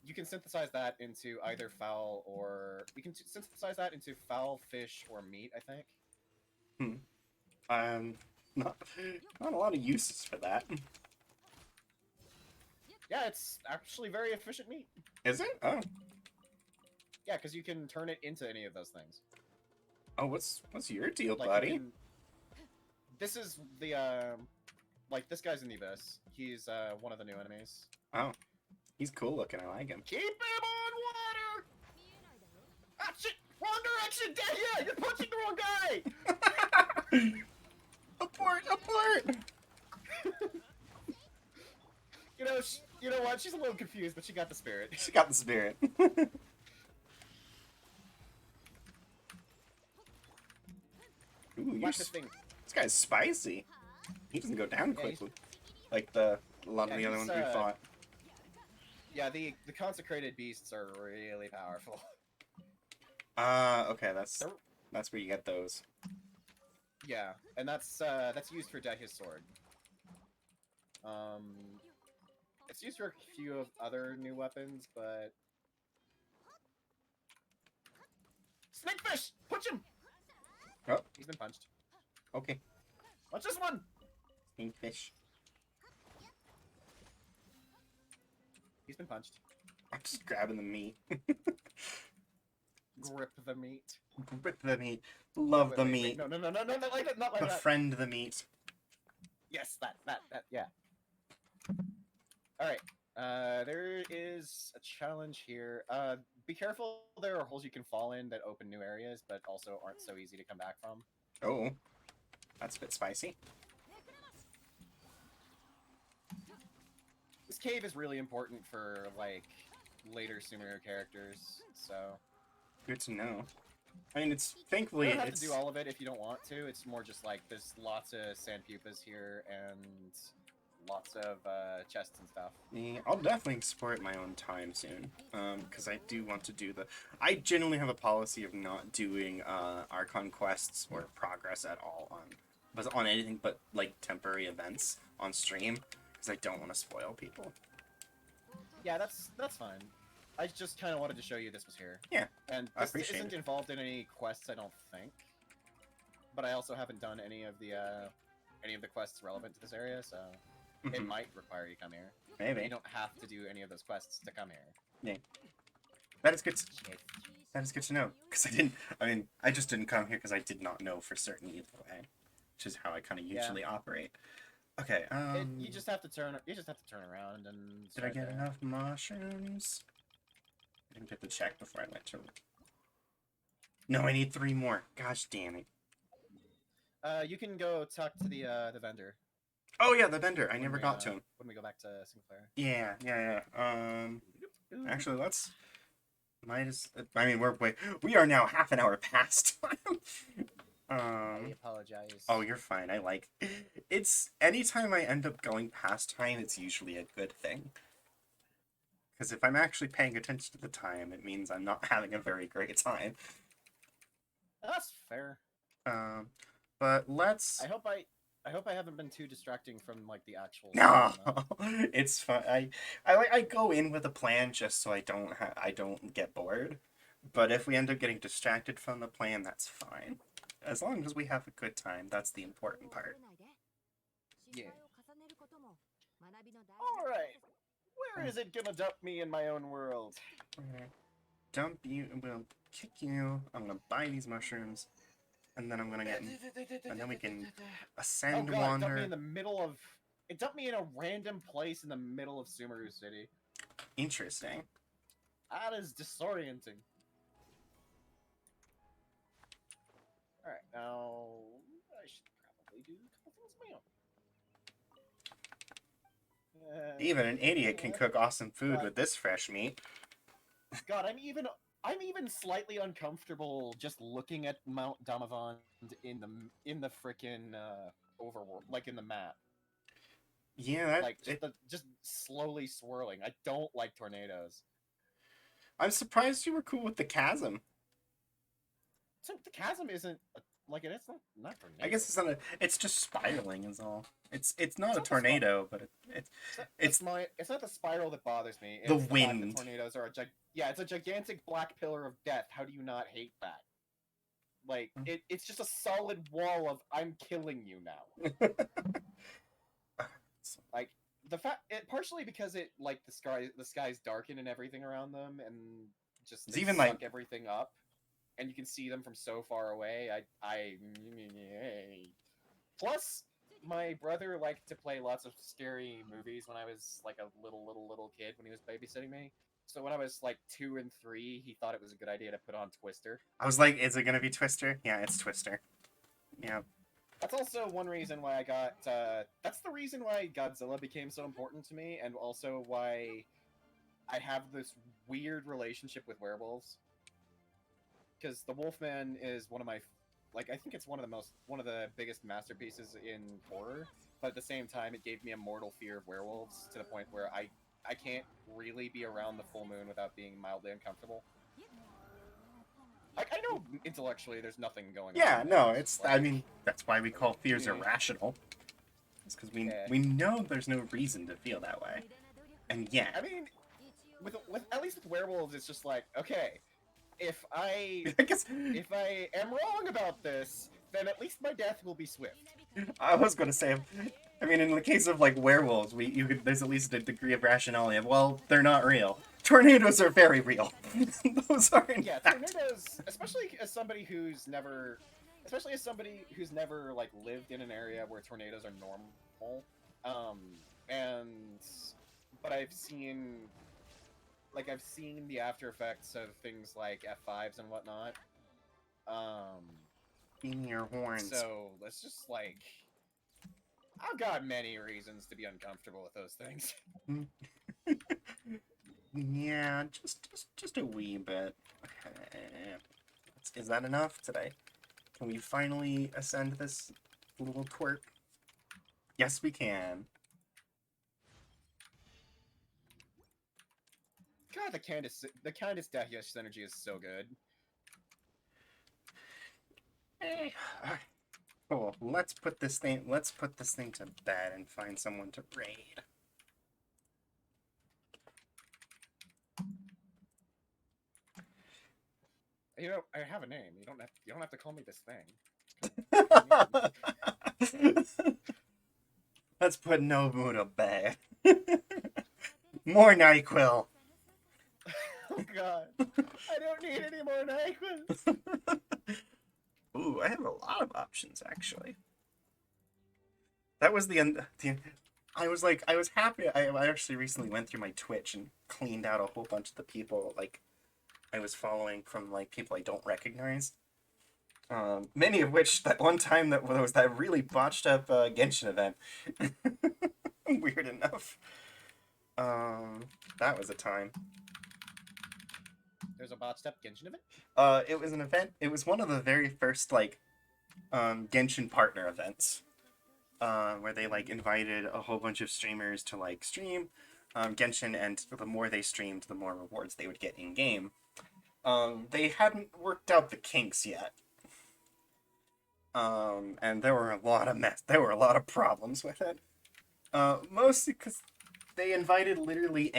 you can synthesize that into either fowl or you can synthesize that into fowl, fish, or meat. I think. Not a lot of uses for that. Yeah, it's actually very efficient meat. Is it? Oh. Yeah, because you can turn it into any of those things. Oh, what's your deal, Like, buddy? this is the like this guy's in the abyss. He's one of the new enemies. Oh, he's cool looking. I like him. Keep him on water. Ah shit! Wrong direction! Yeah, you're punching the wrong guy. Abort! Abort! You know what? She's a little confused, but she got the spirit. She got the spirit. Ooh, Watch this thing. this guy's spicy. He doesn't go down Yeah, he's- quickly, like a lot of the other he's, ones we fought. Yeah, the consecrated beasts are really powerful. Okay, that's where you get those. Yeah, and that's used for Dehu's sword. It's used for a few of other new weapons, but Snakefish! Punch him! Oh. He's been punched. Okay, Punch this one! fish. He's been punched. I'm just grabbing the meat. Grip the meat. Rip the meat. Love Wait, the wait, meat. wait. No, not like that, not like that. Befriend the meat. Yes, that, yeah. Alright, there is a challenge here. Be careful, there are holes you can fall in that open new areas, but also aren't so easy to come back from. Oh, that's a bit spicy. This cave is really important for, like, later Sumeru characters, so... Good to know. I mean, it's You thankfully don't have it's to do all of it if you don't want to, it's more just like, there's lots of sand pupas here, and lots of, chests and stuff. yeah, I'll definitely explore it my own time soon. Because I do want to do I genuinely have a policy of not doing Archon quests or progress at all on anything but like temporary events on stream, because I don't want to spoil people. Yeah, that's fine. I just kind of wanted to show you this was here. Yeah, And I this appreciate isn't it. involved in any quests, I don't think. But I also haven't done any of the quests relevant to this area, so it Mhm. might require you come here. But Maybe you don't have to do any of those quests to come here. that is good. That is good to know, because I just didn't come here because I did not know for certain either way, which is how I kind of Yeah. usually operate. Okay. You just have to turn. You just have to turn around and. Did I start get there. enough mushrooms? I didn't get to check before I went to. No, I need 3 more. Gosh damn it. You can go talk to the vendor. Oh yeah, the vendor. I when never we, got to him. When we go back to single player. Yeah. Actually, let's. I mean, we are now half an hour past time. I apologize. Oh, you're fine. I like. It's anytime I end up going past time, it's usually a good thing. Because if I'm actually paying attention to the time, it means I'm not having a very great time. That's fair. But let's. I hope I haven't been too distracting from like the actual. No, story, it's fine. I go in with a plan just so I don't get bored. But if we end up getting distracted from the plan, that's fine. As long as we have a good time, that's the important part. Yeah. All right. Where is it gonna dump me in my own world? Dump you. We'll kick you. I'm gonna buy these mushrooms, and then I'm gonna get. And then we can ascend, Oh god, it dumped wander. me in the middle of. It dumped me in a random place in the middle of Sumeru City. Interesting. That is disorienting. Alright, now I should probably do a couple things of my own. Even an idiot can cook awesome food God. with this fresh meat. God, I'm even slightly uncomfortable just looking at Mount Damavand in the frickin' overworld, like in the map. Yeah, Like just slowly swirling. I don't like tornadoes. I'm surprised you were cool with the chasm. So the chasm isn't a like it's not tornado. I guess it's not. It's just spiraling is all. It's not It's a not the tornado, but it's it's not the spiral that bothers me. It's the fact that wind. tornadoes are it's a gigantic black pillar of death. How do you not hate that? Like it's just a solid wall of I'm killing you now. Like the fact it partially because it like the sky's darkened and everything around them and just It's they even, suck like- everything up and you can see them from so far away. Plus my brother liked to play lots of scary movies when I was like a little kid when he was babysitting me. So when I was like 2 and 3, he thought it was a good idea to put on Twister. I was like, is it gonna be Twister? Yeah, it's Twister. Yeah. That's also one reason why I got. That's the reason why Godzilla became so important to me, and also why I have this weird relationship with werewolves. Because the Wolfman is one of my, like, I think it's one of the biggest masterpieces in horror. But at the same time, it gave me a mortal fear of werewolves to the point where I can't really be around the full moon without being mildly uncomfortable. I know intellectually there's nothing going on. Yeah, no, It's it's. just I like- mean, that's why we call fears Yeah. irrational. It's because Yeah. we know there's no reason to feel that way, and I yet, mean, with at least with werewolves, it's just like, okay, if I I guess am wrong about this, then at least my death will be swift. I was gonna say. I mean, in the case of like werewolves, there's at least a degree of rationality. Well, they're not real. Tornadoes are very real. Those are in Yeah, fact. tornadoes, especially as somebody who's never like lived in an area where tornadoes are normal. But I've seen the after effects of things like F5s and whatnot. In your horns. So let's just like, I've got many reasons to be uncomfortable with those things. Yeah, just a wee bit. Is that enough today? Can we finally ascend this little twerp? Yes, we can. God, the Candace Dahiyoshi synergy is so good. Alright. Cool. Let's put this thing to bed and find someone to raid. You know, I have a name. You don't have to call me this thing. Let's put Nobu to bed. More NyQuil. Oh God, I don't need any more NyQuil. Ooh, I have a lot of options actually. That was the end. I was happy. I actually recently went through my Twitch and cleaned out a whole bunch of the people like I was following from like people I don't recognize. Many of which that one time that was that really botched up Genshin event. Weird enough. That was a time. There's a botched up Genshin event. It was an event. It was one of the very first like Genshin partner events. Where they like invited a whole bunch of streamers to like stream Genshin, and the more they streamed, the more rewards they would get in game. They hadn't worked out the kinks yet, and there were a lot of problems with it. Mostly because they invited literally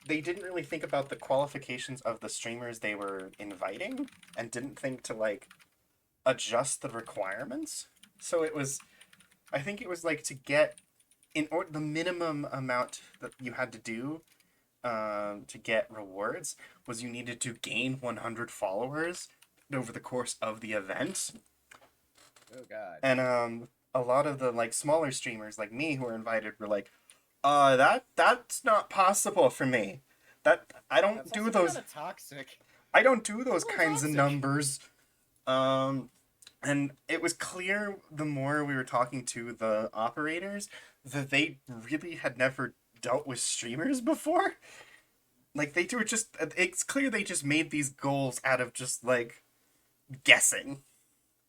they didn't really think about the qualifications of the streamers they were inviting, and didn't think to like adjust the requirements. So I think it was like to get the minimum amount that you had to do to get rewards was you needed to gain 100 followers over the course of the event. Oh God. And a lot of the like smaller streamers like me who were invited were like, that's not possible for me. That I don't That's do also those. kinda toxic. I don't do those Well, kinds of toxic. numbers. And it was clear the more we were talking to the operators that they really had never dealt with streamers before. Like they were just, it's clear they just made these goals out of just like guessing.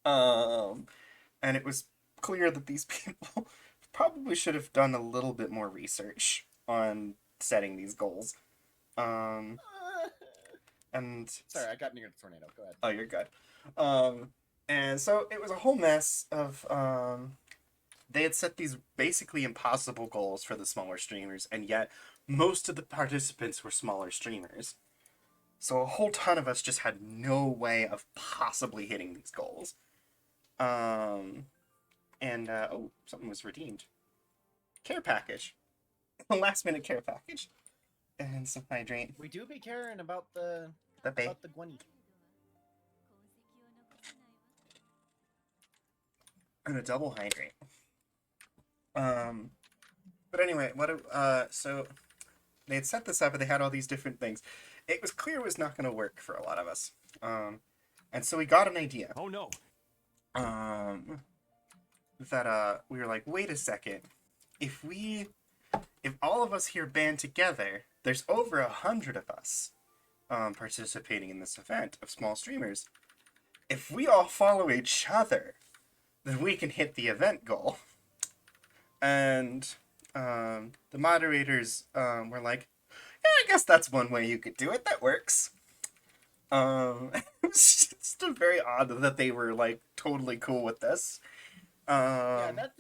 And it was clear that these people probably should have done a little bit more research on setting these goals. And and Sorry, I got near the tornado. Go ahead. oh, you're good. And so it was a whole mess of they had set these basically impossible goals for the smaller streamers, and yet most of the participants were smaller streamers. So a whole ton of us just had no way of possibly hitting these goals. Oh, something was redeemed. Care package. A last minute care package. And some hydrate. We do be caring about the Bay. Gwenny. 程度は痕跡を残さないわ And a double hydrate. But anyway, so they had set this up and they had all these different things. It was clear it was not going to work for a lot of us. And so we got an idea. Oh no. That we were like, wait a second. If all of us here band together, there's over 100 of us participating in this event of small streamers. If we all follow each other, then we can hit the event goal. And the moderators were like, yeah, I guess that's one way you could do it. That works. It was just very odd that they were like totally cool with this. Yeah, that.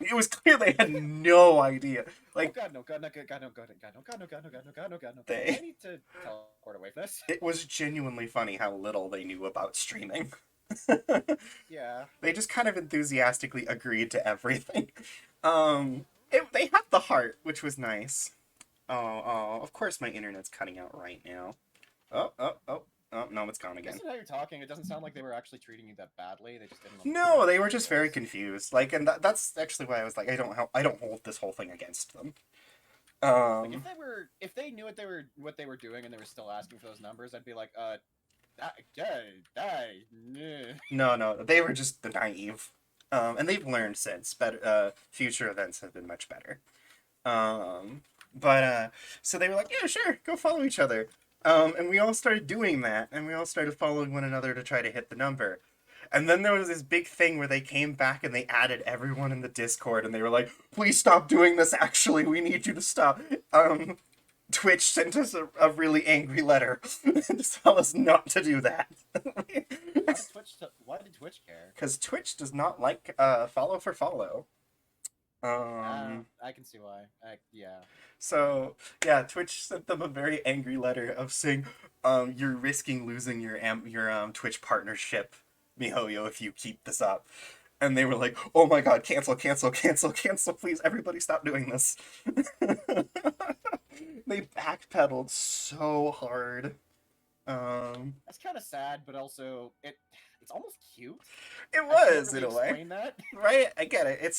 It was clear they had no idea. Like, Oh God, no, God, no, God, God, no, God, God, no, God, no, God, no, God, no, God, no, God, no. They- I need to teleport away from this. it was genuinely funny how little they knew about streaming. Yeah. They just kind of enthusiastically agreed to everything. They had the heart, which was nice. Oh, of course my internet's cutting out right now. Oh, no, it's gone again. Listen to how you're talking. It doesn't sound like they were actually treating you that badly. They just didn't. No, they were just very confused. Like, and that's actually why I was like, I don't hold this whole thing against them. Like if they knew what they were doing and they were still asking for those numbers, I'd be like, No, they were just the naive. And they've learned since. But future events have been much better. So they were like, yeah, sure, go follow each other. And we all started doing that, and we all started following one another to try to hit the number. And then there was this big thing where they came back and they added everyone in the Discord, and they were like, please stop doing this, actually, we need you to stop. Twitch sent us a really angry letter to tell us not to do that. Why did Twitch care? Because Twitch does not like follow for follow. I can see why. Yeah. So, yeah, Twitch sent them a very angry letter of saying, you're risking losing your Twitch partnership, MiHoYo, if you keep this up. And they were like, oh my god, cancel, please, everybody stop doing this. They backpedaled so hard. That's kind of sad, but also it's almost cute. It was, really in a way. explain that. Right, I get it.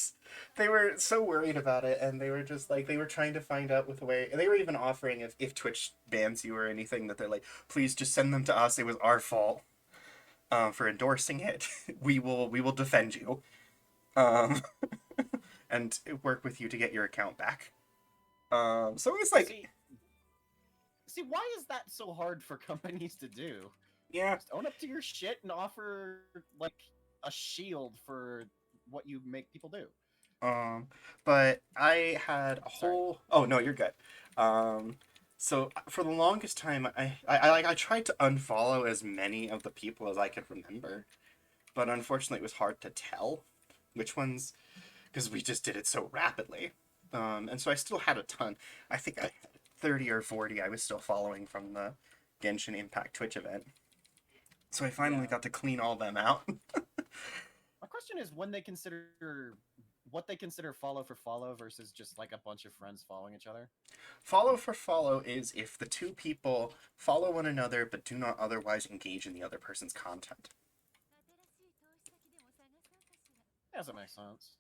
They were so worried about it, and they were just like, they were trying to find out with a way, and they were even offering if Twitch bans you or anything, that they're like, please just send them to us, it was our fault for endorsing it. We will defend you. And work with you to get your account back. So it was like... See, why is that so hard for companies to do? Yeah. Just own up to your shit and offer, like, a shield for what you make people do. But I had a whole... Oh, no, you're good. So for the longest time, I tried to unfollow as many of the people as I could remember. But unfortunately, it was hard to tell which ones, because we just did it so rapidly. And so I still had a ton. I think I had 30 or 40 I was still following from the Genshin Impact Twitch event. So I finally got to clean all them out. My question is what they consider follow for follow versus just like a bunch of friends following each other. Follow for follow is if the two people follow one another but do not otherwise engage in the other person's content. 新しい投資先でも探そうかしら Yeah, that makes sense.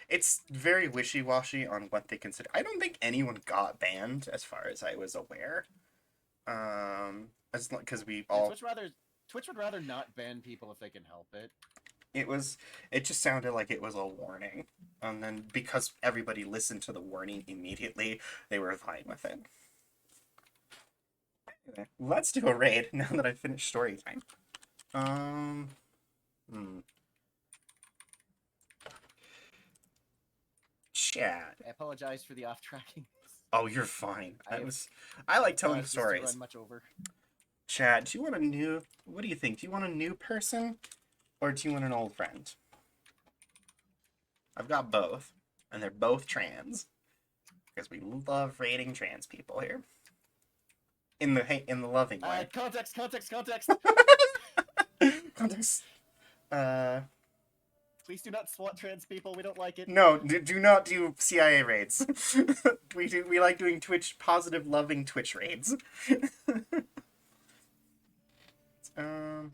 It's very wishy-washy on what they consider. I don't think anyone got banned, as far as I was aware. Because we all... Twitch would rather not ban people if they can help it. It just sounded like it was a warning. And then because everybody listened to the warning immediately, they were fine with it. Anyway, let's do a raid now that I've finished story time. Chat. I apologize for the off-tracking. Oh, you're fine. I like telling Just to stories. run much over. Chad, do you want a new... What do you think? Do you want a new person? Or do you want an old friend? I've got both. And they're both trans. Because we love rating trans people here. In the loving way. Context. Context. Please do not SWAT trans people. We don't like it. No, do not do CIA raids. We like doing positive, loving Twitch raids. I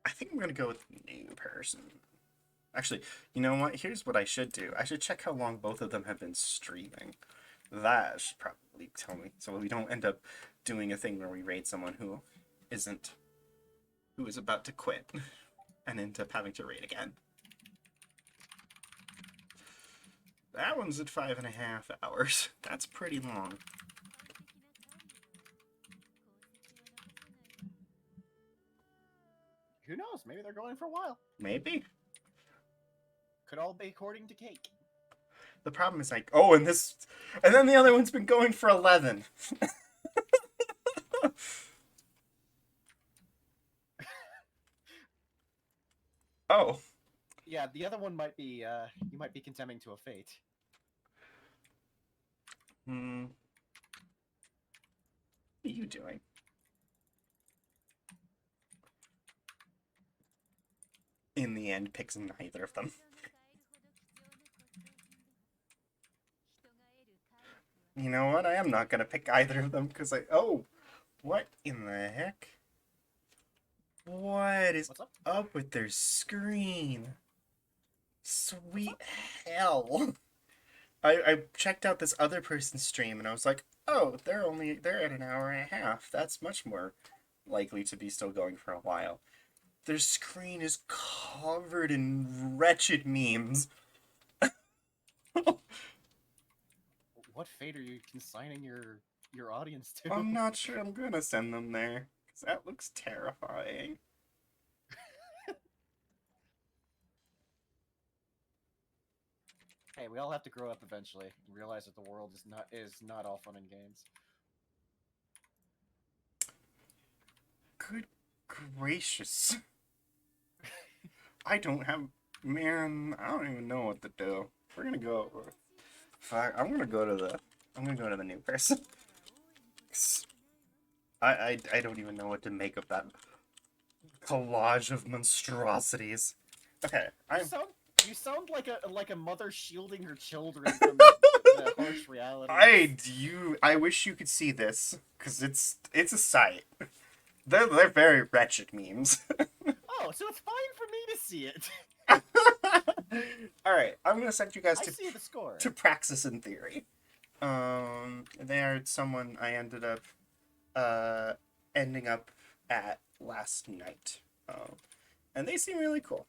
think I'm gonna go with new person. Actually, you know what? Here's what I should do. I should check how long both of them have been streaming. That should probably tell me, so we don't end up doing a thing where we raid someone who is about to quit and end up having to raid again. That one's at 5.5 hours. That's pretty long. Who knows? Maybe they're going for a while. Maybe. Could all be according to cake. The problem is like, oh, and then the other one's been going for 11. Oh. Yeah, the other one might be, you might be condemning to a fate. What are you doing? In the end, picks neither of them. You know what? I am not gonna pick either of them because oh, what in the heck? What is up with their screen? Sweet hell. I checked out this other person's stream and I was like, oh, they're at an hour and a half. That's much more likely to be still going for a while. Their screen is covered in wretched memes. What fate are you consigning your audience to? I'm not sure I'm gonna send them there, because that looks terrifying. Hey, we all have to grow up eventually and realize that the world is not all fun and games. Good gracious. I don't even know what to do. We're gonna go. Fuck, I'm gonna go to the new person. I don't even know what to make of that collage of monstrosities. Okay, You sound like a mother shielding her children from the harsh reality. I wish you could see this, cause it's a sight. They're very wretched memes. Oh, so it's fine for me to see it. Alright, I'm gonna send you guys I see the score. to Praxis in Theory. They're someone I ended up ending up at last night. And they seem really cool.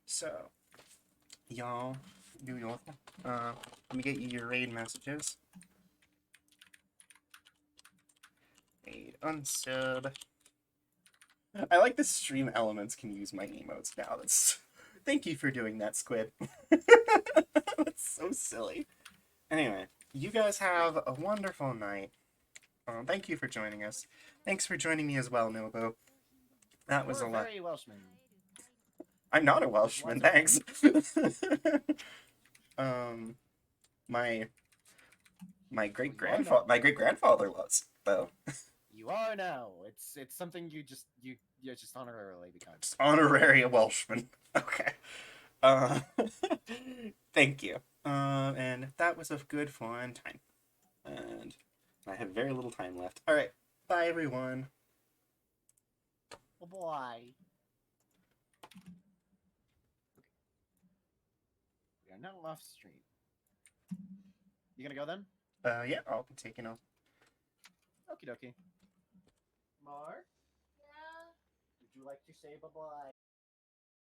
So y'all do your thing. Let me get you your raid messages. Raid unsub. I like the stream elements can use my emotes now. Thank you for doing that, Squid. That's so silly. Anyway, you guys have a wonderful night. Thank you for joining us. Thanks for joining me as well, Nobu. That was a lot. Very Welshman. I'm not a Welshman, thanks. My great grandfather was, though. You are now. It's something you just honorarily become. Just honorary Welshman. Okay. Thank you. And that was a good fun time. And I have very little time left. Alright. Bye everyone. Oh boy. We are now off stream. You gonna go then? Yeah, I'll be taking off. Okie dokie. Mark? Yeah? Would you like to say bye-bye?